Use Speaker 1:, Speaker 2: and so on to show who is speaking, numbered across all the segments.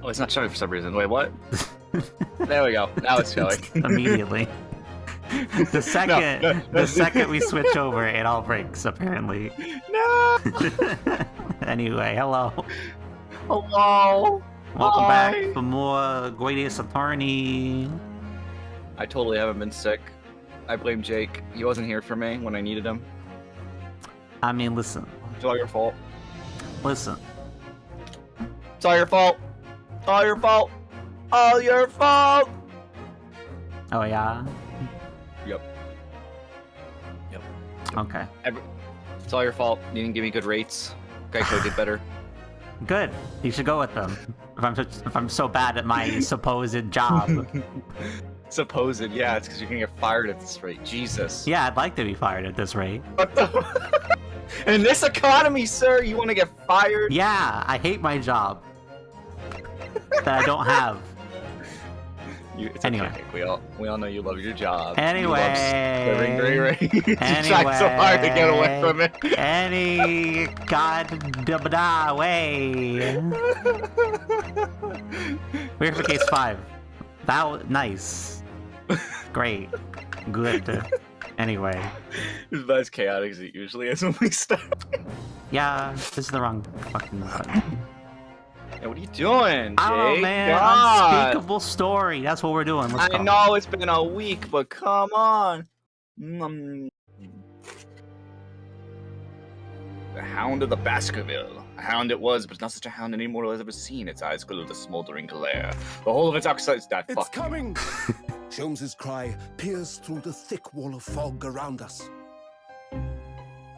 Speaker 1: Oh, it's not showing for some reason. Wait, what? There we go. Now it's showing.
Speaker 2: Immediately. The second we switch over, it all breaks, apparently.
Speaker 1: No!
Speaker 2: Anyway, hello.
Speaker 1: Hello!
Speaker 2: Welcome
Speaker 1: Hi.
Speaker 2: back for more Great Ace Attorney.
Speaker 1: I totally haven't been sick. I blame Jake. He wasn't here for me when I needed him.
Speaker 2: I mean, listen.
Speaker 1: It's all your fault.
Speaker 2: Listen.
Speaker 1: It's all your fault. All your fault. All your fault!
Speaker 2: Oh, yeah?
Speaker 1: Yep.
Speaker 2: Okay.
Speaker 1: It's all your fault. You didn't give me good rates. Geico did better.
Speaker 2: Good. You should go with them. If I'm so bad at my supposed job.
Speaker 1: Supposed, yeah, it's because you're gonna get fired at this rate. Jesus.
Speaker 2: Yeah, I'd like to be fired at this rate.
Speaker 1: What the? In this economy, sir, you want to get fired?
Speaker 2: Yeah, I hate my job. That I don't have.
Speaker 1: It's
Speaker 2: Anyway.
Speaker 1: okay, Nick. We all know you love your job.
Speaker 2: Anyway.
Speaker 1: You love great rates. You tried so hard to get away from it.
Speaker 2: Any god way. We're for case 5. That was nice. Great. Good. Anyway.
Speaker 1: It's about as chaotic as it usually is when we start.
Speaker 2: Yeah, this is the wrong fucking button.
Speaker 1: Hey, what are you doing, Jake?
Speaker 2: I don't know, man.
Speaker 1: God.
Speaker 2: Unspeakable Story. That's what we're doing. Let's go.
Speaker 1: I know it's been a week, but come on. The Hound of the Baskerville. A hound it was, but it's not such a hound anymore as I've ever seen. Its eyes glow with a smoldering glare. The whole of its oxide that
Speaker 3: It's
Speaker 1: fuck.
Speaker 3: coming! Sholmes's cry pierced through the thick wall of fog around us.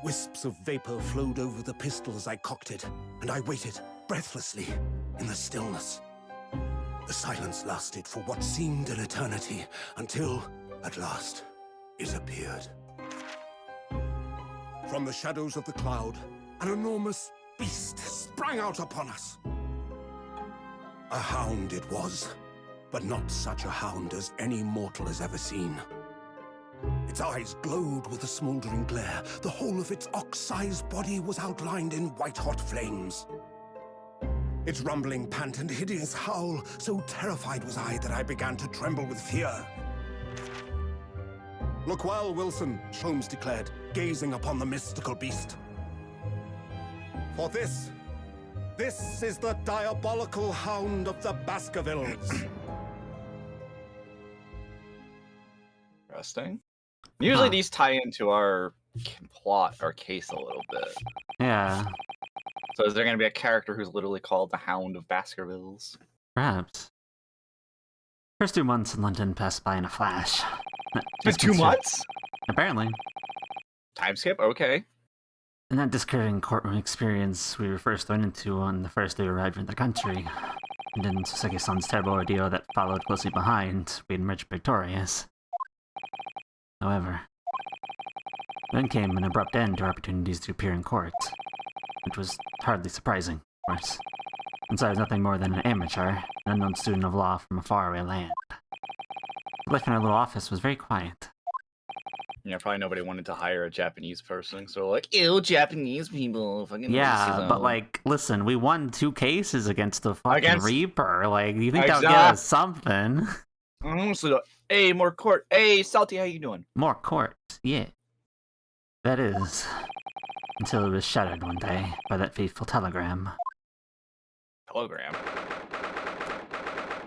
Speaker 3: Wisps of vapor flowed over the pistol as I cocked it, and I waited, breathlessly, in the stillness. The silence lasted for what seemed an eternity, until, at last, it appeared. From the shadows of the cloud, an enormous beast sprang out upon us. A hound it was, but not such a hound as any mortal has ever seen. Its eyes glowed with a smoldering glare. The whole of its ox-sized body was outlined in white-hot flames. Its rumbling pant and hideous howl, so terrified was I that I began to tremble with fear. "Look well, Wilson," Sholmes declared, gazing upon the mystical beast. "For this is the diabolical hound of the Baskervilles."
Speaker 1: Interesting. Usually these tie into our plot, our case a little bit.
Speaker 2: Yeah,
Speaker 1: So is there going to be a character who's literally called the Hound of Baskervilles?
Speaker 2: perhaps. First 2 months in London passed by in a flash.
Speaker 1: It's 2 months?
Speaker 2: Apparently.
Speaker 1: Time skip? Okay.
Speaker 2: In that discouraging courtroom experience we were first thrown into on the first day we arrived in the country, and in Soseki-san's terrible ordeal that followed closely behind, we emerged victorious. However, then came an abrupt end to our opportunities to appear in court, which was hardly surprising, of course, since I was nothing more than an amateur, an unknown student of law from a faraway land. Life in our little office was very quiet.
Speaker 1: Yeah, probably nobody wanted to hire a Japanese person, so like, ew, Japanese people, fucking
Speaker 2: Yeah,
Speaker 1: racism.
Speaker 2: but like, listen, we won 2 cases against the fucking Reaper. Like, you think that would give
Speaker 1: Exact-
Speaker 2: us something?
Speaker 1: So, hey, more court. Hey, Salty, how you doing?
Speaker 2: More court, yeah. That is, until it was shattered one day by that fateful telegram.
Speaker 1: Telegram.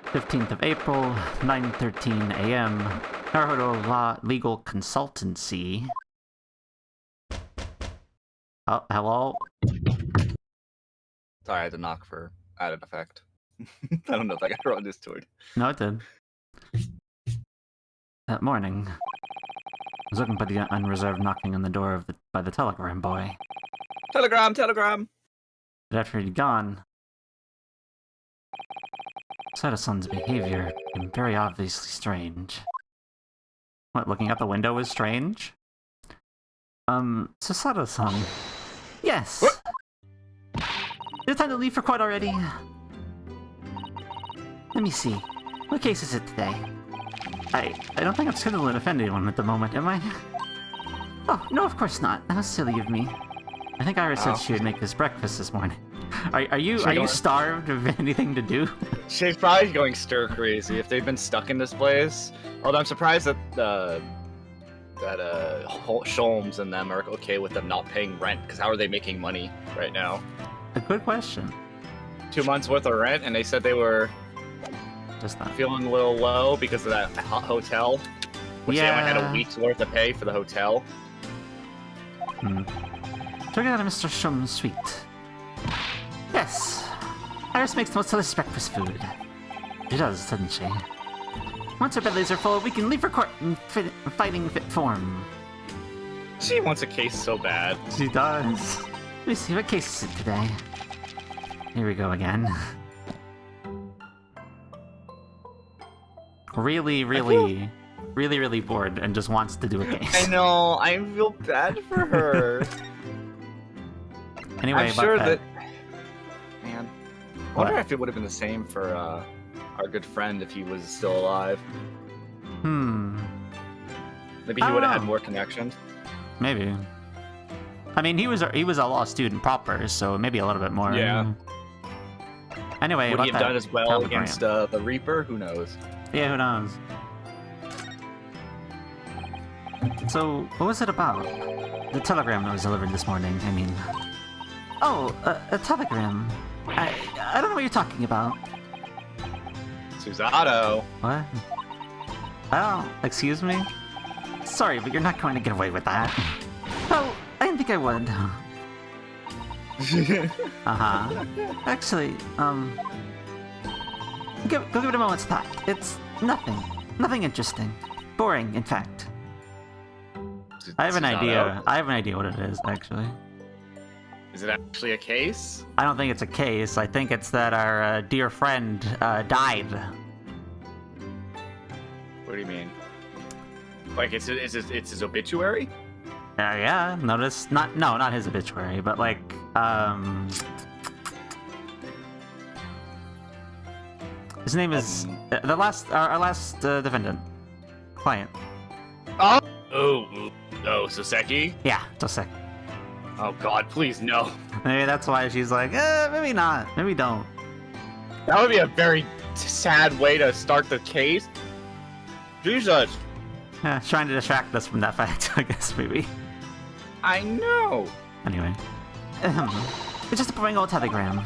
Speaker 2: 15th of April, 9:13 a.m. Naruto Law Legal Consultancy. Oh, hello?
Speaker 1: Sorry, I had to knock for added effect. I don't know if I got wrote this to it.
Speaker 2: No, it did. That morning, I was looking for the unreserved knocking on the door by the telegram boy.
Speaker 1: Telegram!
Speaker 2: But after he'd gone, Sada-san's behavior became very obviously strange. What, looking out the window was strange? So Sada-san... Yes!
Speaker 1: What?
Speaker 2: Is it time to leave for court already? Let me see. What case is it today? I don't think I'm scheduled to offend anyone at the moment, am I? Oh, no, of course not. That was silly of me. I think Iris said she would make us breakfast this morning. Are you starved of anything to do?
Speaker 1: She's probably going stir crazy if they've been stuck in this place. Although I'm surprised that Sholmes and them are okay with them not paying rent, because how are they making money right now?
Speaker 2: A good question.
Speaker 1: 2 months worth of rent, and they said they were
Speaker 2: Just not.
Speaker 1: feeling a little low because of that hotel, which they only had a week's worth of pay for the hotel.
Speaker 2: Check out Mr. Shum's suite. Yes. Iris makes the most delicious breakfast food. She does, doesn't she? Once our bellies are full, we can leave for court in fighting fit form.
Speaker 1: She wants a case so bad.
Speaker 2: She does. Let me see, what case is it today? Here we go again. Really bored and just wants to do a case.
Speaker 1: I know, I feel bad for her.
Speaker 2: Anyway,
Speaker 1: I'm sure that... Man. I wonder if it would have been the same for our good friend if he was still alive. Maybe he would have had more connections.
Speaker 2: Maybe. I mean, he was a law student proper, so maybe a little bit more.
Speaker 1: Yeah.
Speaker 2: Anyway,
Speaker 1: would he have done as well
Speaker 2: telegram
Speaker 1: against the Reaper? Who knows?
Speaker 2: Yeah, who knows? So, what was it about? The telegram that was delivered this morning, I mean. Oh, a telegram. I don't know what you're talking about.
Speaker 1: Susato.
Speaker 2: What? Oh, excuse me? Sorry, but you're not going to get away with that. Oh, I didn't think I would. Uh-huh. Actually, go give it a moment's thought. It's nothing. Nothing interesting. Boring, in fact. I have an idea. I have an idea what it is, actually.
Speaker 1: Is it actually a case?
Speaker 2: I don't think it's a case. I think it's that our dear friend died.
Speaker 1: What do you mean? Like it's his obituary?
Speaker 2: Yeah. Notice not his obituary, but like his name is our last defendant, client.
Speaker 1: Oh, Soseki?
Speaker 2: Yeah, just a sec.
Speaker 1: Oh God, please no.
Speaker 2: Maybe that's why she's like, maybe not, maybe don't.
Speaker 1: That would be a very sad way to start the case. Jesus.
Speaker 2: Yeah, trying to distract us from that fact, I guess, maybe.
Speaker 1: I know.
Speaker 2: Anyway. It's just a boring old telegram.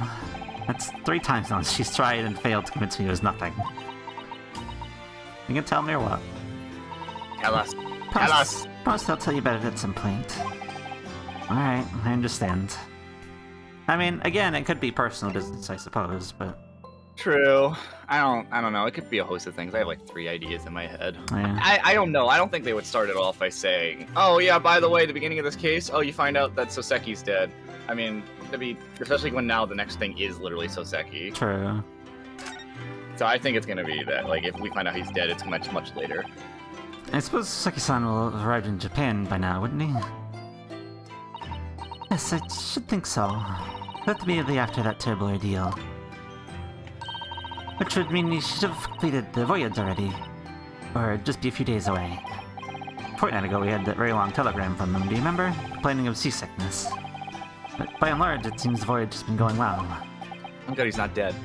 Speaker 2: That's 3 times now she's tried and failed to convince me it was nothing. You can tell me or what?
Speaker 1: Tell us. Tell us.
Speaker 2: Promise I'll tell you about it at some point. Alright, I understand. I mean, again, it could be personal business, I suppose, but...
Speaker 1: True. I don't know. It could be a host of things. I have like 3 ideas in my head.
Speaker 2: Yeah.
Speaker 1: I don't know. I don't think they would start it off by saying, oh yeah, by the way, the beginning of this case, you find out that Soseki's dead. I mean, it'd be, especially when now the next thing is literally Soseki.
Speaker 2: True.
Speaker 1: So I think it's gonna be that, like, if we find out he's dead, it's much, much later.
Speaker 2: I suppose Soseki-san will have arrived in Japan by now, wouldn't he? Yes, I should think so. That's immediately after that terrible ordeal. Which would mean he should have completed the voyage already. Or just be a few days away. A fortnight ago we had that very long telegram from him, do you remember? Complaining of seasickness. But by and large, it seems the voyage has been going well.
Speaker 1: I'm glad he's not dead.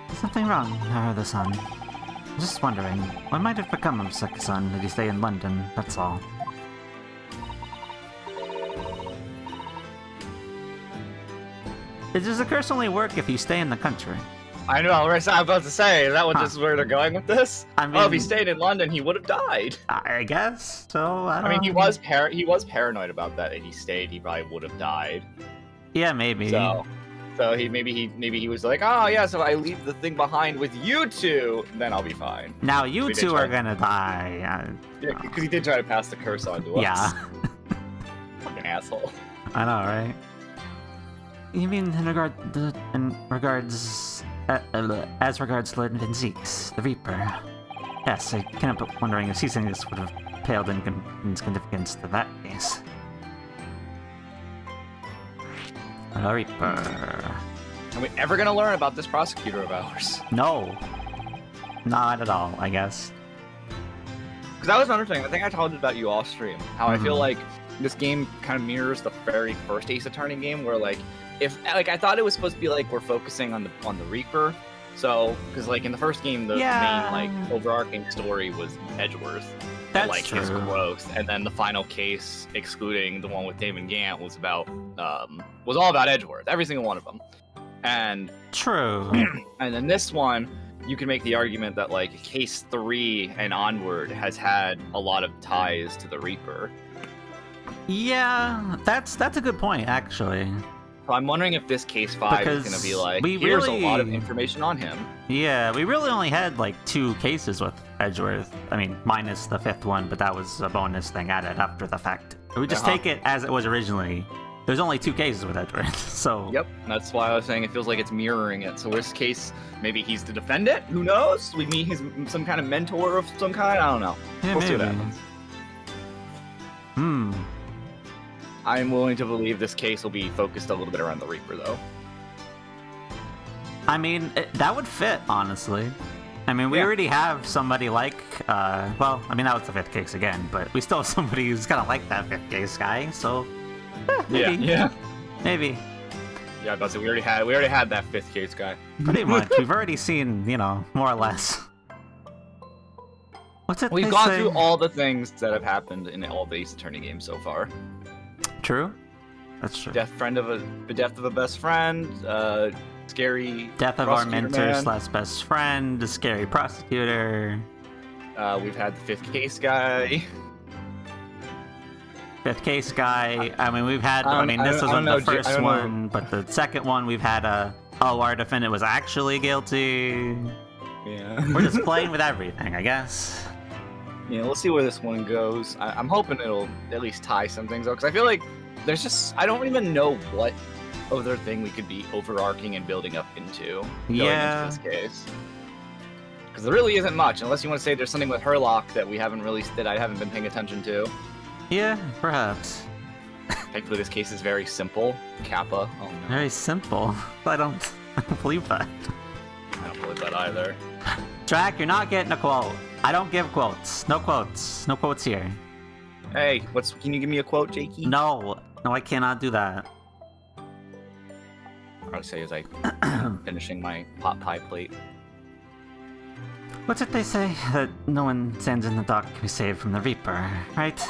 Speaker 2: There's nothing wrong, Haruda-san. I'm just wondering, what might have become of Seki-san did he stay in London, that's all. Does the curse only work if you stay in the country?
Speaker 1: I know, I was about to say, is that what this is where they're going with this?
Speaker 2: I mean,
Speaker 1: if he stayed in London, he would have died.
Speaker 2: I guess, so I don't
Speaker 1: mean,
Speaker 2: know.
Speaker 1: he was paranoid about that. If he stayed, he probably would have died.
Speaker 2: Yeah, maybe.
Speaker 1: So maybe he was like, oh yeah, so I leave the thing behind with you two, then I'll be fine.
Speaker 2: Now you two are gonna die.
Speaker 1: Yeah, because he did try to pass the curse on to us.
Speaker 2: Yeah.
Speaker 1: Fucking asshole.
Speaker 2: I know, right? You mean as regards Lord Vinzeeks, the Reaper? Yes, I can't help wondering if seasickness would have paled in significance to that case. The Reaper.
Speaker 1: Are we ever gonna learn about this prosecutor of ours?
Speaker 2: No. Not at all, I guess.
Speaker 1: Because that was another thing. I think I told you about you off stream. How I feel like this game kind of mirrors the very first Ace Attorney game, where like I thought it was supposed to be like we're focusing on the Reaper. So, because like in the first game, the main like overarching story was Edgeworth,
Speaker 2: That's
Speaker 1: like
Speaker 2: true.
Speaker 1: his growth, and then the final case, excluding the one with Damon Gant, was all about Edgeworth, every single one of them. And
Speaker 2: True.
Speaker 1: and then this one, you can make the argument that like case 3 and onward has had a lot of ties to the Reaper.
Speaker 2: Yeah, that's a good point, actually.
Speaker 1: So I'm wondering if this case 5 is going to be like, here's a lot of information on him.
Speaker 2: Yeah, we really only had like 2 cases with Edgeworth. I mean, minus the 5th one, but that was a bonus thing added after the fact. We just take it as it was originally. There's only 2 cases with Edgeworth, so...
Speaker 1: Yep, that's why I was saying it feels like it's mirroring it. So this case, maybe he's the defendant? Who knows? We meet some kind of mentor of some kind? I don't know.
Speaker 2: Yeah,
Speaker 1: we'll see what
Speaker 2: maybe.
Speaker 1: happens. I'm willing to believe this case will be focused a little bit around the Reaper, though.
Speaker 2: I mean, that would fit, honestly. I mean, we already have somebody like, well, I mean, that was the 5th case again, but we still have somebody who's kind of like that 5th case guy, so... maybe.
Speaker 1: Yeah.
Speaker 2: Maybe.
Speaker 1: Yeah, I was about to say, we already had that 5th case guy.
Speaker 2: Pretty much. We've already seen, more or less. What's it
Speaker 1: We've
Speaker 2: they
Speaker 1: gone
Speaker 2: say?
Speaker 1: through all the things that have happened in all the Ace Attorney games so far.
Speaker 2: True. That's true.
Speaker 1: The death of a best friend, scary
Speaker 2: Death of our
Speaker 1: prosecutor
Speaker 2: mentor
Speaker 1: man.
Speaker 2: / best friend, the scary prosecutor.
Speaker 1: We've had the 5th case guy.
Speaker 2: 5th case guy. I mean, we've had.
Speaker 1: I
Speaker 2: This
Speaker 1: don't
Speaker 2: wasn't
Speaker 1: know,
Speaker 2: the
Speaker 1: I
Speaker 2: first
Speaker 1: don't know.
Speaker 2: one, but the second one we've had our defendant was actually guilty.
Speaker 1: Yeah.
Speaker 2: We're just playing with everything, I guess.
Speaker 1: Yeah, we'll see where this one goes. I'm hoping it'll at least tie some things up, because I feel like I don't even know what other thing we could be overarching and building up into going into this case. Because there really isn't much, unless you want to say there's something with Herlock that I haven't been paying attention to.
Speaker 2: Yeah, perhaps.
Speaker 1: Thankfully, this case is very simple. Kappa. Oh no.
Speaker 2: Very simple. I don't believe that.
Speaker 1: I don't believe that either.
Speaker 2: Drac, you're not getting a quote. I don't give quotes. No quotes. No quotes here.
Speaker 1: Hey, can you give me a quote, Jakey?
Speaker 2: No, I cannot do that.
Speaker 1: I would say as I finishing my pot pie plate.
Speaker 2: What's it they say? That no one stands in the dock can be saved from the Reaper, right?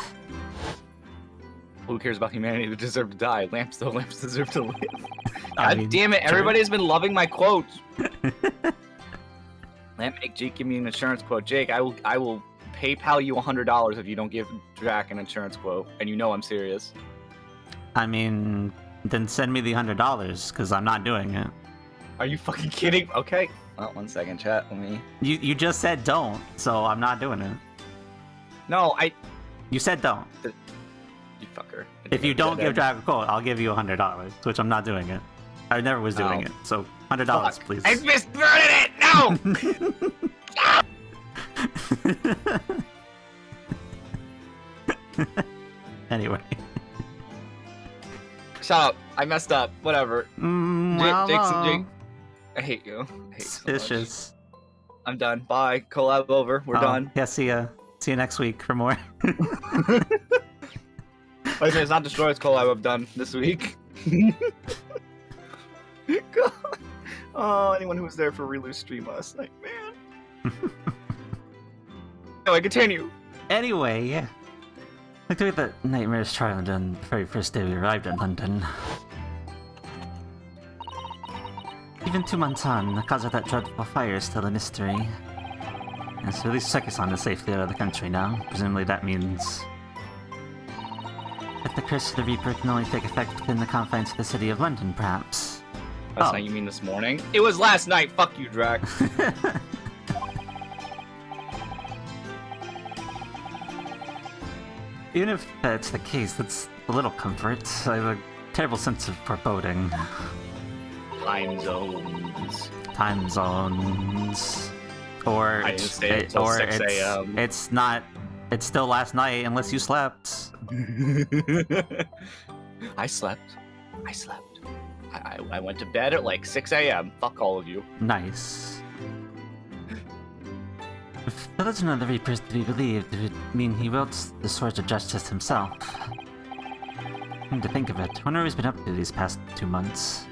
Speaker 1: Who cares about humanity? They deserve to die. Lamps deserve to live.
Speaker 2: I
Speaker 1: God
Speaker 2: mean,
Speaker 1: damn it!
Speaker 2: true.
Speaker 1: Everybody's been loving my quotes. Lamp, make Jake give me an insurance quote. Jake, I will PayPal you $100 if you don't give Drac an insurance quote, and you know I'm serious.
Speaker 2: I mean, then send me the $100, because I'm not doing it.
Speaker 1: Are you fucking kidding? Okay. Well, 1 second, chat. Let me.
Speaker 2: You just said don't, so I'm not doing it.
Speaker 1: No,
Speaker 2: You said don't.
Speaker 1: You fucker.
Speaker 2: If you don't give Drac a quote, I'll give you $100, which I'm not doing it. I never was doing it, so $100,
Speaker 1: Fuck.
Speaker 2: please.
Speaker 1: I misworded it. No.
Speaker 2: Anyway.
Speaker 1: Shut up. I messed up. Whatever. Jake, I hate you. I hate you so much.
Speaker 2: Suspicious.
Speaker 1: I'm done. Bye. Collab over. We're done.
Speaker 2: Yeah, see ya. See you next week for more.
Speaker 1: Like I said, it's not Destroyer's collab I'm done this week. God. Oh, anyone who was there for Relu's stream last night, man. No, I continue.
Speaker 2: Anyway, yeah. Like the way that nightmares trialed on the very first day we arrived in London. Even 2 months on, the cause of that dreadful fire is still a mystery. And so at least Seki-san is safely out of the country now. Presumably that means that the curse of the Reaper can only take effect within the confines of the city of London, perhaps.
Speaker 1: Last night, you mean this morning? It was last night. Fuck you, Drac.
Speaker 2: Even if that's the case, that's a little comfort. I have a terrible sense of foreboding.
Speaker 1: Time zones.
Speaker 2: Time zones. Or
Speaker 1: I didn't stay until 6 a.m.
Speaker 2: It's not. It's still last night unless you slept.
Speaker 1: I slept. I went to bed at like 6 a.m. Fuck all of you.
Speaker 2: Nice. If the legend of the Reaper is to be believed, it would mean he wields the swords of justice himself. to think of it, wonder what he's been up to these past 2 months.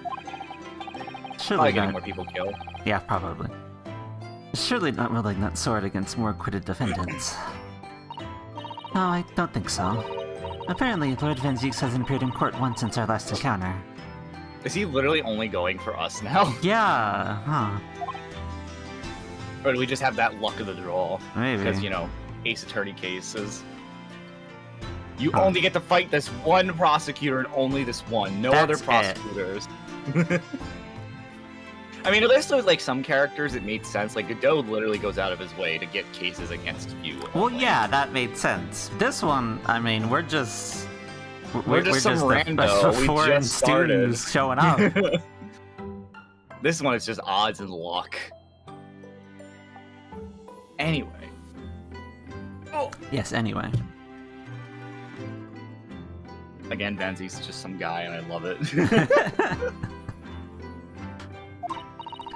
Speaker 2: Surely
Speaker 1: Probably getting
Speaker 2: not...
Speaker 1: more people killed.
Speaker 2: Yeah, probably. Surely not wielding that sword against more acquitted defendants. No, I don't think so. Apparently, Lord Van Zieks hasn't appeared in court once since our last encounter.
Speaker 1: Is he literally only going for us now?
Speaker 2: Yeah, huh.
Speaker 1: Or do we just have that luck of the draw?
Speaker 2: Maybe.
Speaker 1: Because, you know, Ace Attorney cases. You only get to fight this one prosecutor and only this one. No other
Speaker 2: That's
Speaker 1: prosecutors. I mean, there's still, like, some characters that made sense. Like, Godot literally goes out of his way to get cases against you.
Speaker 2: Well, yeah, that made sense. This one, I mean, we're just...
Speaker 1: We're just some rando. We
Speaker 2: foreign
Speaker 1: just started.
Speaker 2: students showing up.
Speaker 1: This one is just odds and luck. Anyway. Oh.
Speaker 2: Yes, anyway.
Speaker 1: Again, Benzi's just some guy, and I love it.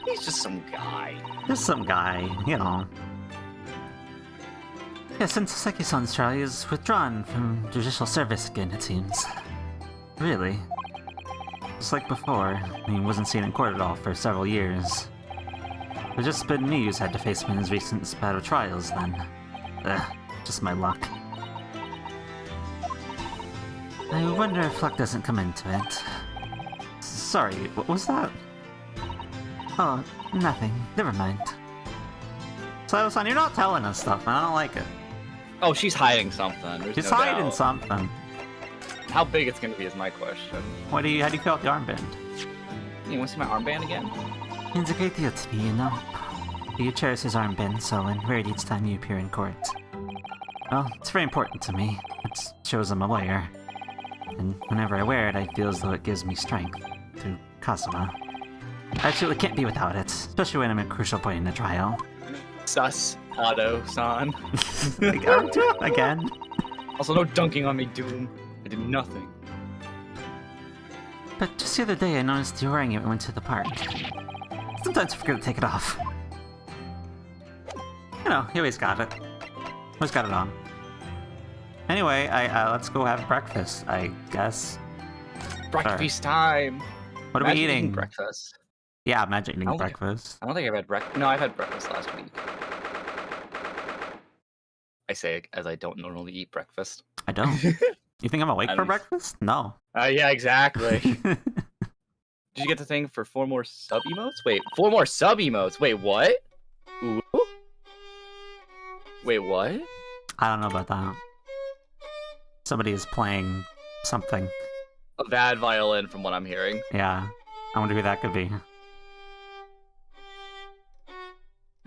Speaker 1: He's just some guy.
Speaker 2: Just some guy, you know. Yeah, since Seki-san's trial, he is withdrawn from judicial service again, it seems. Really. Just like before, he wasn't seen in court at all for several years. There's just been me who's had to face him in his recent spat of trials, then. Just my luck. I wonder if luck doesn't come into it. Sorry, what was that? Oh, nothing. Never mind. Sato-san, you're not telling us stuff, and I don't like it.
Speaker 1: Oh, she's hiding something.
Speaker 2: She's
Speaker 1: no
Speaker 2: hiding
Speaker 1: doubt.
Speaker 2: something.
Speaker 1: How big it's gonna be is my question.
Speaker 2: How do you feel about the armband?
Speaker 1: You want to see my armband again?
Speaker 2: It's a great deal to me, you know. You cherish his armband, so and wear it each time you appear in court. Well, it's very important to me. It shows I'm a lawyer. And whenever I wear it, I feel as though it gives me strength. To Kazuma. I actually can't be without it, especially when I'm at a crucial point in the trial.
Speaker 1: Sus, Otto-san.
Speaker 2: Again?
Speaker 1: Also, no dunking on me, Doom. I did nothing.
Speaker 2: But just the other day, I noticed you wearing it when we went to the park. Sometimes I forget to take it off. You know, he always got it. Always got it on. Anyway, let's go have breakfast, I guess.
Speaker 1: Breakfast time!
Speaker 2: What are we eating?
Speaker 1: Breakfast.
Speaker 2: Yeah, imagine eating breakfast.
Speaker 1: I don't think I've had breakfast. No, I've had breakfast last week. I say it as I don't normally eat breakfast.
Speaker 2: I don't. You think I'm awake for breakfast? No.
Speaker 1: Yeah, exactly. Did you get the thing for 4 more sub emotes? Wait, 4 more sub emotes? Wait, what? Ooh? Wait, what?
Speaker 2: I don't know about that. Somebody is playing something.
Speaker 1: A bad violin, from what I'm hearing.
Speaker 2: Yeah. I wonder who that could be.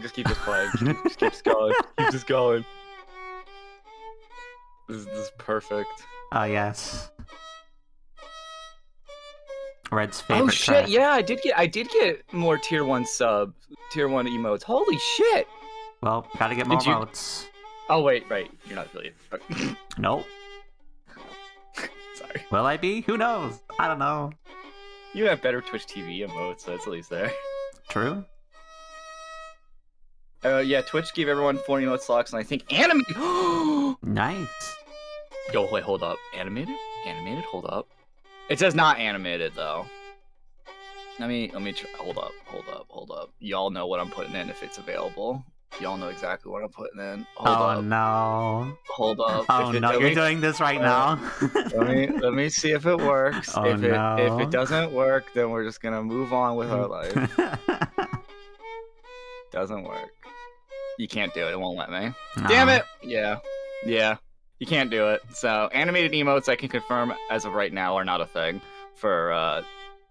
Speaker 1: Just keep this playing. Just keep this going. Keep this going. This is perfect.
Speaker 2: Oh, yes. Red's favorite.
Speaker 1: Oh shit!
Speaker 2: track.
Speaker 1: Yeah, I did get more tier 1 emotes. Holy shit!
Speaker 2: Well, gotta get more votes.
Speaker 1: Oh wait, right. You're not affiliated.
Speaker 2: Nope.
Speaker 1: Sorry.
Speaker 2: Will I be? Who knows? I don't know.
Speaker 1: You have better Twitch TV emotes, so that's at least there.
Speaker 2: True.
Speaker 1: Yeah, Twitch gave everyone 4 emote slots, and I think animated.
Speaker 2: Nice.
Speaker 1: Yo, wait, hold up. Animated? Animated? Hold up. It says not animated though. Let me try. Hold up. Y'all know what I'm putting in if it's available. Y'all know exactly what I'm putting in. Hold up.
Speaker 2: No.
Speaker 1: Hold up.
Speaker 2: Oh no, you're doing this right now.
Speaker 1: let me see if it works.
Speaker 2: Oh,
Speaker 1: if
Speaker 2: no.
Speaker 1: it doesn't work, then we're just gonna move on with our life. Doesn't work. You can't do it. It won't let me.
Speaker 2: No.
Speaker 1: Damn it! Yeah. You can't do it. So animated emotes, I can confirm as of right now, are not a thing for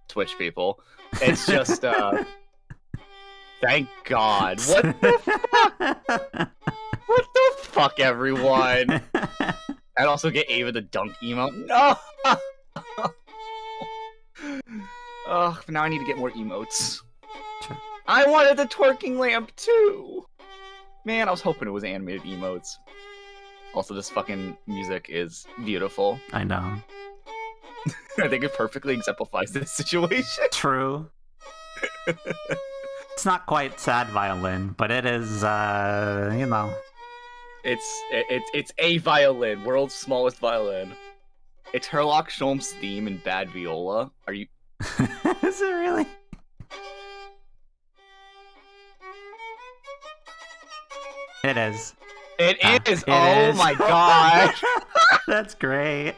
Speaker 1: Twitch people. It's just thank God. What the fuck? What the fuck, everyone? I'd also get Ava the dunk emote. No. Ugh, now I need to get more emotes.
Speaker 2: Sure.
Speaker 1: I wanted the twerking lamp too. Man, I was hoping it was animated emotes. Also, this fucking music is beautiful.
Speaker 2: I know.
Speaker 1: I think it perfectly exemplifies this situation.
Speaker 2: True. It's not quite sad violin, but it is, you know.
Speaker 1: It's a violin, world's smallest violin. It's Herlock Sholmes' theme in Bad Viola. Are you?
Speaker 2: Is it really? It is.
Speaker 1: It is.
Speaker 2: It
Speaker 1: Oh
Speaker 2: is.
Speaker 1: my god.
Speaker 2: That's great.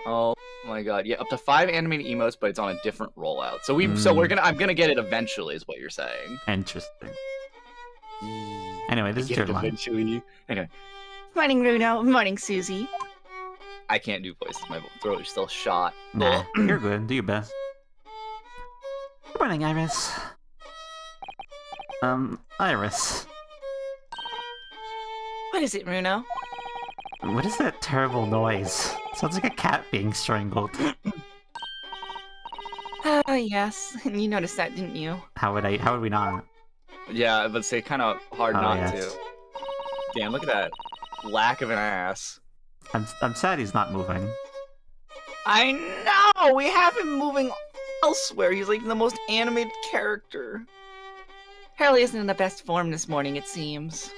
Speaker 1: Oh my god. Yeah, up to 5 animated emotes, but it's on a different rollout. So I'm gonna get it eventually, is what you're saying.
Speaker 2: Interesting. Anyway, this is your line.
Speaker 1: Eventually. Anyway,
Speaker 4: Morning, Bruno. Morning, Susie.
Speaker 1: I can't do voices. My throat is still shot.
Speaker 2: Nah, you're good. Do your best. Good morning, Iris. Iris.
Speaker 4: What is it, Bruno?
Speaker 2: What is that terrible noise? Sounds like a cat being strangled.
Speaker 4: Oh, yes. You noticed that, didn't you?
Speaker 2: How would we not?
Speaker 1: Yeah, but say kind of hard
Speaker 2: Oh,
Speaker 1: not
Speaker 2: yes.
Speaker 1: to. Damn, look at that lack of an ass.
Speaker 2: I'm sad he's not moving.
Speaker 1: I know. We have him moving elsewhere. He's like the most animated character.
Speaker 4: Harley isn't in the best form this morning, it seems.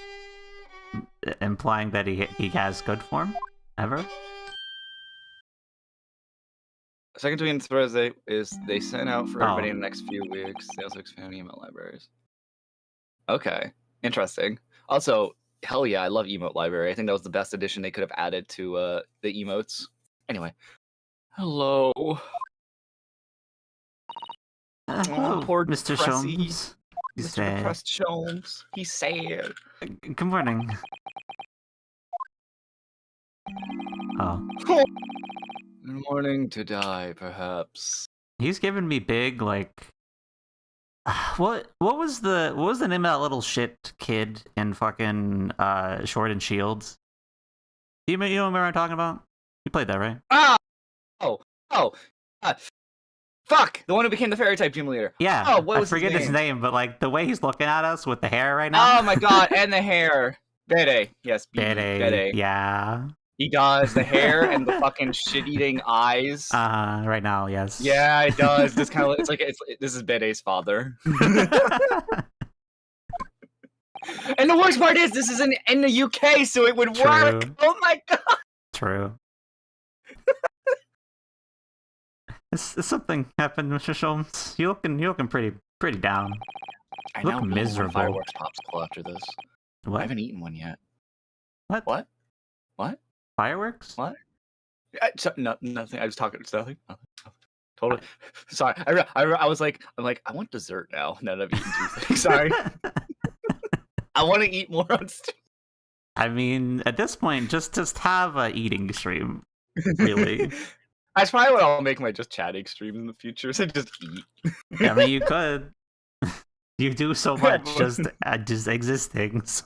Speaker 2: Implying that he has good form? Ever?
Speaker 1: Second tweet on Thursday is they sent out for everybody
Speaker 2: Oh.
Speaker 1: in the next few weeks. They also expand email libraries. Okay, interesting. Also, hell yeah, I love emote library. I think that was the best addition they could have added to the emotes. Anyway, hello.
Speaker 2: Hello,
Speaker 1: poor
Speaker 2: Mr.
Speaker 1: Cressy.
Speaker 2: Sholmes. He's
Speaker 1: Mr.
Speaker 2: sad.
Speaker 1: Depressed Sholmes. He's sad.
Speaker 2: Good morning. Oh.
Speaker 1: Good morning to die, perhaps.
Speaker 2: He's giving me big, like... What was the name of that little shit kid in fucking Sword and Shields? You know what I'm talking about? You played that, right?
Speaker 1: Fuck! The one who became the fairy type gym leader.
Speaker 2: Yeah.
Speaker 1: Oh, what was
Speaker 2: I forget
Speaker 1: his
Speaker 2: his
Speaker 1: name?
Speaker 2: name, but like the way he's looking at us with the hair right now.
Speaker 1: Oh my god, and the hair. Bede. Yes,
Speaker 2: Bede. Yeah.
Speaker 1: He does. The hair and the fucking shit-eating eyes.
Speaker 2: Right now, yes.
Speaker 1: Yeah, it does. This kind of this is Bede's father. And the worst part is this is in the UK, so it would work.
Speaker 2: True.
Speaker 1: Oh my god.
Speaker 2: True. Is something happened, Mr. Sholmes? You're looking pretty down.
Speaker 1: I
Speaker 2: Look
Speaker 1: know.
Speaker 2: miserable.
Speaker 1: Fireworks popsicle after this. I
Speaker 2: What?
Speaker 1: haven't eaten one yet.
Speaker 2: What?
Speaker 1: What?
Speaker 2: Fireworks?
Speaker 1: What? Nothing. I was talking. Nothing. Totally. Sorry. I was like, I want dessert now. Now that I've eaten 2 things. Sorry. I want to eat more on stream.
Speaker 2: I mean, at this point, just have a eating stream. Really.
Speaker 1: That's probably what I'll make my just chatting streams in the future. So just eat.
Speaker 2: I mean, you could. You do so much just existing. So.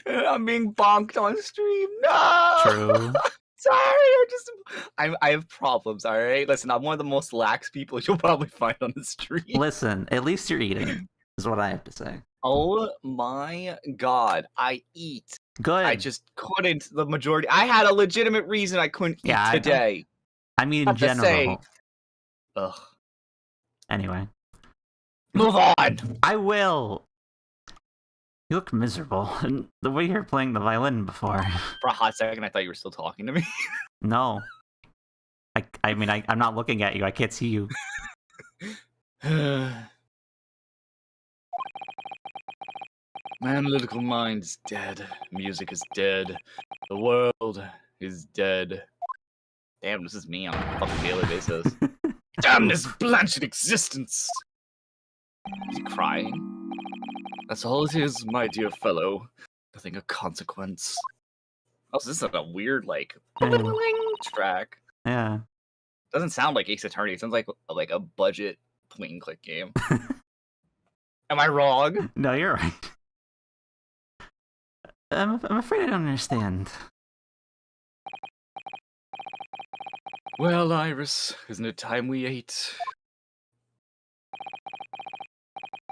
Speaker 1: I'm being bonked on stream. No.
Speaker 2: True.
Speaker 1: Sorry, I have problems. All right, listen, I'm one of the most lax people you'll probably find on the stream.
Speaker 2: Listen, at least you're eating, is what I have to say.
Speaker 1: Oh my god, I eat.
Speaker 2: Good.
Speaker 1: I just couldn't. The majority. I had a legitimate reason I couldn't eat today.
Speaker 2: I mean, in
Speaker 1: Have to
Speaker 2: general.
Speaker 1: say. Ugh.
Speaker 2: Anyway.
Speaker 1: Move on.
Speaker 2: I will. You look miserable. And the way you're playing the violin before.
Speaker 1: For a hot second, I thought you were still talking to me.
Speaker 2: No. I mean, I'm not looking at you. I can't see you.
Speaker 1: My analytical mind is dead. Music is dead. The world is dead. Damn, this is me on a fucking daily basis. Damn this blanched existence! Is he crying? That's all it is, my dear fellow. Nothing of consequence. Also, this is a weird, like, track.
Speaker 2: Yeah.
Speaker 1: Doesn't sound like Ace Attorney. It sounds like a budget point and click game. Am I wrong?
Speaker 2: No, you're right. I'm afraid I don't understand.
Speaker 1: Well, Iris, isn't it time we ate?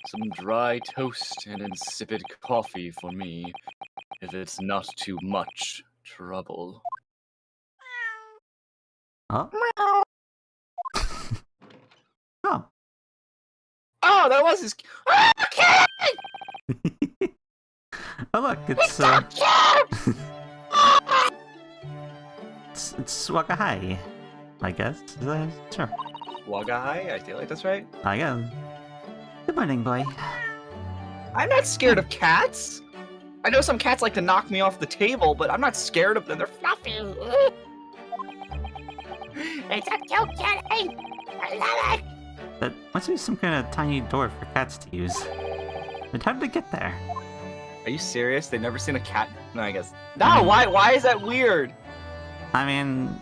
Speaker 1: Some dry toast and insipid coffee for me, if it's not too much trouble.
Speaker 2: Oh? Oh.
Speaker 1: Oh, that was his. Oh,
Speaker 2: Oh look, it's It's Wakahai, I guess. Is that sure?
Speaker 1: Wagahai? I feel like that's right.
Speaker 2: I guess. Good morning, boy.
Speaker 1: I'm not scared of cats. I know some cats like to knock me off the table, but I'm not scared of them. They're fluffy.
Speaker 4: It's a cute kitty. I love it.
Speaker 2: That must be some kind of tiny door for cats to use. But how did it get there?
Speaker 1: Are you serious? They've never seen a cat? No, I guess. No, why is that weird?
Speaker 2: I mean...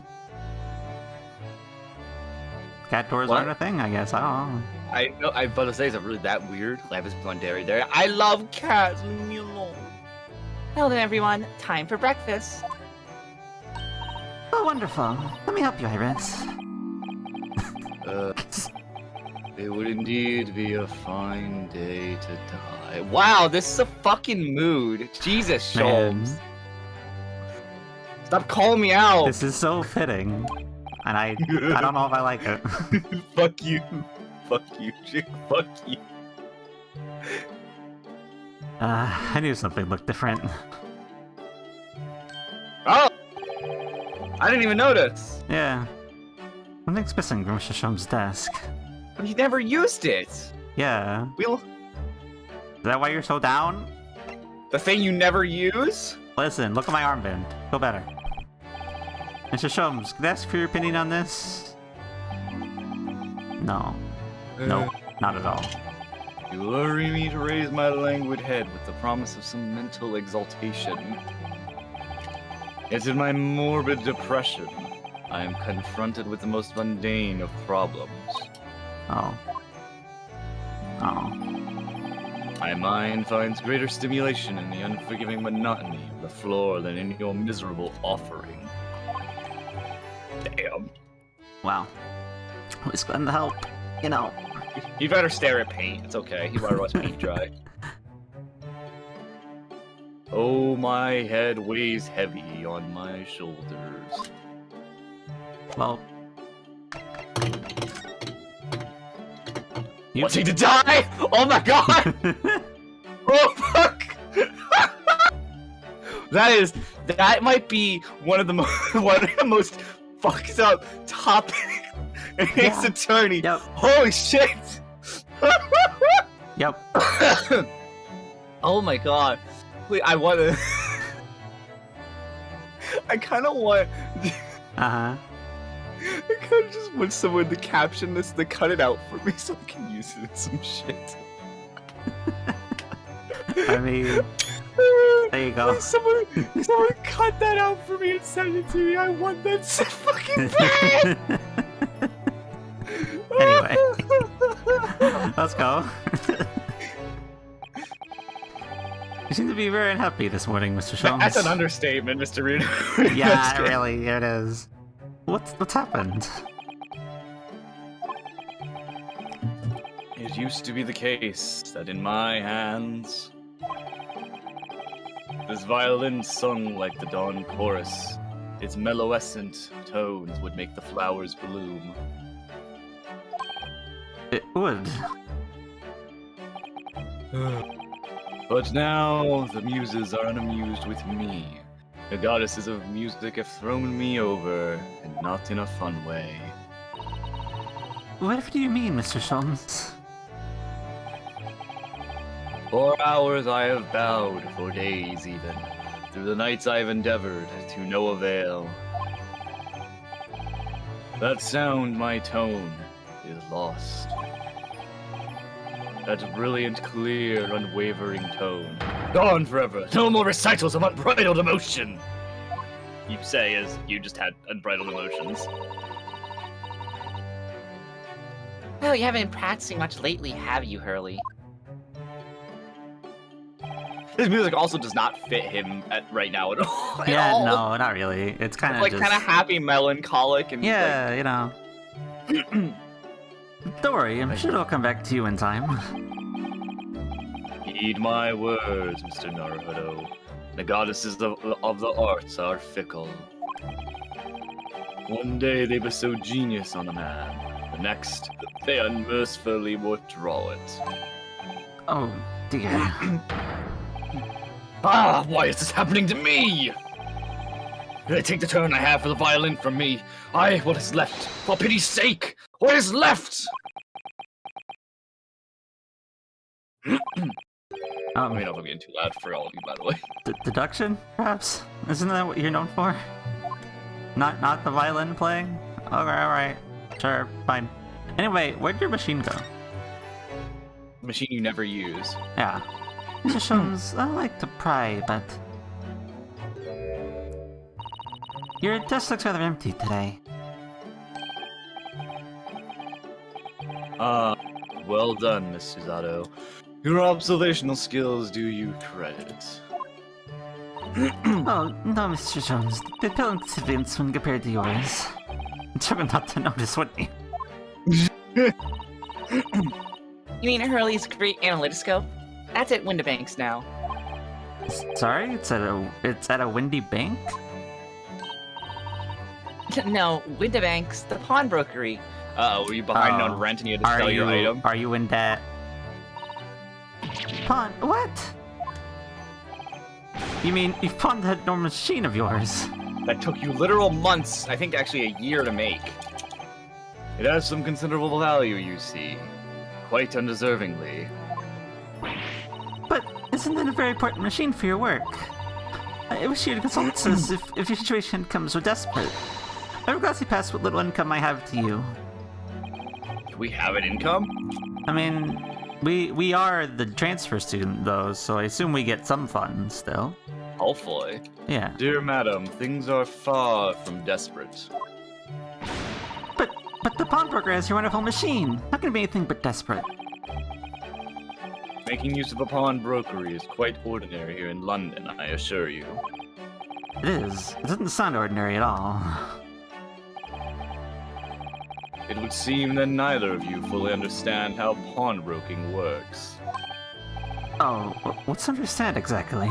Speaker 2: Cat doors
Speaker 1: What?
Speaker 2: aren't a thing, I guess. I don't know.
Speaker 1: I know. I was about to say, is it really that weird? Lampert on Dairy. I love cats. Leave me alone.
Speaker 4: Well then, everyone, time for breakfast.
Speaker 2: Oh, wonderful. Let me help you, Iris.
Speaker 1: It would indeed be a fine day to die. Wow, this is a fucking mood. Jesus,
Speaker 2: Man.
Speaker 1: Sholmes. Stop calling me out.
Speaker 2: This is so fitting. And I don't know if I like it.
Speaker 1: Fuck you. Fuck you, Chick. Fuck you.
Speaker 2: I knew something looked different.
Speaker 1: Oh! I didn't even notice.
Speaker 2: Yeah. Something's missing from Mr. Shum's desk.
Speaker 1: But he never used it.
Speaker 2: Yeah.
Speaker 1: We'll...
Speaker 2: Is that why you're so down?
Speaker 1: The thing you never use?
Speaker 2: Listen, look at my armband. Feel better. Mr. Shums, can I ask for your opinion on this? No. Nope, not at all.
Speaker 1: You lure me to raise my languid head with the promise of some mental exaltation. Yet in my morbid depression, I am confronted with the most mundane of problems.
Speaker 2: Oh. Oh.
Speaker 1: My mind finds greater stimulation in the unforgiving monotony of the floor than in your miserable offering. Damn.
Speaker 2: Wow. Always glad to help, you know.
Speaker 1: You better stare at paint. It's okay. You better watch paint dry. Oh, my head weighs heavy on my shoulders.
Speaker 2: Well...
Speaker 1: Wants he to die? Oh my god! Oh fuck! That might be one of the most fucked up topics in Ace Attorney.
Speaker 2: Yep.
Speaker 1: Holy shit!
Speaker 2: Yep.
Speaker 1: Oh my god. Wait, I wanna... I kinda want...
Speaker 2: Uh-huh.
Speaker 1: I kinda just want someone to caption this, to cut it out for me so I can use it in some shit.
Speaker 2: I mean... There you go.
Speaker 1: Please, someone cut that out for me and send it to me. I want that so fucking bad!
Speaker 2: Anyway. Let's go. You seem to be very unhappy this morning, Mr. Shums.
Speaker 1: That's an understatement, Mr. Reno.
Speaker 2: Yeah, really, it is. What's happened?
Speaker 1: It used to be the case that in my hands, this violin sung like the dawn chorus. Its mellowescent tones would make the flowers bloom.
Speaker 2: It would.
Speaker 1: But now the muses are unamused with me. The goddesses of music have thrown me over, and not in a fun way.
Speaker 2: Whatever do you mean, Mr. Shums?
Speaker 1: For hours I have bowed, for days even. Through the nights I have endeavored, to no avail. That sound, my tone, is lost. That brilliant, clear, unwavering tone. Gone forever. No more recitals of unbridled emotion. You say as you just had unbridled emotions.
Speaker 4: Well, you haven't been practicing much lately, have you, Hurley?
Speaker 1: His music also does not fit him right now at all.
Speaker 2: Yeah, no, not really. It's kind of
Speaker 1: like
Speaker 2: just...
Speaker 1: kind of happy, melancholic, and
Speaker 2: yeah, you know. Don't worry, I'm sure it'll come back to you in time.
Speaker 1: Heed my words, Mr. Naruhodo. The goddesses of the arts are fickle. One day they bestow genius on a man. The next, they unmercifully withdraw it.
Speaker 2: Oh, dear.
Speaker 1: Ah, why is this happening to me? They take the turn I have for the violin from me. What is left? For pity's sake, what is left? I mean, I'm getting too loud for all of you, by the way.
Speaker 2: Deduction, perhaps? Isn't that what you're known for? Not the violin playing? Alright. Sure, fine. Anyway, where'd your machine go?
Speaker 1: Machine you never use.
Speaker 2: Yeah. It just shows I like to pry, but... Your desk looks rather empty today.
Speaker 1: Well done, Miss Susato. Your observational skills do you credit.
Speaker 2: Oh, no, Mr. Jones. The appearance difference when compared to yours. I'm sure not to notice, wouldn't you?
Speaker 4: You mean Hurley's great analytoscope? That's at Windibanks now.
Speaker 2: Sorry? It's at a windy bank?
Speaker 4: No, Windibanks, the pawnbrokery.
Speaker 1: Were you behind on rent and you had to sell your item?
Speaker 2: Are you in debt? Pawn? What? You mean you've pawned that enormous machine of yours?
Speaker 1: That took you literal months, I think actually a year to make. It has some considerable value, you see. Quite undeservingly.
Speaker 2: But isn't that a very important machine for your work? I wish you to consult us if your situation becomes so desperate. I will gladly pass what little income I have to you.
Speaker 1: Do we have an income?
Speaker 2: I mean, we are the transfer student, though, so I assume we get some funds still.
Speaker 1: Hopefully.
Speaker 2: Yeah.
Speaker 1: Dear madam, things are far from desperate.
Speaker 2: But the pawnbroker has your wonderful machine. How can it be anything but desperate?
Speaker 1: Making use of a pawnbrokery is quite ordinary here in London, I assure you.
Speaker 2: It is. It doesn't sound ordinary at all.
Speaker 1: It would seem that neither of you fully understand how pawnbroking works.
Speaker 2: Oh, what's to understand exactly?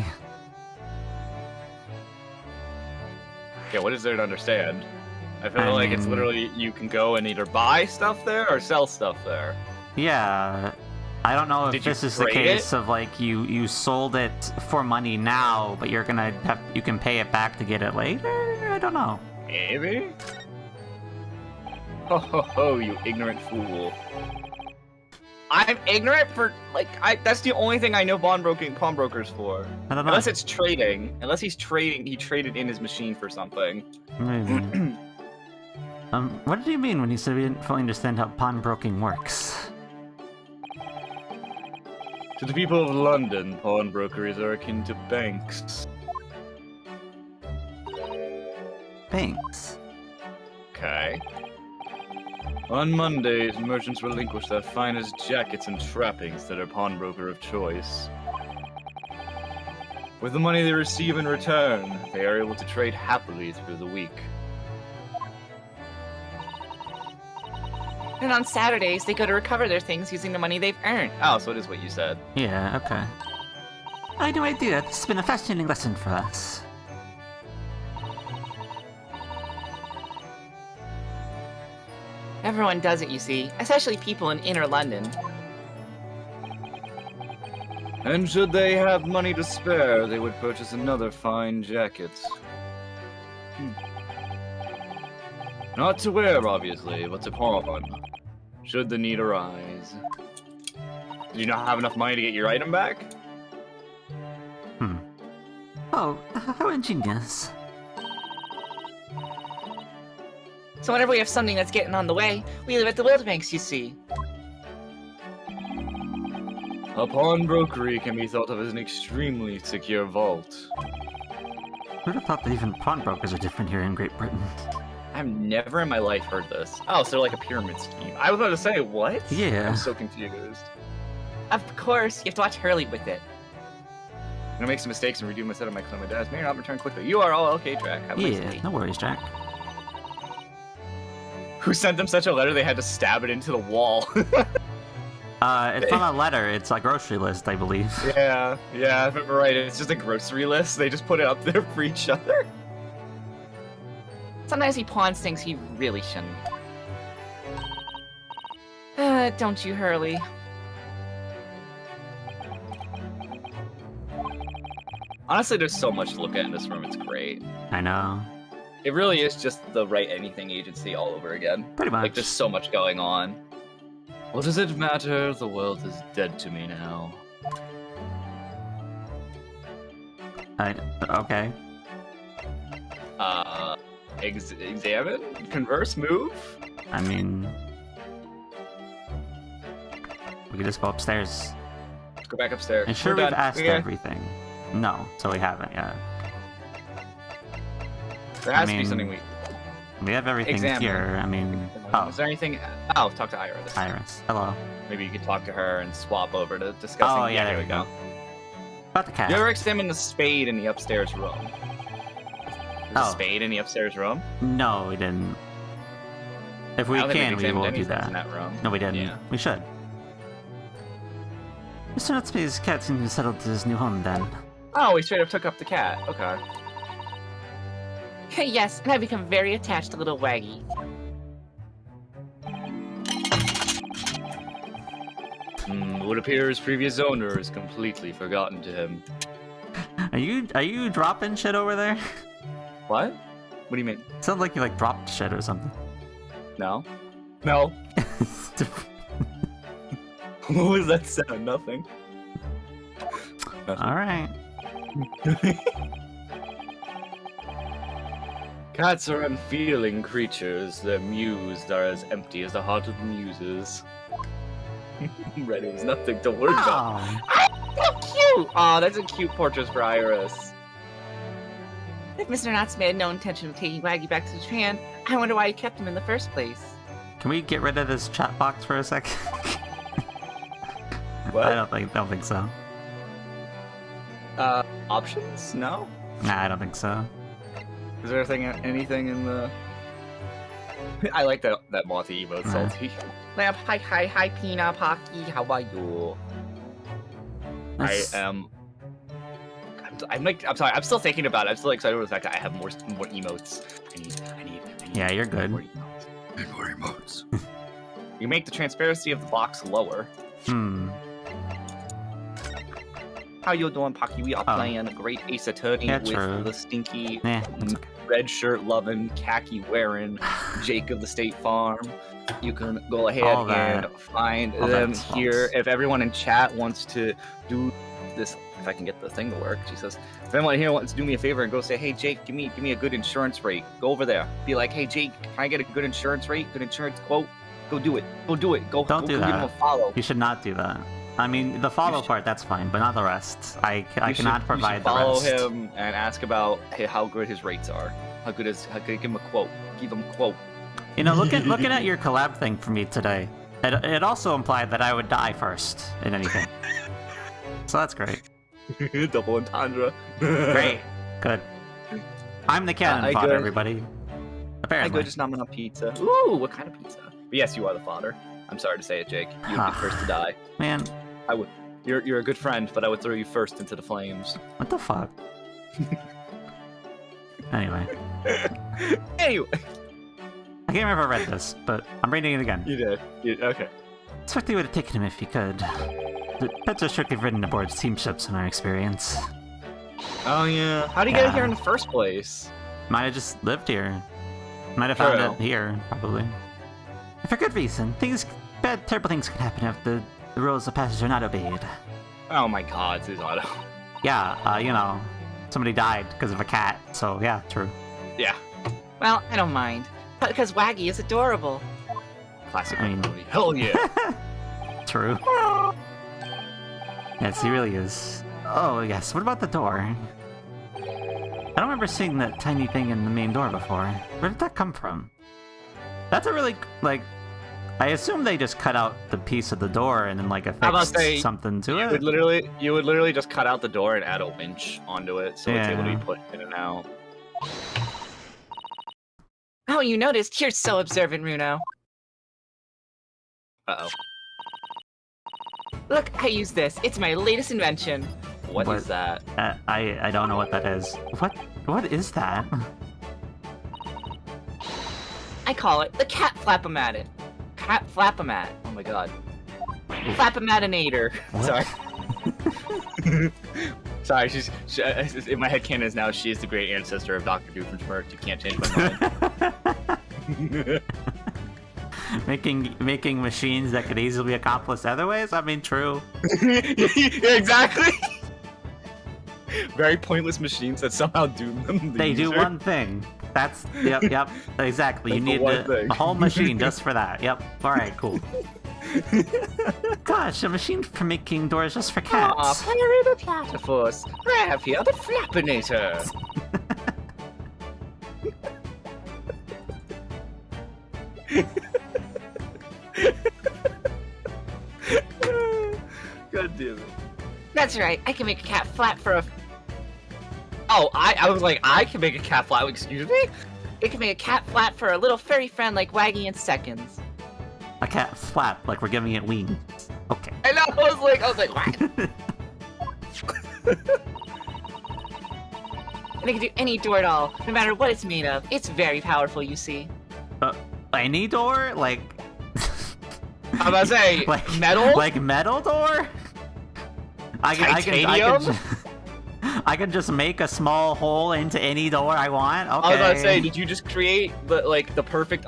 Speaker 1: Yeah, what is there to understand? I feel like it's literally you can go and either buy stuff there or sell stuff there.
Speaker 2: Yeah. I don't know if this is the case of like you sold it for money now, but you can pay it back to get it later? I don't know.
Speaker 1: Maybe? Ho ho ho, you ignorant fool. I'm ignorant for, that's the only thing I know pawnbrokers for.
Speaker 2: I don't know.
Speaker 1: Unless it's trading. Unless he traded in his machine for something.
Speaker 2: Maybe. What did you mean when you said we didn't fully understand how pawnbroking works?
Speaker 1: To the people of London, pawnbrokeries are akin to banks.
Speaker 2: Banks?
Speaker 1: Okay. On Mondays, merchants relinquish their finest jackets and trappings to their pawnbroker of choice. With the money they receive in return, they are able to trade happily through the week.
Speaker 4: And on Saturdays, they go to recover their things using the money they've earned.
Speaker 1: Oh, so it is what you said.
Speaker 2: Yeah, okay. I had no idea. This has been a fascinating lesson for us.
Speaker 4: Everyone does it, you see, especially people in inner London.
Speaker 1: And should they have money to spare, they would purchase another fine jacket. Not to wear, obviously, but to pawn, should the need arise. Do you not have enough money to get your item back?
Speaker 2: Oh, how ingenious.
Speaker 4: So whenever we have something that's getting on the way, we live at the Windibanks, you see.
Speaker 1: A pawnbrokery can be thought of as an extremely secure vault.
Speaker 2: Who'd have thought that even pawnbrokers are different here in Great Britain?
Speaker 1: I've never in my life heard this. Oh, so they're like a pyramid scheme. I was about to say, what?
Speaker 2: Yeah.
Speaker 1: I'm so confused.
Speaker 4: Of course, you have to watch Hurley with it.
Speaker 1: I'm gonna make some mistakes and redo my set of my desk. May not return quickly. You are all okay, Jack. Have a nice
Speaker 2: Yeah,
Speaker 1: day.
Speaker 2: no worries, Jack.
Speaker 1: Who sent them such a letter they had to stab it into the wall?
Speaker 2: It's not a letter, it's a grocery list, I believe.
Speaker 1: Yeah, if I remember right, it's just a grocery list. They just put it up there for each other.
Speaker 4: Sometimes he pawns things he really shouldn't. Don't you, Hurley?
Speaker 1: Honestly, there's so much to look at in this room. It's great.
Speaker 2: I know.
Speaker 1: It really is just the Write Anything agency all over again.
Speaker 2: Pretty much.
Speaker 1: Like, there's so much going on. What does it matter? The world is dead to me now.
Speaker 2: Okay.
Speaker 1: Examine? Converse? Move?
Speaker 2: I mean... We could just go upstairs.
Speaker 1: Let's go back upstairs.
Speaker 2: I'm sure
Speaker 1: We're
Speaker 2: we've
Speaker 1: done.
Speaker 2: asked
Speaker 1: Okay.
Speaker 2: everything. No, so we haven't yet.
Speaker 1: There has
Speaker 2: I
Speaker 1: to be
Speaker 2: mean,
Speaker 1: something
Speaker 2: We have everything
Speaker 1: Examine.
Speaker 2: here. I mean...
Speaker 1: Oh. Is there anything... Oh, talk to Iris.
Speaker 2: Iris. Hello.
Speaker 1: Maybe you could talk to her and swap over to discussing...
Speaker 2: Oh, yeah, there we go. About the cat.
Speaker 1: You ever examine the spade in the upstairs room? There's
Speaker 2: Oh.
Speaker 1: a spade in the upstairs room?
Speaker 2: No, we didn't. If we
Speaker 1: I don't think
Speaker 2: can, we
Speaker 1: examined
Speaker 2: will do
Speaker 1: anything in
Speaker 2: that.
Speaker 1: that room.
Speaker 2: No, we didn't.
Speaker 1: Yeah.
Speaker 2: We should. Mr. Nutsby's cat seems to have settled to his new home then.
Speaker 1: Oh, we straight up took up the cat. Okay.
Speaker 4: Yes, and I've become very attached to little Waggy.
Speaker 1: It would appear his previous owner is completely forgotten to him.
Speaker 2: Are you dropping shit over there?
Speaker 1: What? What do you mean?
Speaker 2: Sounds like you like dropped shit or something.
Speaker 1: No? No. What was that sound? Nothing.
Speaker 2: Alright.
Speaker 1: Cats are unfeeling creatures. Their mews are as empty as the heart of the muses. Right, it was nothing to worry about.
Speaker 2: Oh,
Speaker 1: So cute! Aw, that's a cute portrait for Iris.
Speaker 4: If Mr. Natsumi had no intention of taking Waggy back to Japan, I wonder why he kept him in the first place.
Speaker 2: can we get rid of this chat box for a sec?
Speaker 1: What?
Speaker 2: I don't think so.
Speaker 1: Options? No?
Speaker 2: Nah, I don't think so.
Speaker 1: Is there anything in the... I like that mothy emote, salty.
Speaker 4: Lamp, hi, Pina, Pocky, how are you?
Speaker 2: Let's-
Speaker 1: I'm sorry, I'm still thinking about it. I'm still excited with the fact that I have more emotes. I need
Speaker 2: Yeah, you're good.
Speaker 1: more emotes. I need more emotes. You make the transparency of the box lower. How you doing, Pocky? We are playing Great Ace Attorney
Speaker 2: Yeah,
Speaker 1: with
Speaker 2: true.
Speaker 1: the stinky,
Speaker 2: Nah, that's okay.
Speaker 1: red shirt loving, khaki wearing Jake of the State Farm. You can go ahead
Speaker 2: All that-
Speaker 1: and find
Speaker 2: all
Speaker 1: them
Speaker 2: that's
Speaker 1: here.
Speaker 2: false.
Speaker 1: If everyone in chat wants to do this, if I can get the thing to work, she says, if anyone here wants to do me a favor and go say, hey Jake, give me a good insurance rate. Go over there. Be like, hey Jake, can I get a good insurance rate? Good insurance quote? Go do it. Go do it. Go
Speaker 2: Don't do
Speaker 1: go give him a
Speaker 2: that.
Speaker 1: follow.
Speaker 2: You should not do that. I mean, the follow
Speaker 1: should-
Speaker 2: part, that's fine, but not the rest. I
Speaker 1: You
Speaker 2: cannot
Speaker 1: should
Speaker 2: provide the
Speaker 1: follow
Speaker 2: rest.
Speaker 1: him and ask about how good his rates are. How good give him a quote. Give him a quote.
Speaker 2: You know, looking at your collab thing for me today, it also implied that I would die first in anything. So that's great.
Speaker 1: Double entendre.
Speaker 2: Great. Good. I'm the cannon
Speaker 1: I
Speaker 2: fodder,
Speaker 1: good.
Speaker 2: everybody.
Speaker 1: I
Speaker 2: Apparently.
Speaker 1: go just nom nom pizza. Ooh, what kind of pizza? But yes, you are the father. I'm sorry to say it, Jake. You would be first to die.
Speaker 2: Man,
Speaker 1: I would. You're a good friend, but I would throw you first into the flames.
Speaker 2: what the fuck? Anyway.
Speaker 1: Anyway,
Speaker 2: I can't remember if I read this, but I'm reading it again.
Speaker 1: you did. Okay.
Speaker 2: Swiftly would have taken him if he could. The pets are strictly ridden aboard steamships in our experience.
Speaker 1: Oh yeah. How would you get
Speaker 2: Yeah.
Speaker 1: here in the first place?
Speaker 2: Might have just lived here. Might have found
Speaker 1: True.
Speaker 2: it here, probably. And for good reason. Terrible things can happen if the rules of passage are not obeyed.
Speaker 1: Oh my God, Susanto.
Speaker 2: Yeah, you know, somebody died because of a cat, so yeah, true.
Speaker 1: Yeah.
Speaker 4: Well, I don't mind. Because Waggy is adorable.
Speaker 1: Classic.
Speaker 2: I mean-
Speaker 1: movie. Hell yeah.
Speaker 2: True. Yes, he really is. Oh, yes, what about the door? I don't remember seeing that tiny thing in the main door before. Where did that come from? That's a really, like... I assume they just cut out the piece of the door and then, like,
Speaker 1: How about
Speaker 2: affixed
Speaker 1: they-
Speaker 2: something to
Speaker 1: You
Speaker 2: it.
Speaker 1: would literally just cut out the door and add a winch onto it, so it's able to be
Speaker 2: Yeah.
Speaker 1: put in and out.
Speaker 4: Oh, you noticed? You're so observant, Runo.
Speaker 1: Uh
Speaker 4: Look, I use this. It's my latest invention.
Speaker 1: oh. What
Speaker 2: What?
Speaker 1: is that?
Speaker 2: I don't know what that is. What is that?
Speaker 4: I call it the cat flap-o-mat. Cat flap-o-mat.
Speaker 1: Oh my God.
Speaker 4: Flap-o-matinator.
Speaker 2: What?
Speaker 1: Sorry. Sorry, in my head canon is now she is the great ancestor of Dr. Doofenshmirtz. You can't change my mind.
Speaker 2: making machines that could easily be accomplished other ways? I mean, true.
Speaker 1: Exactly. Very pointless machines that somehow doom them.
Speaker 2: They do one thing. That's yep, exactly. You need a whole machine just for that. Yep. All right, cool. Gosh, a machine for making doors just for cats.
Speaker 1: Aw, Fairy the Platypus. I have here the Flappinator. God damn it.
Speaker 4: That's right. I can make a cat flap for a.
Speaker 1: Oh, I was like, I can make a cat flap. Excuse me?
Speaker 4: It can make a cat flap for a little furry friend like Waggy in seconds.
Speaker 2: A cat flap, like we're giving it wings. Okay.
Speaker 1: I know. I was like, what?
Speaker 4: And it can do any door at all, no matter what it's made of. It's very powerful, you see.
Speaker 2: Any door? Like.
Speaker 1: I'm about to say,
Speaker 2: like
Speaker 1: metal?
Speaker 2: Like metal door?
Speaker 1: Titanium?
Speaker 2: I can just make a small hole into any door I want. Okay.
Speaker 1: I was about to say, did you just create the perfect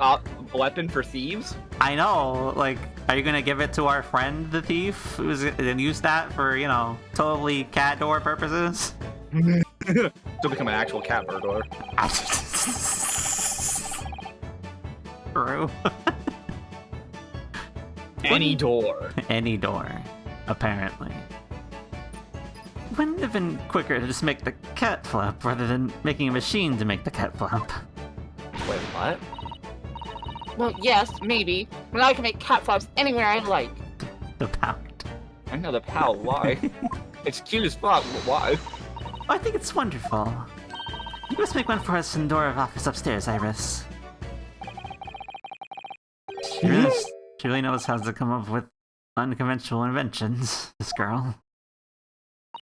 Speaker 1: weapon for thieves?
Speaker 2: I know. Like, are you gonna give it to our friend the thief, who's gonna use that for totally cat door purposes?
Speaker 1: To become an actual cat burglar.
Speaker 2: True.
Speaker 1: Any door.
Speaker 2: Any door, apparently. Wouldn't it have been quicker to just make the cat flap rather than making a machine to make the cat flap?
Speaker 1: Wait, what?
Speaker 4: Well, yes, maybe. But I can make cat flaps anywhere I like.
Speaker 2: The pout.
Speaker 1: I know the pal. Why? It's cute as fuck, but why?
Speaker 2: I think it's wonderful. You must make one for us in the door of office upstairs, Iris. She really knows how to come up with unconventional inventions, this girl.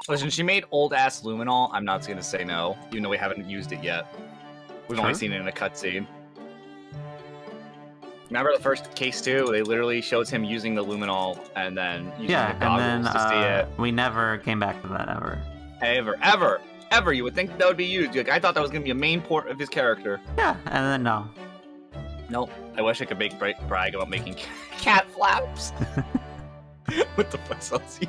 Speaker 1: Listen, she made old-ass luminol. I'm not gonna say no, even though we haven't used it yet. We've only seen it in a cutscene. Remember the first case too? They literally shows him using the luminol and then using the goggles to see it.
Speaker 2: We never came back to that ever.
Speaker 1: Ever. You would think that would be used. Like, I thought that was gonna be a main port of his character.
Speaker 2: Yeah, and then no.
Speaker 1: Nope. I wish I could brag about making cat flaps. What the fuck, Celsi?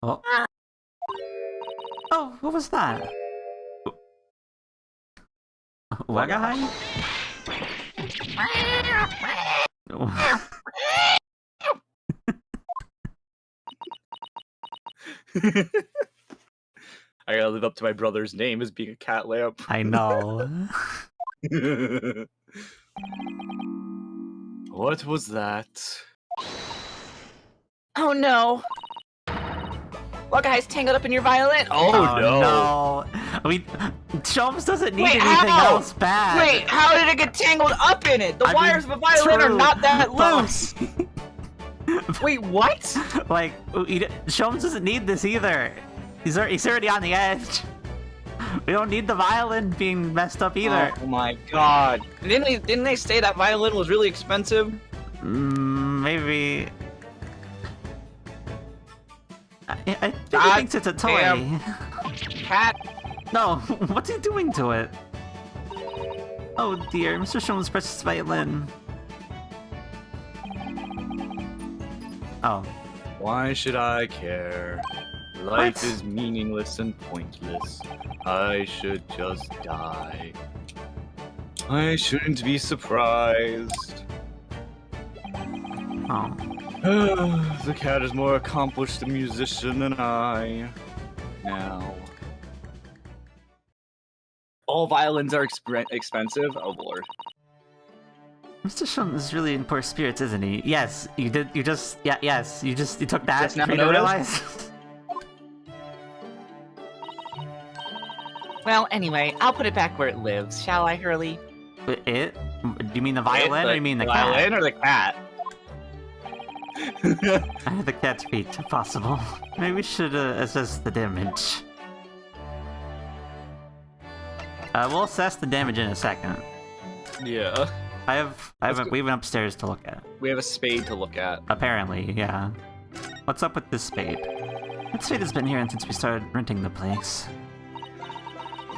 Speaker 2: Oh. Oh, what was that? Wagahai?
Speaker 1: I gotta live up to my brother's name as being a cat lamp.
Speaker 2: I know.
Speaker 1: What was that?
Speaker 4: Oh no! What guy's tangled up in your violin?
Speaker 1: Oh no!
Speaker 2: Sholmes doesn't need anything
Speaker 4: how?
Speaker 2: else bad.
Speaker 4: Wait, how did it get tangled up in it? The wires of a violin are not that loose! Wait, what?
Speaker 2: Like, Sholmes doesn't need this either. He's already on the edge. We don't need the violin being messed up either.
Speaker 1: Oh my god! Didn't they say that violin was really expensive?
Speaker 2: Maybe. I think he thinks it's a toy.
Speaker 1: Cat.
Speaker 2: No, what's he doing to it? Oh dear, Mr. Sholmes' precious violin. Oh.
Speaker 1: Why should I care? Life is meaningless and pointless. I should just die. I shouldn't be surprised.
Speaker 2: Oh.
Speaker 1: The cat is more accomplished a musician than I. Now. All violins are expensive? Oh lord.
Speaker 2: Mr. Sholmes is really in poor spirits, isn't he? Yes, you did. You just. Yeah, yes. You took that
Speaker 1: Just now
Speaker 2: for you to realize?
Speaker 4: Well, anyway, I'll put it back where it lives, shall I, Hurley?
Speaker 2: It? Do you mean the violin or you mean the cat?
Speaker 1: Violin or the cat?
Speaker 2: The cat's feet, if possible. Maybe we should assess the damage. We'll assess the damage in a second.
Speaker 1: Yeah.
Speaker 2: We have an upstairs to look at.
Speaker 1: We have a spade to look at.
Speaker 2: Apparently, yeah. What's up with this spade? That spade has been here since we started renting the place.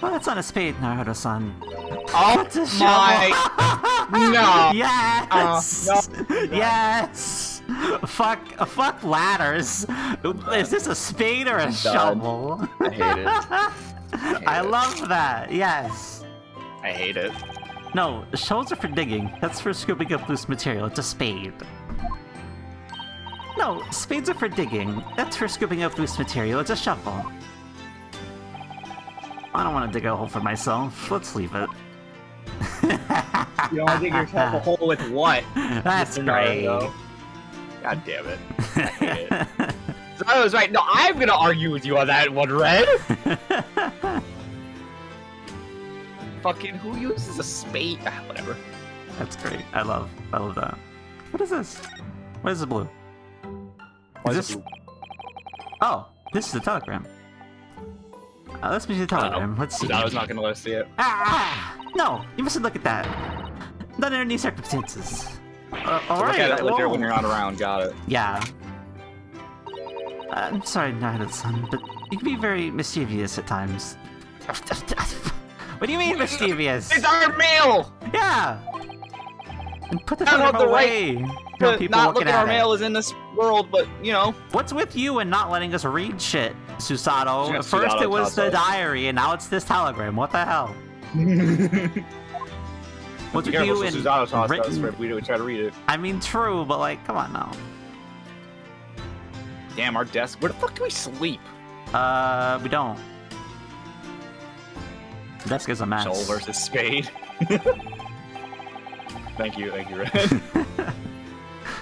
Speaker 2: Well, it's not a spade, Naruto-san.
Speaker 1: Oh
Speaker 2: It's a
Speaker 1: my!
Speaker 2: shovel.
Speaker 1: No!
Speaker 2: Yes!
Speaker 1: No.
Speaker 2: Yes! Fuck ladders. Is this a spade or a shovel?
Speaker 1: I hate it.
Speaker 2: I love that. Yes.
Speaker 1: I hate it.
Speaker 2: No, shovels are for digging. That's for scooping up loose material. It's a spade. No, spades are for digging. That's for scooping up loose material. It's a shovel. I don't want to dig a hole for myself. Let's leave it.
Speaker 1: You don't want to dig yourself a hole with what?
Speaker 2: That's
Speaker 1: Mr.
Speaker 2: great.
Speaker 1: Naruto? God damn it. I hate it. So I was right. No, I'm gonna argue with you on that one, Red. Fucking who uses a spade? Ah, whatever.
Speaker 2: That's great. I love that. What is this? What is the blue?
Speaker 1: Why
Speaker 2: Is
Speaker 1: is
Speaker 2: this?
Speaker 1: it
Speaker 2: Oh, this is the telegram. Let's see the telegram. Let's see.
Speaker 1: I was not gonna let us see it.
Speaker 2: No, you mustn't look at that. Not under any circumstances. All
Speaker 1: So
Speaker 2: right.
Speaker 1: look at it later
Speaker 2: whoa.
Speaker 1: when you're not around. Got it.
Speaker 2: Yeah. I'm sorry, Naruto-san, but you can be very mischievous at times. What do you mean mischievous?
Speaker 1: It's our mail.
Speaker 2: Yeah. And put the
Speaker 1: I don't
Speaker 2: telegram
Speaker 1: have the
Speaker 2: away.
Speaker 1: But
Speaker 2: People
Speaker 1: not
Speaker 2: looking
Speaker 1: looking our
Speaker 2: at it.
Speaker 1: mail is in this world, but you know.
Speaker 2: What's with you and not letting us read shit, Susato?
Speaker 1: Yeah,
Speaker 2: At first
Speaker 1: Susato
Speaker 2: it was the
Speaker 1: Tasso.
Speaker 2: diary, and now it's this telegram. What the hell? What's with you and written...
Speaker 1: we try to read it.
Speaker 2: I mean, true, but like, come on now.
Speaker 1: Damn, our desk. Where the fuck do we sleep?
Speaker 2: We don't. The desk is a mess.
Speaker 1: Shovel versus spade. Thank you, Red.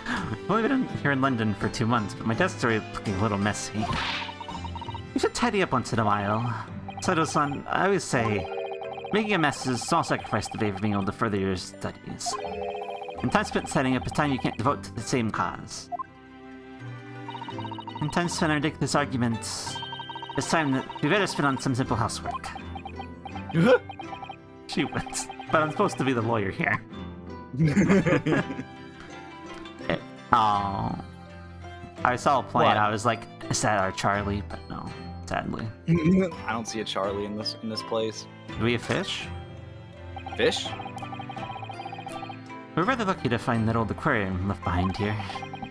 Speaker 2: I've only been here in London for 2 months, but my desk's already looking a little messy. You should tidy up once in a while. Sato-san, I always say, making a mess is a small sacrifice to pay for being able to further your studies. And time spent setting up is time you can't devote to the same cause. And time spent on ridiculous arguments is time that we better spend on some simple housework. She wins, but I'm supposed to be the lawyer here. Oh, I saw a plane.
Speaker 1: What?
Speaker 2: I was like, "Is that our Charlie?" But no, sadly.
Speaker 1: I don't see a Charlie in this place.
Speaker 2: Do we have fish?
Speaker 1: Fish?
Speaker 2: We're rather lucky to find that old aquarium left behind here.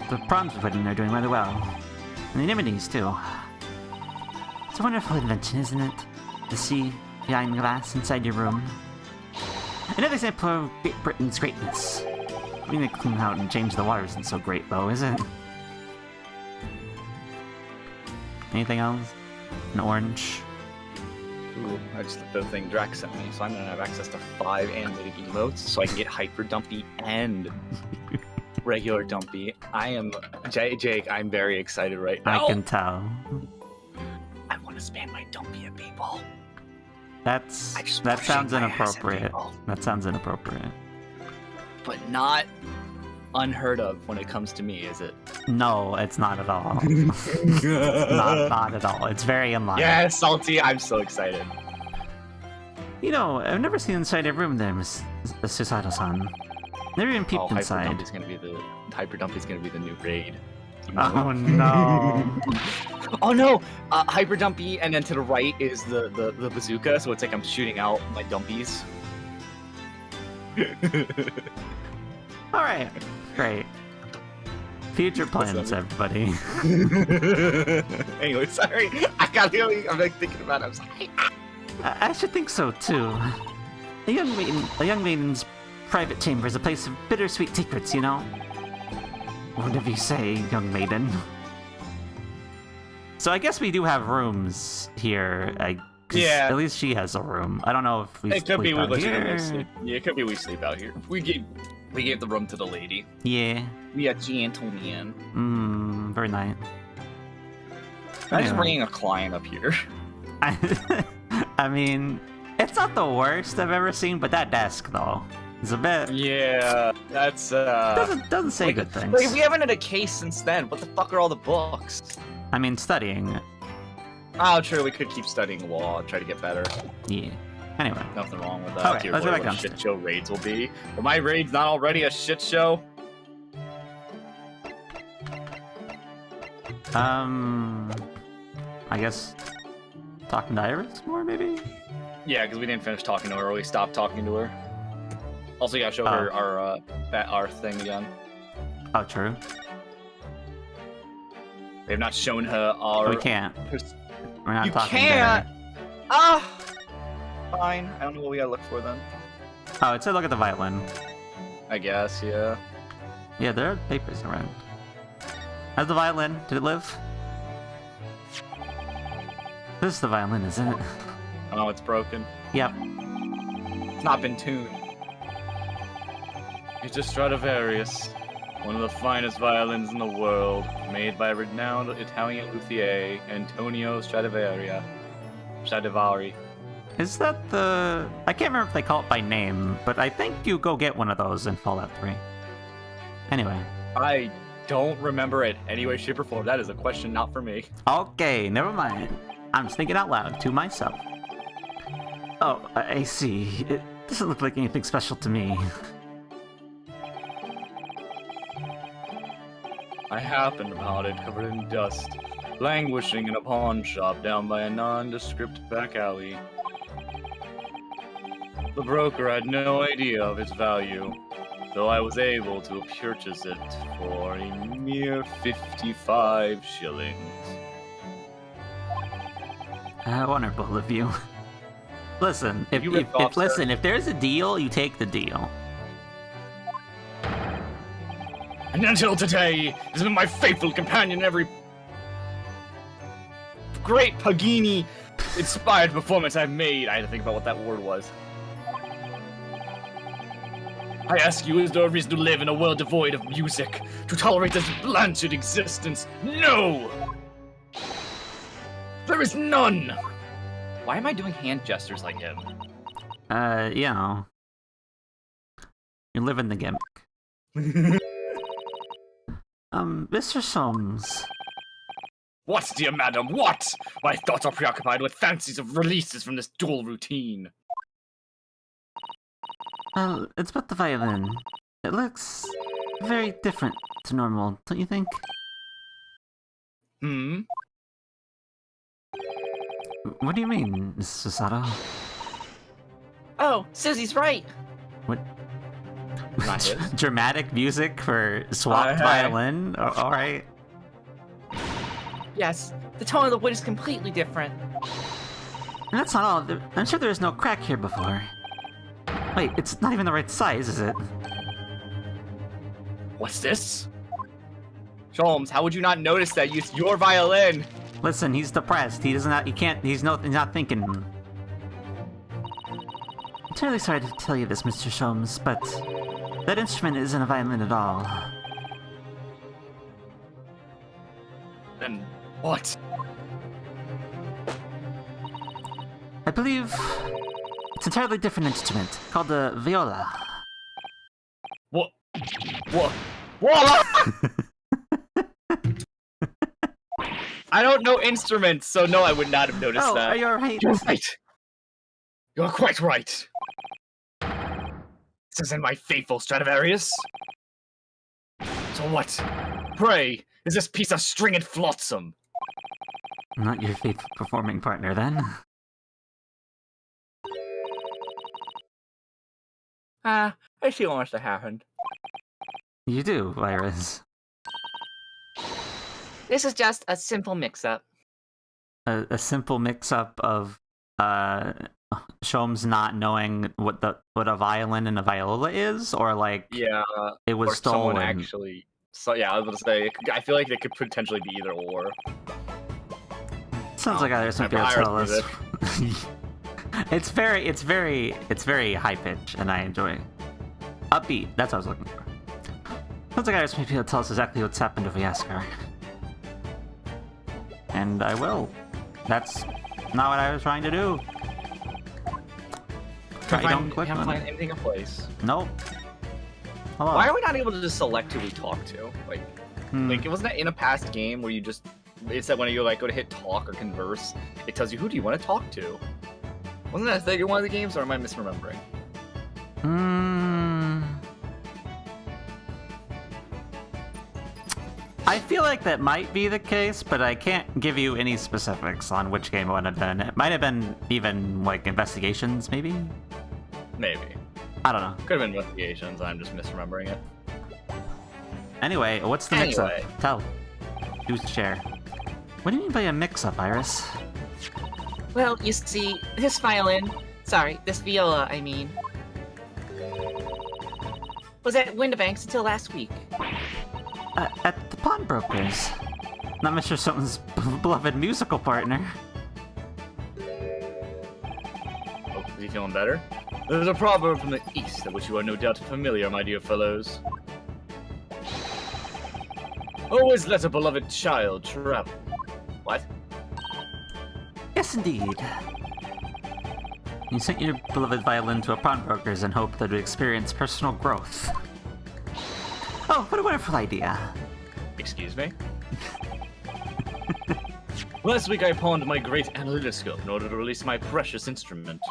Speaker 2: The prawns we put in are doing rather well, and the anemones too. It's a wonderful invention, isn't it? The sea behind glass inside your room. Another example of Great Britain's greatness. Being to clean out and change the water isn't so great, though, is it? Anything else? An orange?
Speaker 1: Ooh, I just looked at the thing Drax sent me, so I'm gonna have access to 5 animated emotes, so I can get Hyper Dumpy and regular Dumpy. I am Jake. I'm very excited right now.
Speaker 2: I can tell.
Speaker 1: I want to spam my Dumpy at people.
Speaker 2: That sounds
Speaker 1: my ass at
Speaker 2: inappropriate.
Speaker 1: people.
Speaker 2: That sounds inappropriate.
Speaker 1: But not unheard of when it comes to me, is it?
Speaker 2: No, it's not at all. not at all. It's very in line.
Speaker 1: Yeah, Salty. I'm so excited.
Speaker 2: You know, I've never seen inside a room there, Miss Susato-san. Never even peeped inside.
Speaker 1: Hyper Dumpy's gonna be the new raid.
Speaker 2: Oh no.
Speaker 1: Oh no! Hyper Dumpy, and then to the right is the bazooka, so it's like I'm shooting out my dumpies.
Speaker 2: Alright, great. Future plans, everybody.
Speaker 1: Anyway, sorry. I'm like thinking about it. I'm sorry.
Speaker 2: I should think so too. A young maiden's private chamber is a place of bittersweet secrets, you know? Whatever you say, young maiden. So I guess we do have rooms here.
Speaker 1: Yeah.
Speaker 2: At least she has a room. I don't know if we
Speaker 1: It could be
Speaker 2: sleep
Speaker 1: we
Speaker 2: out
Speaker 1: legitimately
Speaker 2: here.
Speaker 1: sleep. Yeah, it could be we sleep out here. We gave the room to the lady.
Speaker 2: Yeah.
Speaker 1: We are gentlemen.
Speaker 2: Very nice.
Speaker 1: I'm just
Speaker 2: Yeah.
Speaker 1: bringing a client up here.
Speaker 2: I mean, it's not the worst I've ever seen, but that desk though is a bit.
Speaker 1: Yeah, that's
Speaker 2: Doesn't say good things.
Speaker 1: Like, we haven't had a case since then. What the fuck are all the books?
Speaker 2: I mean, studying.
Speaker 1: Oh, true. We could keep studying law, try to get better.
Speaker 2: Yeah. Anyway.
Speaker 1: Nothing wrong with that.
Speaker 2: Okay, let's go back
Speaker 1: what
Speaker 2: downstairs.
Speaker 1: shit show raids will be. But my raid's not already a shit show.
Speaker 2: I guess talking to Iris more, maybe?
Speaker 1: Yeah, because we didn't finish talking to her, or we stopped talking to her. Also, you gotta show her our thing again.
Speaker 2: Oh, true.
Speaker 1: They have not shown her our...
Speaker 2: We can't. We're not
Speaker 1: You
Speaker 2: talking
Speaker 1: can't!
Speaker 2: to her.
Speaker 1: Ah! Fine. I don't know what we gotta look for then.
Speaker 2: Oh, it said look at the violin.
Speaker 1: I guess, yeah.
Speaker 2: Yeah, there are papers around. How's the violin? Did it live? This is the violin, isn't it?
Speaker 1: Oh, it's broken.
Speaker 2: Yep.
Speaker 1: It's not been tuned. It's a Stradivarius, one of the finest violins in the world, made by renowned Italian luthier Antonio Stradivari.
Speaker 2: Is that the... I can't remember if they call it by name, but I think you go get one of those in Fallout 3. Anyway.
Speaker 1: I don't remember it any way, shape, or form. That is a question not for me.
Speaker 2: Okay, never mind. I'm just thinking out loud to myself. Oh, I see. It doesn't look like anything special to me.
Speaker 1: I happened upon it covered in dust, languishing in a pawn shop down by a nondescript back alley. The broker had no idea of its value, though I was able to purchase it for a mere 55 shillings.
Speaker 2: Wonderful of you. Listen, if
Speaker 1: You ripped off, sir.
Speaker 2: if there's a deal, you take the deal.
Speaker 1: And until today, has been my faithful companion in every great Pagini-inspired performance I've made. I had to think about what that word was. I ask you, is there a reason to live in a world devoid of music? To tolerate this blanched existence? No! There is none! Why am I doing hand gestures like him?
Speaker 2: You know. You live in the gimmick. Mr. Soames.
Speaker 1: What, dear madam, what? My thoughts are preoccupied with fancies of releases from this dual routine.
Speaker 2: Well, it's about the violin. It looks very different to normal, don't you think?
Speaker 1: Hmm?
Speaker 2: What do you mean, Mrs. Sato?
Speaker 4: Oh, Susie's right.
Speaker 2: What?
Speaker 1: Not his.
Speaker 2: Dramatic music for swapped
Speaker 1: Hey.
Speaker 2: violin? Alright.
Speaker 4: Yes, the tone of the wood is completely different.
Speaker 2: And that's not all. I'm sure there's no crack here before. Wait, it's not even the right size, is it?
Speaker 1: What's this? Sholmes, how would you not notice that? Use your violin!
Speaker 2: Listen, he's depressed. He doesn't. He can't. He's not thinking. I'm terribly sorry to tell you this, Mr. Sholmes, but that instrument isn't a violin at all.
Speaker 1: Then what?
Speaker 2: I believe it's an entirely different instrument called the viola.
Speaker 1: What? What? What? I don't know instruments, so no, I would not have noticed
Speaker 2: Oh,
Speaker 1: that.
Speaker 2: are you alright?
Speaker 1: You're right. You're quite right. This isn't my faithful Stradivarius. So what? Pray, is this piece of stringed flotsam?
Speaker 2: Not your faithful performing partner, then.
Speaker 4: I see what must have happened.
Speaker 2: You do, Iris.
Speaker 4: This is just a simple mix-up.
Speaker 2: A simple mix-up of Sholmes not knowing what a violin and a viola is, or like
Speaker 1: Yeah,
Speaker 2: it was
Speaker 1: or
Speaker 2: stolen.
Speaker 1: someone actually. So yeah, I was gonna say. I feel like it could potentially be either or.
Speaker 2: Sounds like Iris might be able to tell us. It's very high pitch, and I enjoy it. Upbeat. That's what I was looking for. Sounds like Iris might be able to tell us exactly what's happened if we ask her. And I will. That's not what I was trying to do.
Speaker 1: Can't
Speaker 2: Don't click
Speaker 1: find
Speaker 2: on it.
Speaker 1: anything in place.
Speaker 2: Nope. Hello.
Speaker 1: Why are we not able to just select who we talk to?
Speaker 2: Hmm.
Speaker 1: Like, wasn't that in a past game where you just, it's that when you like go to hit talk or converse, it tells you who do you want to talk to? Wasn't that a thing in one of the games, or am I misremembering?
Speaker 2: I feel like that might be the case, but I can't give you any specifics on which game it would have been. It might have been even, like, Investigations, maybe?
Speaker 1: Maybe.
Speaker 2: I don't know.
Speaker 1: Could have been Investigations, I'm just misremembering it.
Speaker 2: Anyway, what's the mix-up? Tell. Who's the share? What do you mean by a mix-up, Iris?
Speaker 4: Well, you see, this viola, I mean, was at Windibank's until last week.
Speaker 2: At the pawnbrokers. Not Mr. Soton's beloved musical partner.
Speaker 1: Oh, is he feeling better? There's a proverb from the East, of which you are no doubt familiar, my dear fellows. Always let a beloved child travel. What?
Speaker 2: Yes, indeed. You sent your beloved violin to a pawnbroker's and hoped that it would experience personal growth. Oh, what a wonderful idea.
Speaker 1: Excuse me? Last week I pawned my great analytoscope in order to release my precious instrument.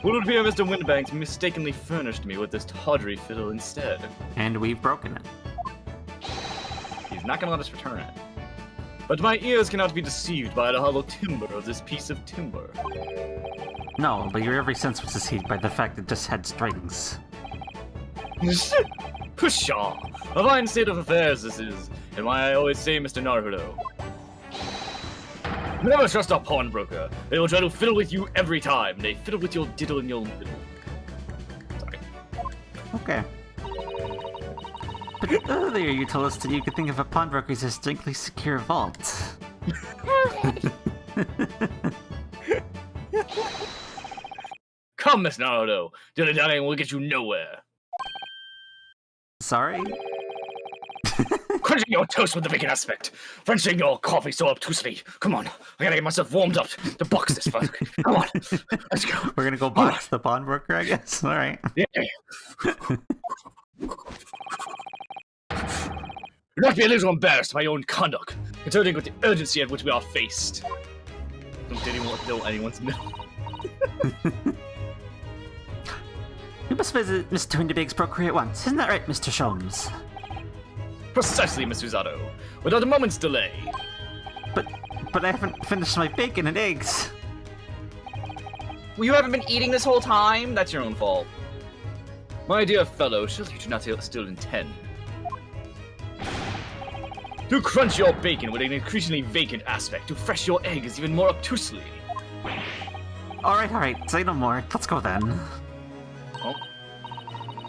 Speaker 1: Well, it would appear Mr. Windbanks mistakenly furnished me with this tawdry fiddle instead.
Speaker 2: And we've broken it.
Speaker 1: He's not gonna let us return it. But my ears cannot be deceived by the hollow timbre of this piece of timber.
Speaker 2: No, but your every sense was deceived by the fact it just had strings.
Speaker 1: Pshaw! A fine state of affairs this is, and why I always say, Mr. Naruto. Never trust a pawnbroker. They will try to fiddle with you every time. They fiddle with your diddle and your middle. Sorry.
Speaker 2: Okay. But earlier you told us that you could think of a pawnbroker as a distinctly secure vault.
Speaker 1: Come, Miss Naruto. Dilly-dallying will get you nowhere.
Speaker 2: Sorry?
Speaker 1: Crunching your toast with the bacon aspect. Frenching your coffee so obtusely. Come on. I gotta get myself warmed up to box this fuck. Come on. Let's go.
Speaker 2: We're gonna go box the pawnbroker, I guess? Alright.
Speaker 1: Yeah. Do not be a little embarrassed by your own conduct, considering with the urgency at which we are faced. Don't anyone to know.
Speaker 2: We must visit Mr. Windybig's Procreate at once. Isn't that right, Mr. Sholmes?
Speaker 1: Precisely, Miss Uzato. Without a moment's delay.
Speaker 2: But I haven't finished my bacon and eggs.
Speaker 1: Well, you haven't been eating this whole time? That's your own fault. My dear fellow, surely you do not still intend to crunch your bacon with an increasingly vacant aspect, to fresh your eggs even more obtusely.
Speaker 2: Alright, say no more. Let's go then.
Speaker 1: Oh.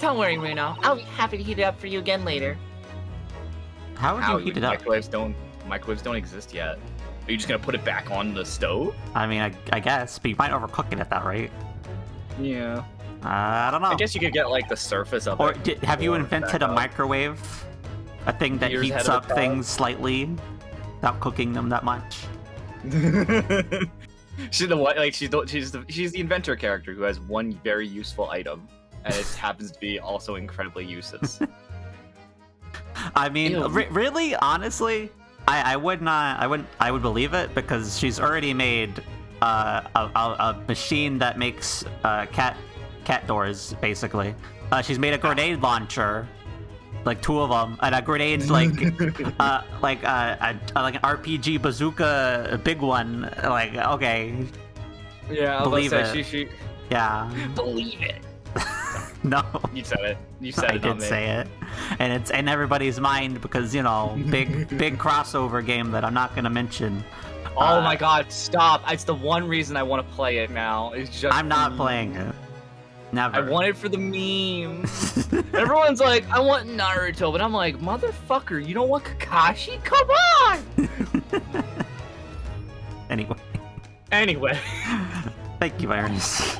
Speaker 4: Don't worry, Runo. I'll be happy to heat it up for you again later.
Speaker 2: How would you heat it up?
Speaker 1: Microwaves don't exist yet. Are you just gonna put it back on the stove?
Speaker 2: I mean, I guess, but you might overcook it at that rate.
Speaker 1: Yeah.
Speaker 2: I don't know.
Speaker 1: I guess you could get like the surface of
Speaker 2: or
Speaker 1: it.
Speaker 2: Have you invented a microwave? A thing that heats up things slightly without cooking them that much?
Speaker 1: She's the inventor character who has one very useful item, and it happens to be also incredibly useless.
Speaker 2: I mean, really, honestly, I would believe it because she's already made a machine that makes cat doors, basically. She's made a grenade launcher, like 2 of them, and a grenade like like an RPG bazooka, a big one. Like, okay,
Speaker 1: yeah,
Speaker 2: believe it.
Speaker 1: She
Speaker 2: yeah,
Speaker 1: believe it.
Speaker 2: No,
Speaker 1: you said it. You said it.
Speaker 2: I did say it, and it's in everybody's mind because big crossover game that I'm not gonna mention.
Speaker 1: Oh my God! Stop! It's the one reason I want to play it now. It's just
Speaker 2: I'm not playing it. Never.
Speaker 1: I want it for the memes. Everyone's like, I want Naruto, but I'm like, motherfucker, you don't want Kakashi? Come on! Anyway.
Speaker 2: Thank you, Irons.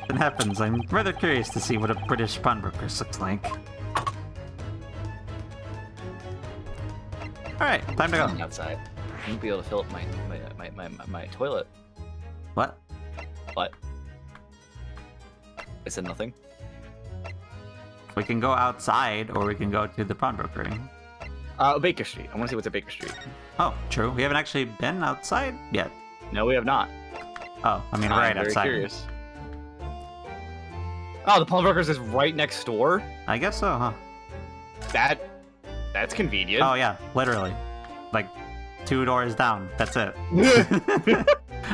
Speaker 2: It happens. I'm rather curious to see what a British pawnbroker looks like. Alright, time to go.
Speaker 1: Outside. I won't be able to fill up my toilet.
Speaker 2: What?
Speaker 1: What? I said nothing.
Speaker 2: We can go outside, or we can go to the pawnbroker.
Speaker 1: Baker Street. I want to see what's at Baker Street.
Speaker 2: Oh, true. We haven't actually been outside yet.
Speaker 1: No, we have not.
Speaker 2: Oh, I mean, right
Speaker 1: I'm very
Speaker 2: outside.
Speaker 1: curious. Oh, the pawnbroker's is right next door?
Speaker 2: I guess so, huh?
Speaker 1: That's convenient.
Speaker 2: Oh yeah, literally. Like 2 doors down. That's it.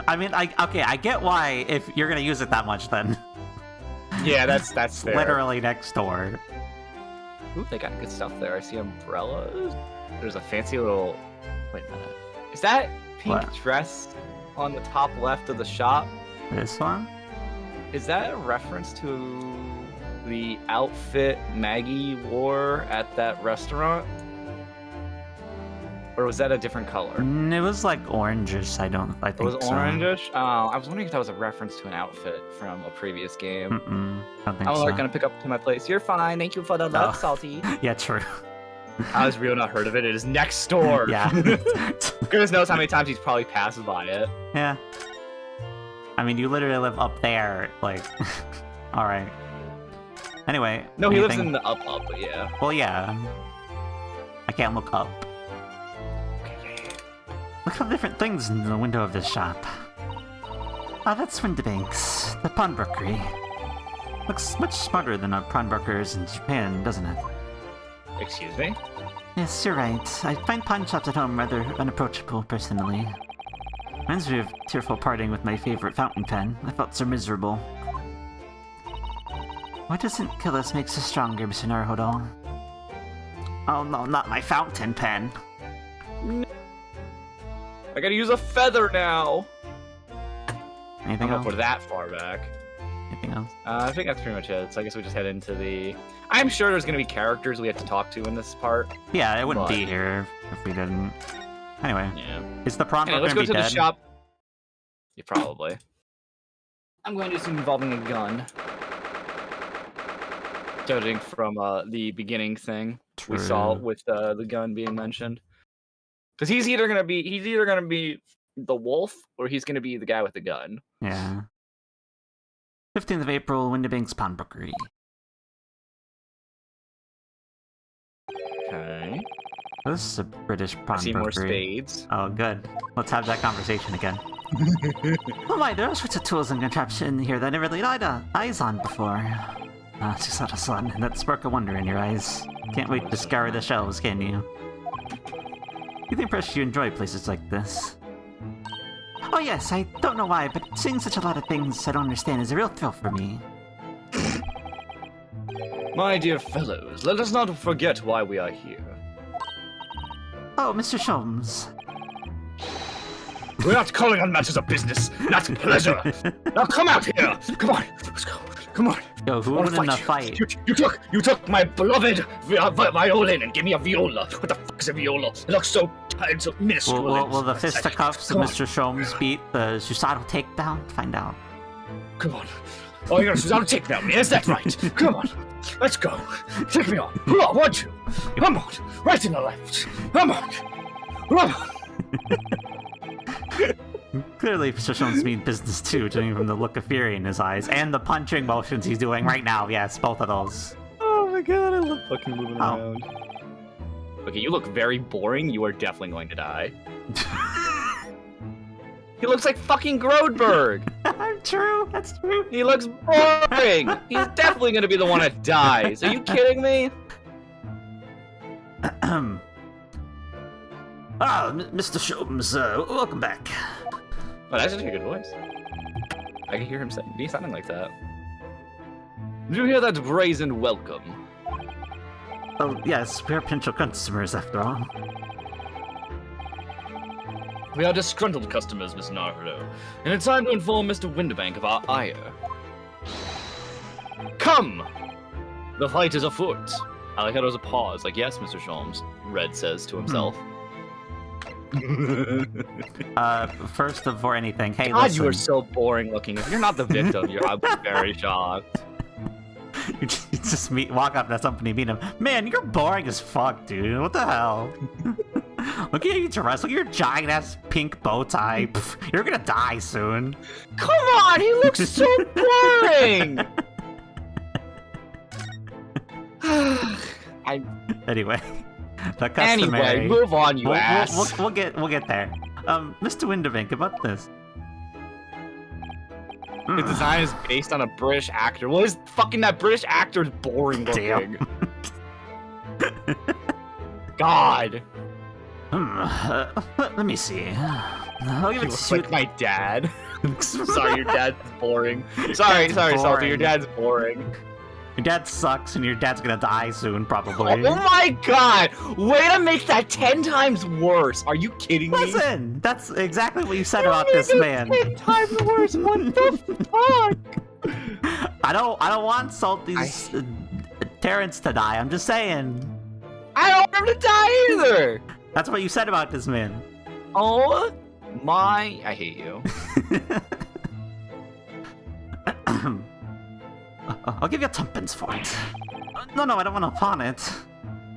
Speaker 2: I mean, I get why if you're gonna use it that much then.
Speaker 1: Yeah, that's fair.
Speaker 2: Literally next door.
Speaker 1: Ooh, they got good stuff there. I see umbrellas. There's a fancy little... Wait a minute. Is that pink
Speaker 2: What?
Speaker 1: dress on the top left of the shop?
Speaker 2: This one?
Speaker 1: Is that a reference to the outfit Maggie wore at that restaurant? Or was that a different color?
Speaker 2: It was like orangish. I think
Speaker 1: It was
Speaker 2: so.
Speaker 1: orangish? Oh, I was wondering if that was a reference to an outfit from a previous game.
Speaker 2: Don't think
Speaker 1: I'm
Speaker 2: so.
Speaker 1: gonna pick up to my place. You're fine. Thank you for the love, Salty.
Speaker 2: Yeah, true.
Speaker 1: I was real not heard of it. It is next door.
Speaker 2: Yeah.
Speaker 1: Goodness knows how many times he's probably passed by it.
Speaker 2: Yeah. I mean, you literally live up there. Like, all right. Anyway.
Speaker 1: No, he lives
Speaker 2: anything-
Speaker 1: in the up, but yeah.
Speaker 2: Well, yeah. I can't look up. Look at the different things in the window of this shop. Ah, that's Windibanks, the pawnbrokery. Looks much smarter than our pawnbrokers in Japan, doesn't it?
Speaker 1: Excuse me?
Speaker 2: Yes, you're right. I find pawn shops at home rather unapproachable, personally. Reminds me of tearful parting with my favorite fountain pen. I felt so miserable. What doesn't kill us makes us stronger, Mr. Naruhodo. Oh no, not my fountain pen.
Speaker 1: I gotta use a feather now.
Speaker 2: Anything
Speaker 1: I'm not
Speaker 2: else?
Speaker 1: put that far back.
Speaker 2: Anything else?
Speaker 1: I think that's pretty much it. So I guess we just head into the... I'm sure there's gonna be characters we have to talk to in this part.
Speaker 2: Yeah, it wouldn't
Speaker 1: But-
Speaker 2: be here if we didn't. Anyway,
Speaker 1: Yeah.
Speaker 2: is the pawnbroker
Speaker 1: Anyway, let's
Speaker 2: gonna
Speaker 1: go
Speaker 2: be
Speaker 1: to
Speaker 2: dead?
Speaker 1: the shop. Yeah, probably. I'm going to do something involving a gun. Judging from the beginning thing we saw
Speaker 2: True.
Speaker 1: with the gun being mentioned. Because he's either gonna be the wolf or he's gonna be the guy with the gun.
Speaker 2: Yeah. 15th of April, Windibanks Pawnbrokery.
Speaker 1: Okay.
Speaker 2: This is a British
Speaker 1: I see more
Speaker 2: pawnbrokery.
Speaker 1: spades.
Speaker 2: Oh, good. Let's have that conversation again. Oh my, there are sorts of tools and contraptions in here that I never laid eyes on before. Ah, just saw the sun, and that spark of wonder in your eyes. Can't wait to scour the shelves, can you? You'd impressed you enjoy places like this. Oh yes, I don't know why, but seeing such a lot of things I don't understand is a real thrill for me.
Speaker 1: My dear fellows, let us not forget why we are here.
Speaker 2: Oh, Mr. Sholmes.
Speaker 1: We're not calling on matters of business, not pleasure. Now come out here. Come on, let's go. Come on.
Speaker 2: Yo, who
Speaker 1: I wanna
Speaker 2: won in the
Speaker 1: you.
Speaker 2: fight?
Speaker 1: You took my beloved violin and gave me a viola. What the fuck is a viola? It looks so tired, so minuscule.
Speaker 2: Will the fisticuffs of
Speaker 1: Come on.
Speaker 2: Mr. Sholmes beat the Susato takedown? Find out.
Speaker 1: Come on. Oh, you're gonna take now. Is that right? Come on. Let's go. Take me on. Come on, 1, 2. Come on. Right in the left. Come on. Come on.
Speaker 2: Clearly, Mr. Sholmes means business too, judging from the look of fury in his eyes and the punching motions he's doing right now. Yes, both of those.
Speaker 1: Oh my god, I love fucking moving
Speaker 2: Oh.
Speaker 1: around. Okay, you look very boring. You are definitely going to die. He looks like fucking Grodberg.
Speaker 2: True, that's true.
Speaker 1: He looks boring. He's definitely going to be the one that dies. Are you kidding me?
Speaker 2: Mr. Sholmes, welcome back.
Speaker 1: Oh, that's actually a good voice. I can hear him be sounding like that. Did you hear that brazen welcome?
Speaker 2: Oh, yes, we are potential customers after all.
Speaker 1: We are disgruntled customers, Miss Naruto, and it's time to inform Mr. Windibank of our ire. Come! The fight is afoot. I like how there's a pause, like, yes, Mr. Sholmes, Red says to himself.
Speaker 2: First before anything, hey,
Speaker 1: God,
Speaker 2: listen.
Speaker 1: you are so boring looking. If you're not the victim, I'll be very shocked.
Speaker 2: You just walk up to somebody, meet him. Man, you're boring as fuck, dude. What the hell? Look at you dressed. Look at your giant ass pink bow tie. Pff, you're gonna die soon.
Speaker 1: Come on, he looks so boring!
Speaker 2: Anyway, the customary.
Speaker 1: Anyway, move on, you ass.
Speaker 2: We'll get there. Mr. Windibank, about this.
Speaker 1: His design is based on a British actor. Well, that British actor is boring looking.
Speaker 2: Damn.
Speaker 1: God.
Speaker 2: Let me see. I'll give
Speaker 1: He
Speaker 2: it
Speaker 1: looks
Speaker 2: to
Speaker 1: like my dad. Sorry, your dad's boring. Sorry, Salty, your dad's boring.
Speaker 2: Your dad sucks, and your dad's gonna die soon, probably.
Speaker 1: Oh my god! Way to make that 10 times worse! Are you kidding me?
Speaker 2: Listen, that's exactly what you said about this man.
Speaker 1: 10 times worse. What the fuck?
Speaker 2: I don't want Salty's Terrence to die. I'm just saying.
Speaker 1: I don't want him to die either.
Speaker 2: That's what you said about this man.
Speaker 1: Oh my! I hate you.
Speaker 2: I'll give you 10 for it. No, I don't want to pawn it.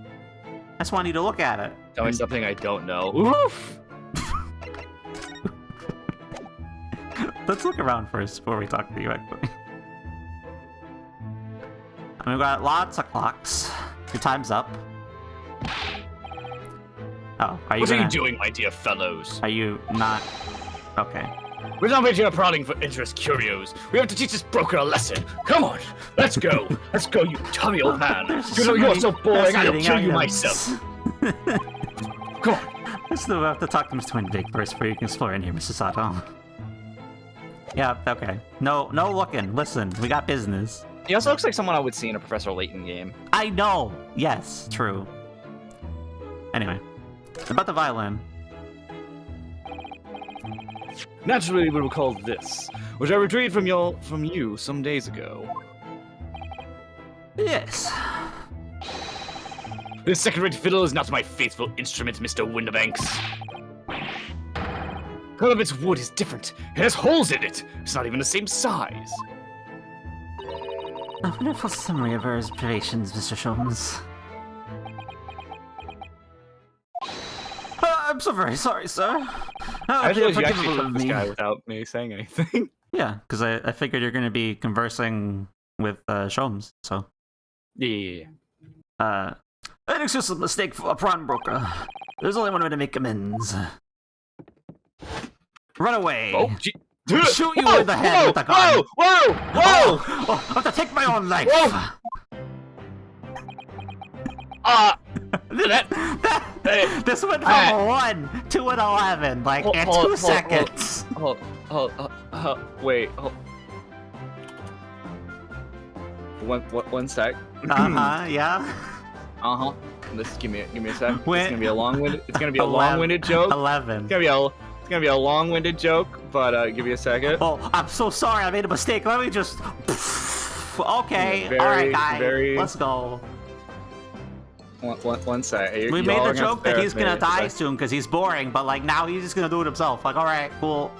Speaker 2: I just want you to look at it.
Speaker 1: Tell me something I don't know. Oof!
Speaker 2: Let's look around first before we talk to you, actually. And we've got lots of clocks. Your time's up. Oh,
Speaker 1: What are you doing, my dear fellows?
Speaker 2: Are you not... Okay.
Speaker 1: We're not here prodding for interest curios. We have to teach this broker a lesson. Come on, let's go. Let's go, you tubby old man. You know you're so boring, I'll kill you myself. Come on.
Speaker 2: I still have to talk to Mr. Windvig first before you can explore in here, Mr. Sato. Yeah, okay. No looking. Listen, we got business.
Speaker 1: He also looks like someone I would see in a Professor Layton game.
Speaker 2: I know! Yes, true. Anyway, about the violin.
Speaker 1: Naturally, we will call this, which I retrieved from you some days ago.
Speaker 2: Yes.
Speaker 1: This second-rate fiddle is not my faithful instrument, Mr. Windibanks. All of its wood is different. It has holes in it. It's not even the same size.
Speaker 2: A wonderful summary of our observations, Mr. Sholmes. I'm so very sorry, sir.
Speaker 1: I feel like you actually took this guy without me saying anything.
Speaker 2: Yeah, because I figured you're going to be conversing with Sholmes, so...
Speaker 1: Yeah.
Speaker 2: An exclusive mistake for a prawn broker. There's only one way to make amends. Run away!
Speaker 1: Oh,
Speaker 2: Shoot you in the head with a gun!
Speaker 1: Whoa!
Speaker 2: Oh, I have to take my own life! This went from 1 to an 11, like, in 2 seconds.
Speaker 1: Wait. One sec.
Speaker 2: Yeah.
Speaker 1: Give me a sec. It's gonna be a long-winded joke.
Speaker 2: 11.
Speaker 1: It's gonna be a long-winded joke, but give me a second.
Speaker 2: Oh, I'm so sorry. I made a mistake. Let me just. Okay. All right, guys. Let's go.
Speaker 1: One sec.
Speaker 2: We made the joke that he's gonna die soon because he's boring, but like now he's just gonna do it himself. Like, all right, cool.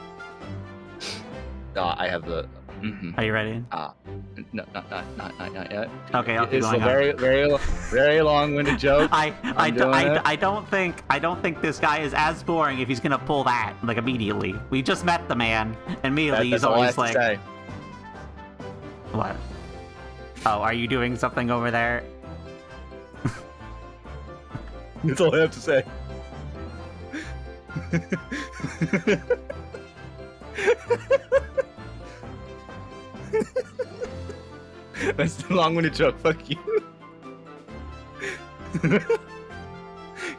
Speaker 1: I have the.
Speaker 2: Are you ready?
Speaker 1: No, not yet.
Speaker 2: Okay, I'll keep
Speaker 1: it's
Speaker 2: going.
Speaker 1: a very long-winded joke.
Speaker 2: I don't think this guy is as boring if he's gonna pull that like immediately. We just met the man, and immediately he's always like,
Speaker 1: say.
Speaker 2: What? Oh, are you doing something over there?
Speaker 1: That's all I have to say. That's the long-winded joke. Fuck you.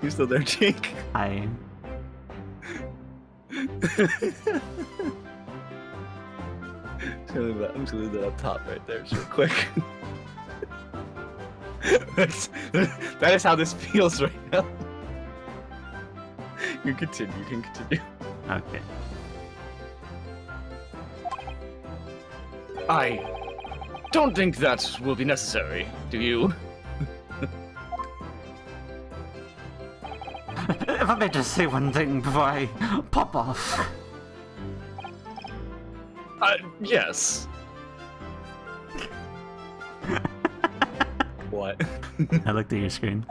Speaker 1: You still there, Jake?
Speaker 2: I'm
Speaker 1: just gonna leave that up top right there, just real quick. That is how this feels right now. You can continue.
Speaker 2: okay.
Speaker 1: I don't think that will be necessary, do you?
Speaker 2: If I may just say one thing before I pop off.
Speaker 1: Yes. What?
Speaker 2: I looked at your screen.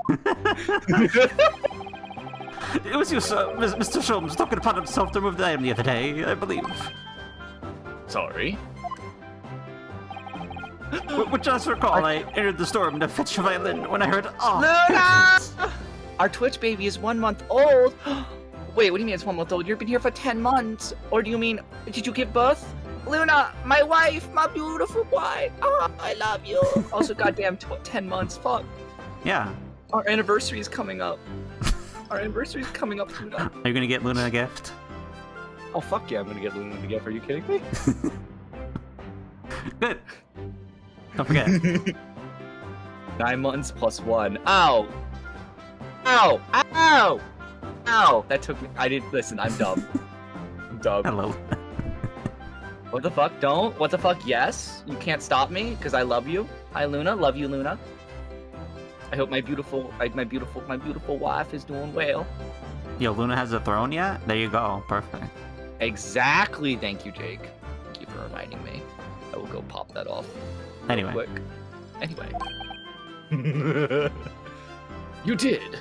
Speaker 2: It was you, sir. Mr. Sholmes took it upon himself to remove the item the other day, I believe.
Speaker 1: Sorry.
Speaker 2: Which I recall, I entered the store to fetch your violin when I heard,
Speaker 4: Luna! Our Twitch baby is 1 month old. Wait, what do you mean it's 1 month old? You've been here for 10 months. Or do you mean, did you give birth? Luna, my wife, my beautiful wife. Oh, I love you. Also, goddamn, 10 months. Fuck.
Speaker 2: Yeah.
Speaker 4: Our anniversary is coming up. Our anniversary is coming up, Luna.
Speaker 2: Are you gonna get Luna a gift?
Speaker 1: Oh, fuck yeah, I'm gonna get Luna a gift. Are you kidding me?
Speaker 2: Good. Don't forget.
Speaker 1: 9 months plus 1. Ow! Ow! Ow! Ow! That took me. I didn't listen. I'm dumb. I'm dumb.
Speaker 2: Hello.
Speaker 1: What the fuck? Don't. What the fuck? Yes. You can't stop me because I love you. Hi, Luna. Love you, Luna. I hope my beautiful wife is doing well.
Speaker 2: Yo, Luna has a throne yet? There you go. Perfect.
Speaker 1: Exactly. Thank you, Jake. Thank you for reminding me. I will go pop that off. real
Speaker 2: Anyway.
Speaker 1: Quick. Anyway. You did.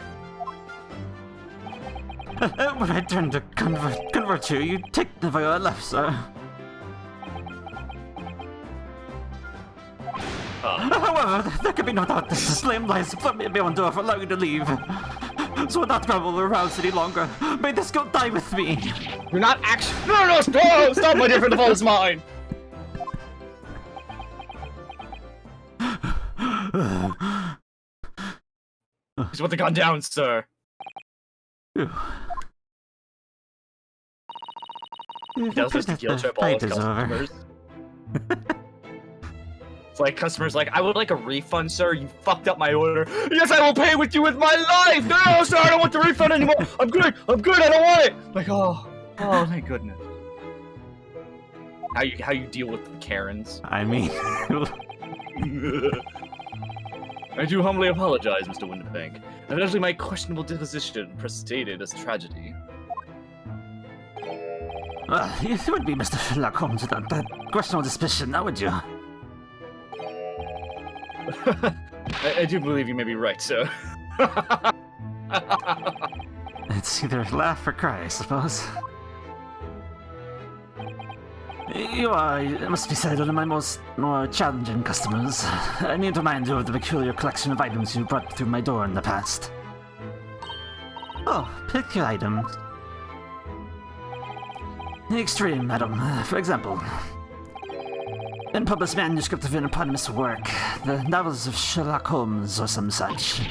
Speaker 2: When I turn to convert you, you take the violet left, sir. However, there can be no doubt that the slave lies firmly beyond door for allowing you to leave. So without trouble or rouse any longer, may this goat die with me.
Speaker 1: You're not actually. No, stop! My dear friend, the fault is mine. Please put the gun down, sir. That was just a guilt trip all his customers. It's like customers like, I would like a refund, sir. You fucked up my order. Yes, I will pay with you with my life. No, sir, I don't want the refund anymore. I'm good. I don't want it. Like, oh, thank goodness. How you deal with the Karens?
Speaker 2: I mean,
Speaker 1: I do humbly apologize, Mr. Winterbank. Evidently, my questionable disposition precipitated this tragedy.
Speaker 2: you would be Mr. Sherlock Holmes without that questionable suspicion, now would you?
Speaker 1: I do believe you may be right, sir.
Speaker 2: It's either laugh or cry, I suppose. You are, it must be said, one of my more challenging customers. I need to remind you of the peculiar collection of items you brought through my door in the past. Oh, pick your items. The extreme, madam. For example, unpublished manuscript of an eponymous work, the novels of Sherlock Holmes or some such.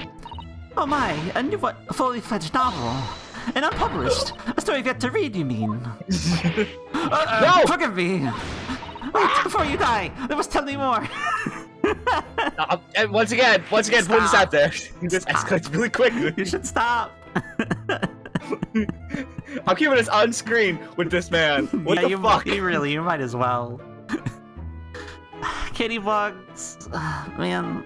Speaker 2: Oh my, a new fully fledged novel. And unpublished. A story you've yet to read, you mean?
Speaker 1: No!
Speaker 2: Forgive me! Wait, before you die, there must tell me more!
Speaker 1: And once again, put this out there. This escalates really quickly.
Speaker 2: You should stop!
Speaker 1: I'm keeping this on screen with this man. What the fuck?
Speaker 2: You might as well. Kitty bugs, man,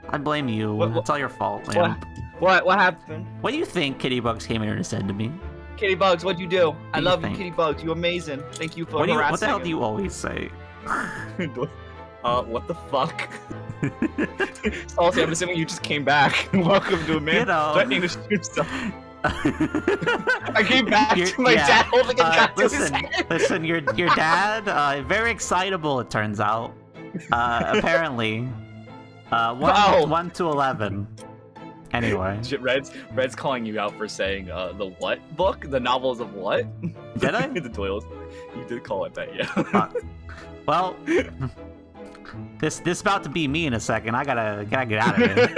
Speaker 2: I blame you. It's all your fault, man.
Speaker 1: What happened?
Speaker 2: What do you think Kitty Bugs came here and said to me?
Speaker 1: Kitty Bugs, what'd you do? I love you,
Speaker 2: think?
Speaker 1: Kitty Bugs. You're amazing. Thank you for harassing.
Speaker 2: What the hell do you always say?
Speaker 1: What the fuck? Salty, I'm assuming you just came back. Welcome to a man threatening to shoot stuff. I came back to my dad holding a gun to his head.
Speaker 2: Listen, your dad, very excitable, it turns out. Apparently. 1 to 11. Anyway.
Speaker 1: Red's calling you out for saying the what book? The novels of what?
Speaker 2: Did I?
Speaker 1: The Doyles. You did call it that, yeah.
Speaker 2: Well, this about to be me in a second. I gotta get out of here.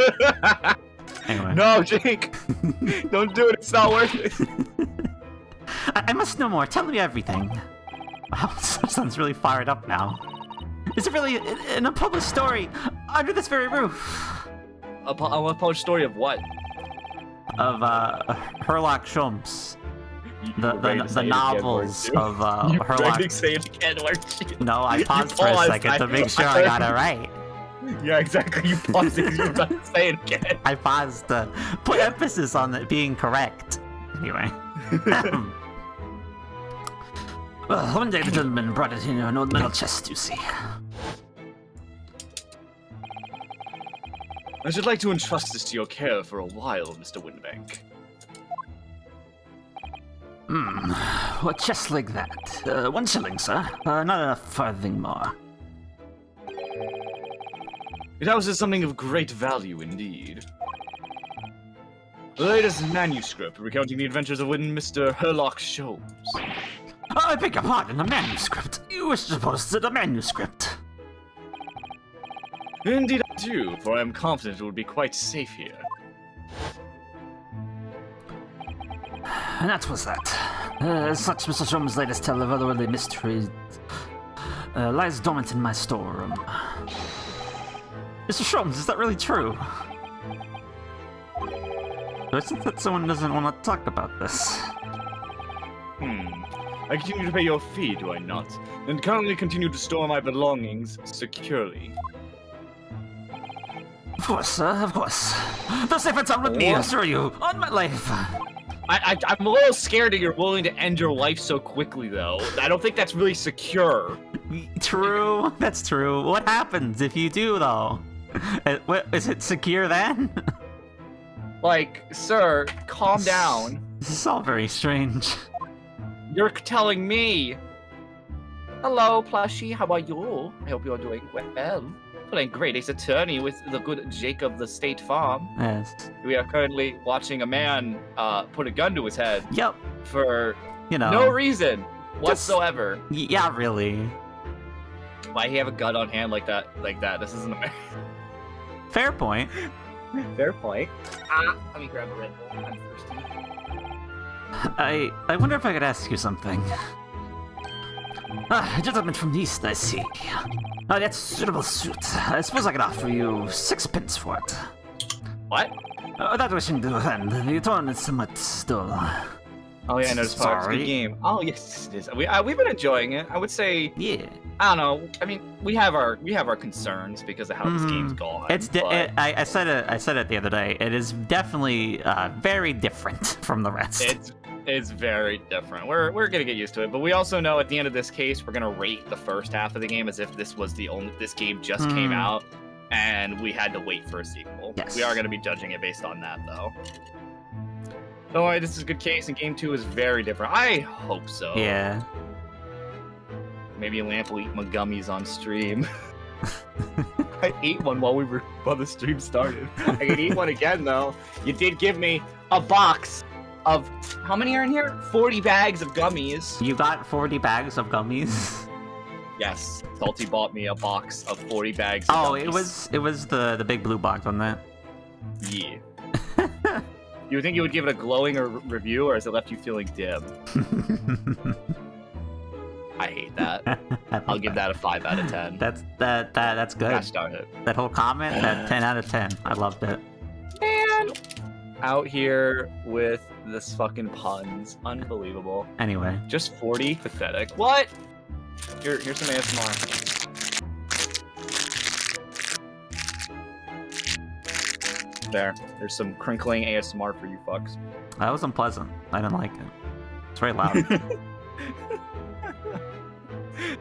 Speaker 2: Anyway.
Speaker 1: No, Jake! Don't do it, it's not worth it.
Speaker 2: I must know more. Tell me everything. Wow, son's really fired up now. Is it really an unpublished story under this very roof?
Speaker 1: A published story of what?
Speaker 2: Of Sherlock Holmes. The novels of Sherlock.
Speaker 1: Say it again, weren't you?
Speaker 2: No, I paused for a second to make sure I got it right.
Speaker 1: Yeah, exactly. You paused it because you were about to say it again.
Speaker 2: I paused to put emphasis on it being correct. Anyway. Well, one day the gentleman brought it in an old metal chest, you see.
Speaker 1: I should like to entrust this to your care for a while, Mr. Winbank.
Speaker 2: What chest like that? 1 shilling, sir. Not enough farthing more.
Speaker 1: It houses something of great value indeed. The latest manuscript recounting the adventures of one Mr. Sherlock Holmes.
Speaker 2: I beg your pardon, a manuscript. You wish to post a manuscript.
Speaker 1: Indeed I do, for I am confident it would be quite safe here.
Speaker 2: And that was that. Such Mr. Sholmes' latest tale of otherworldly mysteries lies dormant in my storeroom. Mr. Sholmes, is that really true? I think that someone doesn't want to talk about this.
Speaker 1: I continue to pay your fee, do I not? And currently continue to store my belongings securely.
Speaker 2: Of course, sir, of course. The safe and sound with me, I assure you, on my life.
Speaker 1: I'm a little scared that you're willing to end your life so quickly, though. I don't think that's really secure.
Speaker 2: True, that's true. What happens if you do, though? Is it secure then?
Speaker 1: Like, sir, calm down.
Speaker 2: This is all very strange.
Speaker 1: You're telling me.
Speaker 4: Hello, plushie. How are you? I hope you're doing well.
Speaker 1: Playing Great Ace Attorney with the good Jacob the State Farm.
Speaker 2: Yes.
Speaker 1: We are currently watching a man put a gun to his head.
Speaker 2: Yep.
Speaker 1: For
Speaker 2: no
Speaker 1: reason whatsoever.
Speaker 2: Yeah, really.
Speaker 1: Why he have a gun on hand like that? This isn't America.
Speaker 2: Fair point.
Speaker 1: Fair point.
Speaker 4: Let me grab a Red Bull. I'm thirsty.
Speaker 2: I wonder if I could ask you something. A gentleman from the East, I see. That's a suitable suit. I suppose I could offer you 6 pence for it.
Speaker 1: What?
Speaker 2: Without wishing to offend, the tone is somewhat still.
Speaker 1: Oh yeah, I noticed. It's a good game. Oh yes, it is. We've been enjoying it. I would say.
Speaker 2: Yeah.
Speaker 1: I don't know. I mean, we have our concerns because of how this game's gone.
Speaker 2: I said it the other day. It is definitely very different from the rest.
Speaker 1: It's very different. We're gonna get used to it, but we also know at the end of this case we're gonna rate the first half of the game as if this was this game just came out and we had to wait for a sequel.
Speaker 2: Yes.
Speaker 1: We are gonna be judging it based on that though. Don't worry, this is a good case, and game 2 is very different. I hope so.
Speaker 2: Yeah.
Speaker 1: Maybe Lamp will eat my gummies on stream. I ate one while the stream started. I can eat one again though. You did give me a box of how many are in here? 40 bags of gummies.
Speaker 2: You got 40 bags of gummies?
Speaker 1: Yes. Salty bought me a box of 40 bags of gummies.
Speaker 2: it was the big blue box, wasn't it?
Speaker 1: Yeah. You would think you would give it a glowing review, or has it left you feeling dim? I hate that. I'll give that a 5 out of 10.
Speaker 2: That's good.
Speaker 1: Gosh darn it.
Speaker 2: That whole comment, that 10 out of 10. I loved it.
Speaker 1: Man, out here with this fucking puns, unbelievable.
Speaker 2: Anyway,
Speaker 1: just 40, pathetic. What? Here's some ASMR. There's some crinkling ASMR for you fucks.
Speaker 2: That was unpleasant. I didn't like it. It's very loud.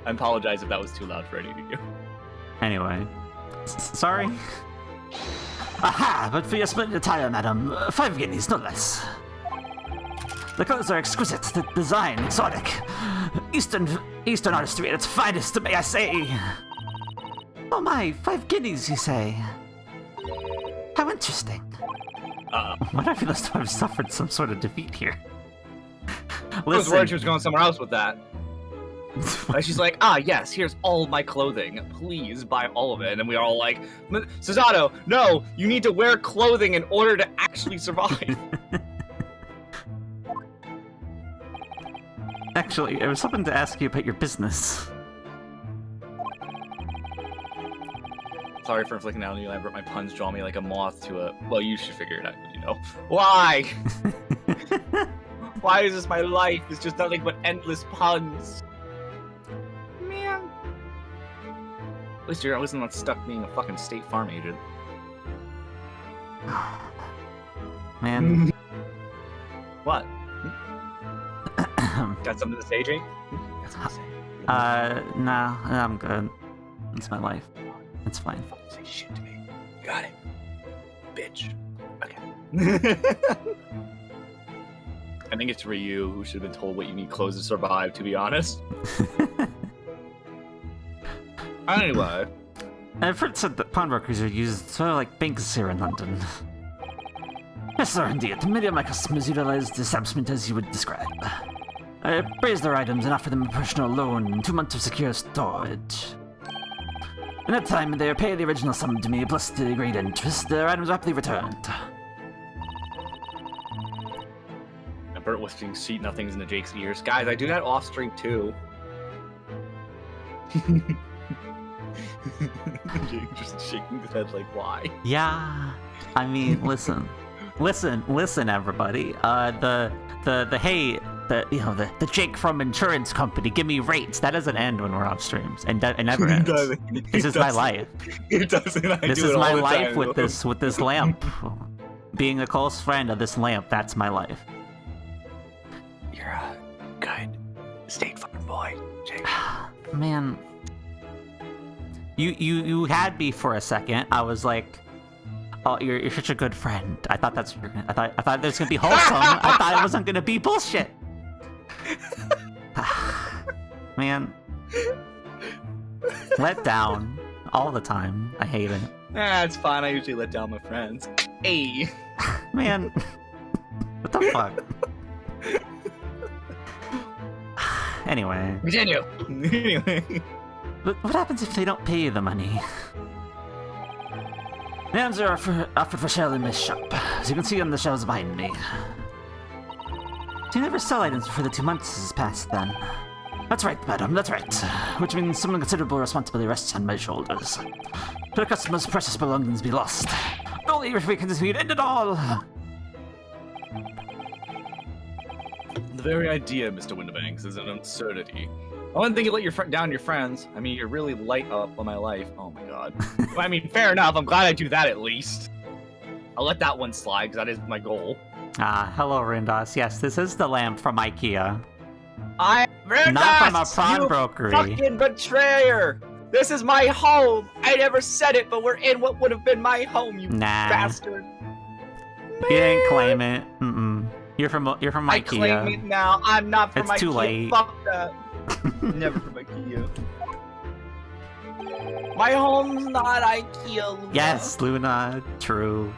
Speaker 1: I apologize if that was too loud for any of you.
Speaker 2: Anyway. Sorry? Aha! But for your splendid attire, madam. 5 guineas, no less. The clothes are exquisite, the design exotic. Eastern artistry at its finest, may I say. Oh my, 5 guineas, you say? How interesting. What I feel as though I've suffered some sort of defeat here.
Speaker 1: I was worried she was going somewhere else with that. And she's like, yes, here's all my clothing. Please buy all of it. And then we are all like, Susato, no, you need to wear clothing in order to actually survive.
Speaker 2: Actually, I was hoping to ask you about your business.
Speaker 1: Sorry for inflicting that on you, Lampert. My puns draw me like a moth to a... Well, you should figure it out, you know. Why? Why is this my life? It's just nothing but endless puns. Man. At least I wasn't stuck being a fucking State Farm agent.
Speaker 2: Man.
Speaker 1: What? Got something to say, Jake? Got something to say?
Speaker 2: No, I'm good. It's my life. It's fine.
Speaker 1: Say shit to me. You got it. Bitch. Okay. I think it's Ryu who should have been told what you need clothes to survive, to be honest. Anyway.
Speaker 2: I've heard said that pawnbrokers are used sort of like banks here in London. Yes, sir, indeed. Many of my customers utilize the establishment as you would describe. I appraise their items and offer them a personal loan and 2 months of secure storage. In that time, they repay the original sum to me, plus the agreed interest. Their items are rapidly returned.
Speaker 1: Lampert whispering sweet nothings into Jake's ears. Guys, I do that off stream too. Jake just shaking his head like, why?
Speaker 2: Yeah, I mean, listen, everybody. The Jake from insurance company, give me rates. That doesn't end when we're off streams, and it never ends. This is my life.
Speaker 1: It doesn't.
Speaker 2: This is my life with this lamp. Being a close friend of this lamp, that's my life.
Speaker 1: You're a good State Farm boy, Jake.
Speaker 2: Man, you had me for a second. I was like, oh, you're such a good friend. I thought that's what you're gonna. I thought this was gonna be wholesome. I thought it wasn't gonna be bullshit. Man, let down all the time. I hate it.
Speaker 1: It's fine. I usually let down my friends. Hey,
Speaker 2: man, what the fuck? Anyway.
Speaker 1: Continue. Anyway.
Speaker 2: What happens if they don't pay you the money? Items are offered for sale in this shop, as you can see on the shelves behind me. So you never sell items before the 2 months has passed, then? That's right, madam, that's right. Which means some considerable responsibility rests on my shoulders. Should the customer's precious belongings be lost? Only if we can end it all!
Speaker 1: The very idea, Mr. Windibanks, is an absurdity. I wouldn't think you let down your friends. I mean, you're really light up on my life. Oh my god. Well, I mean, fair enough. I'm glad I do that at least. I'll let that one slide, because that is my goal.
Speaker 2: Hello, Rindos. Yes, this is the lamp from IKEA.
Speaker 1: Rindos,
Speaker 2: not from a pawnbrokery.
Speaker 1: Fucking betrayer! This is my home! I never said it, but we're in what would have been my home, you bastard.
Speaker 2: You didn't claim it. You're from IKEA.
Speaker 1: I claim it now. I'm not from IKEA.
Speaker 2: It's too late.
Speaker 1: Fuck that. Never from IKEA. My home's not IKEA, Luna.
Speaker 2: Yes, Luna. True.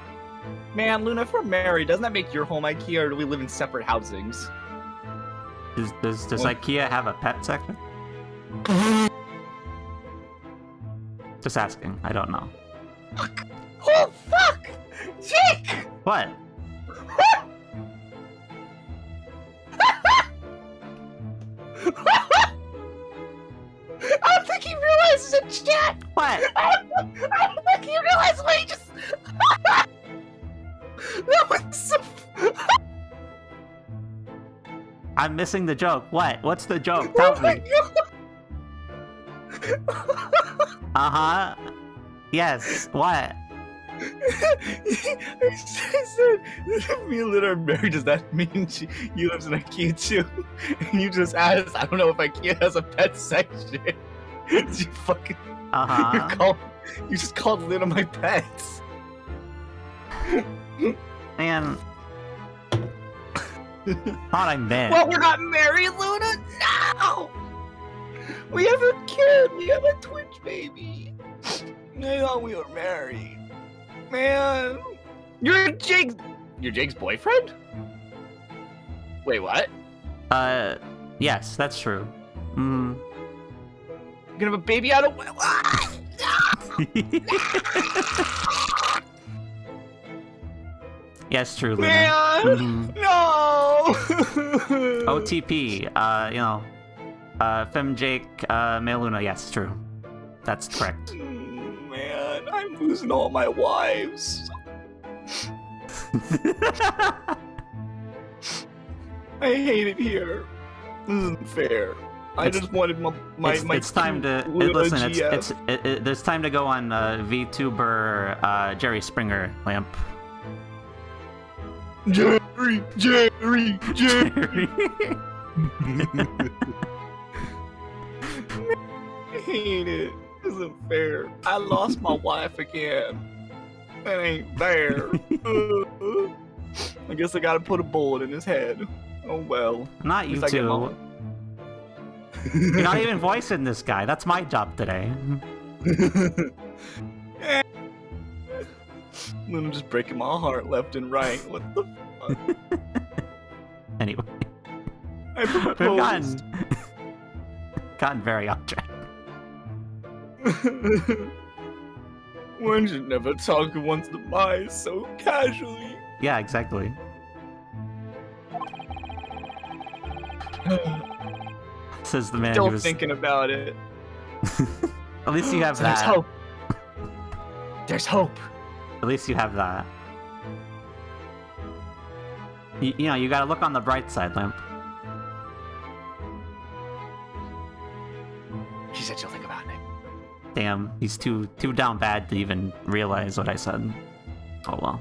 Speaker 1: Man, Luna, if we're married, doesn't that make your home IKEA, or do we live in separate housings?
Speaker 2: Does IKEA have a pet section? Just asking. I don't know.
Speaker 1: Oh, fuck! Jake!
Speaker 2: What?
Speaker 1: I don't think he realizes it, chat!
Speaker 2: What?
Speaker 1: I don't think he realized what he just... That was so...
Speaker 2: I'm missing the joke. What? What's the joke? Tell me. Uh-huh. Yes. What?
Speaker 1: He said, me and Luna are married, does that mean you lives in IKEA too? And you just asked, I don't know if IKEA has a pet section. You fucking...
Speaker 2: Uh-huh.
Speaker 1: You just called Luna my pets.
Speaker 2: Man. Thought I meant.
Speaker 1: Well, we're not married, Luna? No! We have a kid. We have a Twitch baby. I thought we were married. Man. You're Jake's boyfriend? Wait, what?
Speaker 2: Yes, that's true.
Speaker 1: You're gonna have a baby out of... What?
Speaker 2: Yes, true, Luna.
Speaker 1: Man! No!
Speaker 2: OTP, Fem Jake, Male Luna, yes, true. That's correct.
Speaker 1: Man, I'm losing all my wives. I hate it here. This isn't fair. I just wanted my
Speaker 2: it's time to listen. There's time to go on Vtuber Jerry Springer Lamp.
Speaker 1: Jerry. I hate it. This isn't fair. I lost my wife again. That ain't fair. I guess I gotta put a bullet in his head. Oh well.
Speaker 2: Not you two. You're not even voicing this guy. That's my job today.
Speaker 1: Luna just breaking my heart left and right. What the fuck?
Speaker 2: Anyway.
Speaker 1: I
Speaker 2: We've
Speaker 1: proposed.
Speaker 2: gotten very off track.
Speaker 1: One should never talk of one's demise so casually.
Speaker 2: Yeah, exactly. Says the man
Speaker 1: Still
Speaker 2: who was...
Speaker 1: thinking about it.
Speaker 2: At least you have
Speaker 1: There's
Speaker 2: that.
Speaker 1: hope. There's hope.
Speaker 2: At least you have that. You know, you gotta look on the bright side, Lamp.
Speaker 1: She said she'll think about it.
Speaker 2: Damn, he's too down bad to even realize what I said. Oh well.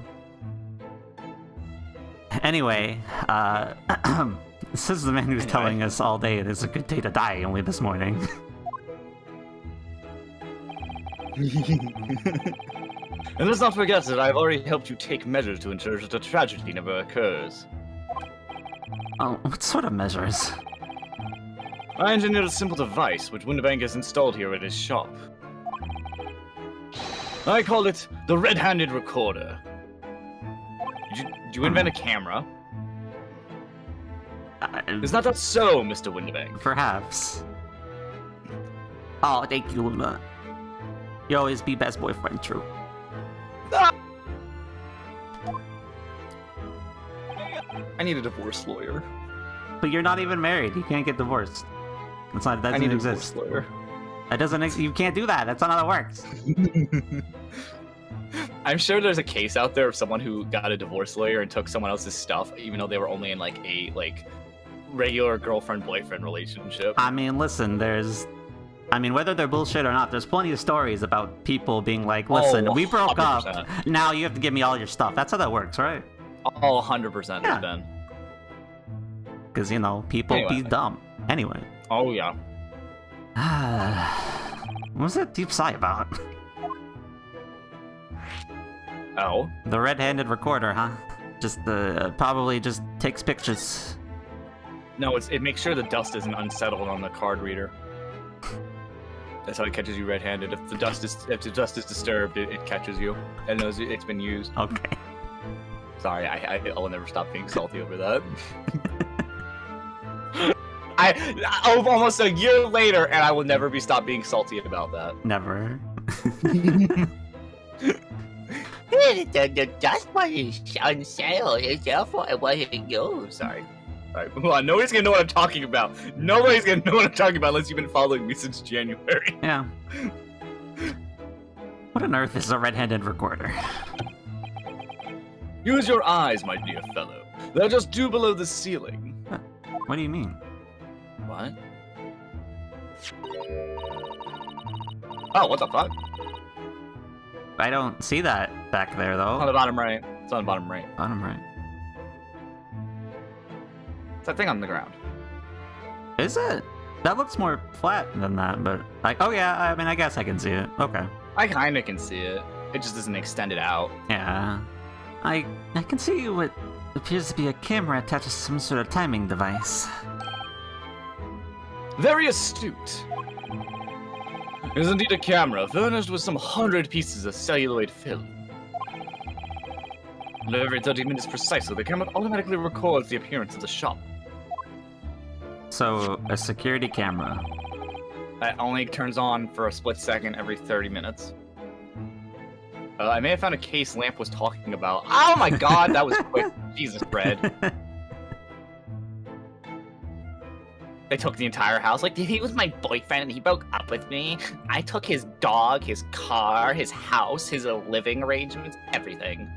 Speaker 2: Anyway, this is the man who's telling us all day it is a good day to die only this morning.
Speaker 1: And let's not forget that I've already helped you take measures to ensure that a tragedy never occurs.
Speaker 2: Oh, what sort of measures?
Speaker 1: I engineered a simple device which Winterbank has installed here at his shop. I call it the red-handed recorder. Did you invent a camera? Is not that so, Mr. Winterbank?
Speaker 2: Perhaps. Oh, thank you, Luna. You always be best boyfriend, true.
Speaker 1: I need a divorce lawyer.
Speaker 2: But you're not even married. You can't get divorced. That's not. That
Speaker 1: I need
Speaker 2: doesn't
Speaker 1: a
Speaker 2: exist.
Speaker 1: divorce lawyer.
Speaker 2: That doesn't. You can't do that. That's not how it works.
Speaker 1: I'm sure there's a case out there of someone who got a divorce lawyer and took someone else's stuff, even though they were only in like a regular girlfriend-boyfriend relationship.
Speaker 2: I mean, listen. Whether they're bullshit or not, there's plenty of stories about people being like, "Listen, we broke
Speaker 1: 100%.
Speaker 2: up. Now you have to give me all your stuff." That's how that works, right?
Speaker 1: Oh, 100%
Speaker 2: Yeah.
Speaker 1: has been.
Speaker 2: Because people be
Speaker 1: Anyway.
Speaker 2: dumb. Anyway.
Speaker 1: Oh yeah.
Speaker 2: What was that deep sigh about?
Speaker 1: Oh.
Speaker 2: The red-handed recorder, huh? Just probably just takes pictures.
Speaker 1: No, it makes sure the dust isn't unsettled on the card reader. That's how it catches you red-handed. If the dust is disturbed, it catches you. It knows it's been used.
Speaker 2: Okay.
Speaker 1: Sorry, I'll never stop being salty over that. Almost a year later, and I will never be stopped being salty about that.
Speaker 2: Never.
Speaker 4: The dust was unsettled, therefore it wasn't used.
Speaker 1: Sorry. Alright, hold on. Nobody's gonna know what I'm talking about. Nobody's gonna know what I'm talking about unless you've been following me since January.
Speaker 2: Yeah. What on earth is a red-handed recorder?
Speaker 1: Use your eyes, my dear fellow. They're just due below the ceiling.
Speaker 2: What do you mean?
Speaker 1: What? Oh, what the fuck?
Speaker 2: I don't see that back there,
Speaker 1: On
Speaker 2: though.
Speaker 1: the bottom right. It's on the bottom right.
Speaker 2: Bottom right.
Speaker 1: It's that thing on the ground.
Speaker 2: Is it? That looks more flat than that, but... oh yeah, I mean, I guess I can see it. Okay.
Speaker 1: I kinda can see it. It just isn't extended out.
Speaker 2: Yeah. I can see what appears to be a camera attached to some sort of timing device.
Speaker 1: Very astute. It is indeed a camera, furnished with some 100 pieces of celluloid film. And every 30 minutes precisely, the camera automatically records the appearance of the shop.
Speaker 2: So, a security camera.
Speaker 1: That only turns on for a split second every 30 minutes. I may have found a case Lamp was talking about. Oh my god, that was quick. Jesus, Fred. They took the entire house. Like, he was my boyfriend and he broke up with me. I took his dog, his car, his house, his living arrangements, everything.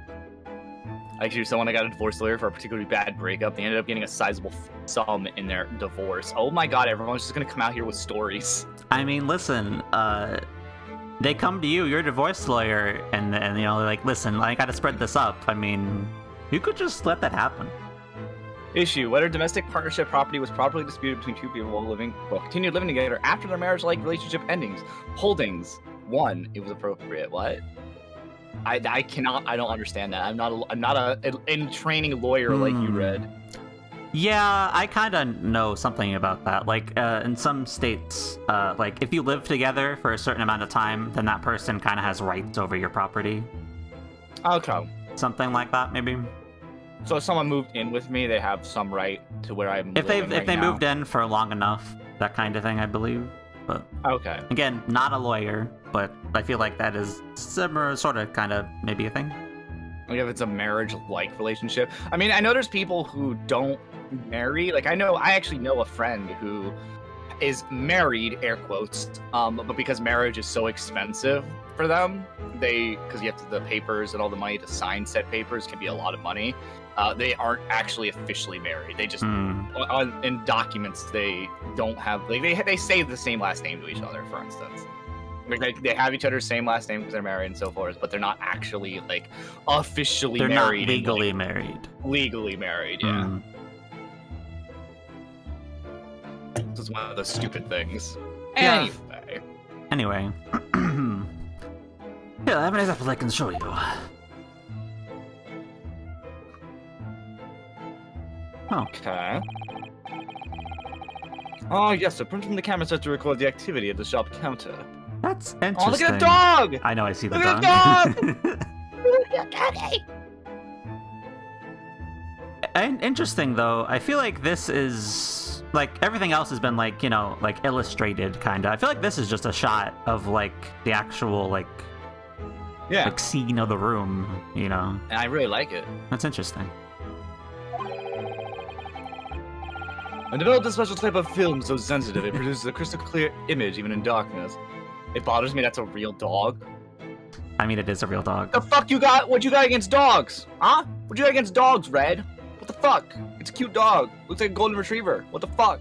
Speaker 1: Actually, someone I got a divorce lawyer for a particularly bad breakup. They ended up getting a sizable sum in their divorce. Oh my god, everyone's just gonna come out here with stories.
Speaker 2: I mean, listen, they come to you, you're a divorce lawyer, and you know, they're like, listen, I gotta spread this up. I mean, you could just let that happen.
Speaker 1: Issue: whether domestic partnership property was properly disputed between two people while continued living together after their marriage-like relationship endings. Holdings: 1. It was appropriate. What? I don't understand that. I'm not a in training lawyer like you read.
Speaker 2: Yeah, I kind of know something about that. Like, in some states, like, if you live together for a certain amount of time, then that person kind of has rights over your property.
Speaker 1: Okay.
Speaker 2: Something like that, maybe?
Speaker 1: So if someone moved in with me, they have some right to where I'm
Speaker 2: If
Speaker 1: living
Speaker 2: they
Speaker 1: now?
Speaker 2: moved in for long enough, that kind of thing, I believe. But
Speaker 1: Okay.
Speaker 2: again, not a lawyer, but I feel like that is similar, sort of, kind of, maybe a thing.
Speaker 1: Like if it's a marriage-like relationship. I mean, I know there's people who don't marry. Like I actually know a friend who is married, air quotes, but because marriage is so expensive for them, because you have the papers and all the money to sign said papers can be a lot of money. They aren't actually officially married. They just in documents they don't have they say the same last name to each other, for instance. Like they have each other's same last name because they're married and so forth, but they're not actually like officially
Speaker 2: They're
Speaker 1: married.
Speaker 2: They're not legally married.
Speaker 1: Legally married, yeah. This is one of those stupid things.
Speaker 2: Yeah.
Speaker 1: Anyway.
Speaker 2: Yeah, I have an example I can show you.
Speaker 1: Okay. Oh yes, a print from the camera set to record the activity at the shop counter.
Speaker 2: That's interesting.
Speaker 1: Oh, look at the dog!
Speaker 2: I know, I see the
Speaker 1: Look
Speaker 2: dog.
Speaker 1: at the dog!
Speaker 2: And interesting though, I feel like this is like everything else has been like, you know, like illustrated kinda. I feel like this is just a shot of like the actual like scene of the room, you know.
Speaker 1: And I really like it.
Speaker 2: That's interesting.
Speaker 1: I developed a special type of film so sensitive it produces a crystal clear image even in darkness. It bothers me that's a real dog.
Speaker 2: I mean, it is a real dog.
Speaker 1: The fuck you got? What you got against dogs? Huh? What you got against dogs, Red? What the fuck? It's a cute dog. Looks like a golden retriever. What the fuck?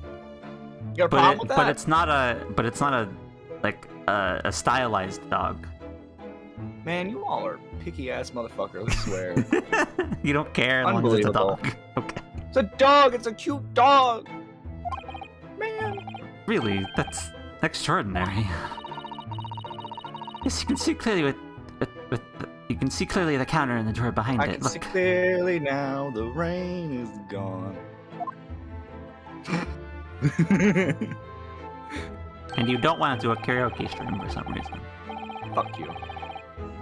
Speaker 1: You got a problem with that?
Speaker 2: But it's not a like a stylized dog.
Speaker 1: Man, you all are picky ass motherfuckers, I swear.
Speaker 2: You don't care as long as it's a dog. Okay.
Speaker 1: It's a dog. It's a cute dog. Man.
Speaker 2: Really, that's extraordinary. Yes, you can see clearly with you can see clearly the counter and the drawer behind
Speaker 1: I
Speaker 2: it.
Speaker 1: can
Speaker 2: Look.
Speaker 1: see clearly now. The rain is gone.
Speaker 2: And you don't want to do a karaoke stream for some reason.
Speaker 1: Fuck you.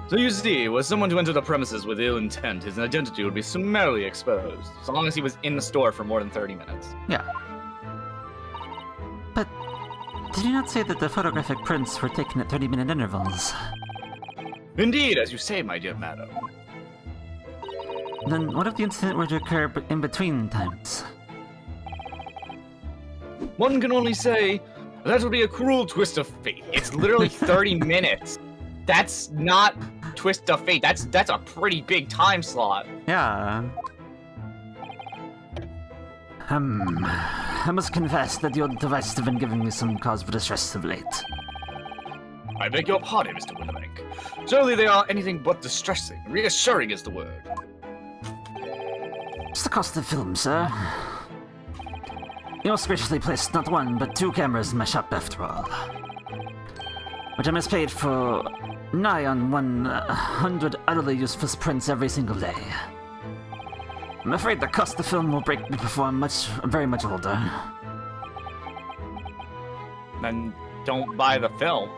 Speaker 1: So you see, were someone to enter the premises with ill intent, his identity would be summarily exposed, so long as he was in the store for more than 30 minutes.
Speaker 2: Yeah. But did you not say that the photographic prints were taken at 30-minute intervals?
Speaker 1: Indeed, as you say, my dear madam.
Speaker 2: Then what if the incident were to occur in between times?
Speaker 1: One can only say, that would be a cruel twist of fate. It's literally 30 minutes. That's not twist of fate. That's a pretty big time slot.
Speaker 2: Yeah. I must confess that your devices have been giving me some cause for distress of late.
Speaker 1: I beg your pardon, Mr. Winterbank. Surely they are anything but distressing. Reassuring is the word.
Speaker 2: It's the cost of film, sir. You most graciously placed not one, but 2 cameras in my shop after all. Which I must pay for nigh on 100 utterly useless prints every single day. I'm afraid the cost of film will break me before I'm very much older.
Speaker 1: Then don't buy the film.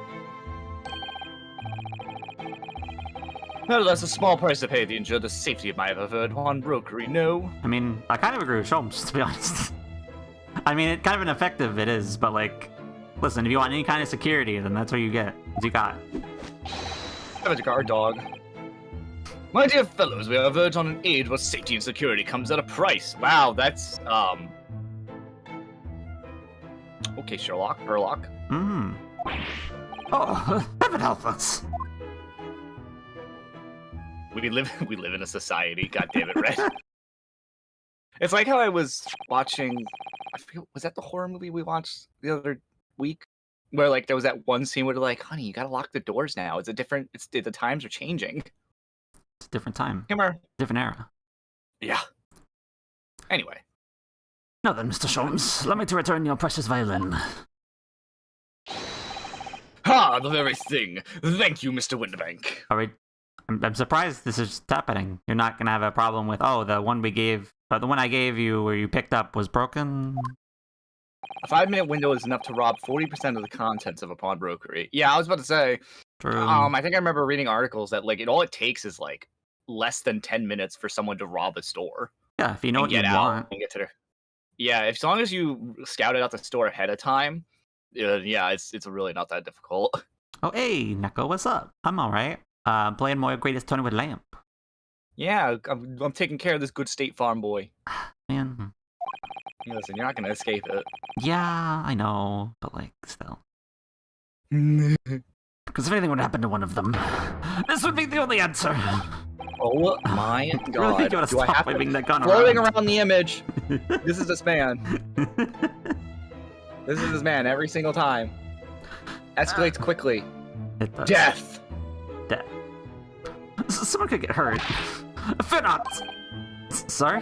Speaker 1: Nevertheless, a small price to pay to ensure the safety of my ever-heard-on-brokery, no?
Speaker 2: I mean, I kind of agree with Sholmes, to be honest. I mean, it kind of ineffective it is, but like, listen, if you want any kind of security, then that's what you get. What you got?
Speaker 1: Have a guard dog. My dear fellows, we are verged on an age where safety and security comes at a price. Wow, that's, okay, Sherlock.
Speaker 2: Oh, heaven help us.
Speaker 1: We live in a society, God damn it, Red. It's like how I was watching, I forget, was that the horror movie we watched the other week? Where like there was that one scene where they're like, honey, you gotta lock the doors now. The times are changing.
Speaker 2: It's a different time.
Speaker 1: Come here.
Speaker 2: Different era.
Speaker 1: Yeah. Anyway.
Speaker 2: Now then, Mr. Sholmes, allow me to return your precious violin.
Speaker 1: Ha, the very thing. Thank you, Mr. Winterbank.
Speaker 2: Alright. I'm surprised this is happening. You're not gonna have a problem with, oh, the one I gave you where you picked up was broken?
Speaker 1: A 5-minute window is enough to rob 40% of the contents of a pawnbrokery. Yeah, I was about to say.
Speaker 2: True.
Speaker 1: I think I remember reading articles that like all it takes is like less than 10 minutes for someone to rob a store.
Speaker 2: Yeah, if you know what you
Speaker 1: get out
Speaker 2: want.
Speaker 1: and get to there. Yeah, as long as you scouted out the store ahead of time, yeah, it's really not that difficult.
Speaker 2: Oh, hey, Neko, what's up? I'm alright. Playing more Great Ace Attorney with Lamp.
Speaker 1: Yeah, I'm taking care of this good State Farm boy.
Speaker 2: Man.
Speaker 1: Hey, listen, you're not gonna escape it.
Speaker 2: Yeah, I know, but like, still. Because if anything would happen to one of them, this would be the only answer.
Speaker 1: Oh my
Speaker 2: I really
Speaker 1: god!
Speaker 2: think you ought to
Speaker 1: Do I
Speaker 2: stop
Speaker 1: have to
Speaker 2: waving that gun
Speaker 1: floating
Speaker 2: around.
Speaker 1: around the image? This is this man. This is his man every single time. Escalates quickly.
Speaker 2: It does.
Speaker 1: Death.
Speaker 2: Death. Someone could get hurt. Fear not. Sorry?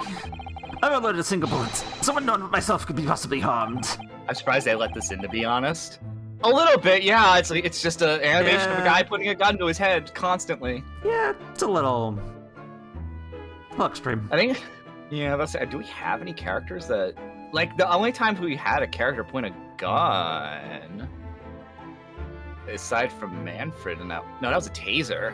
Speaker 2: I've unloaded a single bullet. Someone known but myself could be possibly harmed.
Speaker 1: I'm surprised they let this in, to be honest. A little bit, yeah. It's just an animation of a
Speaker 2: Yeah.
Speaker 1: guy putting a gun to his head constantly.
Speaker 2: Yeah, it's a little extreme.
Speaker 1: I think. Yeah, let's say, do we have any characters that, like, the only times we had a character point a gun, aside from Manfred, and that was a taser.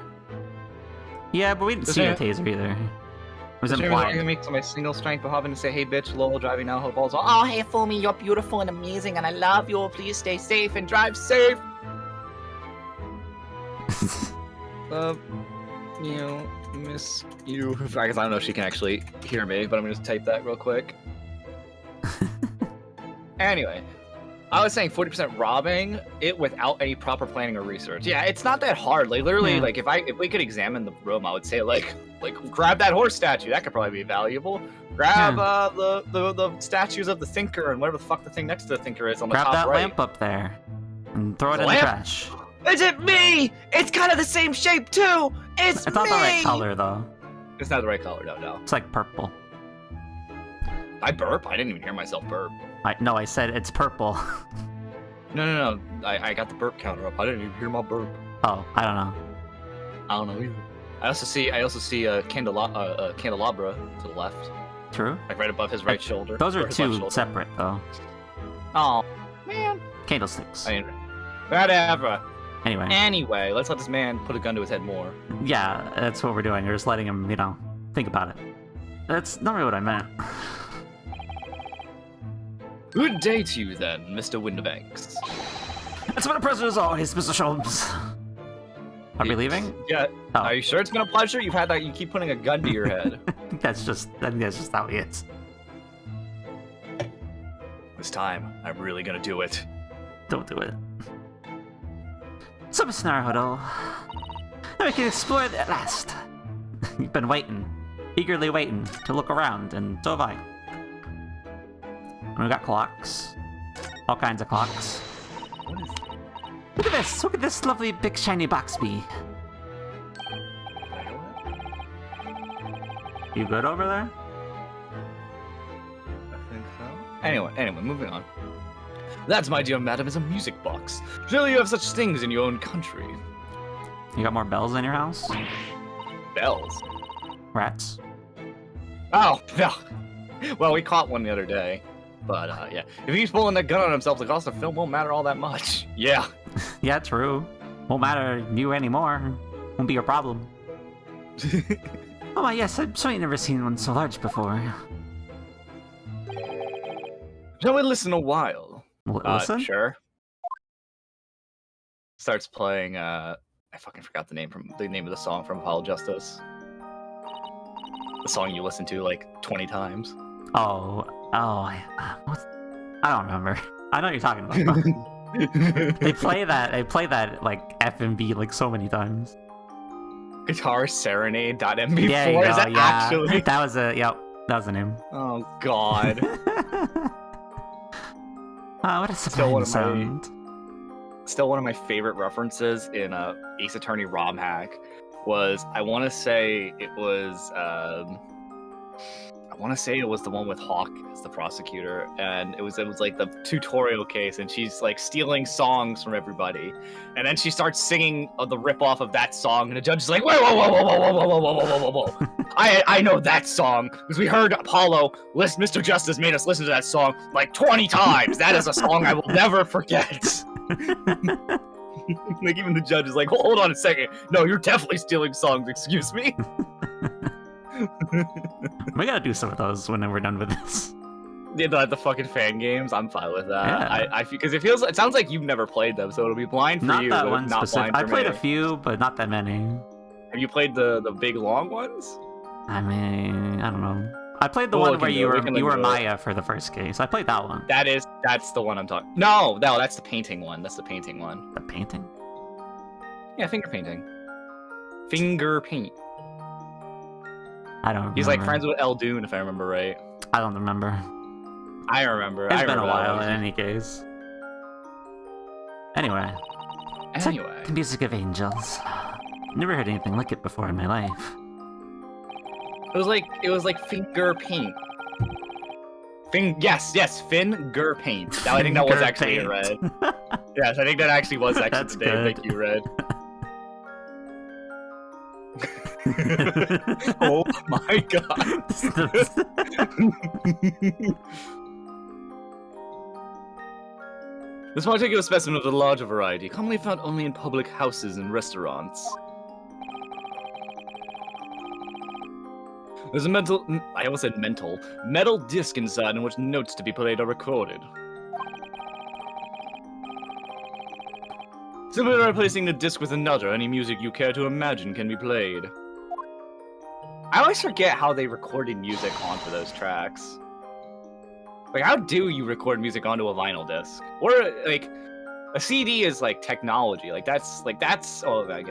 Speaker 2: Yeah, but we didn't see a taser either. It was
Speaker 1: I'm
Speaker 2: implied.
Speaker 1: gonna make my single strength for having to say, "Hey, bitch, lol, driving now, hope all's well."
Speaker 4: Oh, hey, Fumi, you're beautiful and amazing, and I love you. Please stay safe and drive safe.
Speaker 1: Miss you. I guess I don't know if she can actually hear me, but I'm gonna just type that real quick. Anyway, I was saying 40% robbing it without any proper planning or research. Yeah, it's not that hard. Like literally,
Speaker 2: Yeah.
Speaker 1: like if we could examine the room, I would say like grab that horse statue. That could probably be valuable. Grab the statues of the Thinker and whatever the fuck the thing next to the Thinker is on the
Speaker 2: Grab
Speaker 1: top
Speaker 2: that
Speaker 1: right.
Speaker 2: lamp up there and throw it
Speaker 1: The
Speaker 2: in the
Speaker 1: lamp?
Speaker 2: trash.
Speaker 4: Is it me? It's kind of the same shape, too. It's
Speaker 2: It's not
Speaker 4: me.
Speaker 2: the right color though.
Speaker 1: It's not the right color, no.
Speaker 2: It's like purple.
Speaker 1: I burp. I didn't even hear myself burp.
Speaker 2: No, I said it's purple.
Speaker 1: No. I got the burp counter up. I didn't even hear my burp.
Speaker 2: Oh, I don't know.
Speaker 1: I don't know either. I also see a candelabra to the left,
Speaker 2: True.
Speaker 1: like right above his right shoulder.
Speaker 2: Those
Speaker 1: or
Speaker 2: are
Speaker 1: his left
Speaker 2: two
Speaker 1: shoulder.
Speaker 2: separate though.
Speaker 1: Oh man.
Speaker 2: Candlesticks.
Speaker 1: I mean, whatever.
Speaker 2: Anyway.
Speaker 1: Anyway, let's let this man put a gun to his head more.
Speaker 2: Yeah, that's what we're doing. We're just letting him, think about it. That's not really what I meant.
Speaker 1: Good day to you then, Mr. Windibanks.
Speaker 2: It's been a pleasure as always, Mr. Sholmes. Are we leaving?
Speaker 1: Yeah.
Speaker 2: Oh.
Speaker 1: Are you sure it's been a pleasure? You've had that. You keep putting a gun to your head.
Speaker 2: I think that's just how he is.
Speaker 1: This time, I'm really gonna do it.
Speaker 2: Don't do it. So, Mr. Naruhodo, now we can explore it at last. You've been waiting, eagerly waiting to look around, and so have I. And we got clocks. All kinds of clocks. Look at this! Look at this lovely big shiny box bee. You good over there?
Speaker 1: I think so. Anyway, moving on. That, my dear madam, is a music box. Surely you have such things in your own country.
Speaker 2: You got more bells in your house?
Speaker 1: Bells?
Speaker 2: Rats?
Speaker 1: Oh, no. Well, we caught one the other day. But, yeah. If he's pulling that gun on himself, the cost of film won't matter all that much. Yeah.
Speaker 2: Yeah, true. Won't matter you anymore. Won't be your problem. Oh my, yes, I've certainly never seen one so large before.
Speaker 1: Shall we listen a while?
Speaker 2: Listen?
Speaker 1: Sure. Starts playing, I fucking forgot the name of the song from Apollo Justice. The song you listen to like 20 times.
Speaker 2: I don't remember. I know what you're talking about. Though. They play that like FMV like so many times.
Speaker 1: Guitar Serenade.mp4,
Speaker 2: Yeah, you go,
Speaker 1: is that
Speaker 2: yeah.
Speaker 1: actually?
Speaker 2: That was the name.
Speaker 1: Oh god.
Speaker 2: What a
Speaker 1: Still one
Speaker 2: surprising
Speaker 1: of my-
Speaker 2: sound.
Speaker 1: Still one of my favorite references in Ace Attorney ROM hack was, I want to say it was the one with Hawk as the prosecutor, and it was like the tutorial case, and she's like stealing songs from everybody, and then she starts singing the rip-off of that song, and the judge is like, whoa, whoa, whoa, whoa, whoa, whoa, whoa, whoa, whoa, whoa, whoa. I know that song, because we heard Apollo, Mr. Justice made us listen to that song like 20 times. That is a song I will never forget. Like, even the judge is like, hold on a second. No, you're definitely stealing songs, excuse me.
Speaker 2: We gotta do some of those when we're done with this.
Speaker 1: Yeah, the fucking fan games. I'm fine with that.
Speaker 2: Yeah.
Speaker 1: I because it sounds like you've never played them, so it'll be blind for
Speaker 2: Not
Speaker 1: you,
Speaker 2: that
Speaker 1: but
Speaker 2: one
Speaker 1: not
Speaker 2: specific.
Speaker 1: blind
Speaker 2: I
Speaker 1: for
Speaker 2: played
Speaker 1: me.
Speaker 2: a few, but not that many.
Speaker 1: Have you played the big long ones?
Speaker 2: I mean, I don't know. I played the
Speaker 1: Well,
Speaker 2: one where
Speaker 1: we
Speaker 2: you
Speaker 1: can
Speaker 2: were
Speaker 1: look into it.
Speaker 2: Maya for the first case. I played that one.
Speaker 1: That's the one I'm talking. No, that's the painting one. That's the painting one.
Speaker 2: The painting?
Speaker 1: Yeah, finger painting. Finger paint.
Speaker 2: I don't remember.
Speaker 1: He's like friends with Eldoon, if I remember right.
Speaker 2: I don't remember.
Speaker 1: I remember.
Speaker 2: It's
Speaker 1: I
Speaker 2: been a
Speaker 1: remember
Speaker 2: while
Speaker 1: that
Speaker 2: in any case. Anyway. It's
Speaker 1: Anyway.
Speaker 2: like the music of angels. Never heard anything like it before in my life.
Speaker 1: It was like finger paint. Yes, finger paint. Now I think that was
Speaker 2: Finger
Speaker 1: actually
Speaker 2: paint.
Speaker 1: Red. Yes, I think that actually was actually
Speaker 2: That's
Speaker 1: the name.
Speaker 2: good.
Speaker 1: Thank you, Red. Oh my god. This particular specimen of the larger variety, commonly found only in public houses and restaurants. There's a metal disc inside in which notes to be played are recorded. Simply by replacing the disc with another, any music you care to imagine can be played. I always forget how they recorded music onto those tracks. Like, how do you record music onto a vinyl disc? Or, like, a CD is, like, technology. Oh, I guess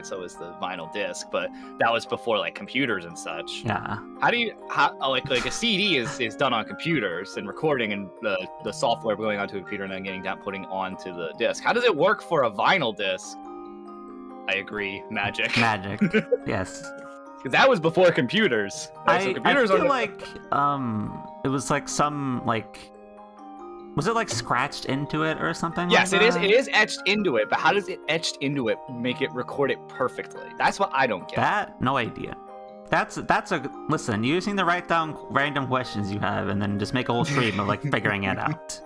Speaker 1: so is the vinyl disc, but that was before, like, computers and such.
Speaker 2: Yeah.
Speaker 1: Like a CD is done on computers and recording and the software going onto a computer and then getting that putting onto the disc. How does it work for a vinyl disc? I agree, magic.
Speaker 2: Magic. Yes.
Speaker 1: Because that was before computers.
Speaker 2: I
Speaker 1: computers
Speaker 2: feel like it was like some like, was it like scratched into it or something?
Speaker 1: Yes,
Speaker 2: like
Speaker 1: it is.
Speaker 2: that?
Speaker 1: It is etched into it, but how does it etched into it make it record it perfectly? That's what I don't get.
Speaker 2: That no idea. That's a listen. You just need to write down random questions you have, and then just make a whole stream of like figuring it out.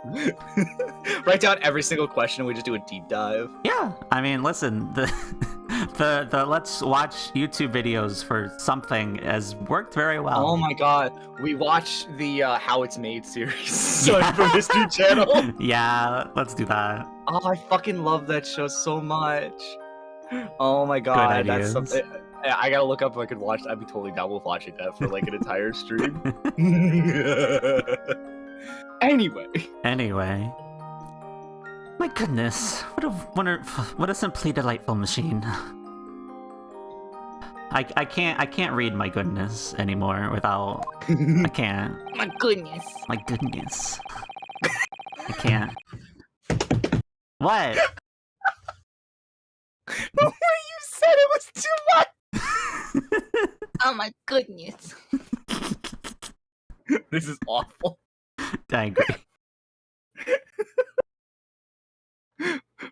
Speaker 1: Write down every single question. And we just do a deep dive.
Speaker 2: Yeah, I mean, listen, the let's watch YouTube videos for something has worked very well.
Speaker 1: Oh my god, we watched the How It's Made series from History Channel.
Speaker 2: Yeah, let's do that.
Speaker 1: Oh, I fucking love that show so much. Oh my god, that's something. I gotta look up if I could watch. I'd be totally down with watching that for like an entire stream. Anyway.
Speaker 2: My goodness, what a simply delightful machine. I can't read my goodness anymore without. I can't.
Speaker 4: My goodness.
Speaker 2: My goodness. I can't. What?
Speaker 1: The way you said it was too much.
Speaker 4: Oh my goodness.
Speaker 1: This is awful.
Speaker 2: I agree.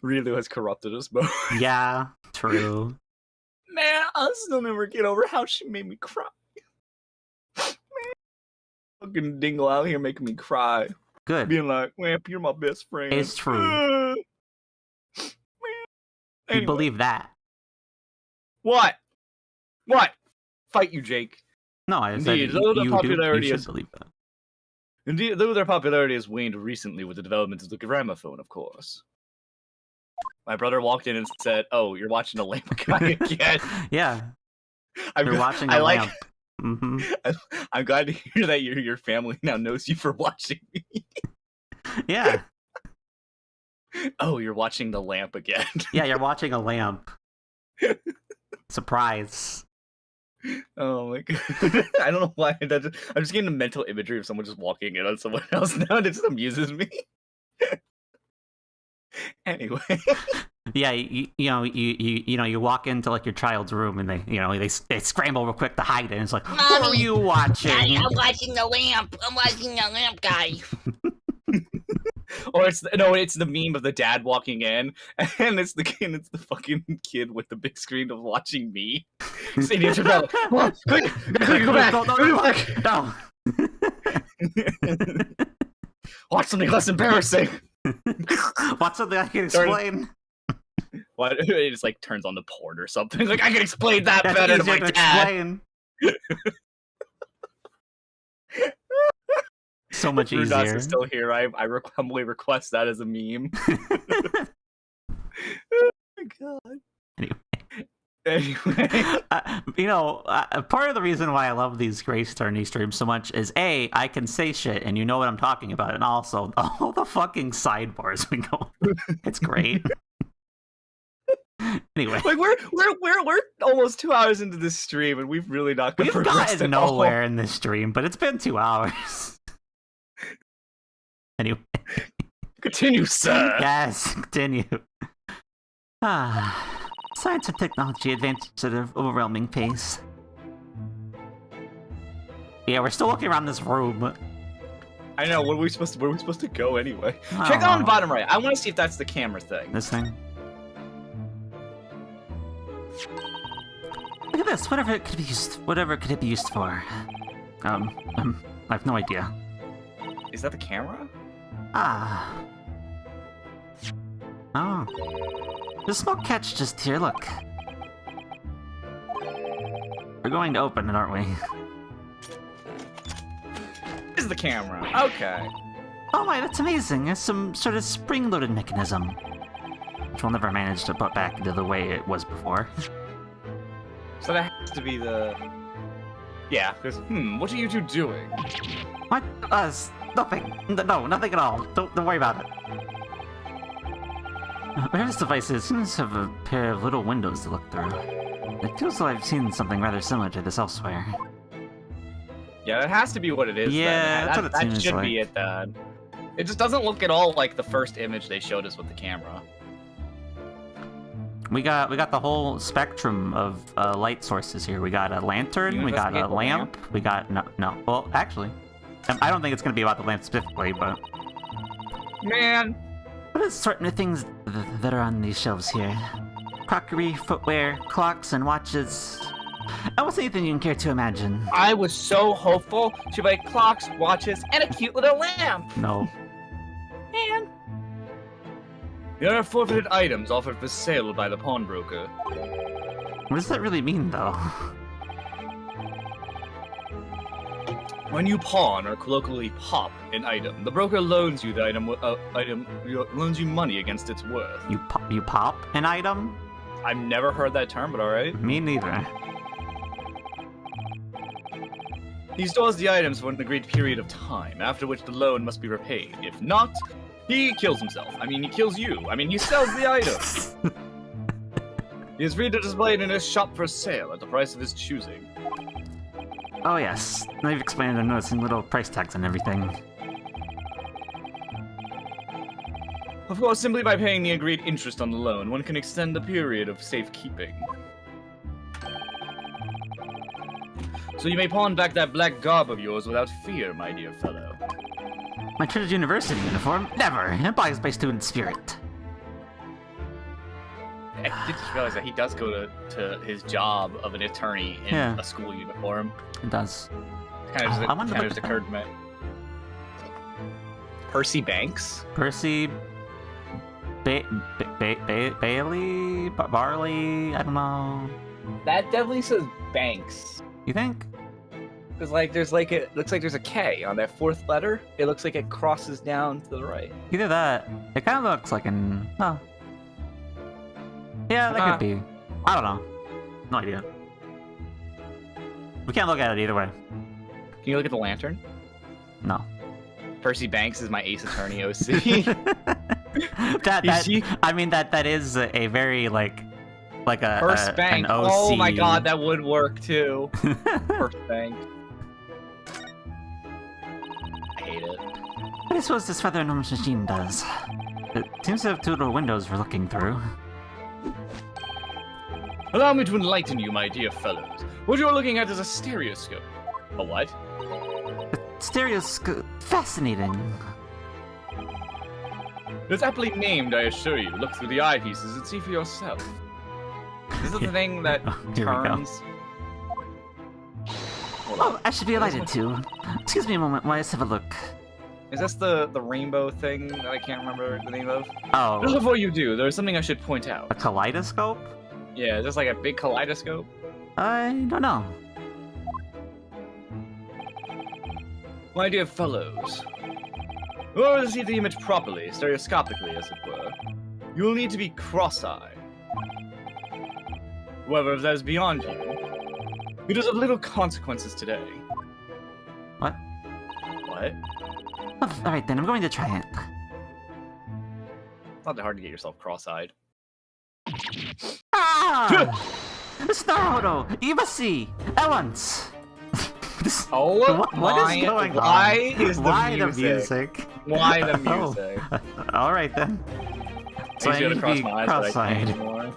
Speaker 1: Really has corrupted us both.
Speaker 2: Yeah, true.
Speaker 1: Man, I'll still never get over how she made me cry. Man, fucking Dingle out here making me cry.
Speaker 2: Good.
Speaker 1: Being like, Lamp, you're my best friend.
Speaker 2: It's true.
Speaker 1: Man.
Speaker 2: You believe that?
Speaker 1: What? Fight you, Jake.
Speaker 2: No, I said
Speaker 1: Indeed, though the
Speaker 2: you
Speaker 1: popularity
Speaker 2: should
Speaker 1: is-
Speaker 2: believe that.
Speaker 1: Indeed, though their popularity has waned recently with the development of the gramophone, of course. My brother walked in and said, "Oh, you're watching a lamp guy again."
Speaker 2: Yeah,
Speaker 1: I'm,
Speaker 2: you're watching
Speaker 1: I
Speaker 2: a
Speaker 1: like.
Speaker 2: lamp. Mm-hmm.
Speaker 1: I'm glad to hear that your family now knows you for watching me.
Speaker 2: Yeah.
Speaker 1: Oh, you're watching the lamp again.
Speaker 2: Yeah, you're watching a lamp. Surprise.
Speaker 1: Oh my god. I don't know why. I'm just getting a mental imagery of someone just walking in on someone else now, and it just amuses me. Anyway.
Speaker 2: Yeah, you walk into like your child's room and they scramble real quick to hide it. And it's like, what are
Speaker 4: Mommy,
Speaker 2: you watching?
Speaker 4: I'm watching the lamp. I'm watching the lamp guy.
Speaker 1: Or it's the meme of the dad walking in, and it's the fucking kid with the big screen of watching me. Sitting here, come on, quick, go back, go back.
Speaker 2: No.
Speaker 1: Watch something less embarrassing.
Speaker 2: Watch something I can explain.
Speaker 1: What? It just like turns on the porn or something. Like I can explain that
Speaker 2: That's
Speaker 1: better to
Speaker 2: easier
Speaker 1: my
Speaker 2: to
Speaker 1: dad.
Speaker 2: explain. So much
Speaker 1: Rudas
Speaker 2: easier.
Speaker 1: is still here. I humbly request that as a meme. Oh my god. Anyway.
Speaker 2: Part of the reason why I love these Great Ace Attorney streams so much is A, I can say shit and you know what I'm talking about, and also all the fucking sidebars we go. It's great. Anyway,
Speaker 1: like we're almost 2 hours into this stream and we've really not
Speaker 2: we've
Speaker 1: progressed
Speaker 2: gotten
Speaker 1: at all.
Speaker 2: nowhere in this stream, but it's been 2 hours. Anyway.
Speaker 1: Continue, sir.
Speaker 2: Yes, continue. Science and technology advance at an overwhelming pace. Yeah, we're still looking around this room.
Speaker 1: I know. Where are we supposed to go anyway?
Speaker 2: I
Speaker 1: Check
Speaker 2: don't
Speaker 1: on
Speaker 2: know.
Speaker 1: bottom right. I want to see if that's the camera thing.
Speaker 2: This thing. Look at this. Whatever could it be used for? I have no idea.
Speaker 1: Is that the camera?
Speaker 2: Oh. There's a small catch just here, look. We're going to open it, aren't we?
Speaker 1: This is the camera. Okay.
Speaker 2: Oh my, that's amazing. It's some sort of spring-loaded mechanism. Which we'll never manage to put back into the way it was before.
Speaker 1: So that has to be the... Yeah, because, what are you two doing?
Speaker 2: What? Nothing. No, nothing at all. Don't worry about it. Whatever this device is, seems to have a pair of little windows to look through. It feels like I've seen something rather similar to this elsewhere.
Speaker 1: Yeah, that has to be what it is.
Speaker 2: Yeah,
Speaker 1: then.
Speaker 2: that's what it
Speaker 1: that
Speaker 2: seems
Speaker 1: should
Speaker 2: like.
Speaker 1: be it then. It just doesn't look at all like the first image they showed us with the camera.
Speaker 2: We got the whole spectrum of light sources here. We got a lantern,
Speaker 1: You
Speaker 2: we got a
Speaker 1: investigate the
Speaker 2: lamp, we got no. Well, actually, I don't think it's gonna be about the lamp specifically, but
Speaker 1: Man,
Speaker 2: what is certain things that are on these shelves here? Crockery, footwear, clocks, and watches. Almost anything you can care to imagine.
Speaker 1: I was so hopeful to buy clocks, watches, and a cute little lamp.
Speaker 2: No.
Speaker 1: Man. There are forfeited items offered for sale by the pawnbroker.
Speaker 2: What does that really mean, though?
Speaker 1: When you pawn or colloquially pop an item, the broker loans you the item loans you money against its worth.
Speaker 2: You pop an item?
Speaker 1: I've never heard that term, but alright.
Speaker 2: Me neither.
Speaker 1: He stores the items for an agreed period of time, after which the loan must be repaid. If not, he kills himself. I mean, he kills you. I mean, he sells the item. He is free to display it in his shop for sale at the price of his choosing.
Speaker 2: Oh yes, now you've explained I'm noticing little price tags and everything.
Speaker 1: Of course, simply by paying the agreed interest on the loan, one can extend the period of safekeeping. So you may pawn back that black garb of yours without fear, my dear fellow.
Speaker 2: My treasured university uniform? Never! It embodies my student spirit.
Speaker 1: I did just realize that he does go to his job of an attorney in
Speaker 2: Yeah.
Speaker 1: a school uniform.
Speaker 2: It does.
Speaker 1: Kind
Speaker 2: I
Speaker 1: of
Speaker 2: wonder
Speaker 1: just,
Speaker 2: what
Speaker 1: just occurred to me. Percy Banks?
Speaker 2: Percy... Bailey? Barley? I don't know.
Speaker 1: That definitely says Banks.
Speaker 2: You think?
Speaker 1: Because, like, there's like it looks like there's a K on that fourth letter. It looks like it crosses down to the right.
Speaker 2: Either that. It kind of looks like an... Oh. Yeah, that could be. I don't know. No idea. We can't look at it either way.
Speaker 1: Can you look at the lantern?
Speaker 2: No.
Speaker 1: Percy Banks is my Ace Attorney OC.
Speaker 2: I mean, that is a very, like a...
Speaker 1: First Bank.
Speaker 2: An OC.
Speaker 1: Oh my god, that would work too. First Bank. I hate it.
Speaker 2: What I suppose this rather enormous machine does. It seems to have two little windows we're looking through.
Speaker 1: Allow me to enlighten you, my dear fellows. What you are looking at is a stereoscope. A what?
Speaker 2: Stereoscope. Fascinating.
Speaker 1: It's aptly named, I assure you. Look through the eyepieces and see for yourself. This is the thing that
Speaker 2: Here we go.
Speaker 1: turns...
Speaker 2: Oh, I should be delighted to. Excuse me a moment while I just have a look.
Speaker 1: Is this the rainbow thing that I can't remember the name of? Just
Speaker 2: Oh,
Speaker 1: before you do, there's something I should point out.
Speaker 2: a kaleidoscope?
Speaker 1: Yeah, just like a big kaleidoscope.
Speaker 2: I don't know.
Speaker 1: My dear fellows, in order to see the image properly, stereoscopically as it were, you will need to be cross-eyed. However, if that is beyond you, it is of little consequences today.
Speaker 2: What?
Speaker 1: What?
Speaker 2: Oh, alright then, I'm going to try it.
Speaker 1: It's not that hard to get yourself cross-eyed.
Speaker 2: Ah! Starodo! Ibasi! At once!
Speaker 1: Oh,
Speaker 2: what is going on?
Speaker 1: Why is the
Speaker 2: Why
Speaker 1: music?
Speaker 2: the music?
Speaker 1: Why the music?
Speaker 2: Alright then. So I
Speaker 1: I
Speaker 2: need to
Speaker 1: cross
Speaker 2: be
Speaker 1: my eyes, but I
Speaker 2: cross-eyed.
Speaker 1: can't anymore.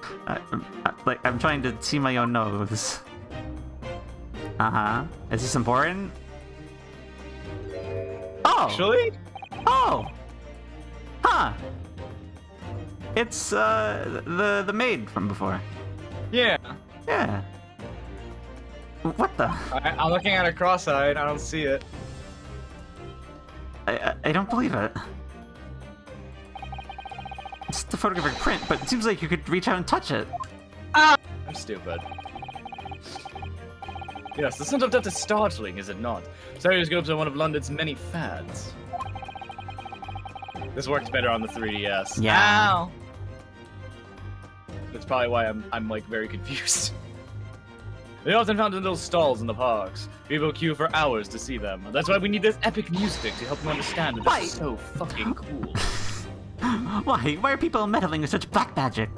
Speaker 2: I'm trying to see my own nose. Uh-huh. Is this important? Oh!
Speaker 1: Actually?
Speaker 2: Oh! Huh! It's, the maid from before.
Speaker 1: Yeah.
Speaker 2: Yeah. What the?
Speaker 1: I'm looking at it cross-eyed. I don't see it.
Speaker 2: I don't believe it. It's the photographic print, but it seems like you could reach out and touch it.
Speaker 1: I'm stupid. Yes, the scent of death is startling, is it not? Stereoscopes are one of London's many fads. This works better on the 3DS.
Speaker 2: Yeah.
Speaker 1: Ow! That's probably why I'm like very confused. They often found in little stalls in the parks. People queue for hours to see them. That's why we need this epic music to help you understand that this is so fucking cool.
Speaker 2: Why? Why are people meddling with such black magic?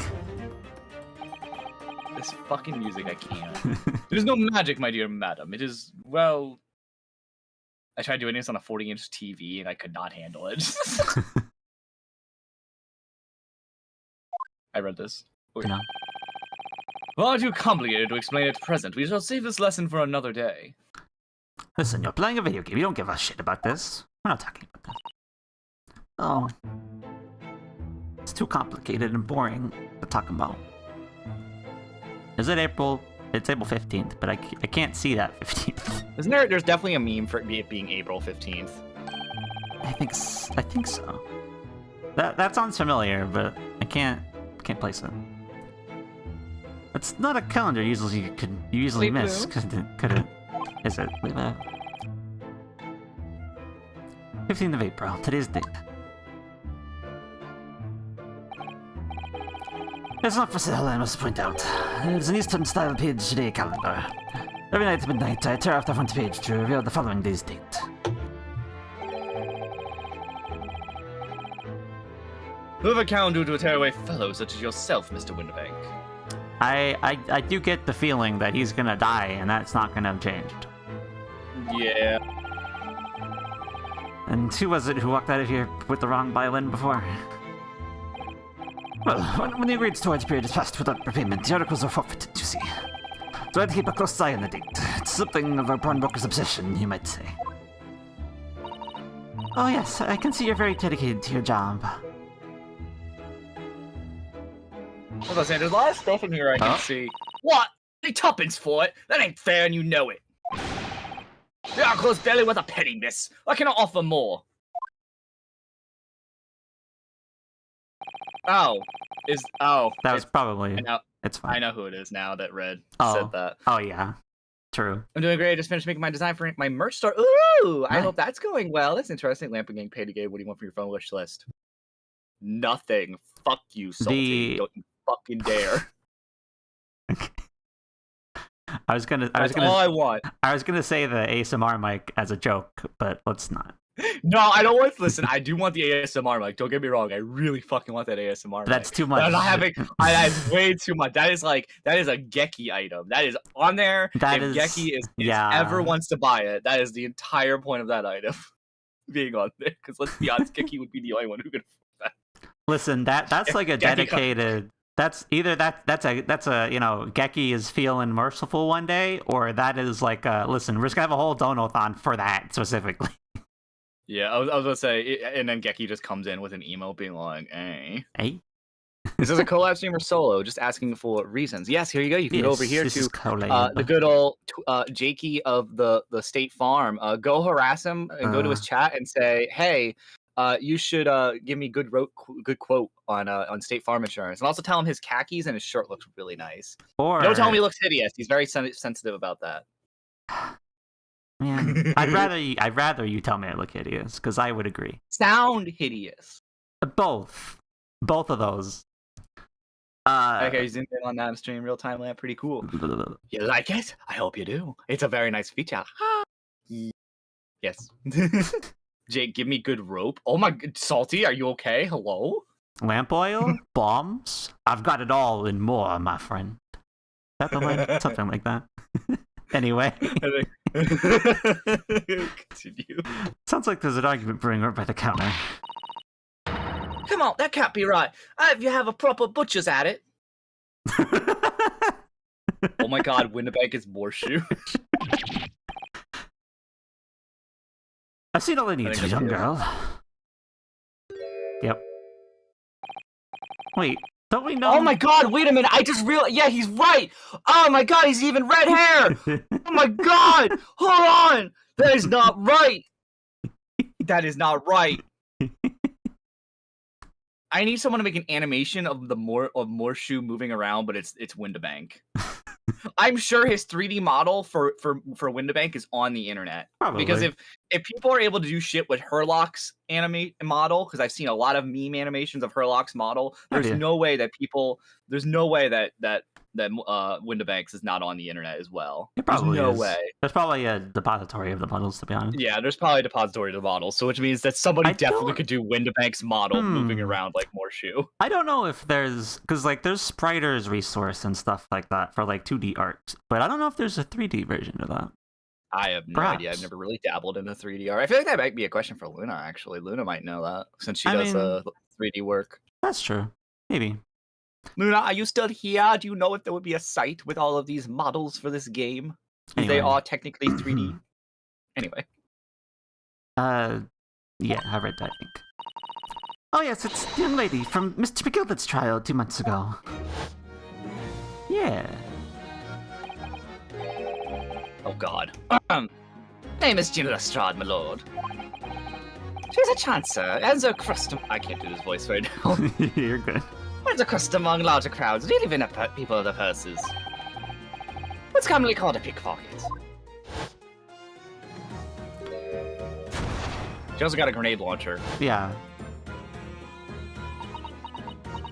Speaker 1: This fucking music, I can't. It is no magic, my dear madam. It is, well... I tried doing this on a 40-inch TV, and I could not handle it. I read this. Okay.
Speaker 2: No.
Speaker 1: Far too complicated to explain at present. We shall save this lesson for another day.
Speaker 2: Listen, you're playing a video game. You don't give a shit about this. We're not talking about that. Oh. It's too complicated and boring to talk about. Is it April? It's April 15th, but I can't see that 15th.
Speaker 1: Isn't there? There's definitely a meme for it being April 15th.
Speaker 2: I think so. That sounds familiar, but I can't place it. It's not a calendar you could usually
Speaker 1: Sleep
Speaker 2: miss. Could it? Is it? 15th of April. Today's date. It's not for sale, I must point out. It's an Eastern-style page-day calendar. Every night at midnight, I tear off the front page to reveal the following day's date.
Speaker 1: Whoever can do to a tearaway fellow such as yourself, Mr. Winterbank.
Speaker 2: I do get the feeling that he's gonna die, and that's not gonna have changed.
Speaker 1: Yeah.
Speaker 2: And who was it who walked out of here with the wrong violin before? Well, when the agreed storage period is passed without repayment, the articles are forfeited, you see. So I had to keep a close eye on the date. It's something of a pawnbroker's obsession, you might say. Oh yes, I can see you're very dedicated to your job.
Speaker 1: Hold on, there's a lot of stuff in here I can see. What? Any tuppence for it? That ain't fair and you know it. The article's barely worth a penny, miss. I cannot offer more. Oh.
Speaker 2: That was probably... It's fine.
Speaker 1: I know who it is now that said that.
Speaker 2: Oh yeah. True.
Speaker 1: I'm doing great. I just finished making my design for my merch store. Ooh! I hope that's going well. That's interesting. Lampert getting paid again. What do you want from your phone wish list? Nothing. Fuck you, Salty. Don't you fucking dare. That's all I want.
Speaker 2: I was gonna say the ASMR mic as a joke, but let's not.
Speaker 1: No, I don't want. Listen, I do want the ASMR mic. Don't get me wrong. I really fucking want that ASMR.
Speaker 2: That's
Speaker 1: mic.
Speaker 2: too much.
Speaker 1: I'm not having. That's way too much. That is a Geki item. That is on there. If Geki ever wants to buy it, that is the entire point of that item being on there. Because let's be honest, Geki would be the only one who could afford that.
Speaker 2: Listen, that's like a dedicated. That's either that's a Geki is feeling merciful one day, or that is like listen, we're just gonna have a whole donathon for that specifically.
Speaker 1: Yeah, I was gonna say, and then Geki just comes in with an email being like, "Hey, is this a collab stream or solo? Just asking for reasons." Yes, here you go. You can go over here to the good old Jakey of the State Farm. Go harass him and go to his chat and say, "Hey, you should give me good quote on State Farm insurance," and also tell him his khakis and his shirt looks really nice.
Speaker 2: Or
Speaker 1: don't tell him he looks hideous. He's very sensitive about that.
Speaker 2: Man, I'd rather you tell me I look hideous, because I would agree.
Speaker 1: Sound hideous.
Speaker 2: Both of those.
Speaker 1: Okay, you zoomed in on that on stream real time, Lamp. Pretty cool. You like it? I hope you do. It's a very nice feature. Yes. Jake, give me good rope. Oh my, Salty, are you okay? Hello?
Speaker 2: Lamp oil, bombs. I've got it all and more, my friend. Is that the line? Something like that. Anyway.
Speaker 1: Continue.
Speaker 2: Sounds like there's an argument brewing right by the counter.
Speaker 1: Come on, that can't be right. If you have a proper butcher's at it. Oh my god, Winnebank is more shoe.
Speaker 2: I've seen all I need to, young girl. Yep. Wait, don't we know?
Speaker 1: Oh my god, wait a minute, I just realized, yeah, he's right! Oh my god, he's even red hair! Oh my god! Hold on! That is not right! That is not right. I need someone to make an animation of Morshu moving around, but it's Winnebank. I'm sure his 3D model for Winnebank is on the internet.
Speaker 2: Probably.
Speaker 1: Because if people are able to do shit with Herlock's model, because I've seen a lot of meme animations of Herlock's model, there's no way that Winnebank's is not on the internet as well.
Speaker 2: It probably
Speaker 1: there's no
Speaker 2: is.
Speaker 1: way.
Speaker 2: There's probably a depository of the models, to be honest.
Speaker 1: Yeah, there's probably a depository of the models, so which means that somebody definitely could do Winnebank's model moving around like Morshu.
Speaker 2: I don't know if there's, because like there's Spriter's resource and stuff like that for like 2D art, but I don't know if there's a 3D version of that.
Speaker 1: I have no idea. I've never really dabbled in the 3D art. I feel like that might be a question for Luna, actually. Luna might know that, since she does 3D work.
Speaker 2: That's true. Maybe.
Speaker 1: Luna, are you still here? Do you know if there would be a site with all of these models for this game?
Speaker 2: Anyway.
Speaker 1: They are technically 3D. Anyway.
Speaker 2: Yeah, I read that, I think. Oh yes, it's the young lady from Mr. McGilbert's trial 2 months ago. Yeah.
Speaker 1: Oh god. Name is Gina Lestrade, my lord. She's a chancer, as a custom. I can't do this voice right now.
Speaker 2: You're good.
Speaker 1: As a custom among larger crowds, dealing with people of the purses. What's commonly called a pickpocket. She also got a grenade launcher.
Speaker 2: Yeah.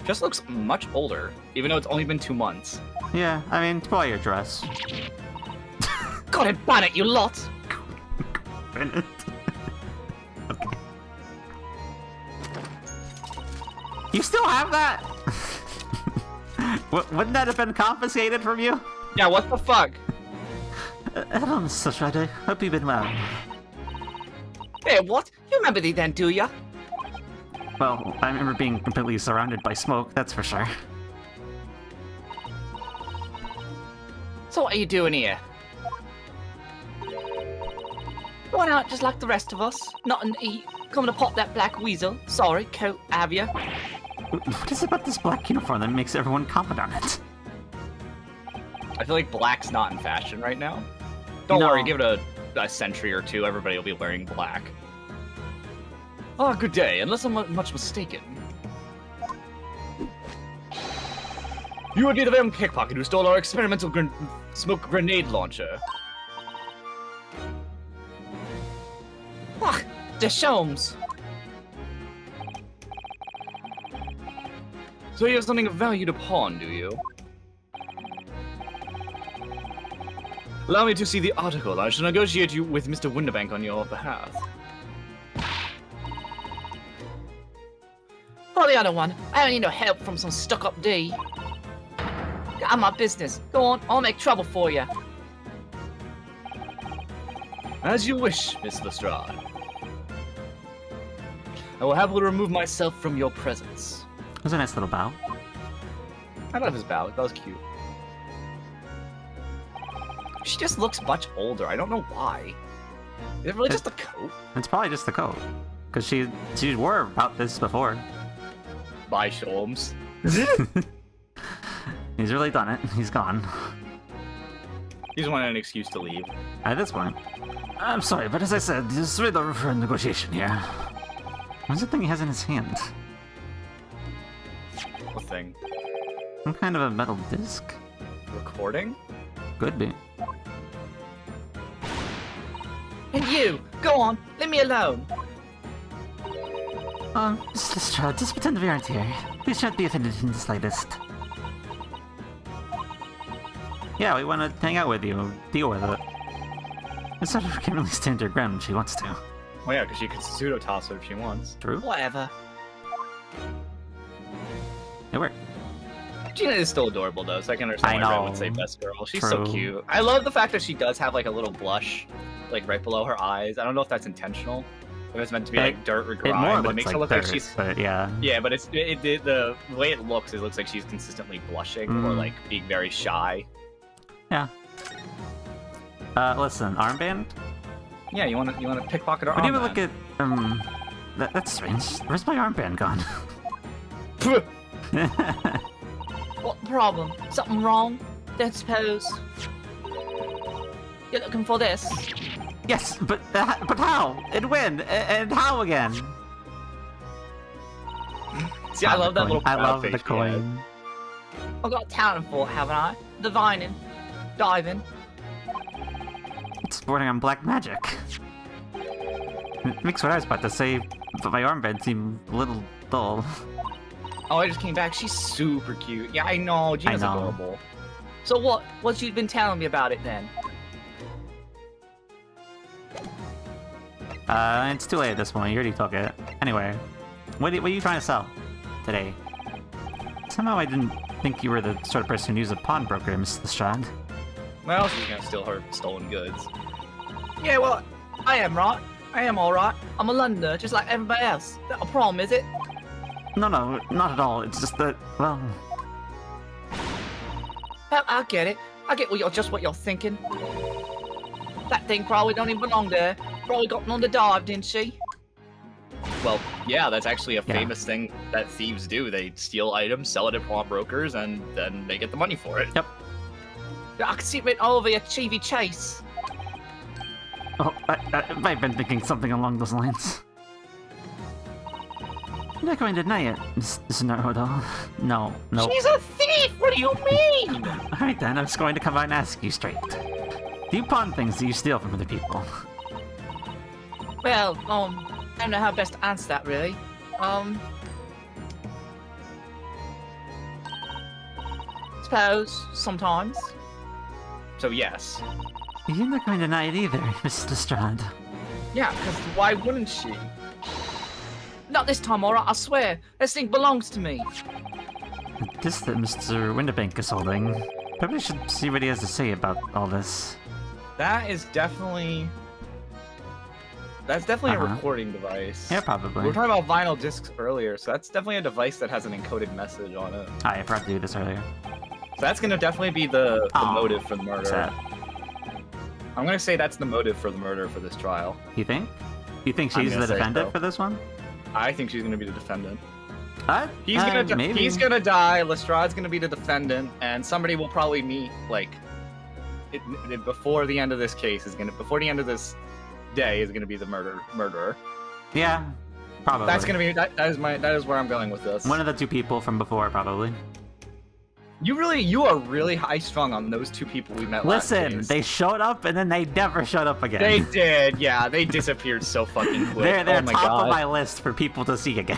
Speaker 1: Just looks much older, even though it's only been 2 months.
Speaker 2: Yeah, I mean, it's probably your dress.
Speaker 1: God and ban it, you lot!
Speaker 2: Okay. You still have that? Wouldn't that have been confiscated from you?
Speaker 1: Yeah, what the fuck?
Speaker 2: Hello, Mr. Shredder. Hope you've been well.
Speaker 1: Hey, what? You remember me then, do ya?
Speaker 2: Well, I remember being completely surrounded by smoke, that's for sure.
Speaker 1: So what are you doing here? Going out just like the rest of us? Nothing to eat? Coming to pop that black weasel? Sorry, coat, have ya?
Speaker 2: What is it about this black uniform that makes everyone comment on it?
Speaker 1: I feel like black's not in fashion right now. Don't worry, give it a century or two, everybody will be wearing black. Oh, good day, unless I'm much mistaken. You would be the very pickpocket who stole our experimental smoke grenade launcher. Ah, Deshomes. So you have something of value to pawn, do you? Allow me to see the article. I shall negotiate you with Mr. Winnebank on your behalf. For the other one, I don't need no help from some stuck-up D. Get on my business. Go on, I'll make trouble for you. As you wish, Miss Lestrade. I will happily remove myself from your presence.
Speaker 2: It was a nice little bow.
Speaker 1: I love his bow. That was cute. She just looks much older. I don't know why. Is it really just the coat?
Speaker 2: It's probably just the coat. Because she wore about this before.
Speaker 1: Bye, Sholmes.
Speaker 2: He's really done it. He's gone.
Speaker 1: He just wanted an excuse to leave.
Speaker 2: At this point. I'm sorry, but as I said, this is really the room for a negotiation here. What's the thing he has in his hand?
Speaker 1: What thing?
Speaker 2: Some kind of a metal disc?
Speaker 1: Recording?
Speaker 2: Could be.
Speaker 4: And you, go on, leave me alone.
Speaker 2: Mr. Lestrade, just pretend we aren't here. We shan't be offended in the slightest. Yeah, we want to hang out with you, deal with it. It's not she can really stand her ground when she wants to.
Speaker 1: Well, yeah, because she can pseudo-toss her if she wants.
Speaker 2: True.
Speaker 4: Whatever.
Speaker 2: It worked.
Speaker 1: Gina is still adorable, though, so I can understand why Red would say best girl. She's so
Speaker 2: True.
Speaker 1: cute. I love the fact that she does have, like, a little blush, like, right below her eyes. I don't know if that's intentional. If it's meant to be, like, dirt or grime,
Speaker 2: It more
Speaker 1: but it
Speaker 2: looks
Speaker 1: makes
Speaker 2: like
Speaker 1: her look
Speaker 2: dirt,
Speaker 1: like she's...
Speaker 2: but yeah.
Speaker 1: Yeah, but the way it looks like she's consistently blushing or, like, being very shy.
Speaker 2: Yeah. Listen, armband?
Speaker 1: Yeah, you wanna pickpocket her
Speaker 2: Would you ever
Speaker 1: armband?
Speaker 2: look at, that's strange. Where's my armband gone?
Speaker 4: What the problem? Something wrong? Don't suppose. You're looking for this?
Speaker 2: Yes, but how? And when? And how again?
Speaker 1: See, I love that little
Speaker 2: I
Speaker 1: crowd
Speaker 2: love
Speaker 1: face
Speaker 2: the
Speaker 1: she
Speaker 2: coin.
Speaker 4: I've got talent for it, haven't I? Divining. Diving.
Speaker 2: It's bordering on black magic. It makes what I was about to say, but my armband seemed a little dull.
Speaker 1: has. Oh, I just came back. She's super cute. Yeah, I know. Gina's
Speaker 2: know.
Speaker 1: adorable.
Speaker 4: So what you been telling me about it then?
Speaker 2: It's too late at this point. You already took it. Anyway, what are you trying to sell today? Somehow I didn't think you were the sort of person who used a pawnbroker, Mr. Lestrade.
Speaker 1: Well, she's gonna steal her stolen goods.
Speaker 4: Yeah, well, I am right. I am alright. I'm a Londoner, just like everybody else. Not a problem, is it?
Speaker 2: No, not at all. It's just that, well...
Speaker 4: Well, I get it. I get what you're thinking. That thing probably don't even belong there. Probably got on the dive, didn't she?
Speaker 1: Well, yeah, that's actually a
Speaker 2: Yeah.
Speaker 1: famous thing that thieves do. They steal items, sell it at pawnbrokers, and then they get the money for it.
Speaker 2: Yep.
Speaker 4: I can see it written all over your Chevy Chase.
Speaker 2: Oh, I've been thinking something along those lines. I'm not going to deny it, Mr. Naruto. No.
Speaker 4: She's a thief! What do you mean?
Speaker 2: Alright then, I was going to come out and ask you straight. Do you pawn things that you steal from other people?
Speaker 4: Well, I don't know how best to answer that, really. Suppose, sometimes.
Speaker 1: So yes.
Speaker 2: You're not going to deny it either, Mr. Lestrade.
Speaker 1: Yeah, because why wouldn't she?
Speaker 4: Not this time, alright, I swear. This thing belongs to me.
Speaker 2: This that Mr. Winterbank is holding. Probably should see what he has to say about all this.
Speaker 1: That is definitely... That's definitely a
Speaker 2: Uh-huh.
Speaker 1: recording device.
Speaker 2: Yeah,
Speaker 1: We
Speaker 2: probably.
Speaker 1: were talking about vinyl discs earlier, so that's definitely a device that has an encoded message on it.
Speaker 2: I forgot to do this earlier.
Speaker 1: So that's gonna definitely be the
Speaker 2: Aw,
Speaker 1: motive for the
Speaker 2: What's
Speaker 1: murder.
Speaker 2: that?
Speaker 1: I'm gonna say that's the motive for the murder for this trial.
Speaker 2: You think? You think
Speaker 1: I'm
Speaker 2: she's
Speaker 1: gonna
Speaker 2: the
Speaker 1: say
Speaker 2: defendant
Speaker 1: so.
Speaker 2: for this one?
Speaker 1: I think she's gonna be the defendant.
Speaker 2: Maybe.
Speaker 1: He's gonna die. Lestrade's gonna be the defendant, and somebody will probably meet before the end of this case before the end of this day is gonna be the murderer.
Speaker 2: Yeah, probably.
Speaker 1: That's gonna be that is where I'm going with this.
Speaker 2: one of the two people from before, probably.
Speaker 1: You are really high strung on those two people we met last
Speaker 2: Listen,
Speaker 1: case.
Speaker 2: they showed up and then they never showed up again.
Speaker 1: They did, yeah. They disappeared so fucking quick.
Speaker 2: They're
Speaker 1: Oh my
Speaker 2: top
Speaker 1: god.
Speaker 2: of my list for people to see again.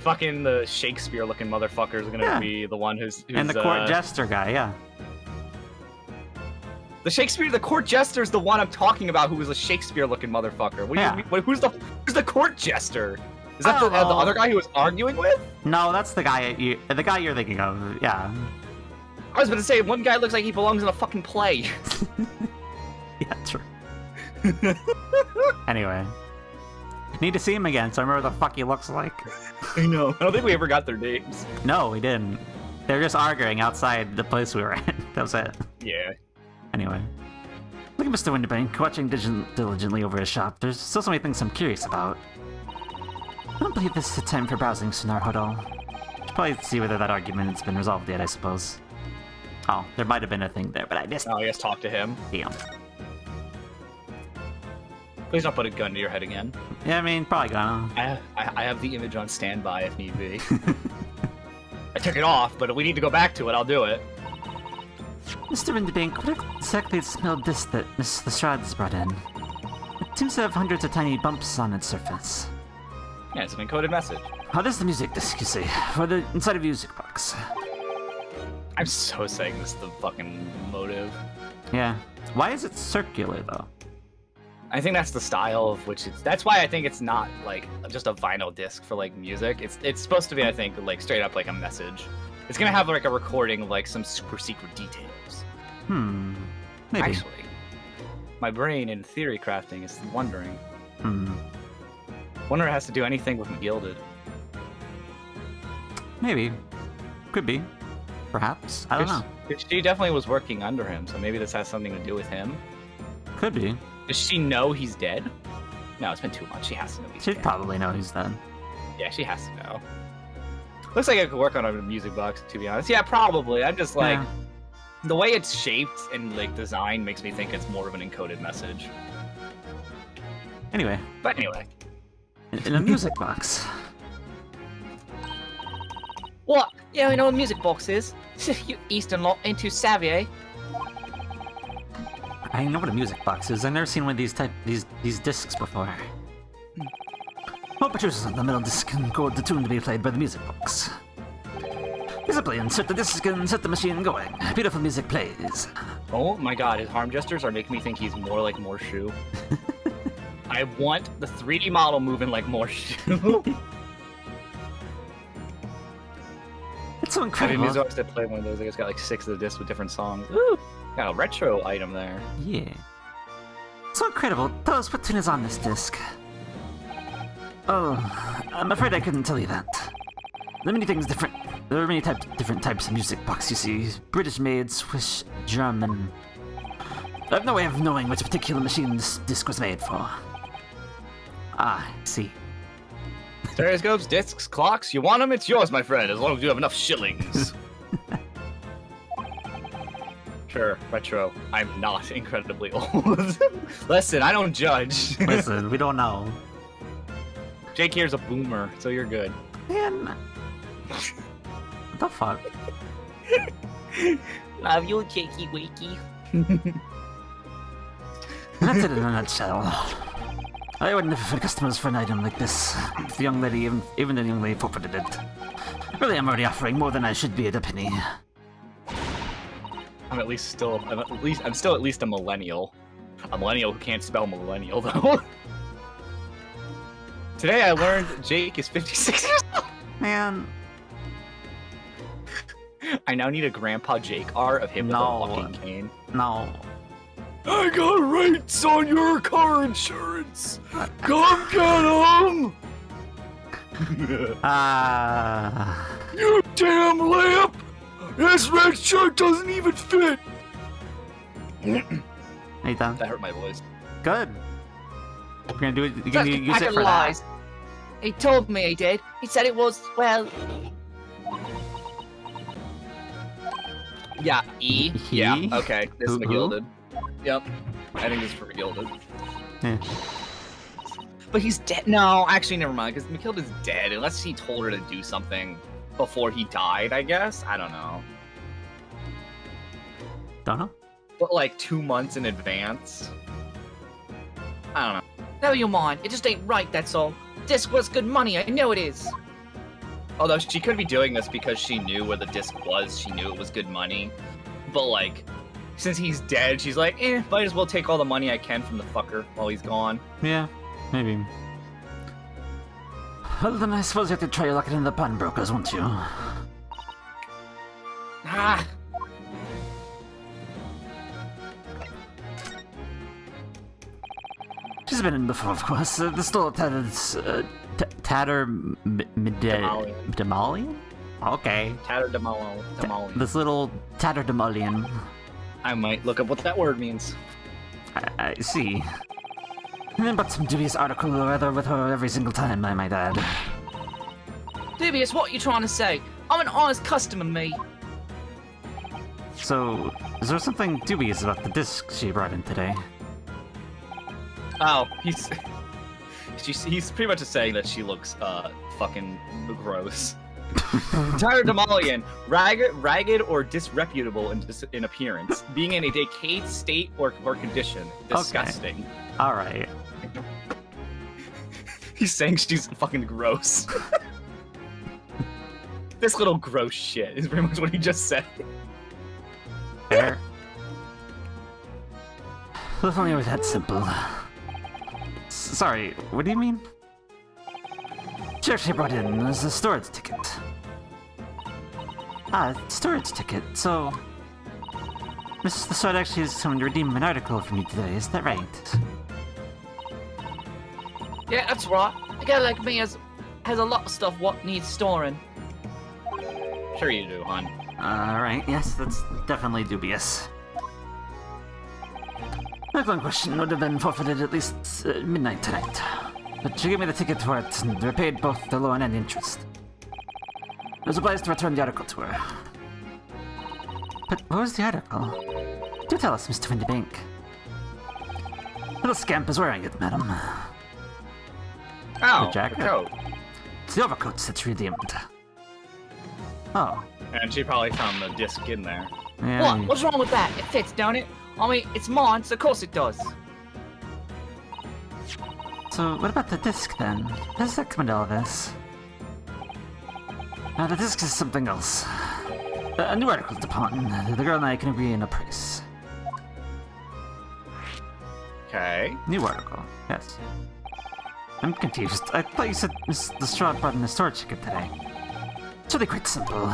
Speaker 1: Fucking the Shakespeare-looking motherfucker is gonna
Speaker 2: Yeah.
Speaker 1: be the one who's
Speaker 2: And the court jester guy, yeah.
Speaker 1: the court jester is the one I'm talking about, who was a Shakespeare-looking motherfucker. What do
Speaker 2: Yeah.
Speaker 1: you mean? Who's the court jester? Is that the
Speaker 2: I don't know.
Speaker 1: other guy who was arguing with?
Speaker 2: No, that's the guy you're thinking of. Yeah.
Speaker 1: I was about to say one guy looks like he belongs in a fucking play.
Speaker 2: Yeah, true. Anyway. Need to see him again so I remember what the fuck he looks like.
Speaker 1: I know. I don't think we ever got their names.
Speaker 2: No, we didn't. They were just arguing outside the place we were at. That was it.
Speaker 1: Yeah.
Speaker 2: Anyway. Look at Mr. Winterbank, watching diligently over his shop. There's still so many things I'm curious about. I don't believe this is the time for browsing, Sonar-Hodol. Should probably see whether that argument has been resolved yet, I suppose. Oh, there might have been a thing there, but I missed
Speaker 1: Oh, I guess talk to him.
Speaker 2: Damn.
Speaker 1: Please don't put a gun to your head again.
Speaker 2: Yeah, I mean, probably gonna.
Speaker 1: I have the image on standby if need be. I took it off, but if we need to go back to it, I'll do it.
Speaker 2: Mr. Winterbank, what exactly smelled this that Miss Lestrade has brought in? seems to have hundreds of tiny bumps on its surface.
Speaker 1: Yeah, it's an encoded message.
Speaker 2: Oh, this is the music disc, you see, for the inside of a music box.
Speaker 1: I'm so saying this is the fucking motive.
Speaker 2: Yeah. Why is it circular, though?
Speaker 1: I think that's the style of which it's. That's why I think it's not like just a vinyl disc for like music. It's supposed to be, I think, like straight up like a message. It's gonna have like a recording of like some super secret details.
Speaker 2: Maybe.
Speaker 1: Actually, my brain in theory crafting is wondering. Wonder if it has to do anything with McGilded.
Speaker 2: Maybe. Could be. Perhaps. I don't know.
Speaker 1: She definitely was working under him, so maybe this has something to do with him.
Speaker 2: Could be.
Speaker 1: Does she know he's dead? No, it's been 2 months. She has to know he's
Speaker 2: She'd
Speaker 1: dead.
Speaker 2: probably know he's dead.
Speaker 1: Yeah, she has to know. Looks like I could work on a music box, to be honest. Yeah, probably. I'm just like...
Speaker 2: Yeah.
Speaker 1: The way it's shaped and like designed makes me think it's more of an encoded message.
Speaker 2: Anyway.
Speaker 1: But anyway.
Speaker 2: In a music box.
Speaker 4: What? Yeah, you know what a music box is? You Eastern lot ain't too savvy, eh?
Speaker 2: I know what a music box is. I've never seen one of these discs before. What produces on the middle disc can code the tune to be played by the music box. You simply insert the disc and set the machine going. Beautiful music plays.
Speaker 1: Oh my god, his harm gestures are making me think he's more like Morshu. I want the 3D model moving like Morshu.
Speaker 2: It's so
Speaker 1: I
Speaker 2: incredible.
Speaker 1: didn't use to play one of those. I guess got like 6 of the discs with different songs. Ooh, got a retro item there.
Speaker 2: Yeah. So incredible. Tell us what tune is on this disc. Oh, I'm afraid I couldn't tell you that. There are many things different. There are many different types of music box, you see. British made, Swiss, German. I have no way of knowing which particular machine this disc was made for. Ah, I see.
Speaker 1: Stereoscopes, discs, clocks, you want them? It's yours, my friend, as long as you have enough shillings. Sure, retro. I'm not incredibly old. Listen, I don't judge.
Speaker 2: Listen, we don't know.
Speaker 1: Jake here's a boomer, so you're good.
Speaker 2: Man. What the fuck?
Speaker 4: Love you, Jakey Wakey.
Speaker 2: That's it in a nutshell. I wouldn't have offered customers for an item like this. The young lady, even the young lady forfeited it. Really, I'm already offering more than I should be at a penny.
Speaker 1: I'm still at least a millennial. A millennial who can't spell millennial though. Today I learned Jake is 56 years old.
Speaker 2: Man.
Speaker 1: I now need a Grandpa Jake art of him with a walking cane.
Speaker 2: No.
Speaker 1: I got rates on your car insurance. Come get them. You damn lamp! This red shirt doesn't even fit.
Speaker 2: Hey, Dan.
Speaker 1: That hurt my voice.
Speaker 2: Good. You're gonna do it. You're
Speaker 4: Such
Speaker 2: gonna
Speaker 4: a
Speaker 2: use
Speaker 4: pack
Speaker 2: it
Speaker 4: of
Speaker 2: for
Speaker 4: lies.
Speaker 2: that.
Speaker 4: He told me he did. He said it was, well...
Speaker 1: Yeah, E.
Speaker 2: He?
Speaker 1: Yeah, okay. This is
Speaker 2: Who?
Speaker 1: McGilded. Yep. I think this is for McGilded.
Speaker 2: Yeah.
Speaker 1: But he's dead. No, actually, never mind, because McGilded's dead, unless he told her to do something before he died, I guess? I don't know.
Speaker 2: Don't know.
Speaker 1: But like 2 months in advance? I don't know.
Speaker 4: Never you mind. It just ain't right, that's all. Disc was good money, I know it is.
Speaker 1: Although she could be doing this because she knew where the disc was, she knew it was good money. But like, since he's dead, she's like, might as well take all the money I can from the fucker while he's gone.
Speaker 2: Yeah, maybe. Well, then I suppose you have to try your luck in the pawnbrokers, won't you?
Speaker 1: Ah!
Speaker 2: She's been in before, of course. The store Tatterdemalion? Okay.
Speaker 1: Tatterdemalion.
Speaker 2: This little Tatterdemalion.
Speaker 1: I might look up what that word means.
Speaker 2: I see. And then but some dubious article or other with her every single time, I might add.
Speaker 4: Dubious, what you trying to say? I'm an honest customer, me.
Speaker 2: So, is there something dubious about the disc she brought in today?
Speaker 1: Oh, he's pretty much just saying that she looks fucking gross. Tatterdemalion, ragged or disreputable in appearance, being in a decayed state or condition. Disgusting.
Speaker 2: Alright.
Speaker 1: He's saying she's fucking gross. This little gross shit is pretty much what he just said.
Speaker 2: Fair. Well, if only it was that simple. Sorry, what do you mean? She actually brought in as a storage ticket. Ah, storage ticket, so... Mrs. Lestrade actually has someone to redeem an article from you today, is that right?
Speaker 4: Yeah, that's right. A guy like me has a lot of stuff what needs storing.
Speaker 1: Sure you do, hon.
Speaker 2: Alright, yes, that's definitely dubious. My one question would have been forfeited at least midnight tonight. But she gave me the ticket for it and repaid both the loan and interest. I was obliged to return the article to her. But what was the article? Do tell us, Mr. Windybank. Little scamp is wearing it, madam.
Speaker 1: Oh,
Speaker 2: The jacket?
Speaker 1: coat.
Speaker 2: It's the overcoat that's redeemed. Oh.
Speaker 1: And she probably found the disc in there.
Speaker 2: Yeah.
Speaker 4: What? What's wrong with that? It fits, don't it? I mean, it's mine, so of course it does.
Speaker 2: So, what about the disc then? How does that come into all this? The disc is something else. A new article's upon. The girl and I can agree on a price.
Speaker 1: Okay.
Speaker 2: New article, yes. I'm confused. I thought you said Miss Lestrade brought in a storage ticket today. It's really quite simple.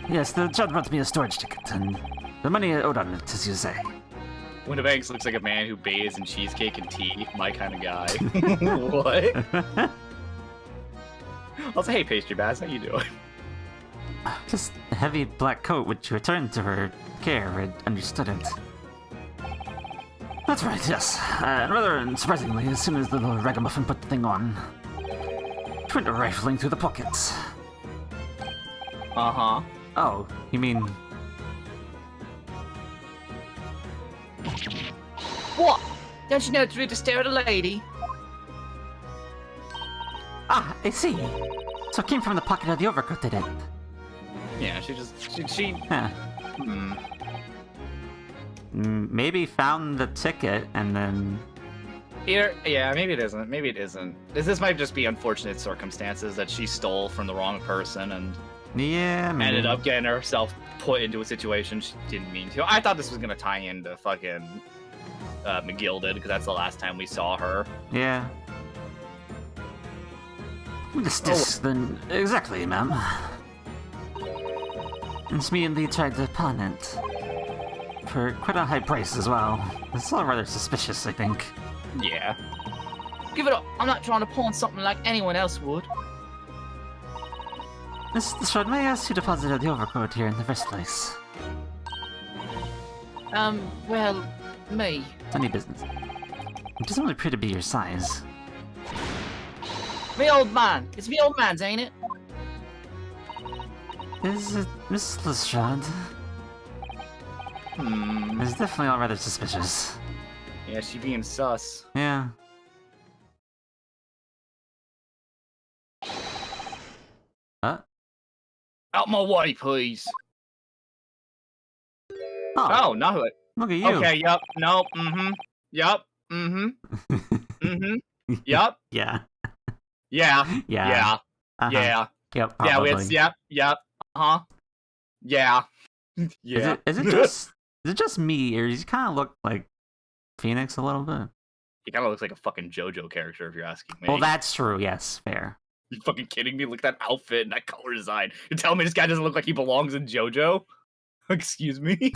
Speaker 2: Yes, the judge brought me a storage ticket, and the money owed on it, as you say.
Speaker 1: Windybanks looks like a man who bathes in cheesecake and tea. My kind of guy. What? Also, hey, Pastry Bass, how you doing?
Speaker 2: Just a heavy black coat which you returned to her care, I understood it. That's right, yes. And rather unsurprisingly, as soon as the little ragamuffin put the thing on, it went rifling through the pockets.
Speaker 1: Uh-huh.
Speaker 2: Oh, you mean...
Speaker 4: What? Don't you know it's rude to stare at a lady?
Speaker 2: Ah, I see. So it came from the pocket of the overcoat, did it?
Speaker 1: Yeah, she
Speaker 2: Huh.
Speaker 1: hmm.
Speaker 2: Maybe found the ticket and then...
Speaker 1: Here, yeah, maybe it isn't. Maybe it isn't. This might just be unfortunate circumstances that she stole from the wrong person and
Speaker 2: Yeah, maybe.
Speaker 1: ended up getting herself put into a situation she didn't mean to. I thought this was gonna tie into fucking McGilded, because that's the last time we saw her.
Speaker 2: Yeah. This disc, then... Exactly, ma'am. It's me and Lee tried to pawn it. For quite a high price as well. It's all rather suspicious, I think.
Speaker 1: Yeah.
Speaker 4: Give it up. I'm not trying to pawn something like anyone else would.
Speaker 2: Miss Lestrade, may I ask who deposited the overcoat here in the first place?
Speaker 4: Well, me.
Speaker 2: Any business. It doesn't really appear to be your size.
Speaker 4: Me old man. It's me old man's, ain't it?
Speaker 2: Is it Miss Lestrade? It's definitely all rather suspicious.
Speaker 1: Yeah, she being sus.
Speaker 2: Yeah.
Speaker 1: Out my way, please.
Speaker 2: Oh,
Speaker 1: Oh, no.
Speaker 2: look at you.
Speaker 1: Okay, yup, nope, mm-hmm. Yup, mm-hmm. Mm-hmm. Yup.
Speaker 2: Yeah.
Speaker 1: Yeah.
Speaker 2: Yeah.
Speaker 1: Yeah.
Speaker 2: Uh-huh.
Speaker 1: Yeah.
Speaker 2: Yep,
Speaker 1: Yeah,
Speaker 2: probably.
Speaker 1: yep. Uh-huh. Yeah. Yeah.
Speaker 2: Is it just me, or does he kind of look like Phoenix a little bit?
Speaker 1: He kind of looks like a fucking JoJo character, if you're asking me.
Speaker 2: Well, that's true. Yes, fair.
Speaker 1: You fucking kidding me? Look at that outfit and that color design. You're telling me this guy doesn't look like he belongs in JoJo? Excuse me?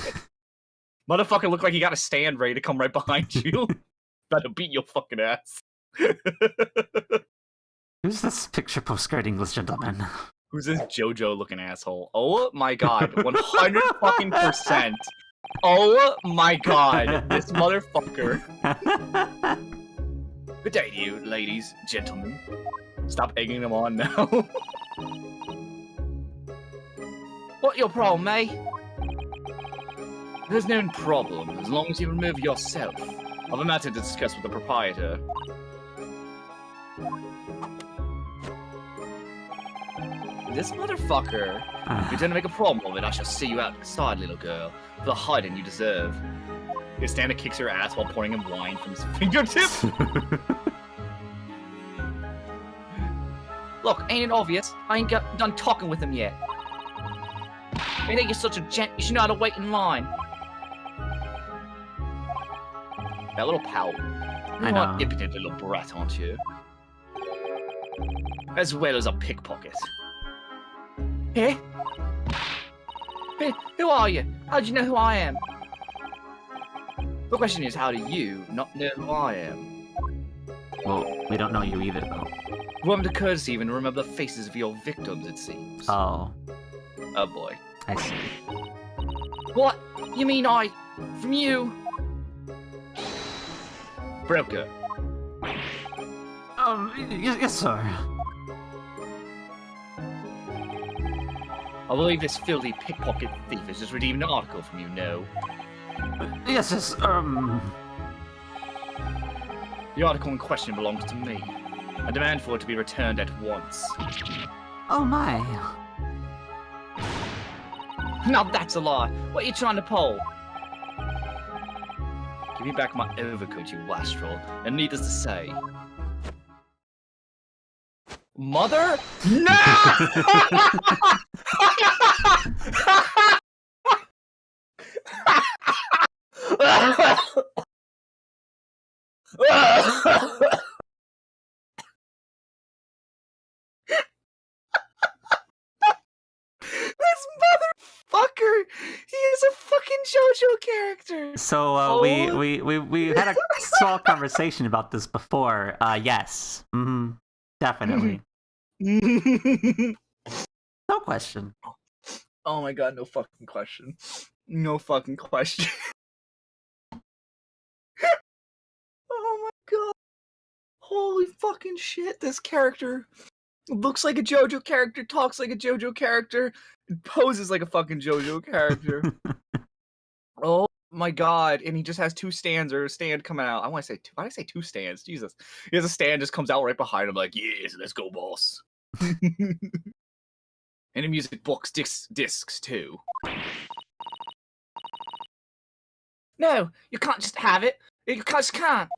Speaker 1: Motherfucker look like he got a stand ready to come right behind you. About to beat your fucking ass.
Speaker 2: Who's this picture postcard English gentleman?
Speaker 1: Who's this JoJo looking asshole? Oh my god, 100 fucking percent. Oh my god, this motherfucker. Good day to you, ladies, gentlemen. Stop egging them on now.
Speaker 4: What your problem, eh?
Speaker 1: There's no problem, as long as you remove yourself. I've a matter to discuss with the proprietor. This motherfucker. If you're trying to make a problem of it, I shall see you outside, little girl, for the hiding you deserve. Costanza kicks her ass while pouring him wine from his fingertip.
Speaker 4: Look, ain't it obvious? I ain't got done talking with him yet. You think you're such a gent, you should know how to wait in line. That little pout.
Speaker 2: I know.
Speaker 4: You're an impudent little brat, aren't you? As well as a pickpocket. Eh? Hey, who are you? How do you know who I am? The question is, how do you not know who I am?
Speaker 2: Well, we don't know you either, though.
Speaker 4: Woman to courtesy even to remember the faces of your victims, it seems.
Speaker 2: Oh,
Speaker 4: Oh boy.
Speaker 2: I see.
Speaker 4: What? You mean from you? Broker.
Speaker 2: Yes, sir.
Speaker 4: I believe this filthy pickpocket thief has just redeemed an article from you, no?
Speaker 2: Yes,
Speaker 4: The article in question belongs to me. I demand for it to be returned at once.
Speaker 2: Oh my.
Speaker 4: Now that's a lie. What are you trying to pull? Give me back my overcoat, you wastrel. And needless to say... Mother? No! This motherfucker! He is a fucking JoJo character!
Speaker 2: So, we had a small conversation about this before. Yes. Mm-hmm. Definitely. No question.
Speaker 4: Oh my god, no fucking question. No fucking question. Oh my god. Holy fucking shit, this character looks like a JoJo character, talks like a JoJo character, and poses like a fucking JoJo character. Oh my god, and he just has two stands or a stand coming out. I want to say two. Why did I say two stands? Jesus. He has a stand just comes out right behind him like, yes, let's go, boss. And the music box discs too. No, you can't just have it. You just can't.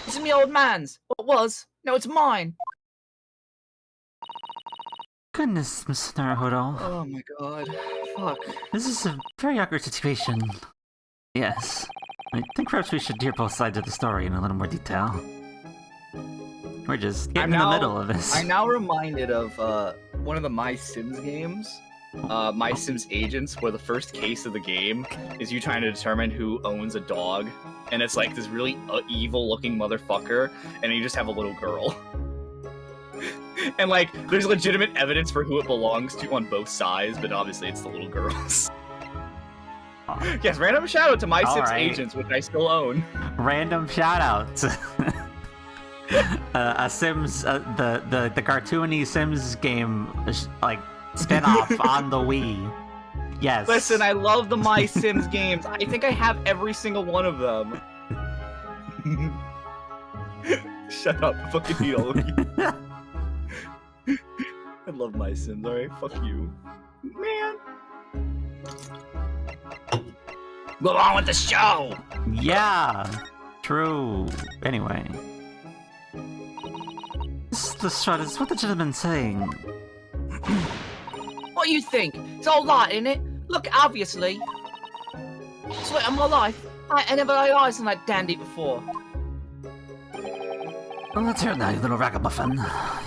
Speaker 4: This is me old man's. What was? No, it's mine.
Speaker 2: Goodness, Mr. Naruhodo.
Speaker 4: Oh my god. Fuck.
Speaker 2: This is a very awkward situation. Yes. I think perhaps we should hear both sides of the story in a little more detail. We're just getting in the middle of this.
Speaker 1: I'm now reminded of one of the My Sims games. My Sims Agents, where the first case of the game is you trying to determine who owns a dog. And it's like this really evil-looking motherfucker, and you just have a little girl. And like, there's legitimate evidence for who it belongs to on both sides, but obviously it's the little girls. Yes, random shout out to My Sims Agents, which I still own.
Speaker 2: Random shout out. A Sims, the cartoony Sims game, like spin-off on the Wii. Yes.
Speaker 1: Listen, I love the My Sims games. I think I have every single one of them. Shut up, I fucking hate all of you. I love My Sims, alright? Fuck you. Man.
Speaker 4: Go on with the show!
Speaker 2: Yeah, true. Anyway. This shot is what the gentleman's saying.
Speaker 4: What do you think? It's all light, isn't it? Look, obviously. Swear on my life, I never laid eyes on that dandy before.
Speaker 2: Well, let's hear it now, you little ragamuffin.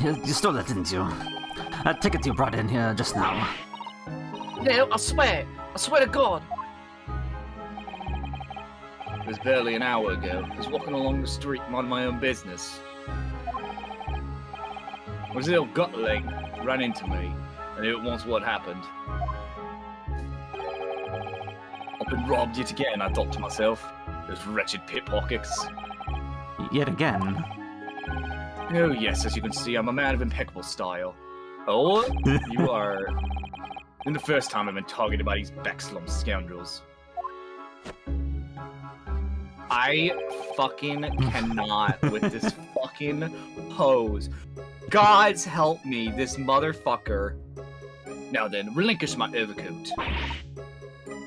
Speaker 2: You stole that, didn't you? That ticket you brought in here just now.
Speaker 4: No, I swear to God.
Speaker 1: It was barely an hour ago. I was walking along the street minding my own business. Was a little gutling ran into me. I knew at once what happened. I've been robbed yet again, I thought to myself. Those wretched pickpockets.
Speaker 2: Yet again?
Speaker 1: Oh yes, as you can see, I'm a man of impeccable style. Oh, you are... In the first time I've been targeted by these backslum scoundrels. I fucking cannot with this fucking pose. Gods help me, this motherfucker. Now then, relinquish my overcoat.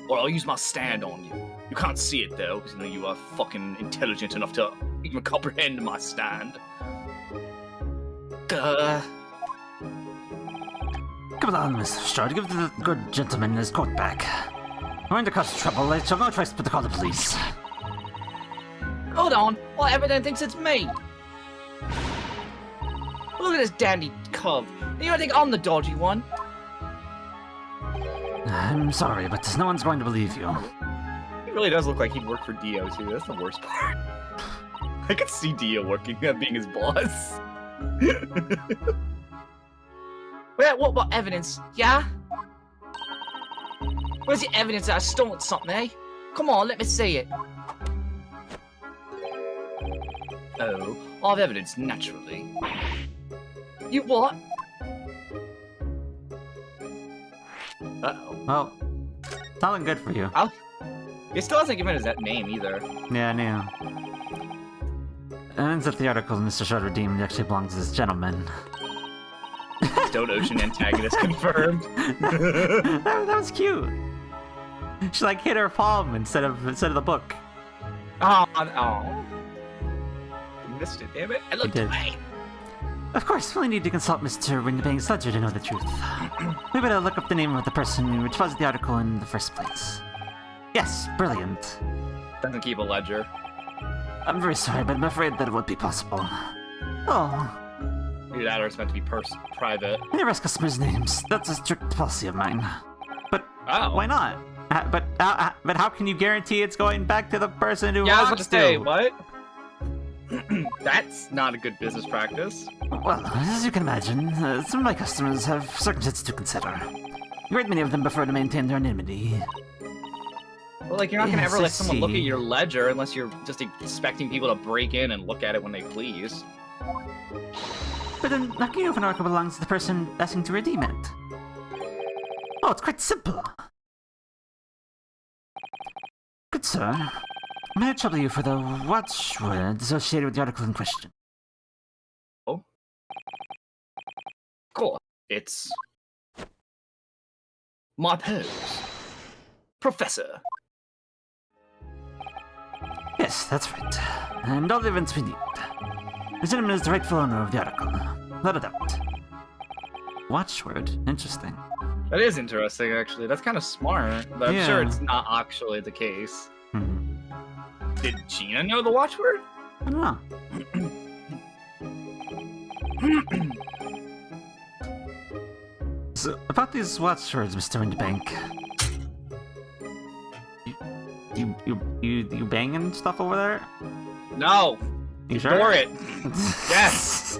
Speaker 1: Or I'll use my stand on you. You can't see it though, because you know you are fucking intelligent enough to even comprehend my stand.
Speaker 2: Come along, Mr. Strode. Give the good gentleman his coat back. We're going to cause trouble. I shall no choice but to call the police.
Speaker 4: Hold on. What evidence thinks it's me? Look at this dandy cub. You don't think I'm the dodgy one?
Speaker 2: I'm sorry, but no one's going to believe you.
Speaker 1: He really does look like he'd work for Dio, too. That's the worst part. I could see Dio working at being his boss.
Speaker 4: What evidence? Yeah? Where's the evidence that I stolen something, eh? Come on, let me see it.
Speaker 1: Oh, I have evidence, naturally.
Speaker 4: You what?
Speaker 1: Uh-oh.
Speaker 2: Well, it's not looking good for you.
Speaker 1: He still hasn't given us that name, either.
Speaker 2: Yeah, I know. It ends that the article Mr. Strode redeemed actually belongs to this gentleman.
Speaker 1: Stone Ocean antagonist confirmed.
Speaker 2: that was cute. She like hit her palm instead of the book.
Speaker 1: Oh. Missed it, damn it. I looked
Speaker 2: did.
Speaker 1: away.
Speaker 2: Of course, we'll need to consult Mr. Windbang's ledger to know the truth. We better look up the name of the person which was the article in the first place. Yes, brilliant.
Speaker 1: Doesn't keep a ledger.
Speaker 2: I'm very sorry, but I'm afraid that it won't be possible. Oh.
Speaker 1: Either that or it's meant to be private.
Speaker 2: I never ask customers' names. That's a strict policy of mine. But why not? But how can you guarantee it's going back to the person who
Speaker 1: Yeah, I was
Speaker 2: wants
Speaker 1: about to say, what? That's not a good business practice.
Speaker 2: Well, as you can imagine, some of my customers have circumstances to consider. A great many of them prefer to maintain their anonymity.
Speaker 1: Well, like, you're not gonna
Speaker 2: Yes,
Speaker 1: ever
Speaker 2: I
Speaker 1: let someone look at
Speaker 2: see.
Speaker 1: your ledger unless you're just expecting people to break in and look at it when they please.
Speaker 2: But then, how can you know if an article belongs to the person asking to redeem it? Oh, it's quite simple. Good sir, may I trouble you for the watchword associated with the article in question?
Speaker 1: Oh? Cool. It's... my pose. Professor.
Speaker 2: Yes, that's right. And all the evidence we need. The gentleman is the rightful owner of the article. Without a doubt. Watchword? Interesting.
Speaker 1: That is interesting, actually. That's kind of smart, but I'm sure
Speaker 2: Yeah.
Speaker 1: it's not actually the case.
Speaker 2: Hmm.
Speaker 1: Did Gina know the watchword?
Speaker 2: I don't know. So, about these watchwords, Mr. Windbank. You banging stuff over there?
Speaker 1: No.
Speaker 2: You sure?
Speaker 1: Ignore it. Yes.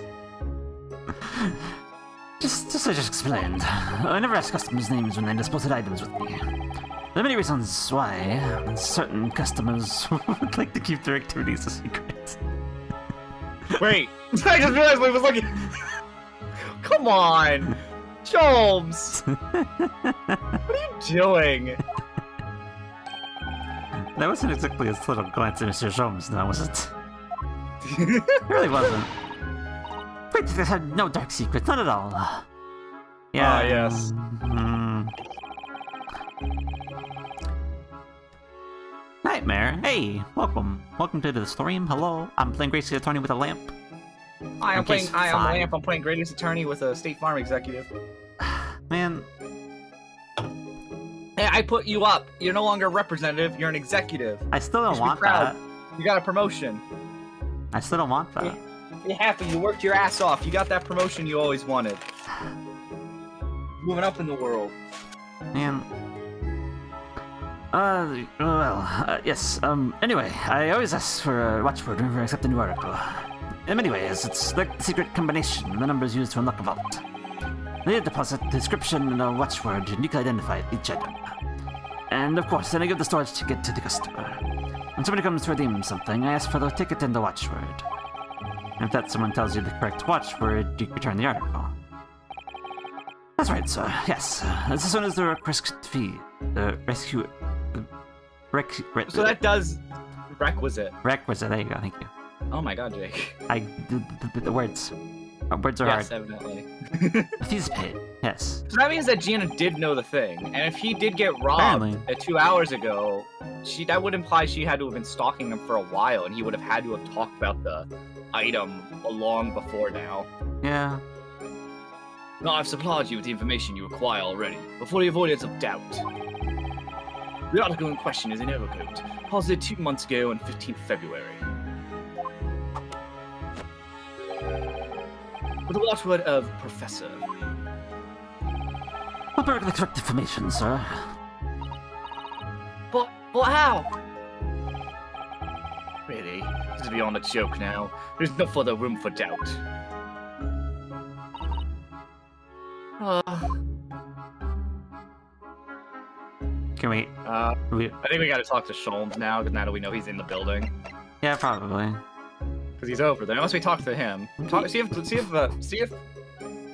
Speaker 2: Just as I just explained, I never ask customers' names when they dispose of items with me. There are many reasons why, and certain customers would like to keep their activities a secret.
Speaker 1: Wait. I just realized we was looking. Come on. Jones. What are you doing?
Speaker 2: That wasn't exactly a little glance at Mr. Sholmes, now, was it? It really wasn't. Wait, they had no dark secrets, not at all. Yeah.
Speaker 1: Ah, yes.
Speaker 2: Nightmare, hey, welcome. Welcome to the story. Hello, I'm playing Great Ace Attorney with a lamp.
Speaker 1: Hi, I'm
Speaker 2: case
Speaker 1: playing. Hi, I'm
Speaker 2: five.
Speaker 1: Lamp. I'm playing Great Ace Attorney with a State Farm executive.
Speaker 2: Man,
Speaker 1: Hey, I put you up. You're no longer a representative. You're an executive.
Speaker 2: I still
Speaker 1: You
Speaker 2: don't
Speaker 1: should be
Speaker 2: want
Speaker 1: proud.
Speaker 2: that.
Speaker 1: You got a promotion.
Speaker 2: I still don't want that.
Speaker 1: Be happy. You worked your ass off. You got that promotion you always wanted. Moving up in the world.
Speaker 2: Man. Yes, anyway, I always ask for a watchword whenever I accept a new article. In many ways, it's like the secret combination the numbers used to unlock a vault. They deposit the description and a watchword uniquely identify each item. And of course, then I give the storage ticket to the customer. When somebody comes to redeem something, I ask for the ticket and the watchword. And if that someone tells you the correct watchword, you return the article. That's right, sir. Yes. As soon as the requisite fee, the rescue...
Speaker 1: So that does requisite.
Speaker 2: Requisite, there you go, thank you.
Speaker 1: Oh my god, Jake.
Speaker 2: The words. Words are
Speaker 1: Yes,
Speaker 2: hard.
Speaker 1: evidently.
Speaker 2: He's paid. Yes.
Speaker 1: So that means that Gianna did know the thing, and if he did get robbed
Speaker 2: Apparently.
Speaker 1: 2 hours ago, that would imply she had to have been stalking him for a while, and he would have had to have talked about the item long before now.
Speaker 2: Yeah.
Speaker 1: Now I've supplied you with the information you require already, before the avoidance of doubt. The article in question is in Overcoat, posited 2 months ago on 15th February. With the watchword of Professor.
Speaker 2: I'll bring the correct information, sir.
Speaker 1: But how? Really? This is beyond a joke now. There's no further room for doubt.
Speaker 2: Can we?
Speaker 1: I think we gotta talk to Sholmes now that we know he's in the building.
Speaker 2: Yeah, probably.
Speaker 1: Because he's over there. Unless we talk to him. See if...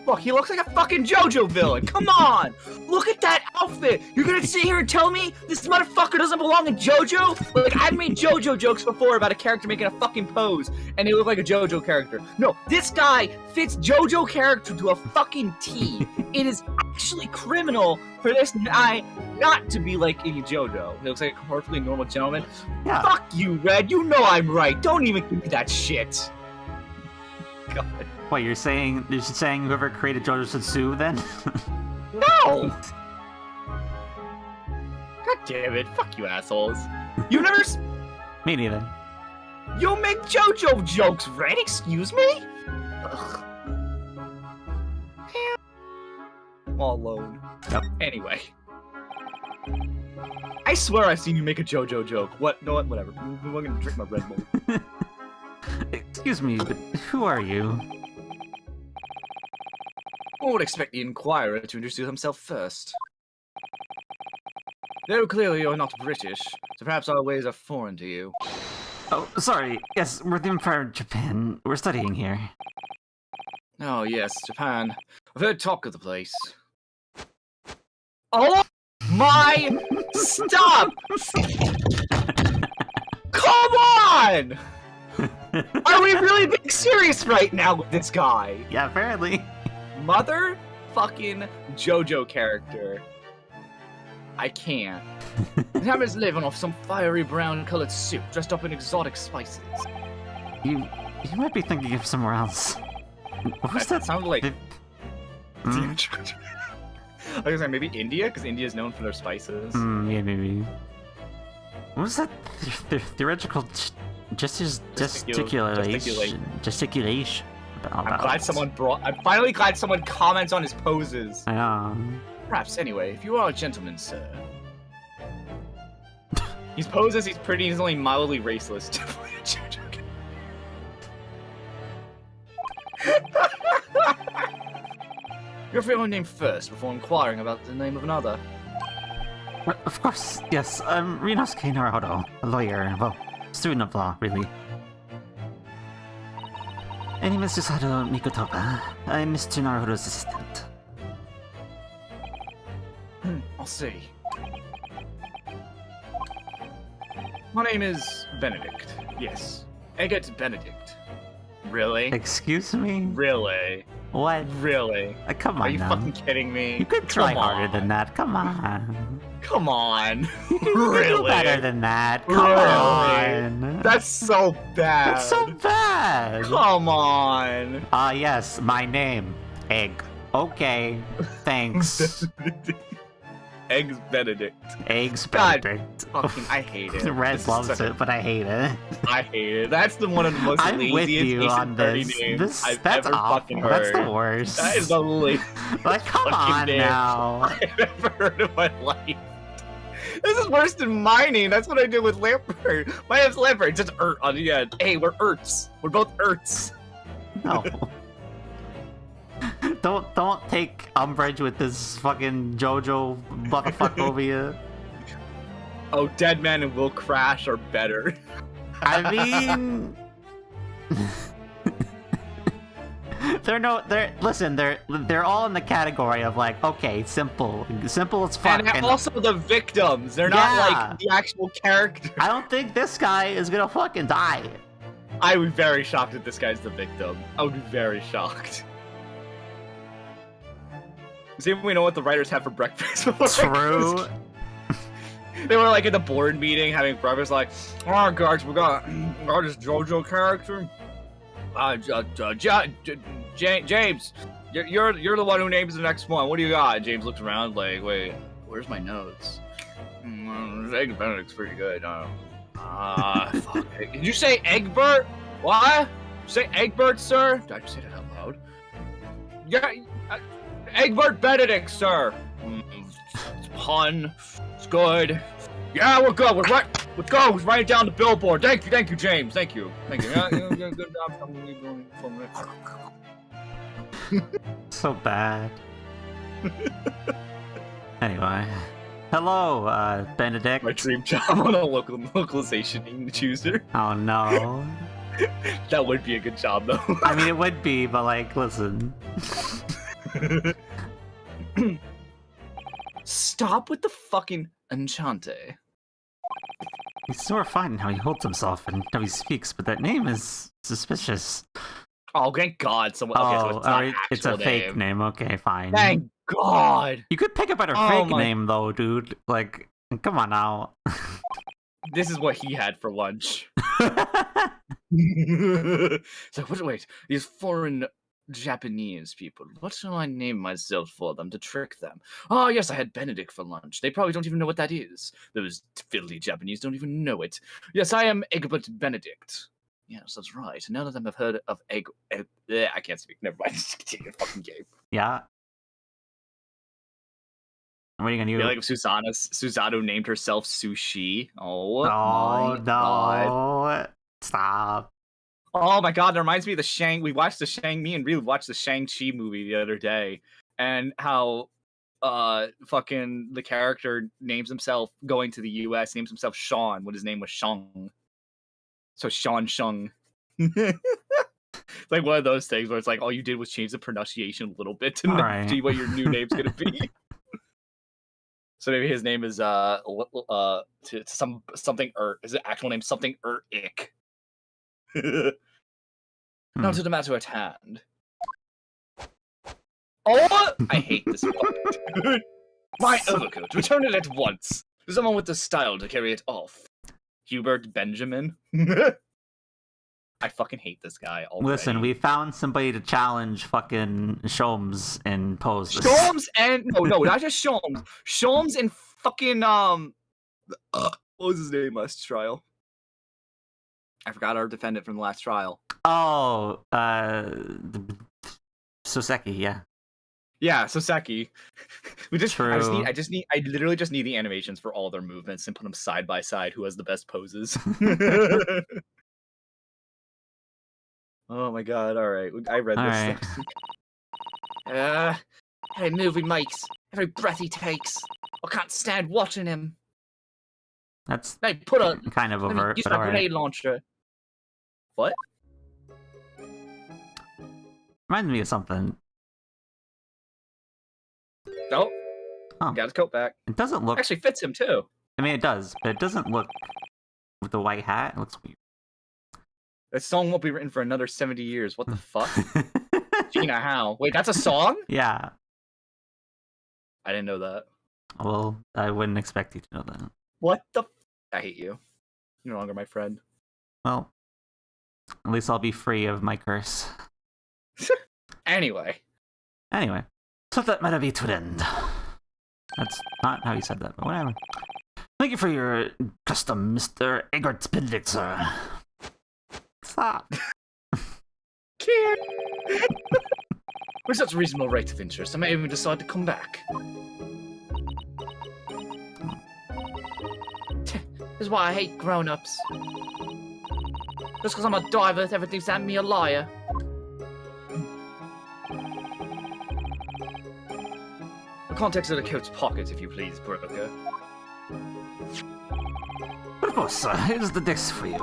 Speaker 1: Look, he looks like a fucking JoJo villain. Come on! Look at that outfit! You're gonna sit here and tell me this motherfucker doesn't belong in JoJo? Like, I've made JoJo jokes before about a character making a fucking pose, and they look like a JoJo character. No, this guy fits JoJo character to a fucking T. It is actually criminal for this guy not to be like any JoJo. He looks like a perfectly normal gentleman.
Speaker 2: Yeah.
Speaker 1: Fuck you, Red. You know I'm right. Don't even give me that shit. God.
Speaker 2: What, you're saying whoever created JoJo should sue then?
Speaker 1: No! God damn it. Fuck you, assholes. You never...
Speaker 2: Me neither.
Speaker 1: You make JoJo jokes, Red? Excuse me? Ugh. I'm all alone.
Speaker 2: Yep.
Speaker 1: Anyway. I swear I've seen you make a JoJo joke. What? No, whatever. I'm gonna drink my Red Bull.
Speaker 2: Excuse me, but who are you?
Speaker 1: One would expect the Inquirer to introduce himself first. Though clearly you're not British, so perhaps our ways are foreign to you.
Speaker 2: Oh, sorry. Yes, we're the Empire of Japan. We're studying here.
Speaker 1: Oh yes, Japan. I've heard talk of the place. Oh my... Stop! Come on! Are we really being serious right now with this guy?
Speaker 2: Yeah, apparently.
Speaker 1: Mother fucking JoJo character. I can't. The time is living off some fiery brown colored soup dressed up in exotic spices.
Speaker 2: You might be thinking of somewhere else. What was that?
Speaker 1: Sounded like...
Speaker 2: Hmm?
Speaker 1: I was gonna say maybe India, because India is known for their spices.
Speaker 2: Yeah, maybe. What was that theoretical gesticulation?
Speaker 1: I'm finally glad someone comments on his poses.
Speaker 2: I know.
Speaker 1: Perhaps, anyway, if you are a gentleman, sir. His poses, he's pretty, he's only mildly raceless. Definitely a JoJo. Your own name first, before inquiring about the name of another.
Speaker 2: Well, of course, yes. I'm Rinosuke Naruhodo, a lawyer, well, student of law, really. My name is Susato Mikotoba. I'm Mr. Naruhodo's assistant.
Speaker 1: I'll see. My name is Benedict. Yes. Eggert Benedict. Really?
Speaker 2: Excuse me?
Speaker 1: Really?
Speaker 2: What?
Speaker 1: Really?
Speaker 2: Come on
Speaker 1: Are you
Speaker 2: now.
Speaker 1: fucking kidding me?
Speaker 2: You could try
Speaker 1: Come
Speaker 2: harder
Speaker 1: on.
Speaker 2: than that. Come on.
Speaker 1: Come on.
Speaker 2: You can
Speaker 1: Really?
Speaker 2: do better than that. Come
Speaker 1: Really?
Speaker 2: on.
Speaker 1: That's so bad.
Speaker 2: That's so bad.
Speaker 1: Come on.
Speaker 2: Yes, my name. Egg. Okay. Thanks.
Speaker 1: Eggs Benedict.
Speaker 2: Eggs
Speaker 1: God.
Speaker 2: Benedict.
Speaker 1: Fucking, I hate it.
Speaker 2: Red
Speaker 1: This is
Speaker 2: loves
Speaker 1: such a-
Speaker 2: it, but I hate it.
Speaker 1: I hate it. That's the one of the most
Speaker 2: I'm
Speaker 1: laziest
Speaker 2: with you
Speaker 1: Ace
Speaker 2: on
Speaker 1: Attorney
Speaker 2: this.
Speaker 1: names I've
Speaker 2: That's
Speaker 1: ever
Speaker 2: awful.
Speaker 1: fucking
Speaker 2: That's
Speaker 1: heard.
Speaker 2: the worst.
Speaker 1: That is the laziest
Speaker 2: Like, come
Speaker 1: fucking
Speaker 2: on
Speaker 1: name
Speaker 2: now.
Speaker 1: I've ever heard in my life. This is worse than my name. That's what I did with Lampert. My name's Lampert. Just Ert on the end. Hey, we're Erts. We're both Erts.
Speaker 2: No. Don't take umbrage with this fucking JoJo motherfuckophobia.
Speaker 1: Oh, Dead Man and Will Crash are better.
Speaker 2: I mean, they're all in the category of like, okay, simple as fuck.
Speaker 1: And also the victims. They're not
Speaker 2: Yeah.
Speaker 1: like the actual character.
Speaker 2: I don't think this guy is gonna fucking die.
Speaker 1: I would be very shocked if this guy's the victim. I would be very shocked. See if we know what the writers have for breakfast.
Speaker 2: True.
Speaker 1: They were like in the board meeting having breakfast, like, oh guys, we got this JoJo character. James, you're the one who names the next one. What do you got? And James looks around like, wait, where's my notes? Egg Benedict's pretty good. Fuck. Did you say Egbert? What? Did you say Egbert, sir? Did I just say that out loud? Yeah, Egbert Benedict, sir. It's a pun. It's good. Yeah, we're good. Let's go. Let's write it down the billboard. Thank you, James. Thank you. Yeah, good job.
Speaker 2: So bad. Anyway. Hello, Benedict.
Speaker 1: My dream job on a localization chooser.
Speaker 2: Oh no.
Speaker 1: That would be a good job, though.
Speaker 2: I mean, it would be, but like, listen.
Speaker 1: Stop with the fucking enchante.
Speaker 2: He's so refined in how he holds himself and how he speaks, but that name is suspicious.
Speaker 1: Oh, thank God! Someone. Okay, so it's not an
Speaker 2: it's a
Speaker 1: actual
Speaker 2: fake name. Okay, fine.
Speaker 1: Thank God.
Speaker 2: You could pick a better fake name, though, dude. Like, come on now.
Speaker 1: This is what he had for lunch. It's like, wait, these foreign Japanese people. What shall I name myself for them to trick them? Oh, yes, I had Benedict for lunch. They probably don't even know what that is. Those filthy Japanese don't even know it. Yes, I am Egbert Benedict. Yes, that's right. None of them have heard of I can't speak. Never mind. Just continue the fucking game.
Speaker 2: Yeah. What are you gonna do?
Speaker 1: Yeah, like if Susanoo named herself Sushi. Oh
Speaker 2: no.
Speaker 1: God.
Speaker 2: Stop.
Speaker 1: Oh my God, that reminds me of we watched me and Ryu watched the Shang-Chi movie the other day, and how fucking the character names himself going to the US, names himself Sean when his name was Shang. So Sean Shung. It's like one of those things where it's like all you did was change the pronunciation a little bit to see what your new name's gonna be. So maybe his name is something his actual name something Ik. Now to the matter at hand. Oh, I hate this one. My overcoat. Return it at once. Someone with the style to carry it off. Hubert Benjamin. I fucking hate this guy already.
Speaker 2: Listen, we found somebody to challenge fucking Sholmes in pose.
Speaker 1: Sholmes and no, not just Sholmes. Sholmes and fucking what was his name last trial? I forgot our defendant from the last trial.
Speaker 2: Oh, Soseki, yeah.
Speaker 1: Yeah, Soseki.
Speaker 2: True.
Speaker 1: I literally just need the animations for all their movements and put them side by side. Who has the best poses? Oh my God! All right, I read this.
Speaker 2: Right.
Speaker 1: Every move he makes, every breath he takes, I can't stand watching him.
Speaker 2: That's
Speaker 1: kind
Speaker 2: of overt,
Speaker 1: use
Speaker 2: but
Speaker 1: my
Speaker 2: alright.
Speaker 1: grenade launcher. What?
Speaker 2: Reminds me of something.
Speaker 1: Nope.
Speaker 2: Oh.
Speaker 1: Got his coat back.
Speaker 2: It doesn't look.
Speaker 1: Actually fits him too.
Speaker 2: I mean, it does, but it doesn't look with the white hat. It looks weird.
Speaker 1: That song won't be written for another 70 years. What the fuck? Gina, how? Wait, that's a song?
Speaker 2: Yeah.
Speaker 1: I didn't know that.
Speaker 2: Well, I wouldn't expect you to know that.
Speaker 1: What the? I hate you. You're no longer my friend.
Speaker 2: Well, at least I'll be free of my curse.
Speaker 1: Anyway.
Speaker 2: So that might be to an end. That's not how you said that, but whatever. Thank you for your custom, Mr. Egbert Benedict, sir. Stop.
Speaker 1: Can't. With such reasonable rate of interest, I may even decide to come back. This is why I hate grown-ups. Just because I'm a diver, everything's at me a liar. The context of the coat's pocket, if you please, broker.
Speaker 2: Of course, sir. Here's the disc for you.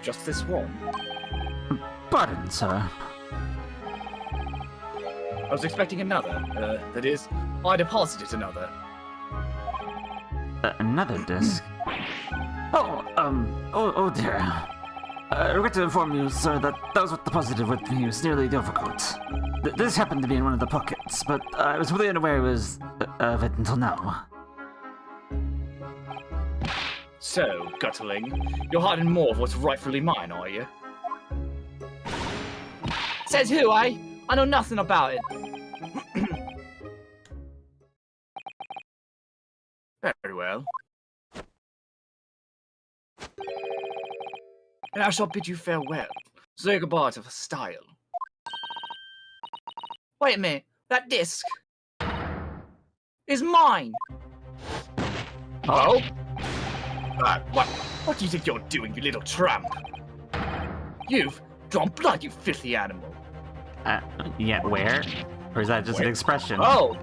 Speaker 1: Just this one?
Speaker 2: Pardon, sir.
Speaker 1: I was expecting another. That is, I deposited another.
Speaker 2: Another disc? Oh dear. I regret to inform you, sir, that was what deposited with me was nearly difficult. This happened to be in one of the pockets, but I was really unaware of it until now.
Speaker 1: So, Gutterling, you're hiding more of what's rightfully mine, are you? Says who, eh? I know nothing about it. Very well. And I shall bid you farewell. Say goodbye to style. Wait a minute, that disc is mine. Oh? What do you think you're doing, you little tramp? You've drawn blood, you filthy animal.
Speaker 2: Yeah, where? Or is that just an expression?
Speaker 1: Oh!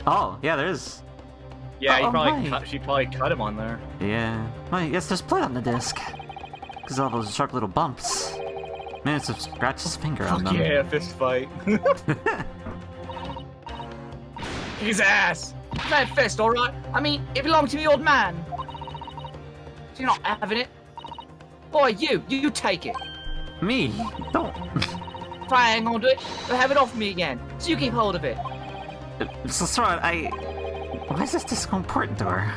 Speaker 2: Oh, yeah, there is.
Speaker 1: Yeah,
Speaker 2: right.
Speaker 1: she probably cut him on there.
Speaker 2: Yeah. Well, I guess there's blood on the disc. Because all those sharp little bumps. Managed to scratch his finger on them.
Speaker 1: Yeah, fist fight. His ass! It's not a fist, alright? I mean, it belonged to the old man. So you're not having it? Boy, you take it.
Speaker 2: Me? Don't.
Speaker 1: If I hang on to it, you'll have it off me again. So you keep hold of it.
Speaker 2: So, Sora, why is this disc so important to her?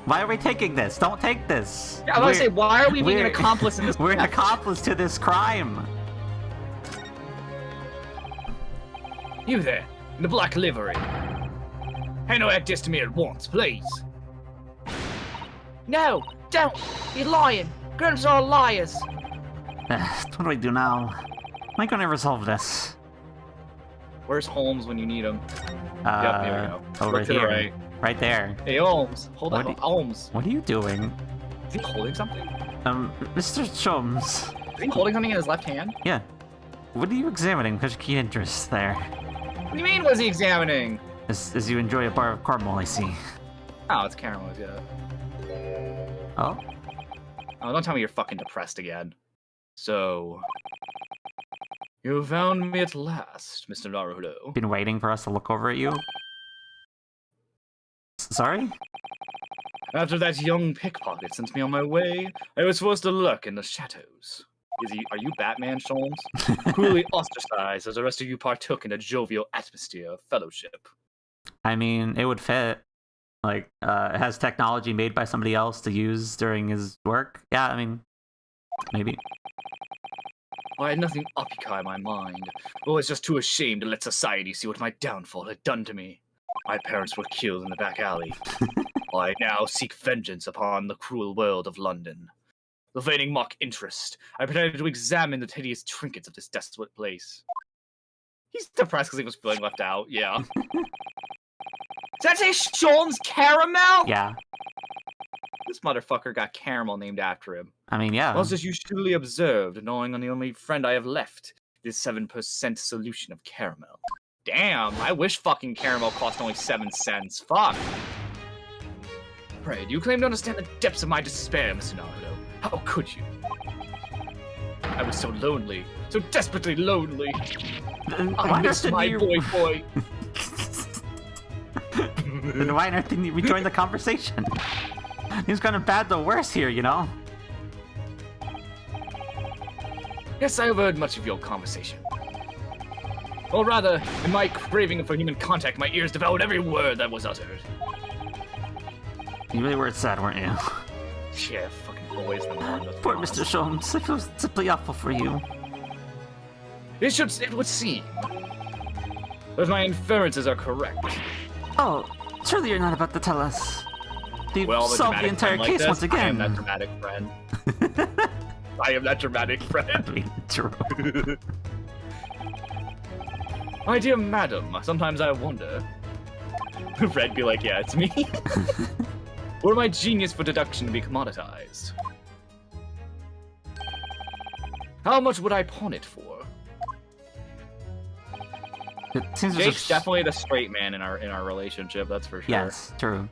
Speaker 2: Why are we taking this? Don't take this.
Speaker 1: Yeah, I was gonna say, why are we being an accomplice in this?
Speaker 2: We're an accomplice to this crime.
Speaker 1: You there, in the black livery. Hand over that disc to me at once, please. No, don't. You're lying. Grown-ups are all liars.
Speaker 2: What do I do now? Am I gonna resolve this?
Speaker 1: Where's Holmes when you need him? Yep, here we go.
Speaker 2: Over
Speaker 1: Look to
Speaker 2: here.
Speaker 1: the right.
Speaker 2: Right there.
Speaker 1: Hey, Holmes. Hold on, Holmes.
Speaker 2: What are you doing?
Speaker 1: Is he holding something?
Speaker 2: Mr. Chums.
Speaker 1: Is he holding something in his left hand?
Speaker 2: Yeah. What are you examining? Because keen interest there.
Speaker 1: What do you mean, was he examining?
Speaker 2: As you enjoy a bar of caramel, I see.
Speaker 1: Oh, it's caramel, yeah.
Speaker 2: Oh?
Speaker 1: Oh, don't tell me you're fucking depressed again. So... You found me at last, Mr. Naruto.
Speaker 2: Been waiting for us to look over at you? Sorry?
Speaker 1: After that young pickpocket sent me on my way, I was forced to lurk in the shadows. Are you Batman, Sholmes? Cruelly ostracized as the rest of you partook in a jovial atmosphere of fellowship.
Speaker 2: I mean, it would fit. Like, it has technology made by somebody else to use during his work. Yeah, I mean, maybe.
Speaker 1: I had nothing occupy my mind. I was just too ashamed to let society see what my downfall had done to me. My parents were killed in the back alley. I now seek vengeance upon the cruel world of London. With feigning mock interest, I pretended to examine the hideous trinkets of this desolate place. He's depressed because he was feeling left out, yeah. Did that say Sean's Caramel?
Speaker 2: Yeah.
Speaker 1: This motherfucker got Caramel named after him.
Speaker 2: I mean, yeah.
Speaker 1: Well, as you surely observed, gnawing on the only friend I have left, this 7% solution of caramel. Damn, I wish fucking caramel cost only 7 cents. Fuck. Pray, do you claim to understand the depths of my despair, Mr. Naruto? How could you? I was so lonely, so desperately lonely. I missed my boy.
Speaker 2: Then why didn't you rejoin the conversation? He's kind of bad to worse here, you know?
Speaker 1: Yes, I overheard much of your conversation. Or rather, in my craving for human contact, my ears devoured every word that was uttered.
Speaker 2: You really were sad, weren't you?
Speaker 1: Yeah, fucking boys in the morning.
Speaker 2: Poor Mr. Sholmes, I feel simply awful for you.
Speaker 1: It would seem. But my inferences are correct.
Speaker 2: Oh, surely you're not about to tell us. You've solved the entire case once again.
Speaker 1: I am that dramatic friend. I am that dramatic friend.
Speaker 2: I mean, true.
Speaker 1: My dear madam, sometimes I wonder. Fred be like, yeah, it's me. Were my genius for deduction to be commoditized? How much would I pawn it for?
Speaker 2: It seems
Speaker 1: Jake's definitely the straight man in our relationship, that's for sure.
Speaker 2: Yes, true.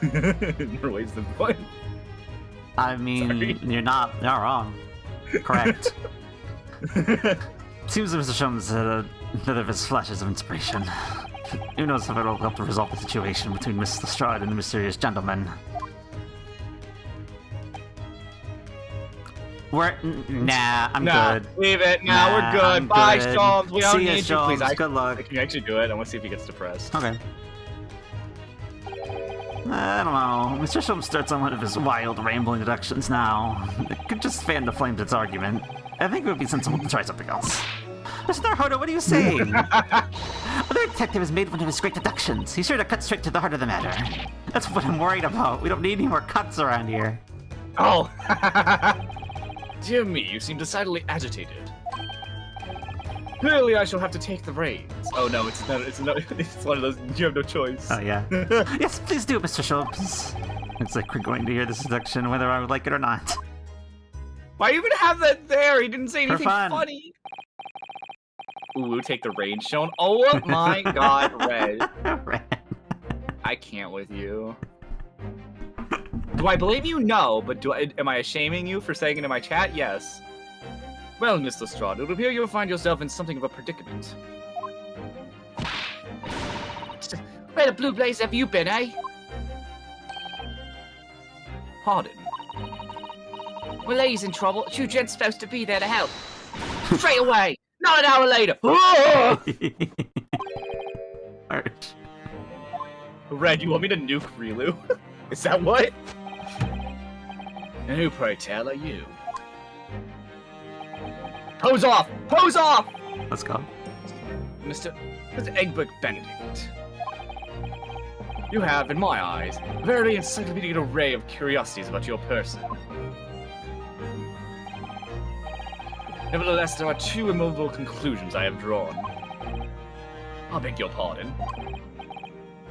Speaker 1: Never ways the point.
Speaker 2: I mean,
Speaker 1: Sorry.
Speaker 2: you're not wrong. Correct. Seems Mr. Sholmes had another of his flashes of inspiration. Who knows if it'll help to resolve the situation between Miss Lestrade and the mysterious gentleman. Nah, I'm good.
Speaker 1: Leave it. Nah, we're good.
Speaker 2: I'm
Speaker 1: Bye,
Speaker 2: good.
Speaker 1: Sholmes. We don't
Speaker 2: See ya,
Speaker 1: need you, please.
Speaker 2: Sholmes. Good luck.
Speaker 1: Can you actually do it? I want to see if he gets depressed.
Speaker 2: Okay. I don't know. Mr. Sholmes starts on one of his wild, rambling deductions now. It could just fan the flames its argument. I think it would be sensible to try something else. Mr. Hardo, what are you saying? Other detective has made one of his great deductions. He's sure to cut straight to the heart of the matter. That's what I'm worried about. We don't need any more cuts around here.
Speaker 1: Oh! Dear me, you seem decidedly agitated. Clearly, I shall have to take the reins. Oh no, it's not. It's one of those. You have no choice.
Speaker 2: Oh yeah. Yes, please do, Mr. Sholmes. It's like we're going to hear this deduction, whether I would like it or not.
Speaker 1: Why even have that there? He didn't say
Speaker 2: For
Speaker 1: anything
Speaker 2: fun.
Speaker 1: funny. Ooh, take the reins, Sean. Oh my God, Red.
Speaker 2: Red.
Speaker 1: I can't with you. Do I blame you? No, but am I shaming you for saying it in my chat? Yes. Well, Miss Lestrade, it would appear you'll find yourself in something of a predicament. Where the blue blaze have you been, eh? Pardon? Well, he's in trouble. You gent's supposed to be there to help. Straight away! Not an hour later!
Speaker 2: Arch.
Speaker 1: Red, you want me to nuke Rilu? Is that what? And who, pray tell, are you? Pose off! Pose off!
Speaker 2: Let's go.
Speaker 1: Mr. Egbert Benedict. You have, in my eyes, a very encyclopedic array of curiosities about your person. Nevertheless, there are two immovable conclusions I have drawn. I beg your pardon.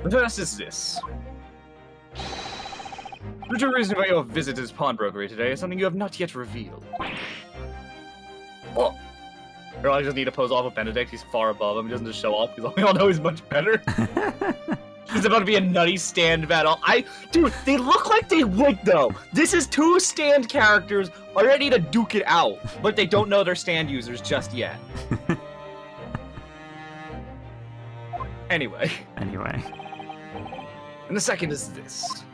Speaker 1: The first is this. The true reason for your visit to this pawnbrokery today is something you have not yet revealed. Oh! Or I just need to pose off with Benedict. He's far above him. He doesn't just show off because we all know he's much better. It's about to be a nutty stand battle. Dude, they look like they would though. This is two stand characters ready to duke it out, but they don't know they're stand users just yet. Anyway. And the second is this.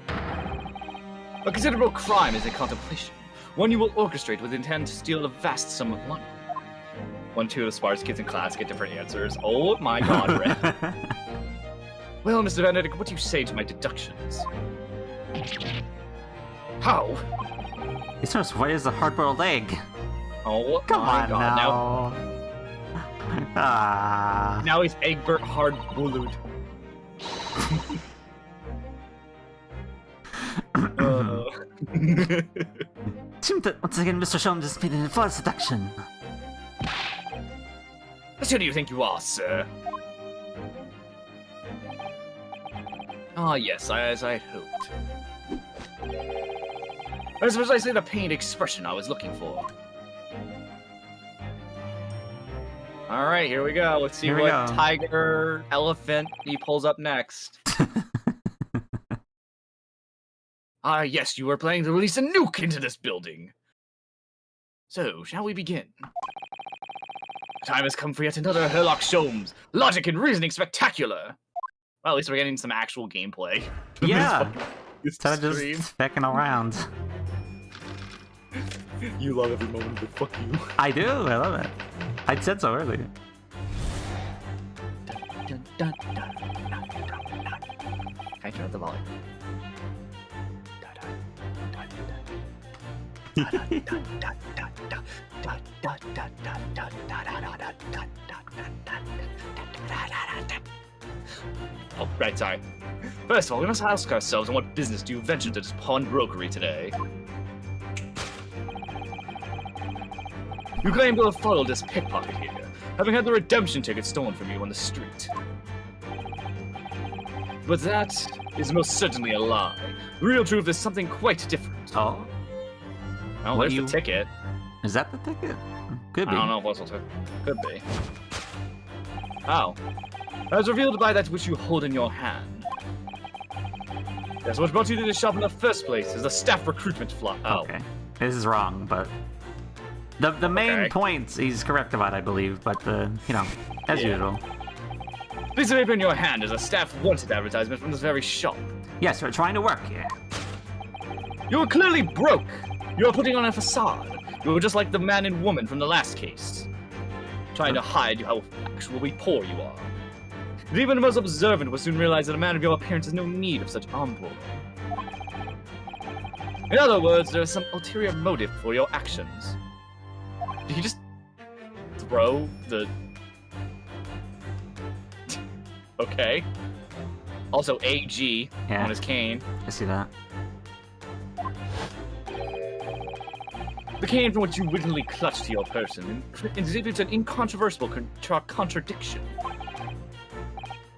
Speaker 1: A considerable crime is in contemplation. One you will orchestrate with intent to steal a vast sum of money. 1, 2 of the smartest kids in class get different answers. Oh my God, Red. Well, Mr. Benedict, what do you say to my deductions? How?
Speaker 2: He's as white as a hard-boiled egg.
Speaker 1: Oh
Speaker 2: Come
Speaker 1: my
Speaker 2: on
Speaker 1: God,
Speaker 2: now.
Speaker 1: now he's Egbert hard-boiled.
Speaker 2: Seems that once again Mr. Sholmes has made an false deduction.
Speaker 1: Who do you think you are, sir? Ah, yes, as I had hoped. That's precisely the pained expression I was looking for. Alright, here we go. Let's see
Speaker 2: Here we
Speaker 1: what
Speaker 2: go.
Speaker 1: tiger, elephant he pulls up next. Ah, yes, you are planning to release a nuke into this building. So, shall we begin? The time has come for yet another Herlock Sholmes. Logic and reasoning spectacular. Well, at least we're getting some actual gameplay.
Speaker 2: Yeah.
Speaker 1: This
Speaker 2: Instead of
Speaker 1: stream.
Speaker 2: just fecking around.
Speaker 1: You love every moment, but fuck you.
Speaker 2: I do, I love it. I said so earlier.
Speaker 1: Can I turn up the volume? Oh, right, sorry. First of all, we must ask ourselves on what business do you venture to this pawnbrokery today? You claim to have followed this pickpocket here, having had the redemption ticket stolen from you on the street. But that is most certainly a lie. The real truth is something quite different.
Speaker 2: Oh?
Speaker 1: Oh,
Speaker 2: What
Speaker 1: there's
Speaker 2: do
Speaker 1: the ticket.
Speaker 2: Is that the ticket? Could be.
Speaker 1: I don't know if that's what could be. Oh. As revealed by that which you hold in your hand. That's what brought you to the shop in the first place, is the staff recruitment fly. Oh.
Speaker 2: Okay. This is wrong, but the main
Speaker 1: Okay.
Speaker 2: points he's correct about, I believe, but as
Speaker 1: Yeah.
Speaker 2: usual.
Speaker 1: Piece of paper in your hand is a staff wanted advertisement from this very shop.
Speaker 2: Yes, we're trying to work here.
Speaker 1: You are clearly broke. You are putting on a facade. You are just like the man and woman from the last case, trying to hide how actually poor you are. But even the most observant will soon realize that a man of your appearance has no need of such armor. In other words, there is some ulterior motive for your actions. Did he just throw the... Okay. Also, AG on his cane.
Speaker 2: I see that.
Speaker 1: The cane from which you wittingly clutched to your person exhibits an incontrovertible contradiction.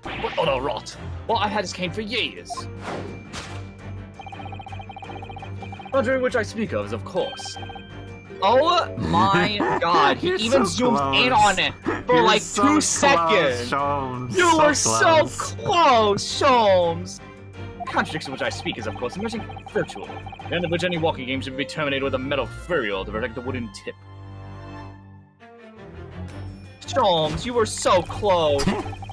Speaker 1: What utter rot! Well, I had this cane for years. Contrary which I speak of is, of course. Oh my god, he even
Speaker 2: so
Speaker 1: zoomed
Speaker 2: close.
Speaker 1: in on it for
Speaker 2: You're
Speaker 1: like
Speaker 2: so
Speaker 1: 2
Speaker 2: close,
Speaker 1: seconds.
Speaker 2: Sholmes.
Speaker 1: You were
Speaker 2: close.
Speaker 1: so close, Sholmes! The contradiction which I speak is, of course, emerging virtual, the end of which any walking game should be terminated with a metal furial to protect the wooden tip. Sholmes, you were so close!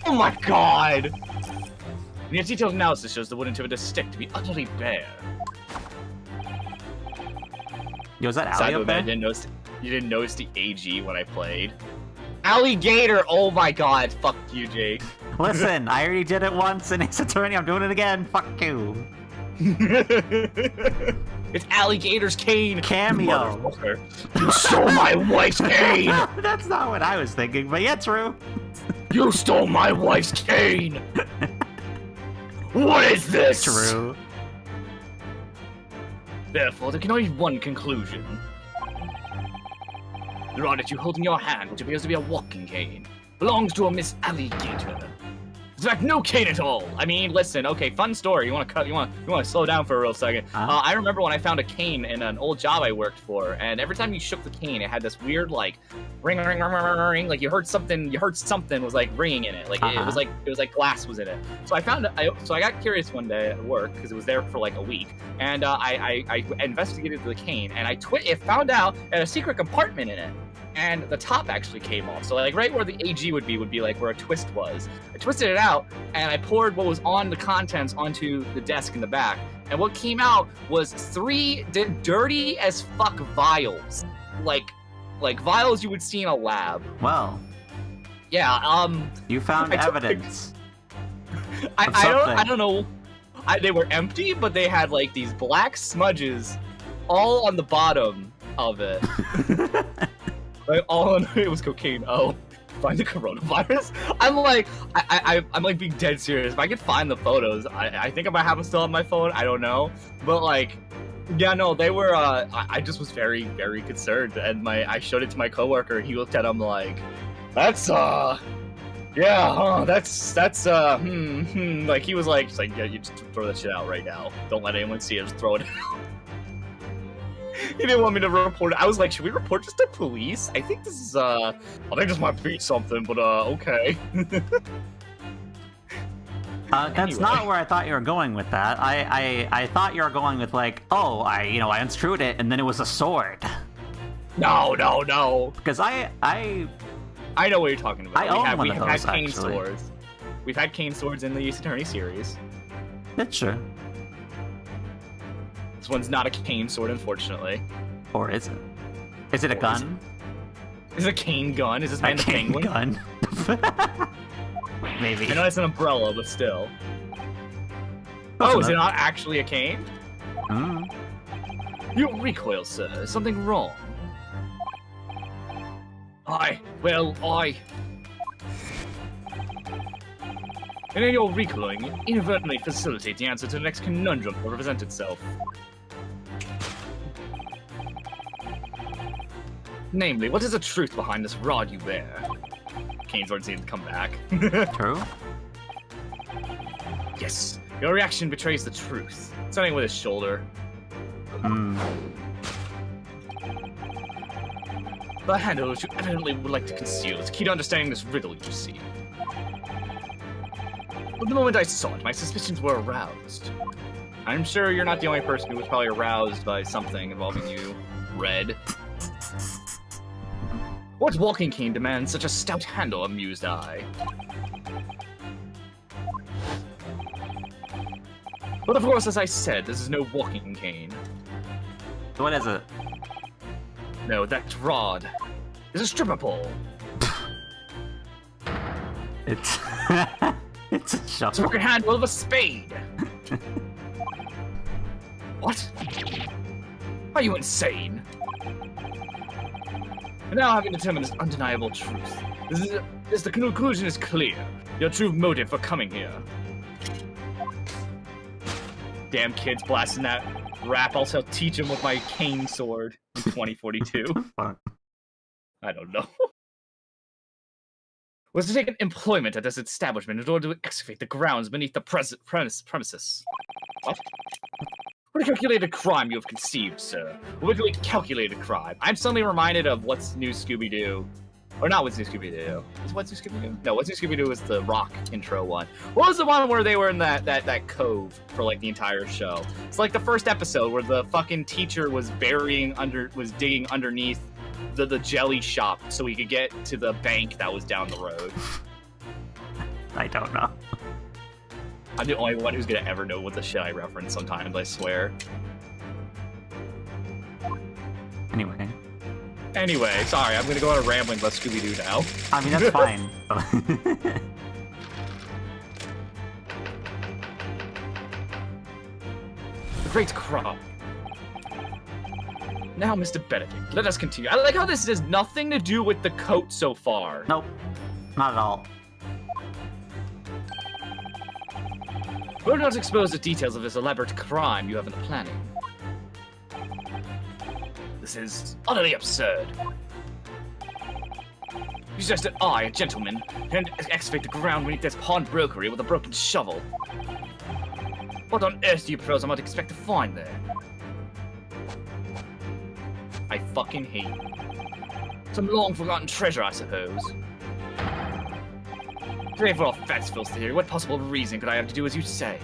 Speaker 1: Oh my god! And yet detailed analysis shows the wooden tip of this stick to be utterly bare.
Speaker 2: Yo, is that
Speaker 1: Sad
Speaker 2: Allie
Speaker 1: to
Speaker 2: up there?
Speaker 1: admit, you didn't notice the AG when I played. Alligator! Oh my god, fuck you, Jake.
Speaker 2: Listen, I already did it once in Ace Attorney, I'm doing it again, fuck you.
Speaker 1: It's Alligator's cane!
Speaker 2: Cameo.
Speaker 1: Motherfucker. You stole my wife's cane!
Speaker 2: That's not what I was thinking, but yeah, true.
Speaker 1: You stole my wife's cane! What is this?
Speaker 2: True.
Speaker 1: Therefore, there can only be one conclusion. The rod that you hold in your hand, which appears to be a walking cane, belongs to a Miss Alligator. In fact, no cane at all. I mean, listen. Okay, fun story. You want to slow down for a real second? I remember when I found a cane in an old job I worked for, and every time you shook the cane, it had this weird like ring, ring, ring, ring, ring, ring. Like you heard something was like ringing in it. Like it was like glass was in it. So I found so I got curious one day at work because it was there for like a week, and I investigated the cane, and I found out it had a secret compartment in it. And the top actually came off. So like right where the AG would be like where a twist was. I twisted it out and I poured what was on the contents onto the desk in the back. And what came out was 3 dirty as fuck vials. Like vials you would see in a lab.
Speaker 2: Well.
Speaker 1: Yeah,
Speaker 2: You found evidence.
Speaker 1: I don't know. They were empty, but they had like these black smudges all on the bottom of it. Like it was cocaine. Oh, find the coronavirus. I'm like being dead serious. If I could find the photos, I think I might have them still on my phone. I don't know, but like, yeah, no, they were. I just was very, very concerned, and I showed it to my coworker. He looked at them like, that's yeah, huh? That's like he was like, yeah, you just throw that shit out right now. Don't let anyone see it. Just throw it out. He didn't want me to report it. I was like, should we report this to police? I think this is, I think this might be something, but, okay.
Speaker 2: That's not where I thought you were going with that. I thought you were going with like, oh, I unscrewed it and then it was a sword.
Speaker 1: No.
Speaker 2: Because I
Speaker 1: know what you're talking about.
Speaker 2: I own one of those,
Speaker 1: had cane
Speaker 2: actually.
Speaker 1: swords. We've had cane swords in the Ace Attorney series.
Speaker 2: That's true.
Speaker 1: This one's not a cane sword, unfortunately.
Speaker 2: Or is it? Is it a gun?
Speaker 1: Is it a cane gun? Is this man
Speaker 2: A
Speaker 1: the
Speaker 2: cane
Speaker 1: penguin?
Speaker 2: gun. Maybe.
Speaker 1: I know it's an umbrella, but still.
Speaker 2: Close
Speaker 1: Oh, is it
Speaker 2: enough.
Speaker 1: not actually a cane? You recoil, sir. Is something wrong? And in your recoiling, inadvertently facilitate the answer to the next conundrum that will present itself. Namely, what is the truth behind this rod you bear? Cane sword seems to come back.
Speaker 2: True.
Speaker 1: Yes, your reaction betrays the truth. Something with his shoulder. The handle which you evidently would like to conceal is key to understanding this riddle you see. But the moment I saw it, my suspicions were aroused. I'm sure you're not the only person who was probably aroused by something involving you, Red. What walking cane demands such a stout handle, amused I? But of course, as I said, this is no walking cane.
Speaker 2: What is it?
Speaker 1: No, that rod is a stripper pole.
Speaker 2: It's it's a
Speaker 1: It's a
Speaker 2: shovel.
Speaker 1: fucking handle of a spade. What? Are you insane? And now having determined this undeniable truth, the conclusion is clear. Your true motive for coming here. Damn kids blasting that rap. I'll teach him with my cane sword in 2042.
Speaker 2: Fuck.
Speaker 1: I don't know. Was to take an employment at this establishment in order to excavate the grounds beneath the premises. What? What a calculated crime you have conceived, sir. A wickedly calculated crime. I'm suddenly reminded of What's New Scooby-Doo. Or not What's New Scooby-Doo. Is What's New Scooby-Doo? No, What's New Scooby-Doo was the Rock intro one. What was the one where they were in that cove for like the entire show? It's like the first episode where the fucking teacher was digging underneath the jelly shop so he could get to the bank that was down the road.
Speaker 2: I don't know.
Speaker 1: I'm the only one who's gonna ever know what the shit I reference sometimes, I swear. Anyway, sorry, I'm gonna go on a rambling about Scooby-Doo now.
Speaker 2: I mean, that's fine.
Speaker 1: The Great Crop. Now, Mr. Benedict, let us continue. I like how this has nothing to do with the coat so far.
Speaker 2: Nope. Not at all.
Speaker 1: We'll not expose the details of this elaborate crime you have in planning. This is utterly absurd. You suggest that I, a gentleman, can excavate the ground beneath this pawnbrokery with a broken shovel. What on earth do you propose I might expect to find there? I fucking hate you. Some long-forgotten treasure, I suppose. Today for all fanciful theory, what possible reason could I have to do as you say?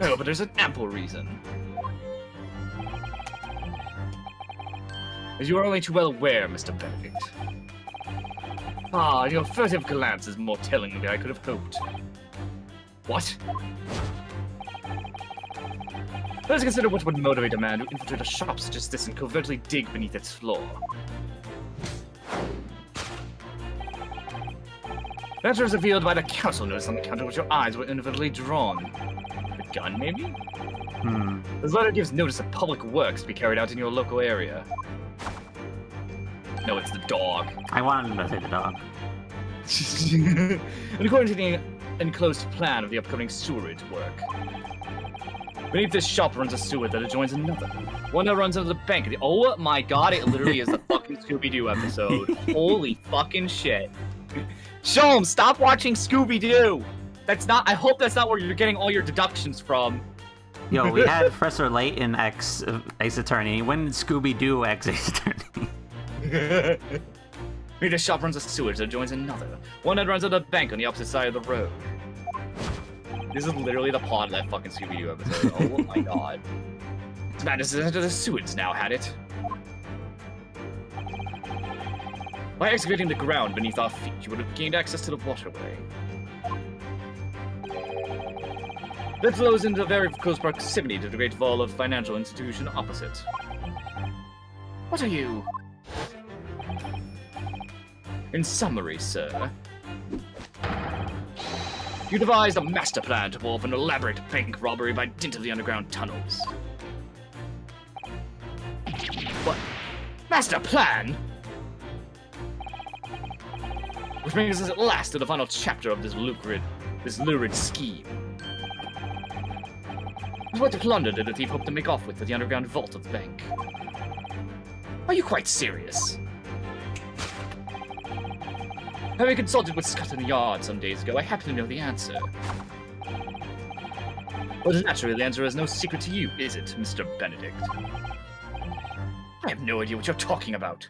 Speaker 1: Oh, but there's an ample reason. As you are only too well aware, Mr. Benedict. Ah, your furtive glance is more telling than I could have hoped. What? Let us consider what would motivate a man to infiltrate a shop such as this and covertly dig beneath its floor. The answer is revealed by the counsel notice on the counter which your eyes were inadvertently drawn. A gun, maybe? This letter gives notice of public works to be carried out in your local area. No, it's the dog.
Speaker 2: I wanted to say the dog.
Speaker 1: And according to the enclosed plan of the upcoming sewerage work, beneath this shop runs a sewer that adjoins another. One that runs under the bank. Oh my god, it literally is the fucking Scooby-Doo episode. Holy fucking shit. Sholm, stop watching Scooby-Doo! That's not- I hope that's not where you're getting all your deductions from.
Speaker 2: Yo, we had Professor Layton X Ace Attorney. When did Scooby-Doo X Ace Attorney?
Speaker 1: Beneath this shop runs a sewage that adjoins another. One that runs under the bank on the opposite side of the road. This is literally the plot of that fucking Scooby-Doo episode. Oh my god. This madness is under the sewage now, had it? By excavating the ground beneath our feet, you would have gained access to the waterway. That flows into very close proximity to the Great Vault of financial institution opposite. What are you? In summary, sir, you devised a master plan to pull off an elaborate bank robbery by dint of the underground tunnels. What? Master plan? Which brings us at last to the final chapter of this lurid scheme. What plunder did the thief hope to make off with the underground vault of the bank? Are you quite serious? Having consulted with Scotland Yard some days ago, I happen to know the answer. Well, naturally, the answer is no secret to you, is it, Mr. Benedict? I have no idea what you're talking about.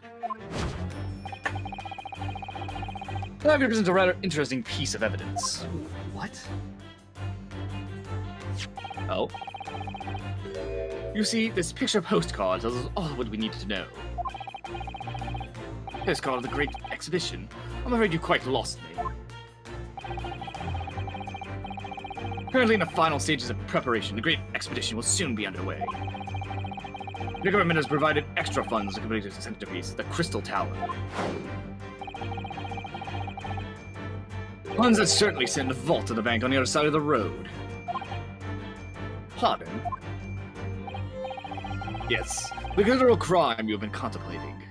Speaker 1: That represents a rather interesting piece of evidence. What? Oh? You see, this picture postcard tells us all what we need to know. Postcard of the Great Exhibition. I'm afraid you quite lost me. Currently in the final stages of preparation, the Great Expedition will soon be underway. The government has provided extra funds to complete its centerpiece, the Crystal Tower. Funds that certainly sit in the vault of the bank on the other side of the road. Pardon? Yes, the literal crime you have been contemplating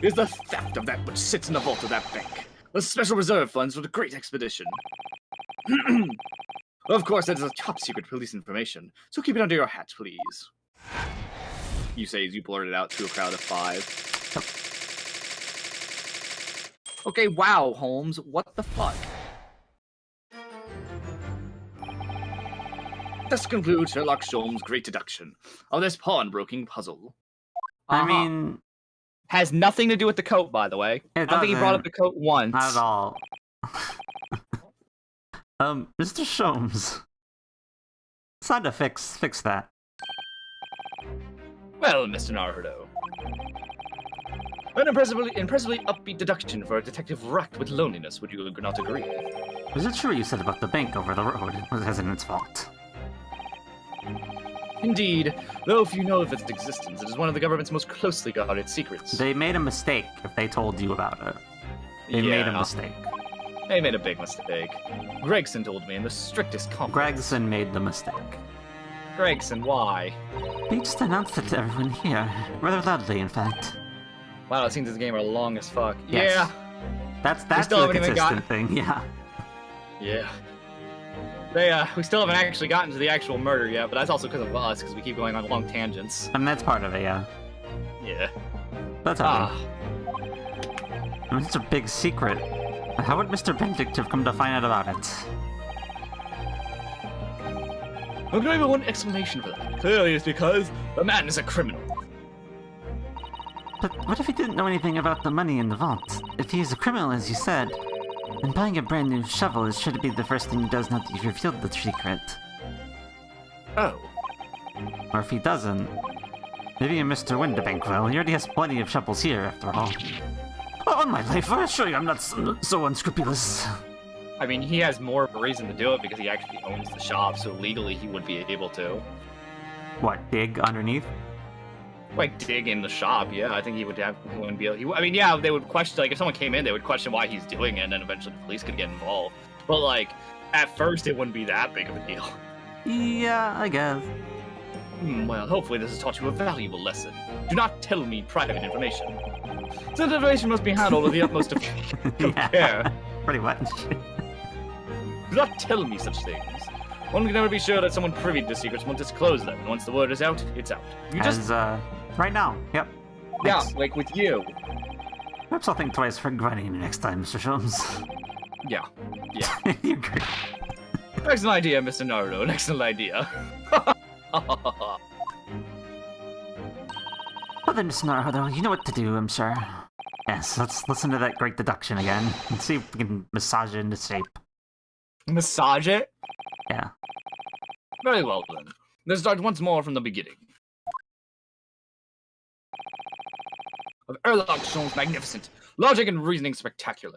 Speaker 1: is the theft of that which sits in the vault of that bank. The special reserve funds for the Great Expedition. Of course, that is a top secret police information, so keep it under your hat, please. You say as you blurt it out to a crowd of 5. Okay, wow, Holmes, what the fuck? This concludes Sherlock Sholmes' great deduction of this pawnbroking puzzle.
Speaker 2: I mean...
Speaker 1: Has nothing to do with the coat, by the way. I don't think he brought up the coat once.
Speaker 2: Not at all. Mr. Sholmes. It's time to fix that.
Speaker 1: Well, Mr. Naruto. An impressively upbeat deduction for a detective racked with loneliness, would you not agree?
Speaker 2: Was it true you said about the bank over the road wasn't its fault?
Speaker 1: Indeed, though few know of its existence, it is one of the government's most closely guarded secrets.
Speaker 2: They made a mistake if they told you about it. They made a mistake.
Speaker 1: They made a big mistake. Gregson told me in the strictest confidence.
Speaker 2: Gregson made the mistake.
Speaker 1: Gregson, why?
Speaker 2: He just announced it to everyone here. Rather loudly, in fact.
Speaker 1: Wow, it seems this game are long as fuck.
Speaker 2: Yes.
Speaker 1: Yeah.
Speaker 2: That's
Speaker 1: still
Speaker 2: the
Speaker 1: haven't even
Speaker 2: consistent thing, yeah.
Speaker 1: Yeah. We still haven't actually gotten to the actual murder yet, but that's also because of us, because we keep going on long tangents.
Speaker 2: I mean, that's part of it, yeah.
Speaker 1: Yeah.
Speaker 2: That's all. I mean, it's a big secret. How would Mr. Benedict have come to find out about it?
Speaker 1: I'll give you one explanation for that. Clearly it's because the man is a criminal.
Speaker 2: But what if he didn't know anything about the money in the vault? If he is a criminal, as you said, then buying a brand new shovel is sure to be the first thing he does now that you've revealed the secret.
Speaker 1: Oh.
Speaker 2: Or if he doesn't, maybe Mr. Windibank will. He already has plenty of shovels here, after all. Oh, on my life, I assure you I'm not so unscrupulous.
Speaker 1: I mean, he has more of a reason to do it because he actually owns the shop, so legally he would be able to.
Speaker 2: What, dig underneath?
Speaker 1: Like, dig in the shop, yeah. I think he wouldn't be able... I mean, yeah, they would question, like, if someone came in, they would question why he's doing it, and then eventually the police could get involved. But, like, at first, it wouldn't be that big of a deal.
Speaker 2: Yeah, I guess.
Speaker 1: Well, hopefully this has taught you a valuable lesson. Do not tell me private information. This information must be handled with the utmost of care.
Speaker 2: Pretty much.
Speaker 1: Do not tell me such things. One can never be sure that someone privy to secrets won't disclose them, and once the word is out, it's out.
Speaker 2: Right now, yep.
Speaker 1: Yeah,
Speaker 2: Thanks.
Speaker 1: like with you.
Speaker 2: Perhaps I'll think twice for grinding you next time, Mr. Sholmes.
Speaker 1: Yeah.
Speaker 2: You're great.
Speaker 1: Excellent idea, Mr. Naruto. An excellent idea.
Speaker 2: Well then, Mr. Naruto, you know what to do, I'm sure. Yes, let's listen to that great deduction again, and see if we can massage it into shape.
Speaker 1: Massage it?
Speaker 2: Yeah.
Speaker 1: Very well, then. Let's start once more from the beginning. Of Sherlock Sholmes' magnificent logic and reasoning spectacular.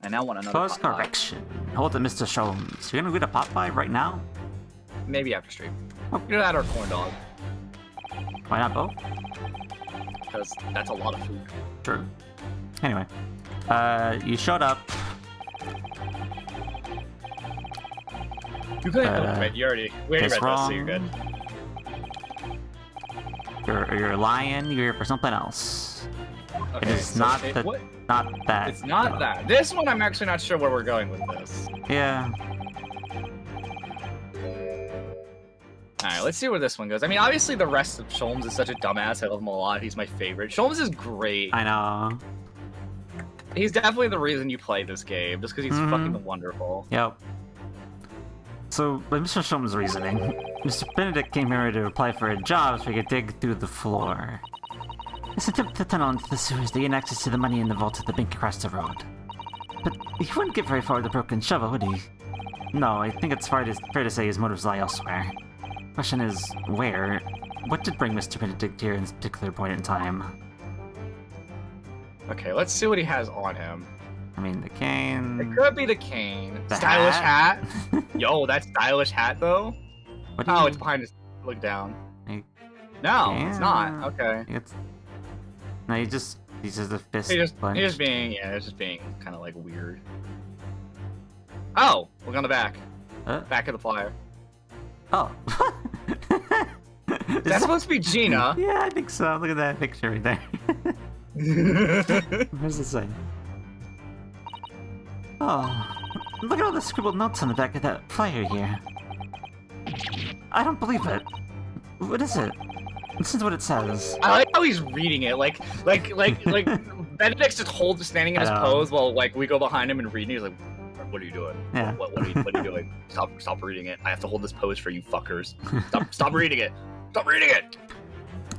Speaker 1: I now want another
Speaker 2: Close correction. Hold it, Mr. Sholmes. You're gonna get a Popeye right now?
Speaker 1: Maybe after stream. Either that or corn dog.
Speaker 2: Why not both?
Speaker 1: Because that's a lot of food.
Speaker 2: True. Anyway, you showed up.
Speaker 1: You couldn't right? We already read this, so you're good.
Speaker 2: You're lying. You're here for something else.
Speaker 1: Okay,
Speaker 2: it is
Speaker 1: so
Speaker 2: not that.
Speaker 1: It's not that. This one, I'm actually not sure where we're going with this.
Speaker 2: Yeah.
Speaker 1: Alright, let's see where this one goes. I mean, obviously the rest of Sholmes is such a dumbass. I love him a lot. He's my favorite. Sholmes is great.
Speaker 2: I know.
Speaker 1: He's definitely the reason you play this game, just because he's fucking wonderful.
Speaker 2: Yep. So, by Mr. Sholmes' reasoning, Mr. Benedict came here to apply for a job so he could dig through the floor. This attempt to tunnel into the sewers to gain access to the money in the vault at the bank across the road. But he wouldn't get very far with a broken shovel, would he? No, I think it's fair to say his motives lie elsewhere. Question is, where? What did bring Mr. Benedict here in this particular point in time?
Speaker 1: Okay, let's see what he has on him.
Speaker 2: I mean, the cane.
Speaker 1: It could be the cane.
Speaker 2: The
Speaker 1: Stylish
Speaker 2: hat?
Speaker 1: hat. Yo, that stylish hat though.
Speaker 2: What do
Speaker 1: Oh,
Speaker 2: you-
Speaker 1: it's behind his. Look down.
Speaker 2: Like,
Speaker 1: No, it's not.
Speaker 2: yeah.
Speaker 1: Okay.
Speaker 2: It's no, he's just a fist.
Speaker 1: He's just
Speaker 2: clenched.
Speaker 1: being kind of like weird. Oh, look on the back. Back of the flyer.
Speaker 2: Oh. Is
Speaker 1: That's supposed to be Gina.
Speaker 2: Yeah, I think so. Look at that picture right there. What does it say? Oh, look at all the scribbled notes on the back of that flyer here. I don't believe it. What is it? This is what it says.
Speaker 1: I like how he's reading it, like Benedict's just standing in his
Speaker 2: I know.
Speaker 1: pose while like we go behind him and reading. He's like, "What are you doing?
Speaker 2: Yeah.
Speaker 1: What are you doing? Stop reading it. I have to hold this pose for you fuckers. Stop reading it. Stop reading it."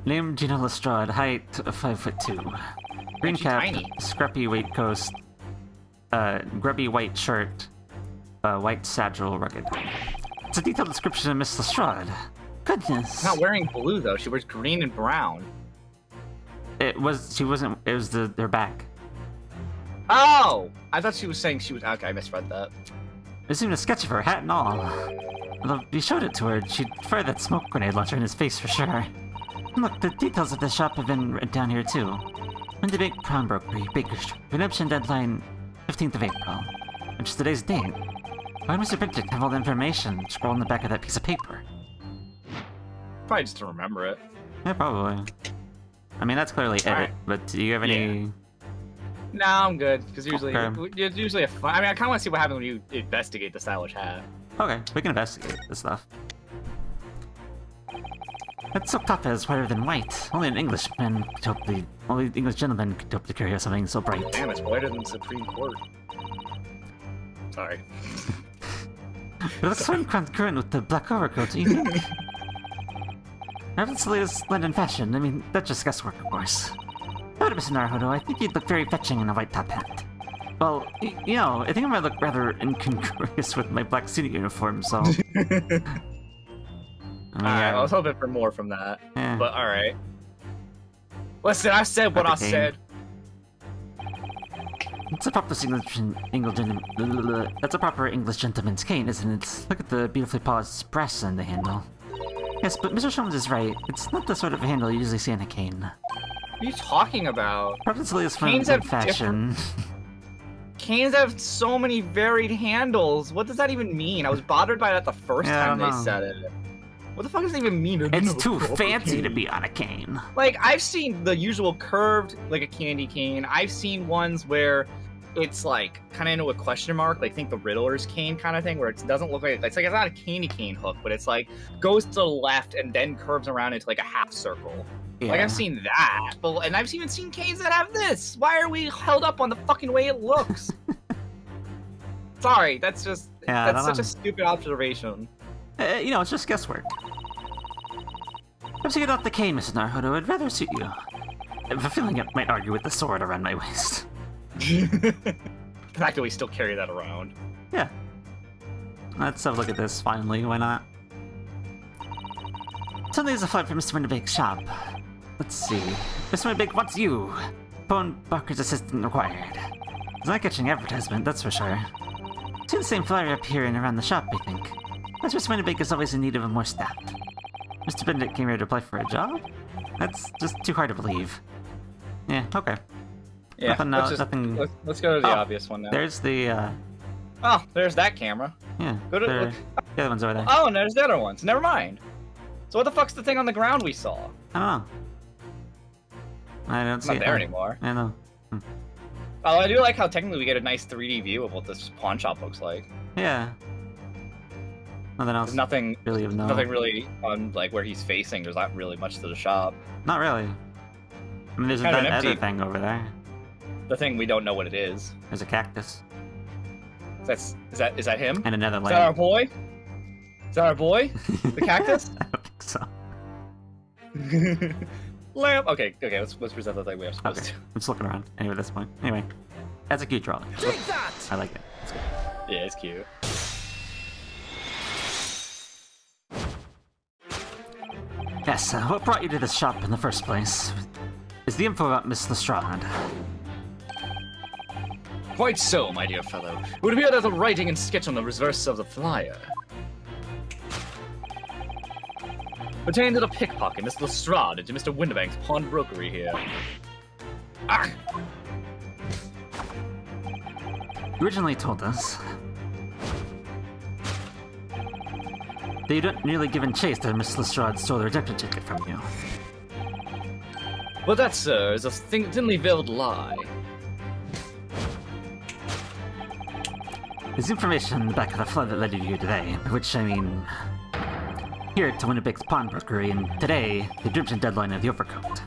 Speaker 2: Name Gina Lestrade, height 5'2", green
Speaker 1: She's
Speaker 2: cap,
Speaker 1: tiny.
Speaker 2: scrappy waistcoat, grubby white shirt, white satchel, rugged. It's a detailed description of Miss Lestrade. Goodness.
Speaker 1: She's not wearing blue though. She wears green and brown.
Speaker 2: It was. She wasn't. It was their back.
Speaker 1: Oh, I thought she was saying she was. Okay, I misread that.
Speaker 2: There's even a sketch of her hat and all. Although you showed it to her, she'd fire that smoke grenade launcher in his face for sure. Look, the details of the shop have been written down here too. Wendy Bank Pawnbrokery, Baker Street. Redemption deadline 15th of April, which is today's date. Why does Mr. Benedict have all the information scrolled on the back of that piece of paper?
Speaker 1: Probably just to remember it.
Speaker 2: Yeah, probably. I mean, that's clearly edit,
Speaker 1: Alright.
Speaker 2: but do you have any...
Speaker 1: No, I'm good because usually
Speaker 2: Okay.
Speaker 1: it's usually a fun. I mean, I kind of want to see what happens when you investigate the stylish hat.
Speaker 2: Okay, we can investigate this stuff. That silk top is whiter than white. Only an Englishman could hope the... Only English gentleman could hope to carry something so bright.
Speaker 1: Damn, it's whiter than the Supreme Court. Sorry.
Speaker 2: It looks so incongruent with the black overcoat, do you think? Perhaps it's the latest London fashion. I mean, that's just guesswork, of course. But Mr. Naruhodo, I think you'd look very fetching in a white top hat. Well, you know, I think I might look rather incongruous with my black student uniform, so...
Speaker 1: Alright, I was hoping for more from that,
Speaker 2: yeah.
Speaker 1: but alright. Listen, I said what I
Speaker 2: Okay.
Speaker 1: said.
Speaker 2: It's a proper That's a proper English gentleman's cane, isn't it? Look at the beautifully polished brass on the handle. Yes, but Mr. Sholmes is right. It's not the sort of handle you usually see in a cane.
Speaker 1: What are you talking about?
Speaker 2: Perhaps it's the latest form
Speaker 1: Canes
Speaker 2: of
Speaker 1: have
Speaker 2: fashion.
Speaker 1: Canes have so many varied handles. What does that even mean? I was bothered by that the first
Speaker 2: Yeah, I
Speaker 1: time
Speaker 2: don't
Speaker 1: they
Speaker 2: know.
Speaker 1: said it. What the fuck does it even mean?
Speaker 2: It's too fancy to be on a cane.
Speaker 1: Like, I've seen the usual curved, like a candy cane. I've seen ones where it's like kind of into a question mark, like think the Riddler's cane kind of thing, where it doesn't look like it's not a candy cane hook, but it's like goes to the left and then curves around into like a half circle.
Speaker 2: Yeah.
Speaker 1: Like I've seen that, and I've even seen canes that have this. Why are we held up on the fucking way it looks? Sorry, that's just
Speaker 2: Yeah, I
Speaker 1: that's
Speaker 2: don't
Speaker 1: such a
Speaker 2: know.
Speaker 1: stupid observation.
Speaker 2: You know, it's just guesswork. Perhaps you get off the cane, Mrs. Naruhodo. I'd rather suit you. I have a feeling it might argue with the sword around my waist.
Speaker 1: The fact that we still carry that around.
Speaker 2: Yeah. Let's have a look at this, finally. Why not? Suddenly there's a flood from Mr. Winterbake's shop. Let's see. Mr. Winterbake wants you. Bone Barker's assistant required. It's not catching advertisement, that's for sure. See the same flyer up here and around the shop, I think. As Mr. Winterbake is always in need of more staff. Mr. Benedict came here to apply for a job? That's just too hard to believe. Yeah, okay.
Speaker 1: Yeah,
Speaker 2: Nothing.
Speaker 1: let's go to the
Speaker 2: Oh,
Speaker 1: obvious one now.
Speaker 2: There's the,
Speaker 1: Oh, there's that camera.
Speaker 2: yeah.
Speaker 1: Go to-
Speaker 2: the other one's over there.
Speaker 1: Oh, and there's the other ones. Never mind. So what the fuck's the thing on the ground we saw?
Speaker 2: I don't know. I don't
Speaker 1: It's
Speaker 2: see
Speaker 1: not
Speaker 2: it.
Speaker 1: there anymore.
Speaker 2: I know.
Speaker 1: Oh, I do like how technically we get a nice 3D view of what this pawn shop looks like.
Speaker 2: Yeah. Nothing else.
Speaker 1: There's nothing
Speaker 2: really of no.
Speaker 1: nothing really on like where he's facing. There's not really much to the shop.
Speaker 2: Not really. I mean, there's
Speaker 1: Kind of
Speaker 2: that
Speaker 1: an
Speaker 2: other
Speaker 1: empty-
Speaker 2: thing over there.
Speaker 1: The thing we don't know what it is.
Speaker 2: There's a cactus
Speaker 1: Is that him?
Speaker 2: and another
Speaker 1: Is that our
Speaker 2: lamp.
Speaker 1: boy? Is that our boy? The cactus?
Speaker 2: I don't think so.
Speaker 1: Lamp. Okay. Let's present the thing we are supposed
Speaker 2: Okay.
Speaker 1: to.
Speaker 2: I'm just looking around. Anyway, at this point. Anyway, that's a cute drawing.
Speaker 3: Take that!
Speaker 2: I like it. It's good.
Speaker 1: Yeah, it's cute.
Speaker 2: Yes. What brought you to this shop in the first place? Is the info about Miss Lestrade?
Speaker 1: Quite so, my dear fellow. It would appear that the writing and sketch on the reverse of the flyer pertain to the pickpocket, Miss Lestrade, and to Mr. Winterbank's pawnbrokery here. Ah!
Speaker 2: You originally told us that you'd nearly given chase to Miss Lestrade stole the redemption ticket from you.
Speaker 1: Well, that, sir, is a thinly veiled lie.
Speaker 2: There's information in the back of the flood that led you here today, by which I mean here to Winterbank's pawnbrokery, and today, the redemption deadline of the overcoat.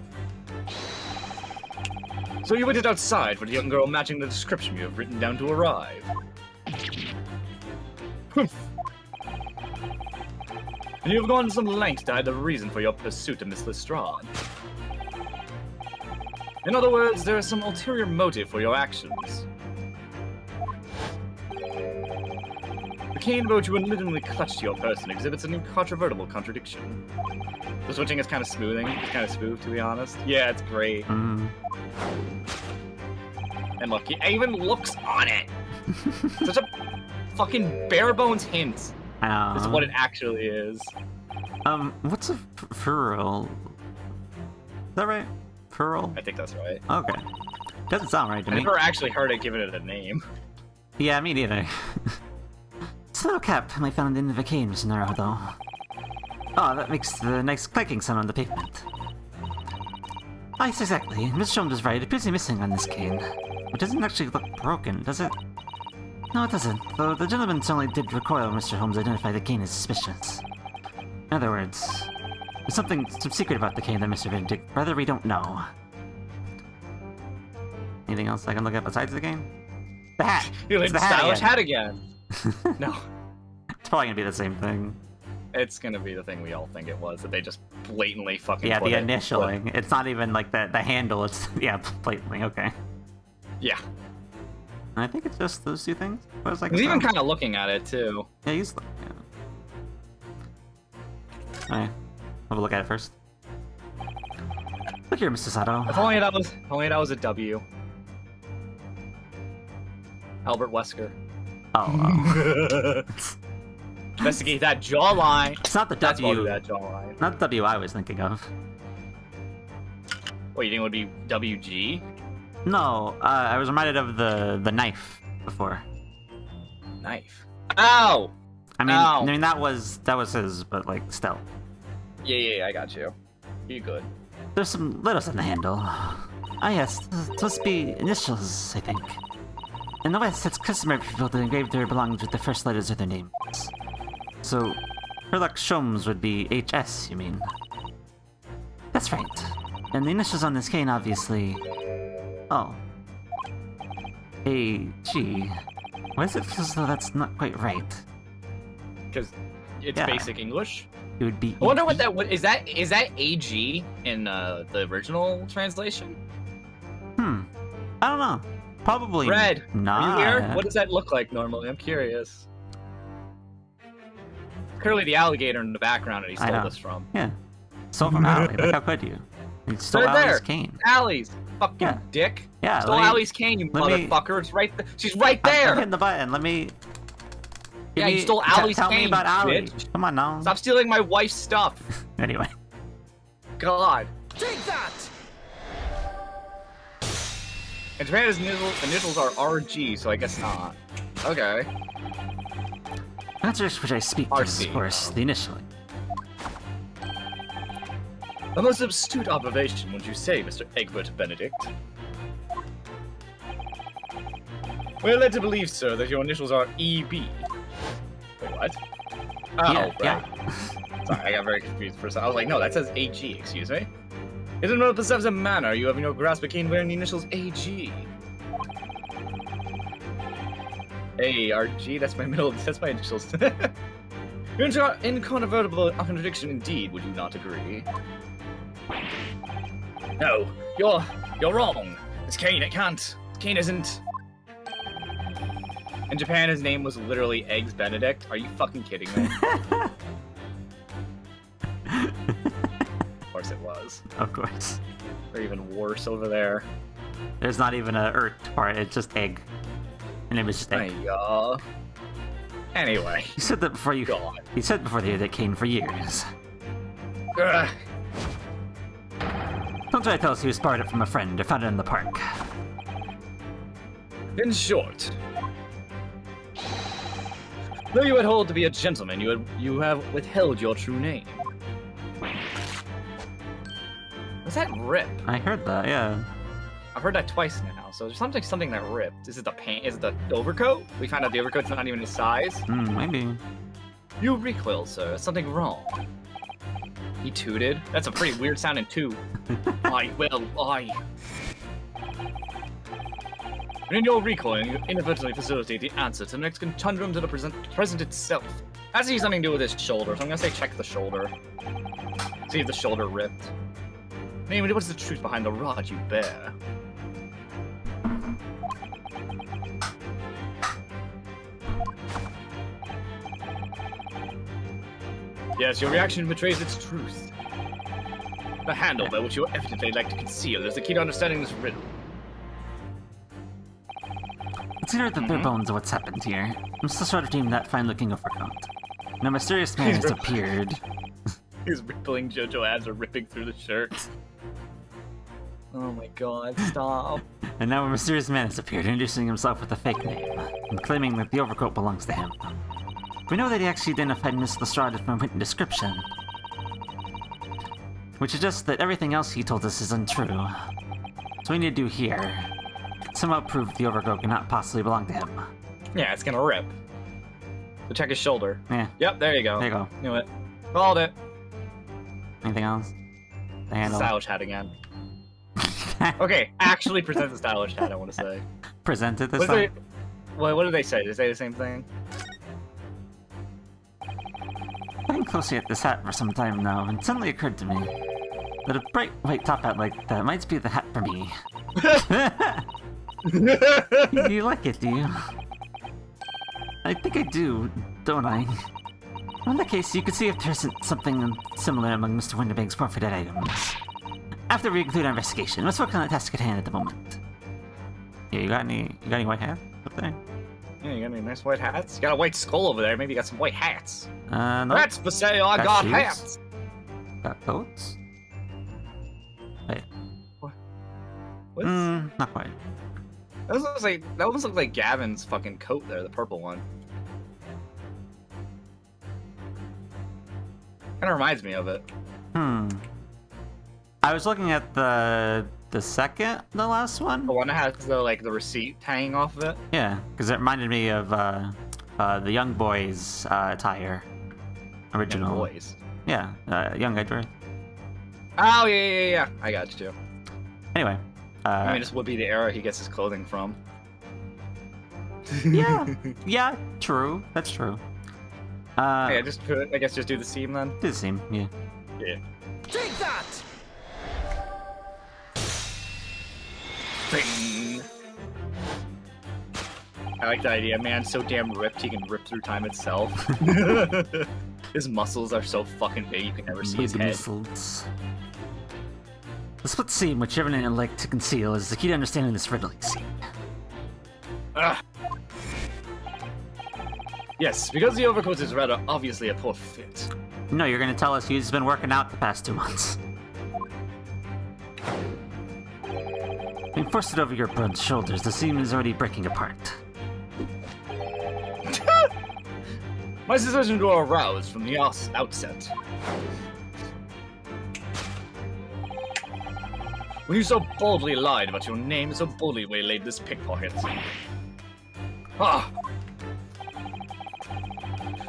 Speaker 1: So you waited outside for the young girl matching the description you have written down to arrive. Humph. And you have gone to some lengths to hide the reason for your pursuit of Miss Lestrade. In other words, there is some ulterior motive for your actions. The cane boat you unwittingly clutched to your person exhibits an incontrovertible contradiction. The switching is kind of smoothing. It's kind of smooth, to be honest. Yeah, it's great. And look, he even looks on it. Such a fucking bare bones hint. That's what it actually is.
Speaker 2: What's a furl? Is that right? Furl?
Speaker 1: I think that's right.
Speaker 2: Okay. Doesn't sound right to me.
Speaker 1: I never actually heard it given it a name.
Speaker 2: Yeah, me neither. It's a little cap I found in the cane, Mr. Naruto. Oh, that makes the nice clicking sound on the pavement. Ah, yes, exactly. Miss Sholmes is right. It appears to be missing on this cane. It doesn't actually look broken, does it? No, it doesn't. Though the gentleman certainly did recoil when Mr. Holmes identified the cane as suspicious. In other words, there's some secret about the cane that Mr. Benedict, brother, we don't know. Anything else I can look at besides the cane? The hat!
Speaker 1: It's the stylish hat again! No.
Speaker 2: It's probably gonna be the same thing.
Speaker 1: It's gonna be the thing we all think it was, that they just blatantly fucking
Speaker 2: yeah,
Speaker 1: put
Speaker 2: the
Speaker 1: it,
Speaker 2: initialing. It's not even like the handle, it's, yeah, blatantly, okay.
Speaker 1: Yeah.
Speaker 2: And I think it's just those two things. What was like
Speaker 1: He's even kind of looking at it, too.
Speaker 2: Yeah, he's looking at it. Alright, have a look at it first. Look here, Mr. Sato.
Speaker 1: If only that was a W. Albert Wesker.
Speaker 2: Oh.
Speaker 1: Investigate that jawline.
Speaker 2: It's not the
Speaker 1: That's
Speaker 2: W.
Speaker 1: that jawline.
Speaker 2: Not the W I was thinking of.
Speaker 1: What, you think it would be WG?
Speaker 2: No, I was reminded of the knife before.
Speaker 1: Knife. Ow!
Speaker 2: I mean that was his, but like still.
Speaker 1: Yeah, I got you. You good.
Speaker 2: There's some letters on the handle. Ah yes, supposed to be initials, I think. In the West, it's customary for people to engrave their belongings with the first letters of their names. So, Sherlock Sholmes would be HS, you mean? That's right. And the initials on this cane, obviously... Oh. AG. Why does it feel as though that's not quite right?
Speaker 1: Because it's basic English.
Speaker 2: It would be.
Speaker 1: I wonder what is that AG in the original translation?
Speaker 2: I don't know. Probably.
Speaker 1: Red.
Speaker 2: Not.
Speaker 1: Are you here? What does that look like normally? I'm curious. Clearly the alligator in the background that he stole this from.
Speaker 2: Yeah. Stole from Allie. Look how good you. You stole
Speaker 1: Right
Speaker 2: Allie's
Speaker 1: there.
Speaker 2: cane.
Speaker 1: Allie's. Fucking dick.
Speaker 2: Yeah.
Speaker 1: Stole Allie's cane, you motherfucker. It's right there. She's right there.
Speaker 2: I'm hitting the button. Let me.
Speaker 1: Yeah, you stole Allie's cane.
Speaker 2: Tell me about Allie.
Speaker 1: Bitch.
Speaker 2: Come on now.
Speaker 1: Stop stealing my wife's stuff.
Speaker 2: Anyway.
Speaker 1: God.
Speaker 3: Take that!
Speaker 1: And Japan's initials are RG, so I guess not. Okay.
Speaker 2: That's just which I speak to, of course, the initially.
Speaker 1: A most astute observation, would you say, Mr. Egbert Benedict? We are led to believe, sir, that your initials are EB. Wait, what? Oh,
Speaker 2: yeah,
Speaker 1: right.
Speaker 2: Yeah.
Speaker 1: Sorry, I got very confused for a second. I was like, no, that says AG, excuse me. Is it not perceptive manner you have in your grasp a cane wearing the initials AG? ARG, that's my initials. Incontrovertible contradiction indeed, would you not agree? No, you're wrong. It's Kane, it can't. Kane isn't. In Japan, his name was literally Eggs Benedict. Are you fucking kidding me? Of course it was.
Speaker 2: Of course.
Speaker 1: Or even worse over there.
Speaker 2: There's not even a ERT part, it's just egg. And it was just like,
Speaker 1: Anyway.
Speaker 2: you said that before you.
Speaker 1: God.
Speaker 2: You said before the that Kane for years.
Speaker 1: Ugh.
Speaker 2: Don't try to tell us you borrowed it from a friend or found it in the park.
Speaker 1: In short, though you had hold to be a gentleman, you have withheld your true name. Was that rip?
Speaker 2: I heard that, yeah.
Speaker 1: I've heard that twice now. So there's something that ripped. Is it the pant? Is it the overcoat? We found out the overcoat's not even his size.
Speaker 2: Maybe.
Speaker 1: You recoil, sir. There's something wrong. He tooted. That's a pretty weird sounding toot. And in your recoiling, you inadvertently facilitate the answer to the next conundrum to the present itself. Has to do something to do with his shoulder, so I'm gonna say check the shoulder. See if the shoulder ripped. Namely, what's the truth behind the rod you bear? Yes, your reaction betrays its truth. The handle by which you evidently like to conceal is the key to understanding this riddle.
Speaker 2: Consider the bare bones of what's happened here. I'm still sort of deemed that fine-looking overcoat. Now, a mysterious man has appeared.
Speaker 1: He's rippling JoJo ads are ripping through the shirt. Oh my god, stop.
Speaker 2: And now a mysterious man has appeared, introducing himself with a fake name, and claiming that the overcoat belongs to him. We know that he actually identified Mr. Lestrade from a written description, which suggests that everything else he told us is untrue. So we need to do here, somehow prove the overcoat cannot possibly belong to him.
Speaker 1: Yeah, it's gonna rip. So check his shoulder.
Speaker 2: Yeah.
Speaker 1: Yep, there you go.
Speaker 2: There you go.
Speaker 1: Knew it. Called it.
Speaker 2: Anything else? The handle.
Speaker 1: Stylish hat again. Okay, actually present the stylish hat, I want to say.
Speaker 2: Present it this time?
Speaker 1: What did they say? Did they say the same thing?
Speaker 2: Looking closely at this hat for some time now, and it suddenly occurred to me that a bright white top hat like that might be the hat for me. Do you like it, do you? I think I do, don't I? Well, in that case, you could see if there's something similar among Mr. Winterbank's forfeited items. After we conclude our investigation, let's focus on the task at hand at the moment. Yeah, you got any white hats up there?
Speaker 1: Yeah, you got any nice white hats? You got a white skull over there, maybe you got some white hats.
Speaker 2: No.
Speaker 1: That's for sale, I got
Speaker 2: shoes?
Speaker 1: hats!
Speaker 2: Got coats? Wait.
Speaker 1: What's...
Speaker 2: Not quite.
Speaker 1: That almost looks like Gavin's fucking coat there, the purple one. Kinda reminds me of it.
Speaker 2: I was looking at the last one?
Speaker 1: The one that has the receipt hanging off of it?
Speaker 2: Yeah, because it reminded me of the Young Boys attire. Original.
Speaker 1: Young Boys?
Speaker 2: Yeah, Young Edgeworth.
Speaker 1: Oh, yeah. I got you.
Speaker 2: Anyway.
Speaker 1: I mean, this would be the era he gets his clothing from.
Speaker 2: Yeah, true. That's true.
Speaker 1: Yeah, I guess just do the seam then?
Speaker 2: Do the seam, yeah.
Speaker 1: Yeah.
Speaker 3: Take that!
Speaker 1: Bing. I like the idea, man. So damn ripped, he can rip through time itself. His muscles are so fucking big, you can never see his head.
Speaker 2: Muscles. The split seam, which everyone like to conceal, is the key to understanding this riddling scene.
Speaker 1: Ugh. Yes, because the overcoat is rather obviously a poor fit.
Speaker 2: No, you're gonna tell us he's been working out the past 2 months. When you forced it over your broad shoulders, the seam is already breaking apart.
Speaker 1: My suspicions were aroused from the outset. When you so boldly lied about your name, so boldly waylaid this pickpocket. Ah!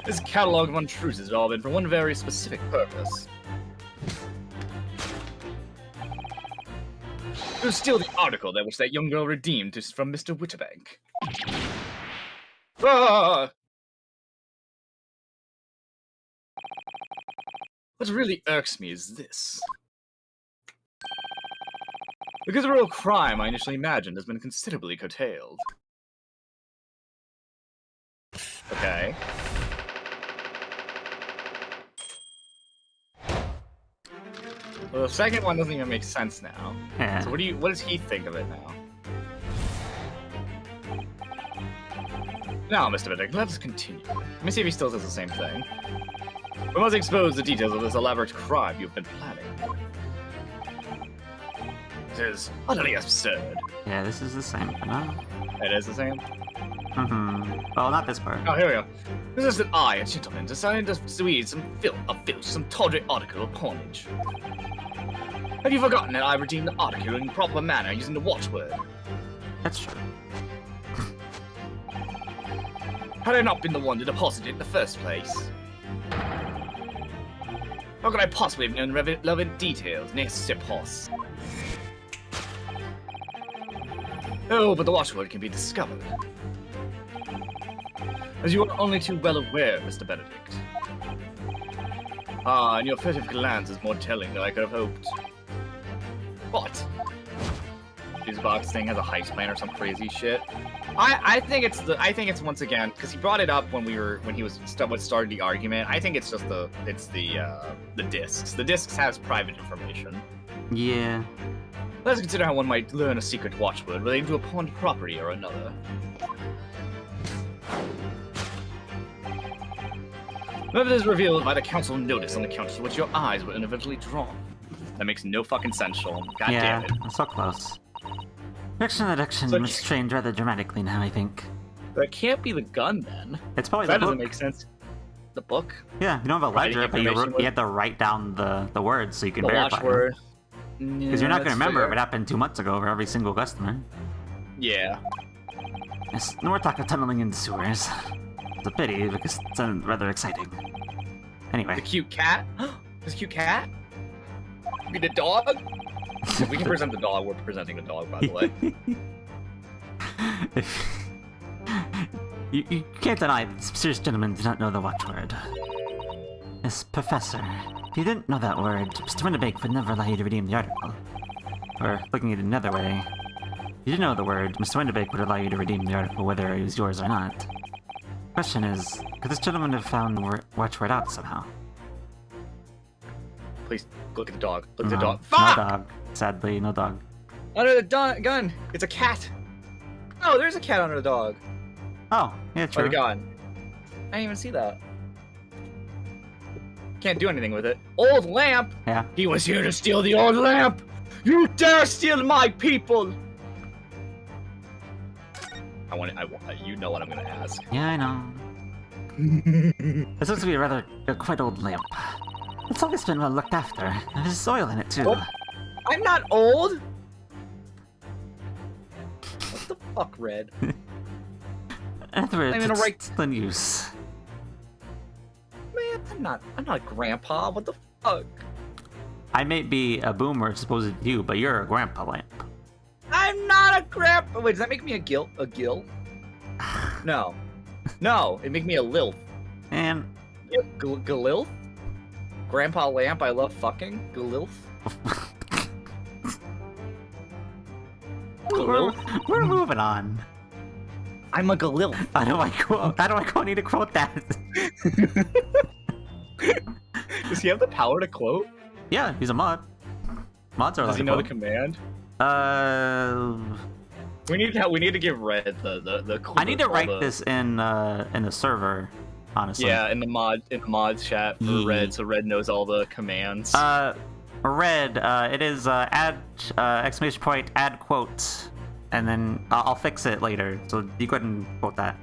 Speaker 1: This catalog of untruths has all been for one very specific purpose. To steal the article that which that young girl redeemed from Mr. Winterbank. Ah! What really irks me is this. Because the real crime I initially imagined has been considerably curtailed. Okay. Well, the second one doesn't even make sense now.
Speaker 2: Yeah.
Speaker 1: So what does he think of it now? Now, Mr. Benedict, let us continue. Let me see if he still says the same thing. We must expose the details of this elaborate crime you've been planning. This is utterly absurd.
Speaker 2: Yeah, this is the same for now.
Speaker 1: It is the same?
Speaker 2: Well, not this part.
Speaker 1: Oh, here we go. This is that I, a gentleman, decided to squeeze some some tawdry article of coinage. Have you forgotten that I redeemed the article in proper manner using the watchword?
Speaker 2: That's true.
Speaker 1: Had I not been the one to deposit it in the first place? How could I possibly have known relevant details, n'est-ce pas? Oh, but the watchword can be discovered. As you are only too well aware, Mr. Benedict. Ah, and your furtive glance is more telling than I could have hoped. What? This box thing has a heist plan or some crazy shit. I think it's once again because he brought it up when he was what started the argument. I think it's just the discs. The discs has private information.
Speaker 2: Yeah.
Speaker 1: Let's consider how one might learn a secret watchword relating to a pawned property or another. Whether it is revealed by the counsel notice on the count to which your eyes were inadvertently drawn. That makes no fucking sense, Sean. God damn it.
Speaker 2: Yeah, so close. Direction of the direction
Speaker 1: So-
Speaker 2: was changed rather dramatically now, I think.
Speaker 1: That can't be the gun then.
Speaker 2: It's probably
Speaker 1: That
Speaker 2: the
Speaker 1: doesn't
Speaker 2: book.
Speaker 1: make sense. The book?
Speaker 2: Yeah, you don't have a
Speaker 1: Writing
Speaker 2: ledger, but
Speaker 1: information
Speaker 2: you had to write down the words so you can
Speaker 1: The
Speaker 2: verify
Speaker 1: watchword.
Speaker 2: Because you're not going to remember if it happened 2 months ago for every single customer.
Speaker 1: Yeah.
Speaker 2: Yes, no more talk of tunneling into sewers. It's a pity because it's rather exciting. Anyway.
Speaker 1: The cute cat? This cute cat? Be the dog? If we can present the dog, we're presenting the dog, by the way.
Speaker 2: You can't deny that this mysterious gentleman did not know the watchword. Yes, Professor. If you didn't know that word, Mr. Winterbeck would never allow you to redeem the article. Or, looking at it another way, if you did know the word, Mr. Winterbeck would allow you to redeem the article whether it was yours or not. Question is, could this gentleman have found the watchword out somehow?
Speaker 1: Please, look at the dog. Look at the
Speaker 2: No,
Speaker 1: dog.
Speaker 2: no
Speaker 1: Fuck!
Speaker 2: dog. Sadly, no dog.
Speaker 1: Under the gun! It's a cat! Oh, there's a cat under the dog.
Speaker 2: Oh, yeah,
Speaker 1: Or
Speaker 2: true.
Speaker 1: the gun. I didn't even see that. Can't do anything with it. Old lamp!
Speaker 2: Yeah.
Speaker 1: He was here to steal the old lamp! You dare steal my people! You know what I'm gonna ask.
Speaker 2: Yeah, I know. This looks to be a quite old lamp. It's always been well looked after. There's oil in it, too.
Speaker 1: What? I'm not old! What the fuck, Red?
Speaker 2: In other words,
Speaker 1: I'm in a
Speaker 2: it's
Speaker 1: right-
Speaker 2: still in use.
Speaker 1: Man, I'm not a grandpa. What the fuck?
Speaker 2: I may be a boomer supposed to you, but you're a grandpa lamp.
Speaker 1: I'm not a grandpa. Wait, does that make me a gill? No. No, it make me a lilf.
Speaker 2: And
Speaker 1: Galilf? Grandpa Lamp, I love fucking. Galilf?
Speaker 2: we're moving on.
Speaker 1: I'm a Galilf.
Speaker 2: How do I go need to quote that?
Speaker 1: Does he have the power to quote?
Speaker 2: Yeah, he's a mod. Mods are
Speaker 1: Does
Speaker 2: allowed
Speaker 1: he
Speaker 2: to
Speaker 1: know the
Speaker 2: quote.
Speaker 1: command? We need to give Red the
Speaker 2: I need to
Speaker 1: all
Speaker 2: write
Speaker 1: the-
Speaker 2: this in the server, honestly.
Speaker 1: Yeah, in the mods chat for
Speaker 2: Yeah.
Speaker 1: Red, so Red knows all the commands.
Speaker 2: Red, it is add exclamation point add quote, and then I'll fix it later. So you go ahead and quote that.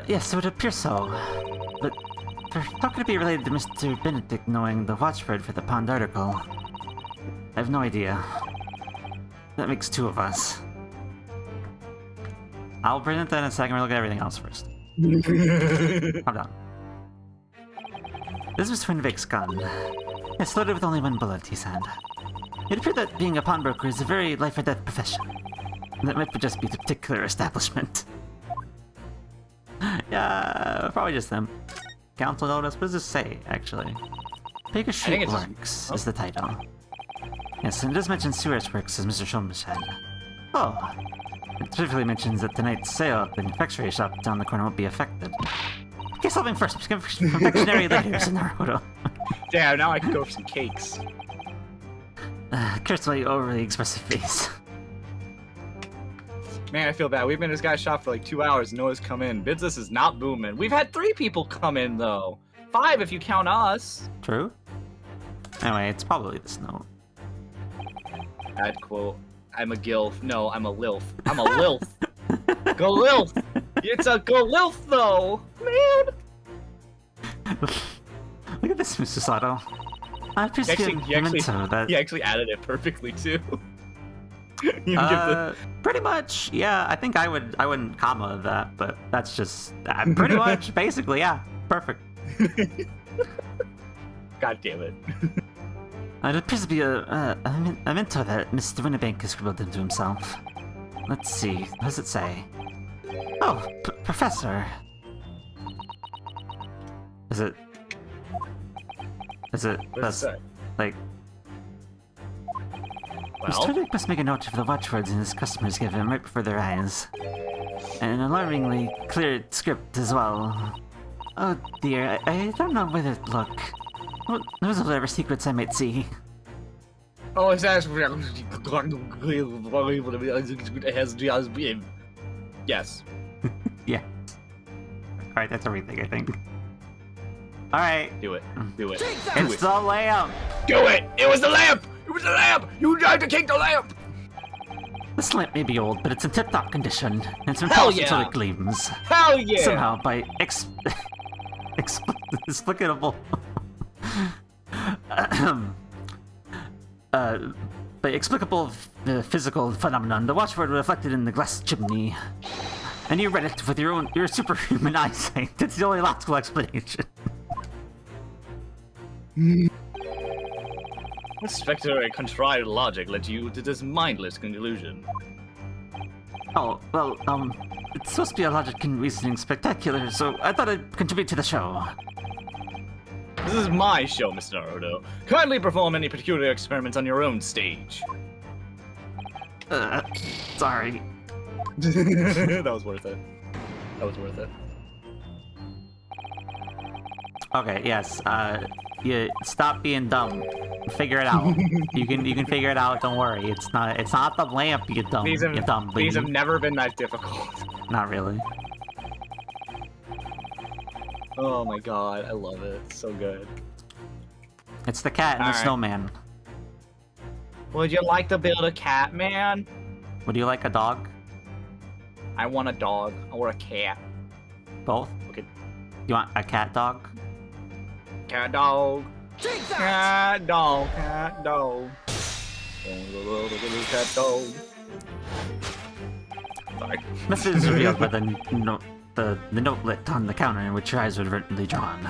Speaker 2: Yes, it would appear so. But how could it be related to Mr. Benedict knowing the watchword for the pond article? I have no idea. That makes 2 of us. I'll present that in a second. We'll look at everything else first. Calm down. This was Twinvik's gun. It's loaded with only 1 bullet, he said. It appeared that being a pawnbroker is a very life-or-death profession. That might just be the particular establishment. Yeah, probably just them. Counsel notice? What does this say, actually? Baker Street
Speaker 1: it's just-
Speaker 2: Works is the title. Yes, and it does mention Sewers Works, as Mr. Shulman said. Oh. It specifically mentions that tonight's sale at the confectionery shop down the corner won't be affected. Guess I'll be first. Confectionery later, said Naruto.
Speaker 1: Damn, now I can go for some cakes.
Speaker 2: Curse my overly expressive face.
Speaker 1: Man, I feel bad. We've been in this guy's shop for like 2 hours. No one's come in. Business is not booming. We've had 3 people come in, though. 5 if you count us.
Speaker 2: True. Anyway, it's probably this note.
Speaker 1: Add quote. I'm a gilf. No, I'm a lilf. I'm a lilf. Galilf. It's a galilf, though. Man.
Speaker 2: Look at this, Mr. Sato. I appreciate
Speaker 1: He actually added it perfectly, too.
Speaker 2: Pretty much, yeah. I think I wouldn't comma that, but that's just pretty much, basically, yeah. Perfect.
Speaker 1: God damn it.
Speaker 2: It appears to be a mentor that Mr. Winterbank has scribbled into himself. Let's see, what does it say? Oh, Professor. Is it?
Speaker 1: What does it say?
Speaker 2: Like... Mr. Winterbank must make a note of the watchwords in his customers give him right before their eyes. And an alarmingly clear script as well. Oh dear, I don't know where to look. Those are whatever secrets I might see.
Speaker 1: Oh, it's as yes.
Speaker 2: Yeah. Alright, that's everything, I think. Alright.
Speaker 1: Do it. Do it.
Speaker 2: It's the lamp!
Speaker 1: Do it! It was the lamp! It was the lamp! You tried to kick the lamp!
Speaker 2: This lamp may be old, but it's in tip-top condition, and it's been
Speaker 1: Hell
Speaker 2: polished
Speaker 1: yeah!
Speaker 2: until it gleams.
Speaker 1: Hell yeah!
Speaker 2: Somehow, by explicable... by explicable physical phenomenon, the watchword reflected in the glass chimney. And you read it with your superhuman eyesight. It's the only logical explanation.
Speaker 1: What spectral contrived logic led you to this mindless conclusion?
Speaker 2: Oh, well, it's supposed to be a logic and reasoning spectacular, so I thought I'd contribute to the show.
Speaker 1: This is my show, Mr. Naruto. Kindly perform any peculiar experiments on your own stage.
Speaker 2: Sorry.
Speaker 1: That was worth it. That was worth it.
Speaker 2: Okay, yes, you stop being dumb. Figure it out. You can figure it out, don't worry. It's not the lamp, you dumb.
Speaker 1: These have never been that difficult.
Speaker 2: Not really.
Speaker 1: Oh my god, I love it. It's so good.
Speaker 2: It's the cat and the snowman.
Speaker 1: Would you like to build a cat, man?
Speaker 2: Would you like a dog?
Speaker 1: I want a dog or a cat.
Speaker 2: Both?
Speaker 1: Okay.
Speaker 2: You want a cat dog?
Speaker 1: Cat dog. Cat dog. Cat dog. Cat dog. Sorry.
Speaker 2: Message is revealed by the notelet on the counter in which your eyes were inadvertently drawn.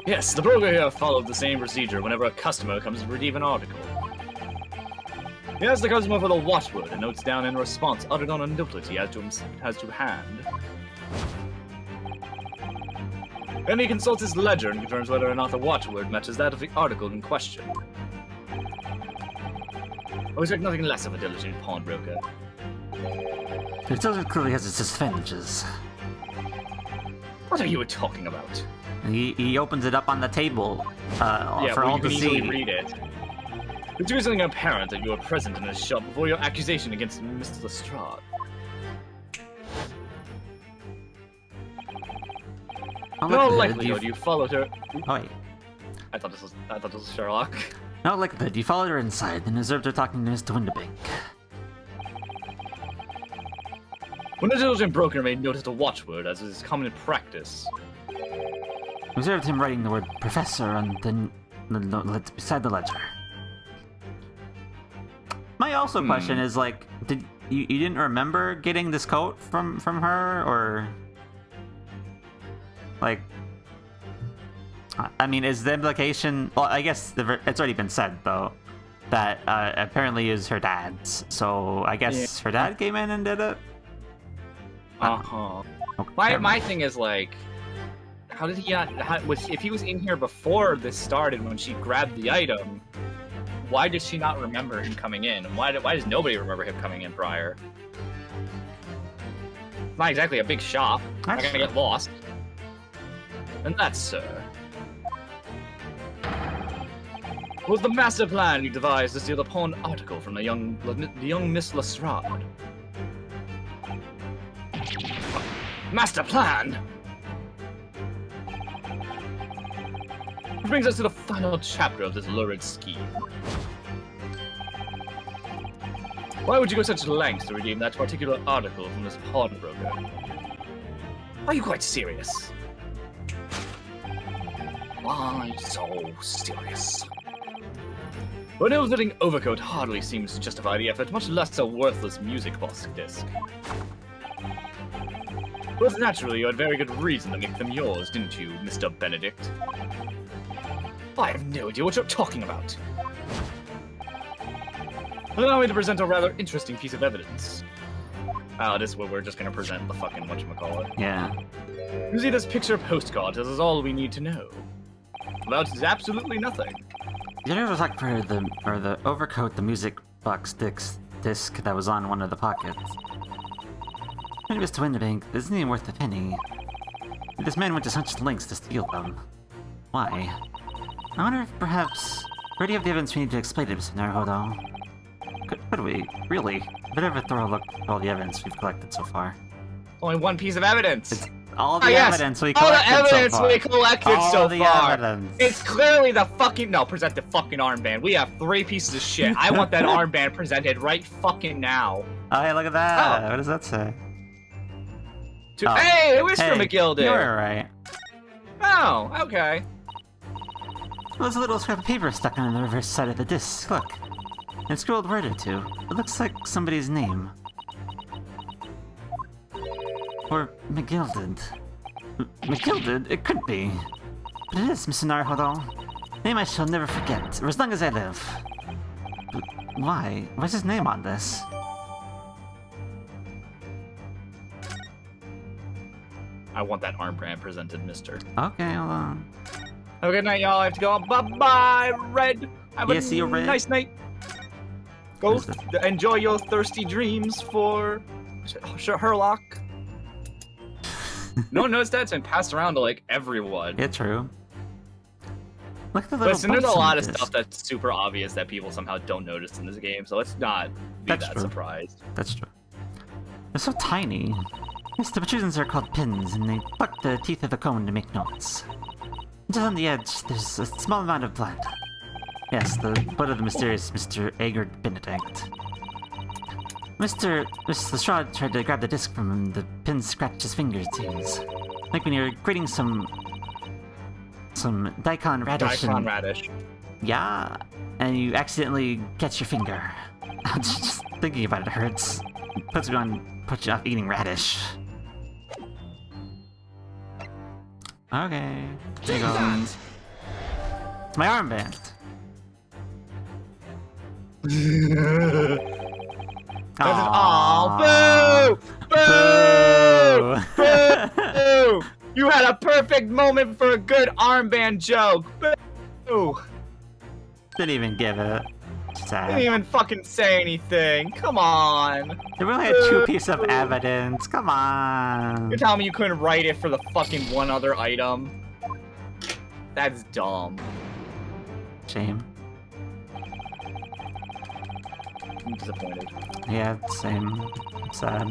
Speaker 1: Yes, the broker here followed the same procedure whenever a customer comes to redeem an article. He asks the customer for the watchword and notes down in response uttered on a notelet he has to hand. Then he consults his ledger and confirms whether or not the watchword matches that of the article in question. I expect nothing less of a diligent pawnbroker.
Speaker 2: The notelet clearly has its disadvantages.
Speaker 1: What are you talking about?
Speaker 2: He opens it up on the table for all to see.
Speaker 1: Easily read it. It's reasoning apparent that you were present in his shop before your accusation against Mr. Lestrade. No likelihood you followed her.
Speaker 2: Oh wait.
Speaker 1: I thought this was Sherlock.
Speaker 2: No likelihood you followed her inside and observed her talking to Mr. Winterbank.
Speaker 1: When a diligent broker may notice the watchword, as is common in practice.
Speaker 2: Observed him writing the word professor on the note beside the ledger. My also question is, like, did you didn't remember getting this coat from her, or like, I mean, is the implication? Well, I guess it's already been said though that apparently is her dad's. So I guess her dad came in and did it.
Speaker 1: Okay, my thing is like, how did he if he was in here before this started when she grabbed the item? Why does she not remember him coming in? And why does nobody remember him coming in prior? It's not exactly a big shop. I'm not gonna get lost. And that's, sir. Was the master plan you devised to steal the pawn article from the young Miss Lestrade? Master plan! Which brings us to the final chapter of this lurid scheme. Why would you go such lengths to redeem that particular article from this pawnbroker? Are you quite serious? Why so serious? An ill-fitting overcoat hardly seems to justify the effort, much less a worthless music box disc. But naturally, you had very good reason to make them yours, didn't you, Mr. Benedict? I have no idea what you're talking about. Allow me to present a rather interesting piece of evidence. This is where we're just gonna present the fucking whatchamacallit.
Speaker 2: Yeah.
Speaker 1: You see, this picture postcard tells us all we need to know. About absolutely nothing.
Speaker 2: Did you ever look for the overcoat, the music box disc that was on one of the pockets? Maybe Mr. Winterbank isn't even worth a penny. This man went to such lengths to steal them. Why? I wonder if perhaps... Where do you have the evidence we need to explain it, Mr. Naruhodo? Could we? Really? But have a thorough look at all the evidence we've collected so far.
Speaker 1: Only one piece of evidence.
Speaker 2: It's all the evidence we collected so far.
Speaker 1: All the evidence we collected so far.
Speaker 2: Evidence.
Speaker 1: It's clearly the fucking... No, present the fucking armband. We have 3 pieces of shit. I want that armband presented right fucking now.
Speaker 2: Oh, hey, look at that.
Speaker 1: Oh.
Speaker 2: What does that say?
Speaker 1: Hey, it was from McGilded.
Speaker 2: You were right.
Speaker 1: Oh, okay.
Speaker 2: There's a little scrap of paper stuck on the reverse side of the disc. Look. And scrolled word or two. It looks like somebody's name. Or McGilded. McGilded? It could be. But it is, Mr. Naruhodo. Name I shall never forget, for as long as I live. Why? Why's his name on this?
Speaker 1: I want that armband presented, mister.
Speaker 2: Okay, hold on.
Speaker 1: Have a good night, y'all. I have to go. Bye-bye, Red. Have a
Speaker 2: See you, Red.
Speaker 1: nice night. Go enjoy your thirsty dreams for Sherlock. No one knows that's been passed around to, like, everyone.
Speaker 2: Yeah, true. Look at the little
Speaker 1: Listen, there's a lot of
Speaker 2: disc.
Speaker 1: stuff that's super obvious that people somehow don't notice in this game, so let's not be that surprised.
Speaker 2: That's true. They're so tiny. Yes, the protrusions are called pins, and they pluck the teeth of the cone to make notes. Just on the edge, there's a small amount of blood. Yes, the blood of the mysterious Mr. Eggert Benedict. Mr. Lestrade tried to grab the disc from him. The pin scratched his finger, it seems. Like when you're grating some daikon radish.
Speaker 1: Daikon radish.
Speaker 2: Yeah, and you accidentally catch your finger. Just thinking about it hurts. Puts you off eating radish. Okay. There you go. It's my armband.
Speaker 1: Oh, boo! Boo! Boo! You had a perfect moment for a good armband joke. Boo!
Speaker 2: Didn't even give it. Sad.
Speaker 1: Didn't even fucking say anything. Come on.
Speaker 2: They really had 2 pieces of evidence. Come on.
Speaker 1: You're telling me you couldn't write it for the fucking one other item? That's dumb.
Speaker 2: Shame.
Speaker 1: I'm disappointed.
Speaker 2: Yeah, same. Sad.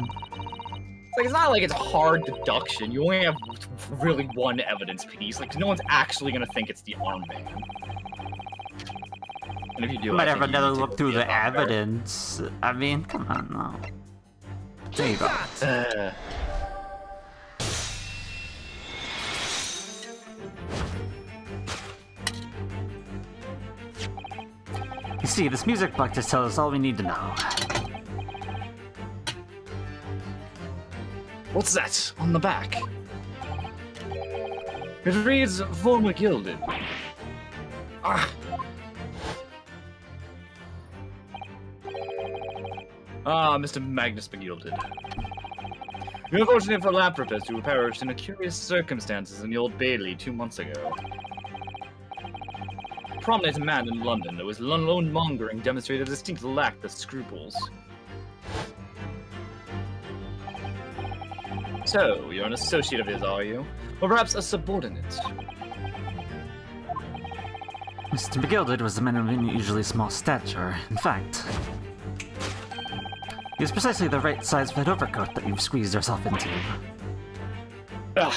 Speaker 1: It's not like it's hard deduction. You only have really one evidence piece. Like, no one's actually gonna think it's the armband. And if you do,
Speaker 2: Might have another look through the evidence. I mean, come on, no. There you go. You see, this music book just tells us all we need to know.
Speaker 1: What's that on the back? It reads former gilded. Mr. Magnus McGilded. You're unfortunate for Lampert who perished in a curious circumstances in the Old Bailey 2 months ago. A prominent man in London that was lone-mongering demonstrated a distinct lack of scruples. So, you're an associate of his, are you? Or perhaps a subordinate?
Speaker 2: Mr. McGilded was a man of unusually small stature. In fact, he was precisely the right size fit overcoat that you've squeezed yourself into.
Speaker 1: Ugh.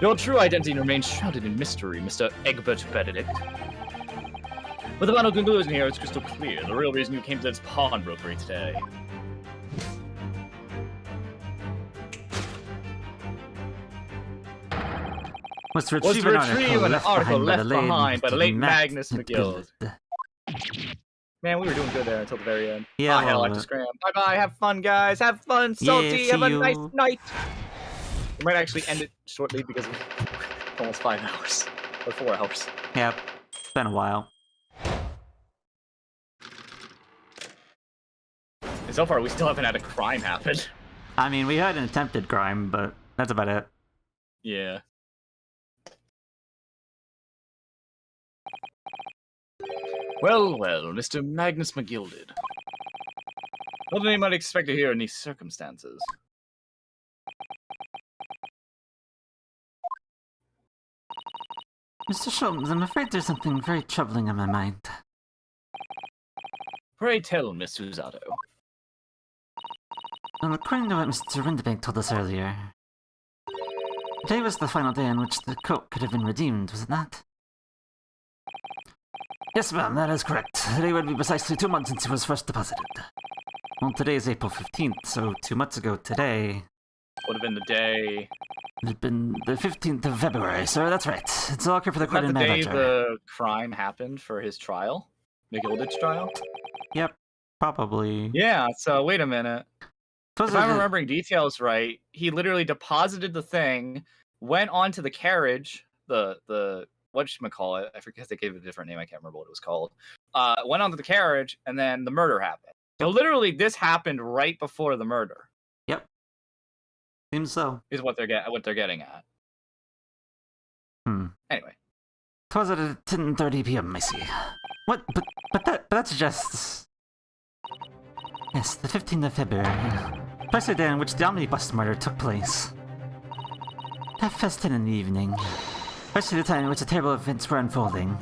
Speaker 1: Your true identity remains shrouded in mystery, Mr. Egbert Benedict. But the final conclusion here is crystal clear. The real reason you came to this pawnbrokery today.
Speaker 2: Was to retrieve an article left behind
Speaker 1: by the late Magnus McGill. Man, we were doing good there until the very end.
Speaker 2: Yeah,
Speaker 1: hell, I have to scram. Bye-bye, have fun, guys. Have fun, Salty. Have a nice night. We might actually end it shortly because of almost 5 hours. Or 4 hours.
Speaker 2: Yep. It's been a while.
Speaker 1: And so far, we still haven't had a crime happen.
Speaker 2: I mean, we had an attempted crime, but that's about it.
Speaker 1: Yeah. Well, well, Mr. Magnus McGilded. What did anyone expect to hear in these circumstances?
Speaker 2: Mr. Sholmes, I'm afraid there's something very troubling on my mind.
Speaker 1: Pray tell, Miss Susato.
Speaker 2: Well, according to what Mr. Windebank told us earlier, today was the final day on which the coat could have been redeemed, was it not? Yes, ma'am, that is correct. Today would be precisely 2 months since it was first deposited. Well, today is April 15th, so 2 months ago today...
Speaker 1: Would have been the day...
Speaker 2: It had been the 15th of February, sir, that's right. It's all clear for the court in
Speaker 1: the day
Speaker 2: ledger.
Speaker 1: the crime happened for his trial? McGilded's trial?
Speaker 2: Yep, probably.
Speaker 1: Yeah, so wait a minute. If I'm remembering details right, he literally deposited the thing, went onto the carriage, the whatchamacallit, I forget they gave it a different name, I can't remember what it was called. Went onto the carriage, and then the murder happened. So literally, this happened right before the murder.
Speaker 2: Yep. Seems so.
Speaker 1: Is what they're getting at. Anyway.
Speaker 2: 'Twas at 10:30 p.m., I see. What? But that suggests... Yes, the 15th of February. Precisely the day in which the omnibus murder took place. Half past 10 in the evening. Precisely the time in which the terrible events were unfolding.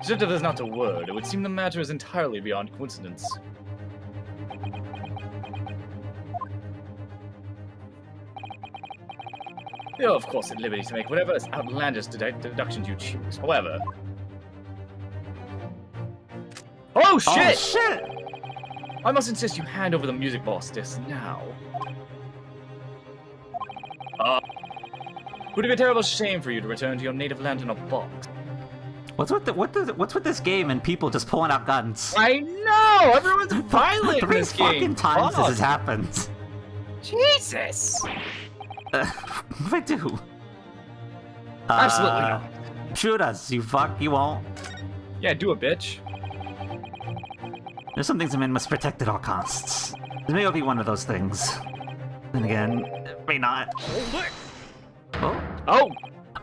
Speaker 1: Deceptive is not a word. It would seem the matter is entirely beyond coincidence. You're, of course, at liberty to make whatever outlandish deductions you choose. However... Oh, shit!
Speaker 2: Oh, shit!
Speaker 1: I must insist you hand over the music box disc now. Would it be a terrible shame for you to return to your native land in a box?
Speaker 2: What's with this game and people just pulling out guns?
Speaker 1: I know! Everyone's violent in
Speaker 2: Three
Speaker 1: this game!
Speaker 2: fucking times this has happened.
Speaker 1: Jesus!
Speaker 2: What do I do?
Speaker 1: Absolutely not.
Speaker 2: Shoot us, you fuck, you won't.
Speaker 1: Yeah, do a bitch.
Speaker 2: There's some things a man must protect at all costs. This may well be one of those things. Then again, it may not. Oh?
Speaker 1: Oh!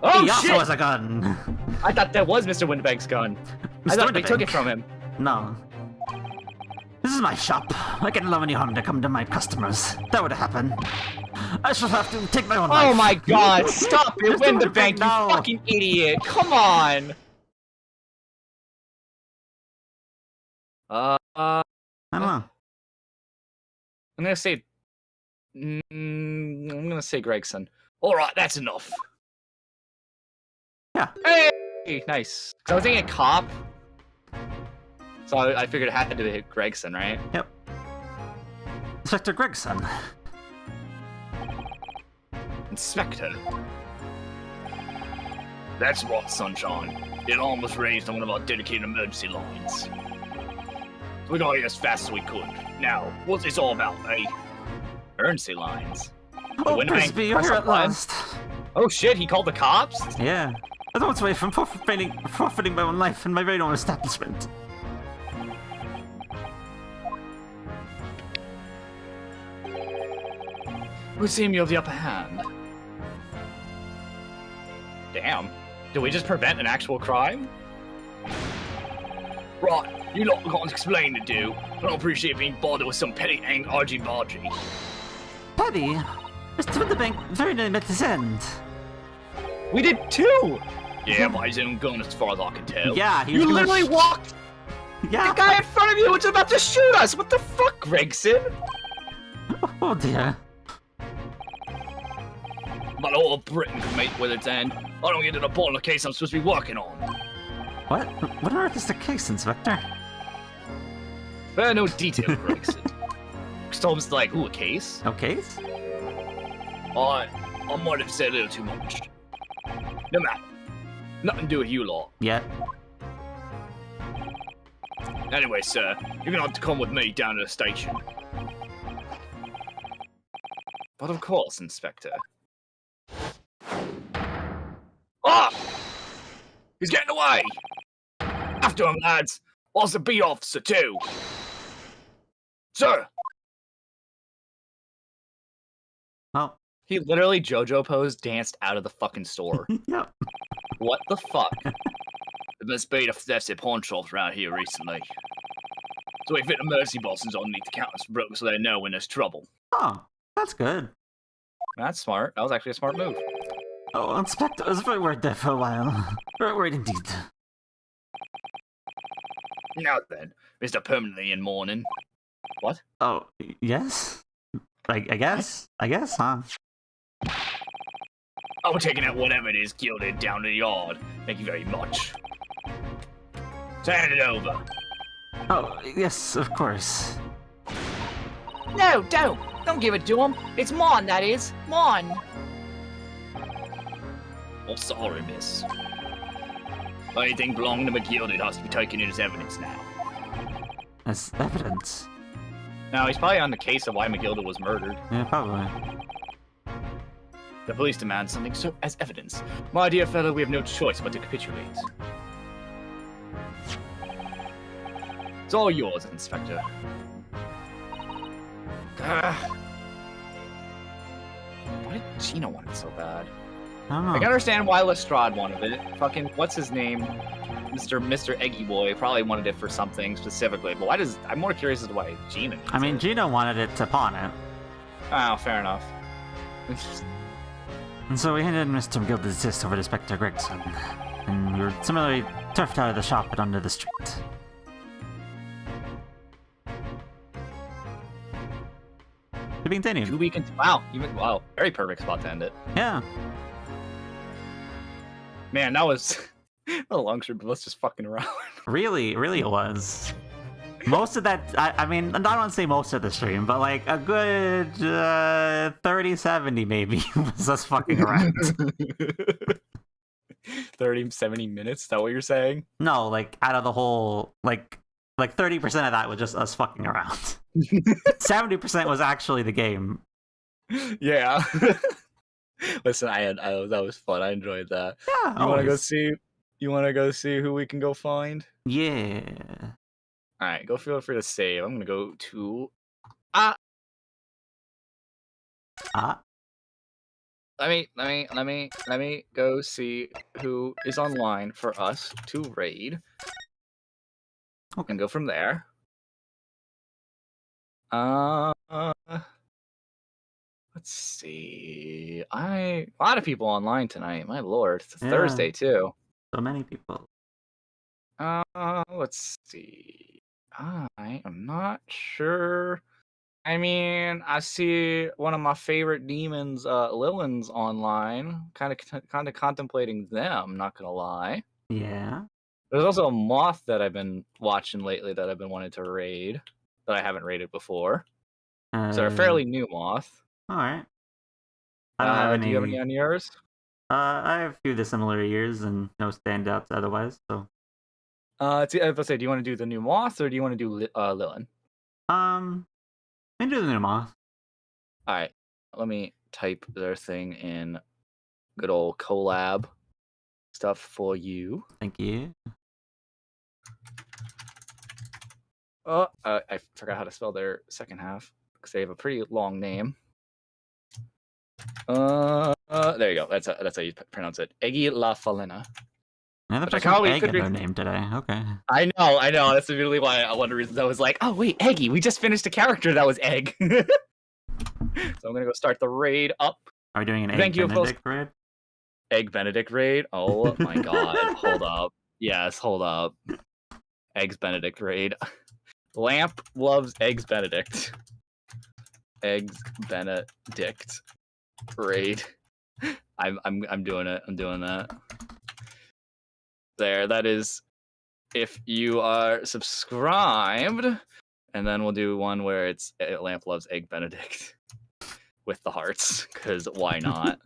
Speaker 1: Oh,
Speaker 2: he
Speaker 1: shit!
Speaker 2: also has a gun!
Speaker 1: I thought that was Mr. Windebank's gun. I thought they took it from him.
Speaker 2: No. This is my shop. I can't allow any harm to come to my customers. That would happen. I shall have to take my own life.
Speaker 1: Oh my god, stop it,
Speaker 2: Mr.
Speaker 1: Windebank,
Speaker 2: no.
Speaker 1: you fucking idiot! Come on!
Speaker 2: I don't know.
Speaker 1: I'm gonna say... I'm gonna say Gregson. Alright, that's enough.
Speaker 2: Yeah.
Speaker 1: Hey! Nice. So I was thinking a cop. So I figured it had to be Gregson, right?
Speaker 2: Yep. Inspector Gregson.
Speaker 1: Inspector. That's right, Sunshine. It almost raised on one of our dedicated emergency lines. We got here as fast as we could. Now, what's this all about, eh? Emergency lines.
Speaker 2: Oh, Brisby, you're here at last.
Speaker 1: Oh shit, he called the cops?
Speaker 2: Yeah. I don't want to wait from profiting my own life and my very own establishment.
Speaker 1: It would seem you have the upper hand. Damn. Did we just prevent an actual crime? Right, you lot got an explain to do. I don't appreciate being bothered with some petty argy-bargy.
Speaker 2: Petty? Mr. Windebank very nearly met his end.
Speaker 1: We did too! Yeah, by his own gun as far as I can tell.
Speaker 2: Yeah, he
Speaker 1: You
Speaker 2: was
Speaker 1: literally walked
Speaker 2: Yeah.
Speaker 1: the guy in front of you was about to shoot us! What the fuck, Gregson?
Speaker 2: Oh dear.
Speaker 1: But all of Britain can make with its end. I don't get to the bottom of the case I'm supposed to be working on.
Speaker 2: What? What on earth is the case, Inspector?
Speaker 1: Fair no detail, Gregson. Storm's like, ooh, a case?
Speaker 2: No case?
Speaker 1: I might have said a little too much. No matter. Nothing to do with you lot.
Speaker 2: Yeah.
Speaker 1: Anyway, sir, you're gonna have to come with me down to the station. But of course, Inspector. Ah! He's getting away! After him, lads! Whilst the beat officer, too! Sir!
Speaker 2: Oh.
Speaker 1: He literally JoJo pose danced out of the fucking store.
Speaker 2: Yep.
Speaker 1: What the fuck? There's been spate of thefts at pawn shops around here recently. So we fit the mercy bosses underneath the counters for brokers so they know when there's trouble.
Speaker 2: Oh, that's good.
Speaker 1: That's smart. That was actually a smart move.
Speaker 2: Oh, Inspector, I was very worried there for a while. Very worried indeed.
Speaker 1: Now then, Mr. Permanently in mourning. What?
Speaker 2: Oh, yes? I guess? I guess, huh?
Speaker 1: I'm taking out whatever it is gilded down to the yard. Thank you very much. So hand it over.
Speaker 2: Oh, yes, of course.
Speaker 5: No, don't. Don't give it to him. It's mine, that is. Mine.
Speaker 1: Oh, sorry, miss. Anything belonging to McGilded has to be taken in as evidence now.
Speaker 2: As evidence?
Speaker 1: Now, he's probably on the case of why McGilded was murdered.
Speaker 2: Yeah, probably.
Speaker 1: The police demand something so as evidence. My dear fellow, we have no choice but to capitulate. It's all yours, Inspector. Why did Gina want it so bad?
Speaker 2: I don't know.
Speaker 1: I can understand why Lestrade wanted it. Fucking, what's his name? Mr. Eggy Boy probably wanted it for something specifically, but why does... I'm more curious as to why Gina needs
Speaker 2: I mean,
Speaker 1: it.
Speaker 2: Gina wanted it to pawn it.
Speaker 1: Oh, fair enough.
Speaker 2: And so we handed Mr. McGilda's disc over to Inspector Gregson. And we were similarly turfed out of the shop and under the street. To be continued.
Speaker 1: 2 week wow, wow, very perfect spot to end it.
Speaker 2: Yeah.
Speaker 1: Man, that was a long trip, but let's just fucking around.
Speaker 2: Really it was. Most of that, I mean, I don't want to say most of the stream, but like a good 30, 70 maybe was us fucking around.
Speaker 1: 30, 70 minutes? Is that what you're saying?
Speaker 2: No, like out of the whole, like 30% of that was just us fucking around. 70% was actually the game.
Speaker 1: Yeah. Listen, that was fun. I enjoyed that.
Speaker 2: Yeah.
Speaker 1: You want to go
Speaker 2: always.
Speaker 1: see? You want to go see who we can go find?
Speaker 2: Yeah.
Speaker 1: All right, go feel free to save. I'm gonna go to. Let me go see who is online for us to raid. We can go from there. Let's see. A lot of people online tonight. My lord, it's
Speaker 2: Yeah.
Speaker 1: Thursday too.
Speaker 2: So many people.
Speaker 1: Let's see. I am not sure. I mean, I see one of my favorite demons, Lilins, online. Kind of contemplating them. Not gonna lie.
Speaker 2: Yeah.
Speaker 1: There's also a moth that I've been watching lately that I've been wanting to raid that I haven't raided before. So a fairly new moth.
Speaker 2: All right. I don't have any.
Speaker 1: Do you have any on yours?
Speaker 2: I have a few dissimilar years and no standouts otherwise. So.
Speaker 1: I was gonna say, do you want to do the new moth or do you want to do Lilin?
Speaker 2: Maybe do the new moth.
Speaker 1: All right, let me type their thing in good old collab stuff for you.
Speaker 2: Thank you.
Speaker 1: Oh, I forgot how to spell their second half because they have a pretty long name. There you go. That's how you pronounce it. Eggy La Falena.
Speaker 2: Another
Speaker 1: But I
Speaker 2: person
Speaker 1: can't wait,
Speaker 2: egg
Speaker 1: could
Speaker 2: in
Speaker 1: be-
Speaker 2: their name today. Okay.
Speaker 1: I know. That's really why one of the reasons I was like, oh wait, Eggy. We just finished a character that was Egg. So I'm gonna go start the raid up.
Speaker 2: Are we doing an
Speaker 1: Thank
Speaker 2: egg
Speaker 1: you, folks.
Speaker 2: Benedict raid?
Speaker 1: Egg Benedict raid. Oh my god. Hold up. Yes, hold up. Eggs Benedict raid. Lamp loves Eggs Benedict. Eggs Benedict raid. I'm doing it. I'm doing that. There, that is if you are subscribed, and then we'll do one where it's Lamp loves Egg Benedict with the hearts, because why not?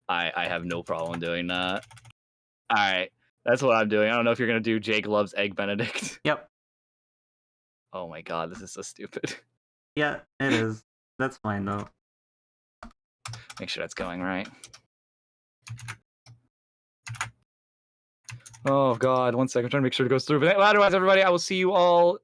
Speaker 1: I have no problem doing that. All right, that's what I'm doing. I don't know if you're gonna do Jake loves Egg Benedict.
Speaker 2: Yep.
Speaker 1: Oh my god, this is so stupid.
Speaker 2: Yeah, it is. That's fine though.
Speaker 1: Make sure that's going right. Oh god, 1 second. I'm trying to make sure it goes through. But otherwise, everybody, I will see you all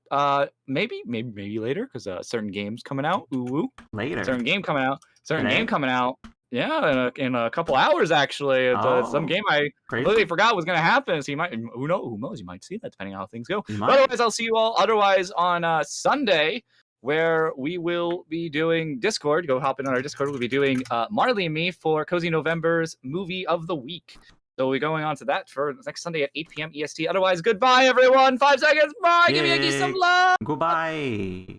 Speaker 1: maybe later, because certain game's coming out. Ooh woo.
Speaker 2: Later.
Speaker 1: Certain game coming out. Certain
Speaker 2: Today?
Speaker 1: game coming out. Yeah, in a couple hours actually. Some game I
Speaker 2: Crazy.
Speaker 1: completely forgot was gonna happen. So you might, who knows? You might see that depending on how things go.
Speaker 2: You
Speaker 1: But
Speaker 2: might.
Speaker 1: otherwise, I'll see you all otherwise on Sunday, where we will be doing Discord. Go hop in on our Discord. We'll be doing Marley and Me for Cozy November's Movie of the Week. So we'll be going on to that for next Sunday at 8 p.m. EST. Otherwise, goodbye, everyone. 5 seconds. Bye. Give Yankee some love.
Speaker 2: Goodbye.